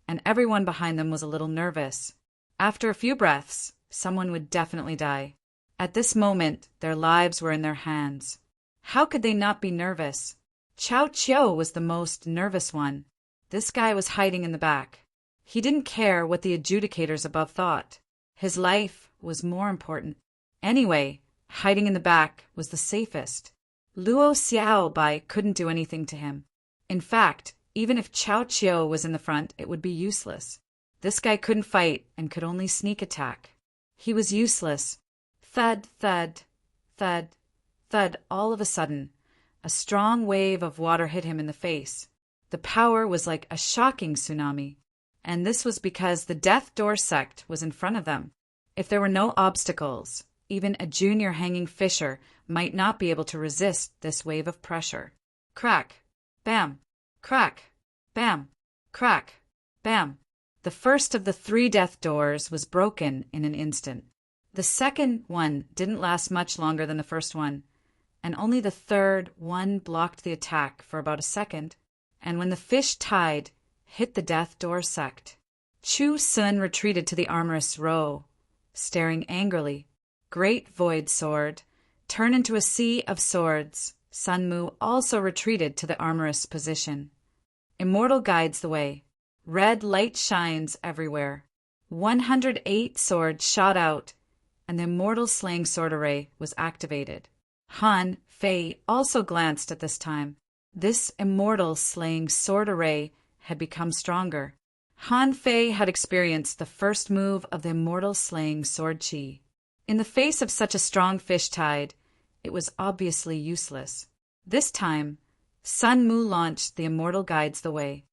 and everyone behind them was a little nervous. After a few breaths, someone would definitely die. At this moment, their lives were in their hands. How could they not be nervous? Chao Chiao was the most nervous one. This guy was hiding in the back. He didn't care what the adjudicators above thought. His life was more important. Anyway, hiding in the back was the safest. Luo Xiaobai couldn't do anything to him. In fact, even if Chao Chiao was in the front, it would be useless. This guy couldn't fight and could only sneak attack. He was useless. Thud, thud, thud, thud. All of a sudden, a strong wave of water hit him in the face. The power was like a shocking tsunami. And this was because the Death Door sect was in front of them. If there were no obstacles, even a junior hanging fisher might not be able to resist this wave of pressure. Crack, bam, crack, bam, crack, bam. The first of the 3 death doors was broken in an instant. The second one didn't last much longer than the first one, and only the third one blocked the attack for about a second. And when the fish tide hit the death door sect, Chu Sun retreated to the armorist's row, staring angrily. Great void sword. Turn into a sea of swords. Sun Mu also retreated to the armorist's position. Immortal guides the way. Red light shines everywhere. 108 swords shot out, and the immortal slaying sword array was activated. Han Fei also glanced at this time. This immortal slaying sword array had become stronger. Han Fei had experienced the first move of the immortal slaying sword chi. In the face of such a strong fish tide, it was obviously useless. This time, Sun Mu launched the immortal guides the way.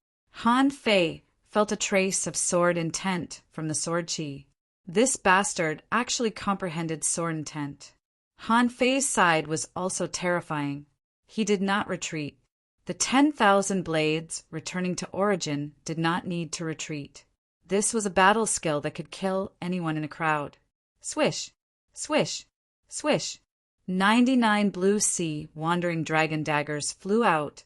Han Fei felt a trace of sword intent from the sword chi. This bastard actually comprehended sword intent. Han Fei's side was also terrifying. He did not retreat. The 10,000 blades, returning to origin, did not need to retreat. This was a battle skill that could kill anyone in a crowd. Swish, swish, swish. 99 blue sea wandering dragon daggers flew out,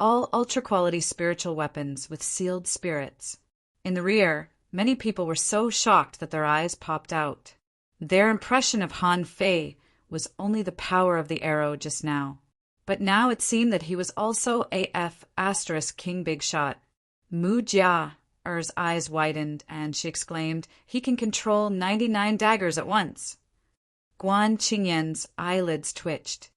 all ultra-quality spiritual weapons with sealed spirits. In the rear, many people were so shocked that their eyes popped out. Their impression of Han Fei was only the power of the arrow just now. But now it seemed that he was also AF * King Big Shot. Mu Jia, Er's eyes widened, and she exclaimed, "He can control 99 daggers at once." Guan Qingyan's eyelids twitched.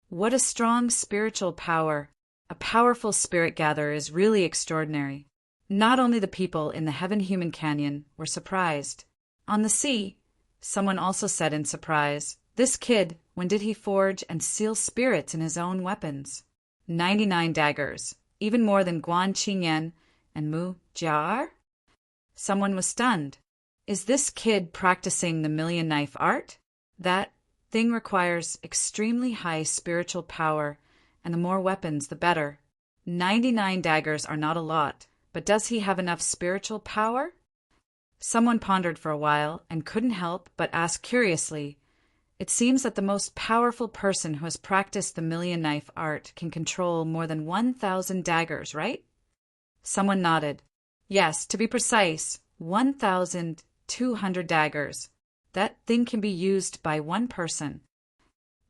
What a strong spiritual power. A powerful spirit gatherer is really extraordinary. Not only the people in the Heaven Human Canyon were surprised. On the sea, someone also said in surprise, "This kid, when did he forge and seal spirits in his own weapons?" 99 daggers, even more than Guan Qingyan and Mu Jia. Someone was stunned. Is this kid practicing the million knife art? That thing requires extremely high spiritual power, and the more weapons, the better. 99 daggers are not a lot, but does he have enough spiritual power? Someone pondered for a while and couldn't help but ask curiously, "It seems that the most powerful person who has practiced the million knife art can control more than 1,000 daggers, right?" Someone nodded. "Yes, to be precise, 1,200 daggers. That thing can be used by one person."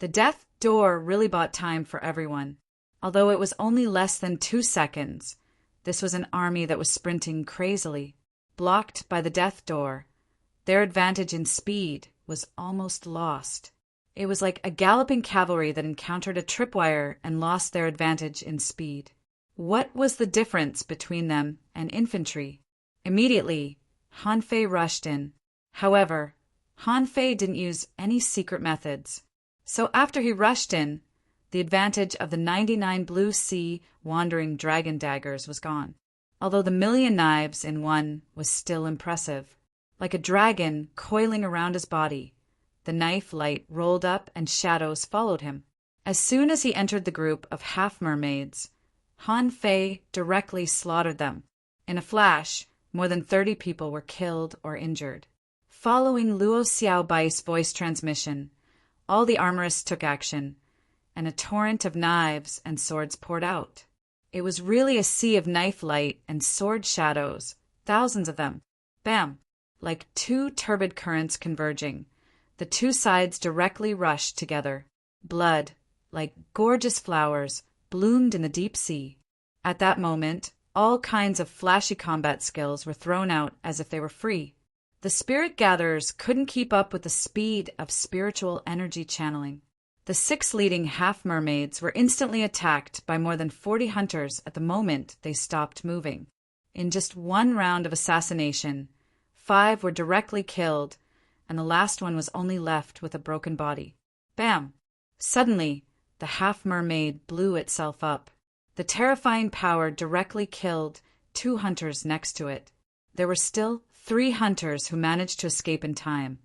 The death door really bought time for everyone. Although it was only less than 2 seconds, this was an army that was sprinting crazily, blocked by the death door. Their advantage in speed was almost lost. It was like a galloping cavalry that encountered a tripwire and lost their advantage in speed. What was the difference between them and infantry? Immediately, Han Fei rushed in. However, Han Fei didn't use any secret methods. So after he rushed in, the advantage of the 99 blue sea wandering dragon daggers was gone. Although the million knives in one was still impressive. Like a dragon coiling around his body, the knife light rolled up and shadows followed him. As soon as he entered the group of half-mermaids, Han Fei directly slaughtered them. In a flash, more than 30 people were killed or injured. Following Luo Xiaobai's voice transmission, all the armorists took action, and a torrent of knives and swords poured out. It was really a sea of knife light and sword shadows, thousands of them. Bam! Like two turbid currents converging, the two sides directly rushed together. Blood, like gorgeous flowers, bloomed in the deep sea. At that moment, all kinds of flashy combat skills were thrown out as if they were free. The spirit gatherers couldn't keep up with the speed of spiritual energy channeling. The 6 leading half-mermaids were instantly attacked by more than 40 hunters at the moment they stopped moving. In just one round of assassination, 5 were directly killed, and the last one was only left with a broken body. Bam! Suddenly, the half-mermaid blew itself up. The terrifying power directly killed 2 hunters next to it. There were still 3 hunters who managed to escape in time,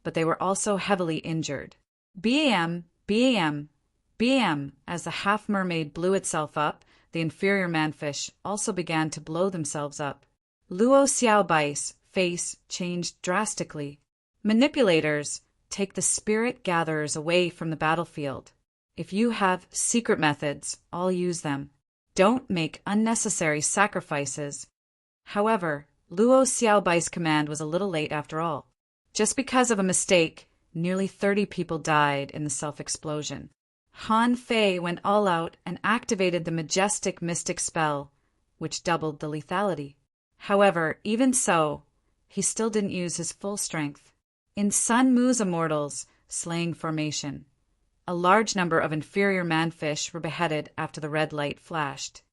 but they were also heavily injured. Bam! Bam! Bam! As the half-mermaid blew itself up, the inferior manfish also began to blow themselves up. Luo Xiaobai's face changed drastically. Manipulators take the spirit gatherers away from the battlefield. If you have secret methods, I'll use them. Don't make unnecessary sacrifices. However, Luo Xiaobai's command was a little late after all. Just because of a mistake, nearly 30 people died in the self-explosion. Han Fei went all out and activated the majestic mystic spell, which doubled the lethality. However, even so, he still didn't use his full strength. In Sun Mu's immortals, slaying formation, a large number of inferior manfish were beheaded after the red light flashed.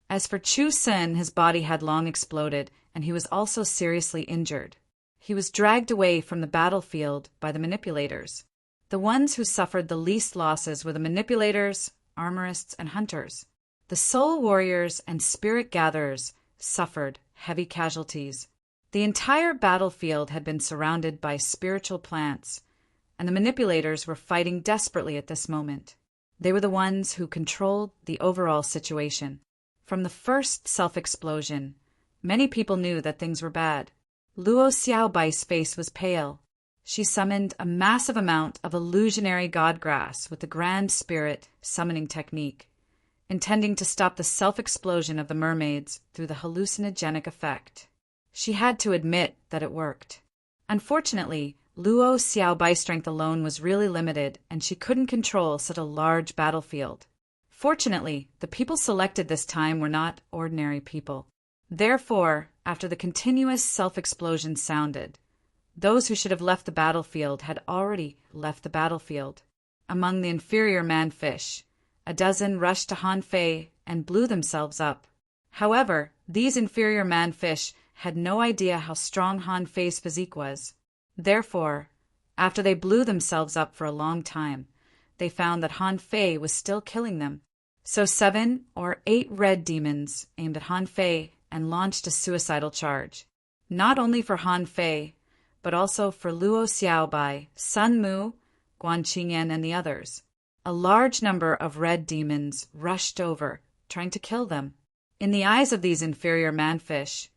As for Chu Sen, his body had long exploded, and he was also seriously injured. He was dragged away from the battlefield by the manipulators. The ones who suffered the least losses were the manipulators, armorists, and hunters. The soul warriors and spirit gatherers suffered heavy casualties. The entire battlefield had been surrounded by spiritual plants, and the manipulators were fighting desperately at this moment. They were the ones who controlled the overall situation. From the first self-explosion, many people knew that things were bad. Luo Xiaobai's face was pale. She summoned a massive amount of illusionary godgrass with the Grand Spirit summoning technique, intending to stop the self-explosion of the mermaids through the hallucinogenic effect. She had to admit that it worked. Unfortunately, Luo Xiaobai's strength alone was really limited, and she couldn't control such a large battlefield. Fortunately, the people selected this time were not ordinary people. Therefore, after the continuous self-explosion sounded, those who should have left the battlefield had already left the battlefield. Among the inferior manfish, a dozen rushed to Han Fei and blew themselves up. However, these inferior manfish had no idea how strong Han Fei's physique was. Therefore, after they blew themselves up for a long time, they found that Han Fei was still killing them. So 7 or 8 red demons aimed at Han Fei and launched a suicidal charge, not only for Han Fei, but also for Luo Xiaobai, Sun Mu, Guan Qingyan, and the others. A large number of red demons rushed over, trying to kill them. In the eyes of these inferior manfish,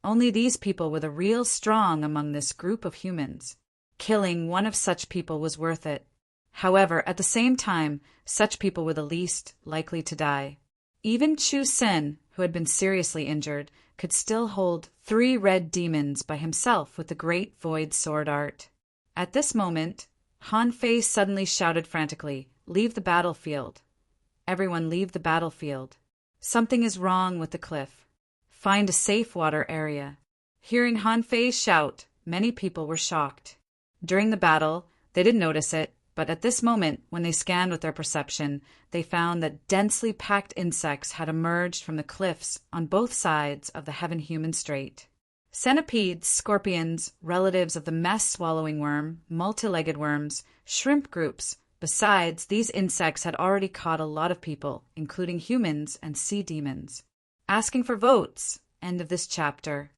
only these people were the real strong among this group of humans. Killing one of such people was worth it. However, at the same time, such people were the least likely to die. Even Chu Sen, who had been seriously injured, could still hold 3 red demons by himself with the great void sword art. At this moment, Han Fei suddenly shouted frantically, "Leave the battlefield. Everyone leave the battlefield. Something is wrong with the cliff. Find a safe water area." Hearing Han Fei's shout, many people were shocked. During the battle, they didn't notice it, but at this moment, when they scanned with their perception, they found that densely packed insects had emerged from the cliffs on both sides of the Heaven-Human Strait. Centipedes, scorpions, relatives of the mess-swallowing worm, multi-legged worms, shrimp groups. Besides, these insects had already caught a lot of people, including humans and sea demons. Asking for votes. End of this chapter.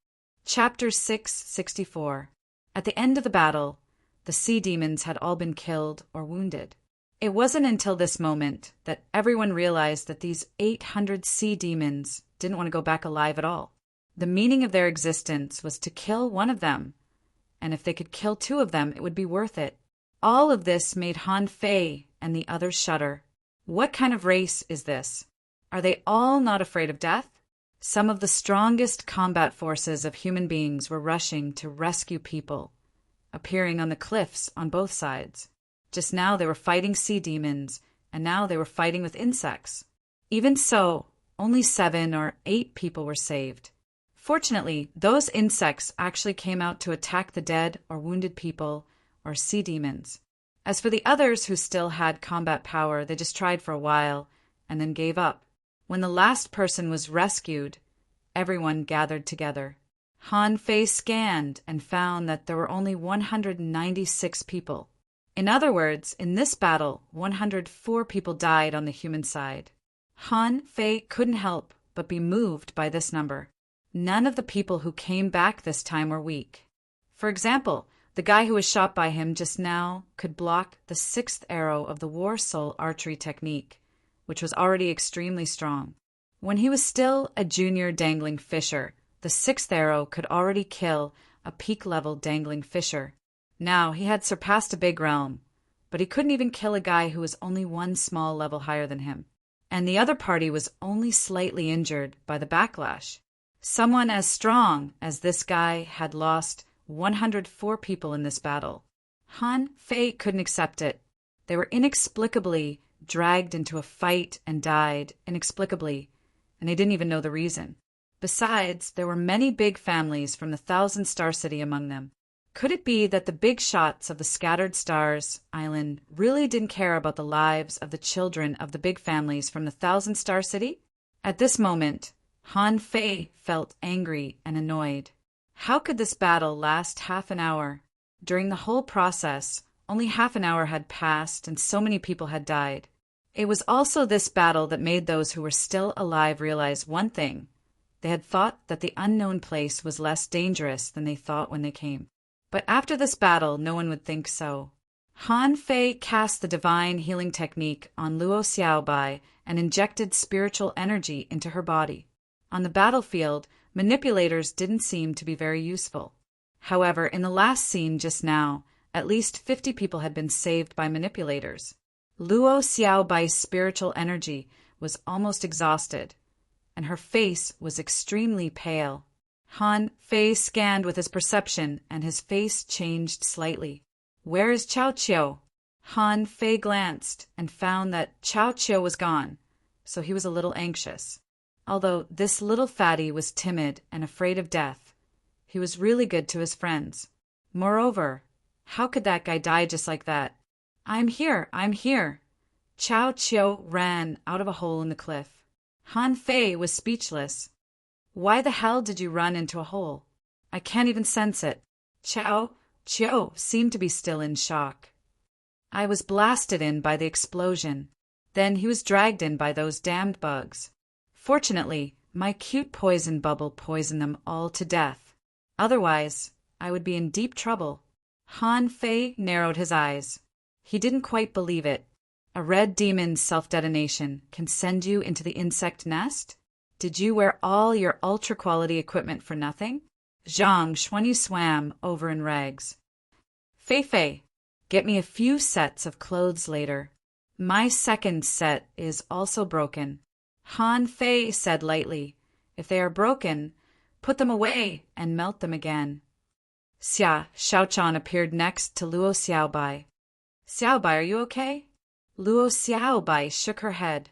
Chapter 664. At the end of the battle, the sea demons had all been killed or wounded. It wasn't until this moment that everyone realized that these 800 sea demons didn't want to go back alive at all. The meaning of their existence was to kill one of them, and if they could kill 2 of them, it would be worth it. All of this made Han Fei and the others shudder. What kind of race is this? Are they all not afraid of death? Some of the strongest combat forces of human beings were rushing to rescue people, appearing on the cliffs on both sides. Just now they were fighting sea demons, and now they were fighting with insects. Even so, only 7 or 8 people were saved. Fortunately, those insects actually came out to attack the dead or wounded people or sea demons. As for the others who still had combat power, they just tried for a while and then gave up. When the last person was rescued, everyone gathered together. Han Fei scanned and found that there were only 196 people. In other words, in this battle, 104 people died on the human side. Han Fei couldn't help but be moved by this number. None of the people who came back this time were weak. For example, the guy who was shot by him just now could block the 6th arrow of the War Soul archery technique, which was already extremely strong. When he was still a junior dangling fisher, the 6th arrow could already kill a peak-level dangling fisher. Now he had surpassed a big realm, but he couldn't even kill a guy who was only 1 small level higher than him. And the other party was only slightly injured by the backlash. Someone as strong as this guy had lost 104 people in this battle. Han Fei couldn't accept it. They were inexplicably dragged into a fight and died inexplicably, and they didn't even know the reason. Besides, there were many big families from the Thousand Star City among them. Could it be that the big shots of the Scattered Stars Island really didn't care about the lives of the children of the big families from the Thousand Star City? At this moment, Han Fei felt angry and annoyed. How could this battle last half an hour? During the whole process, only half an hour had passed and so many people had died. It was also this battle that made those who were still alive realize one thing. They had thought that the unknown place was less dangerous than they thought when they came. But after this battle, no one would think so. Han Fei cast the divine healing technique on Luo Xiaobai and injected spiritual energy into her body. On the battlefield, manipulators didn't seem to be very useful. However, in the last scene just now, at least 50 people had been saved by manipulators. Luo Xiaobai's spiritual energy was almost exhausted, and her face was extremely pale. Han Fei scanned with his perception, and his face changed slightly. "Where is Chao Qiu?" Han Fei glanced and found that Chao Qiu was gone, so he was a little anxious. Although this little fatty was timid and afraid of death, he was really good to his friends. Moreover, how could that guy die just like that? I'm here! Chao Qiu ran out of a hole in the cliff. Han Fei was speechless. "Why the hell did you run into a hole? I can't even sense it." Chao Qiu seemed to be still in shock. "I was blasted in by the explosion. Then he was dragged in by those damned bugs. Fortunately, my cute poison bubble poisoned them all to death. Otherwise, I would be in deep trouble." Han Fei narrowed his eyes. He didn't quite believe it. A red demon's self-detonation can send you into the insect nest? Did you wear all your ultra-quality equipment for nothing? Zhang Xuanyu swam over in rags. "Fei, get me a few sets of clothes later. My second set is also broken." Han Fei said lightly, "If they are broken, put them away and melt them again." Xia Shaochan appeared next to Luo Xiaobai. "Xiaobai, are you okay?" Luo Xiaobai shook her head.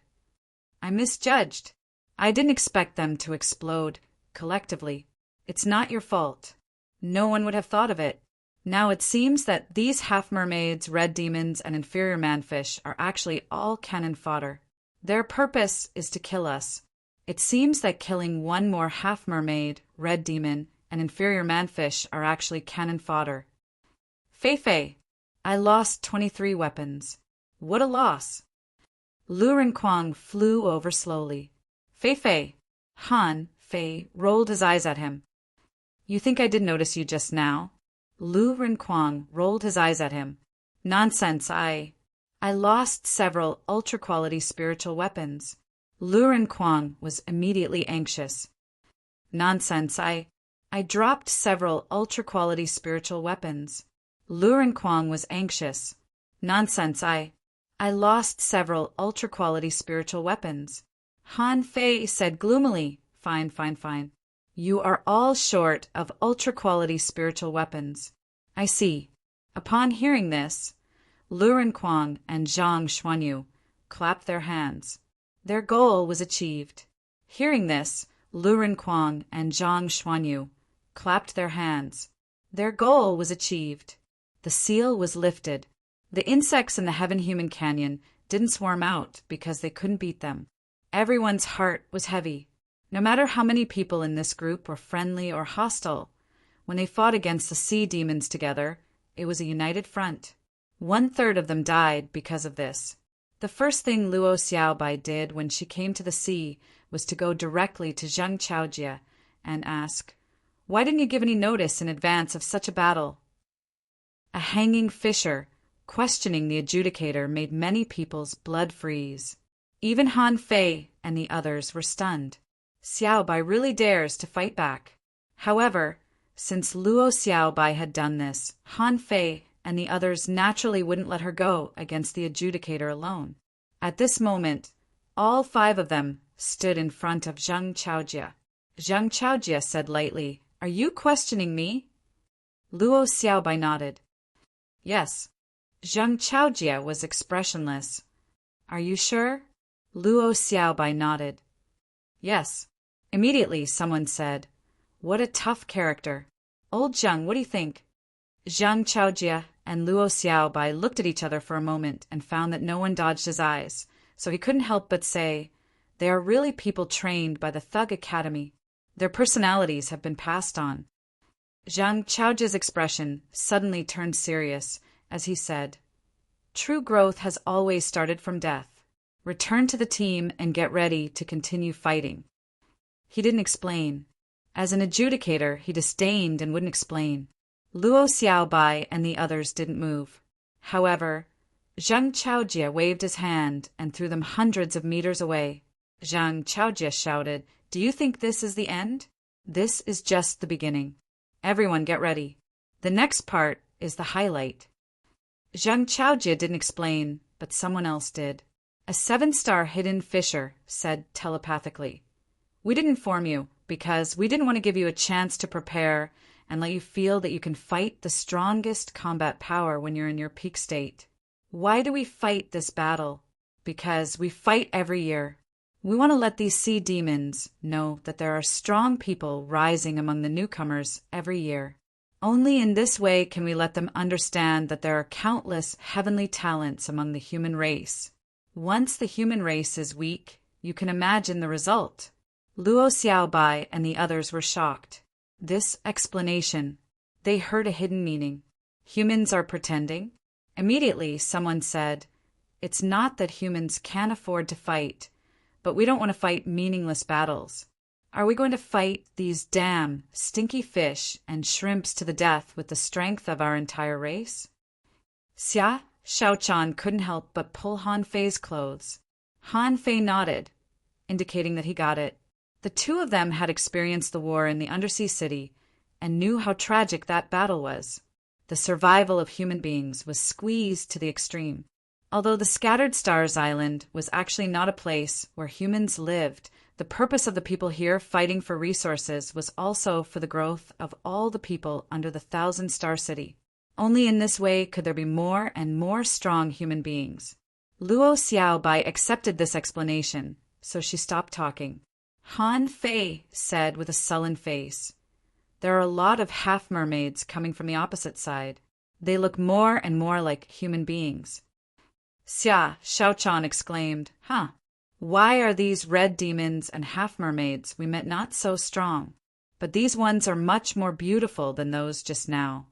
"I misjudged. I didn't expect them to explode collectively. It's not your fault. No one would have thought of it. Now it seems that these half-mermaids, red demons, and inferior manfish are actually all cannon fodder. Their purpose is to kill us. It seems that killing one more half-mermaid, red demon, and inferior manfish are actually cannon fodder. Fei, I lost 23 weapons. What a loss." Lu Renquang flew over slowly. Fei. Han Fei rolled his eyes at him. "You think I didn't notice you just now?" Lu Renquang rolled his eyes at him. "Nonsense, I lost several ultra-quality spiritual weapons." Lu Renquang was immediately anxious. "Nonsense, I dropped several ultra-quality spiritual weapons." Lu Renquang was anxious. "Nonsense, I lost several ultra-quality spiritual weapons." Han Fei said gloomily, Fine. You are all short of ultra-quality spiritual weapons. I see." Upon hearing this, Lu Renquang and Zhang Xuanyu clapped their hands. Their goal was achieved. Hearing this, Lu Renquang and Zhang Xuanyu clapped their hands. Their goal was achieved. The seal was lifted. The insects in the Heaven Human Canyon didn't swarm out because they couldn't beat them. Everyone's heart was heavy. No matter how many people in this group were friendly or hostile, when they fought against the sea demons together, it was a united front. 1/3 of them died because of this. The first thing Luo Xiaobai did when she came to the sea was to go directly to Zheng Chaojie and ask, "Why didn't you give any notice in advance of such a battle?" A hanging fisher questioning the adjudicator made many people's blood freeze. Even Han Fei and the others were stunned. Xiaobai really dares to fight back. However, since Luo Xiaobai had done this, Han Fei and the others naturally wouldn't let her go against the adjudicator alone. At this moment, all 5 of them stood in front of Zheng Chaojie. Zheng Chaojie said lightly, "Are you questioning me?" Luo Xiaobai nodded. Yes. Zhang Chaojie was expressionless. Are you sure? Luo Xiaobai nodded. Yes. Immediately, someone said, What a tough character. Old Zhang, what do you think? Zhang Chaojie and Luo Xiaobai looked at each other for a moment and found that no one dodged his eyes, so he couldn't help but say, They are really people trained by the Thug Academy. Their personalities have been passed on. Zhang Chaojie's expression suddenly turned serious as he said, True growth has always started from death. Return to the team and get ready to continue fighting. He didn't explain. As an adjudicator, he disdained and wouldn't explain. Luo Xiaobai and the others didn't move. However, Zhang Chaojie waved his hand and threw them hundreds of meters away. Zhang Chaojie shouted, Do you think this is the end? This is just the beginning. Everyone get ready. The next part is the highlight. Zhang Chaojie didn't explain, but someone else did. A 7-star hidden fisher said telepathically, We didn't inform you because we didn't want to give you a chance to prepare and let you feel that you can fight the strongest combat power when you're in your peak state. Why do we fight this battle? Because we fight every year. We want to let these sea demons know that there are strong people rising among the newcomers every year. Only in this way can we let them understand that there are countless heavenly talents among the human race. Once the human race is weak, you can imagine the result. Luo Xiaobai and the others were shocked. This explanation, they heard a hidden meaning. Humans are pretending? Immediately, someone said, It's not that humans can't afford to fight, but we don't want to fight meaningless battles. Are we going to fight these damn stinky fish and shrimps to the death with the strength of our entire race? Xia Shaochan couldn't help but pull Han Fei's clothes. Han Fei nodded, indicating that he got it. The two of them had experienced the war in the undersea city and knew how tragic that battle was. The survival of human beings was squeezed to the extreme. Although the Scattered Stars Island was actually not a place where humans lived, the purpose of the people here fighting for resources was also for the growth of all the people under the 1,000-star city. Only in this way could there be more and more strong human beings. Luo Xiaobai accepted this explanation, so she stopped talking. Han Fei said with a sullen face, There are a lot of half-mermaids coming from the opposite side. They look more and more like human beings. Xia Shaochan exclaimed, Why are these red demons and half-mermaids we met not so strong? But these ones are much more beautiful than those just now.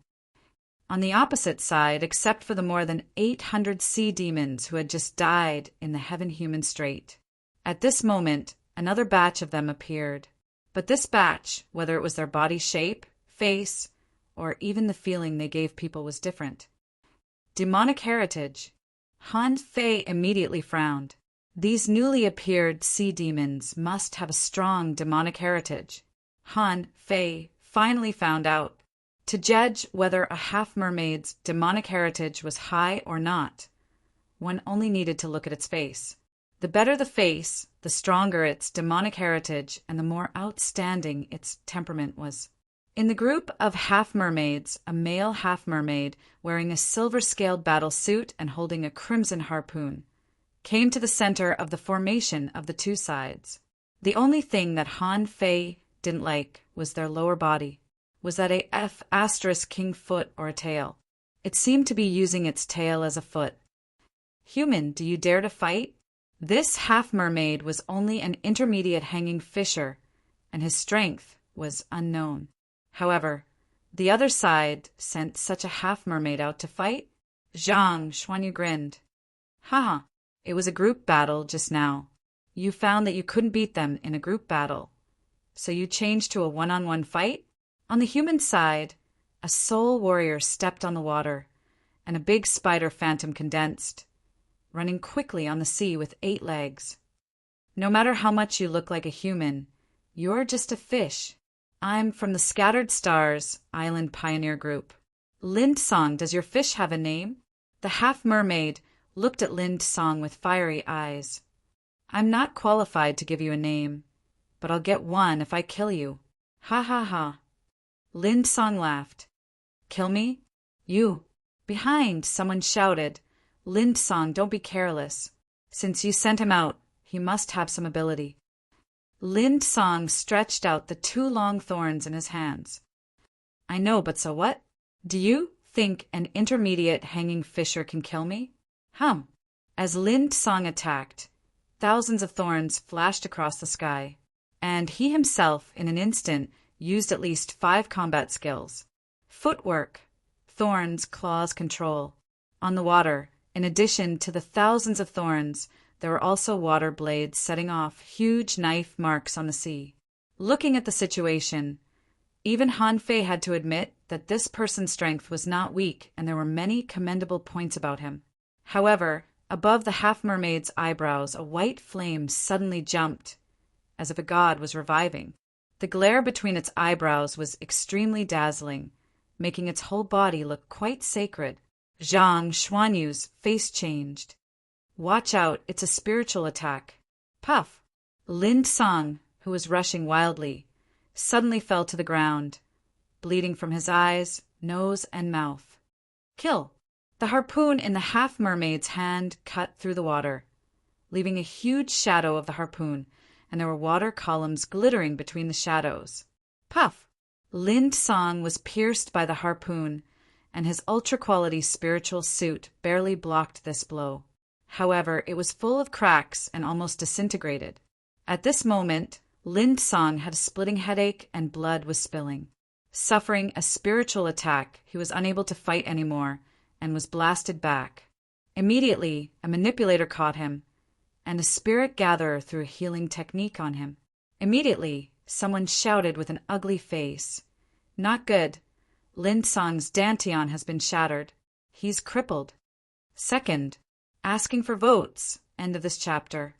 On the opposite side, except for the more than 800 sea demons who had just died in the Heaven-Human Strait. At this moment, another batch of them appeared. But this batch, whether it was their body shape, face, or even the feeling they gave people was different. Demonic heritage. Han Fei immediately frowned. These newly appeared sea demons must have a strong demonic heritage. Han Fei finally found out. To judge whether a half-mermaid's demonic heritage was high or not, one only needed to look at its face. The better the face, the stronger its demonic heritage and the more outstanding its temperament was. In the group of half-mermaids, a male half-mermaid wearing a silver-scaled battle suit and holding a crimson harpoon came to the center of the formation of the two sides. The only thing that Han Fei didn't like was their lower body. Was that a F*** foot or a tail? It seemed to be using its tail as a foot. Human, do you dare to fight? This half-mermaid was only an intermediate hanging fisher, and his strength was unknown. However, the other side sent such a half-mermaid out to fight? Zhang Xuanyu grinned. It was a group battle just now. You found that you couldn't beat them in a group battle. So you changed to a one-on-one fight? On the human side, a soul warrior stepped on the water, and a big spider phantom condensed, running quickly on the sea with 8 legs. No matter how much you look like a human, you're just a fish. I'm from the Scattered Stars Island Pioneer Group. Lind Song, does your fish have a name? The half-mermaid looked at Lind Song with fiery eyes. I'm not qualified to give you a name, but I'll get one if I kill you. Ha ha ha. Lind Song laughed. Kill me? You. Behind, someone shouted, Lindsong, don't be careless. Since you sent him out, he must have some ability. Lindsong stretched out the 2 long thorns in his hands. I know, but so what? Do you think an intermediate hanging fisher can kill me? As Lindsong attacked, thousands of thorns flashed across the sky, and he himself, in an instant, used at least 5 combat skills. Footwork, thorns, claws, control. On the water, in addition to the thousands of thorns, there were also water blades setting off huge knife marks on the sea. Looking at the situation, even Han Fei had to admit that this person's strength was not weak and there were many commendable points about him. However, above the half-mermaid's eyebrows a white flame suddenly jumped, as if a god was reviving. The glare between its eyebrows was extremely dazzling, making its whole body look quite sacred. Zhang Xuanyu's face changed. Watch out, it's a spiritual attack. Puff! Lindsong, who was rushing wildly, suddenly fell to the ground, bleeding from his eyes, nose, and mouth. Kill! The harpoon in the half-mermaid's hand cut through the water, leaving a huge shadow of the harpoon, and there were water columns glittering between the shadows. Puff! Lindsong was pierced by the harpoon, and his ultra-quality spiritual suit barely blocked this blow. However, it was full of cracks and almost disintegrated. At this moment, Lindsong had a splitting headache and blood was spilling. Suffering a spiritual attack, he was unable to fight anymore and was blasted back. Immediately, a manipulator caught him, and a spirit gatherer threw a healing technique on him. Immediately, someone shouted with an ugly face, Not good. Lindsong's dantian has been shattered. He's crippled. Second, asking for votes. End of this chapter.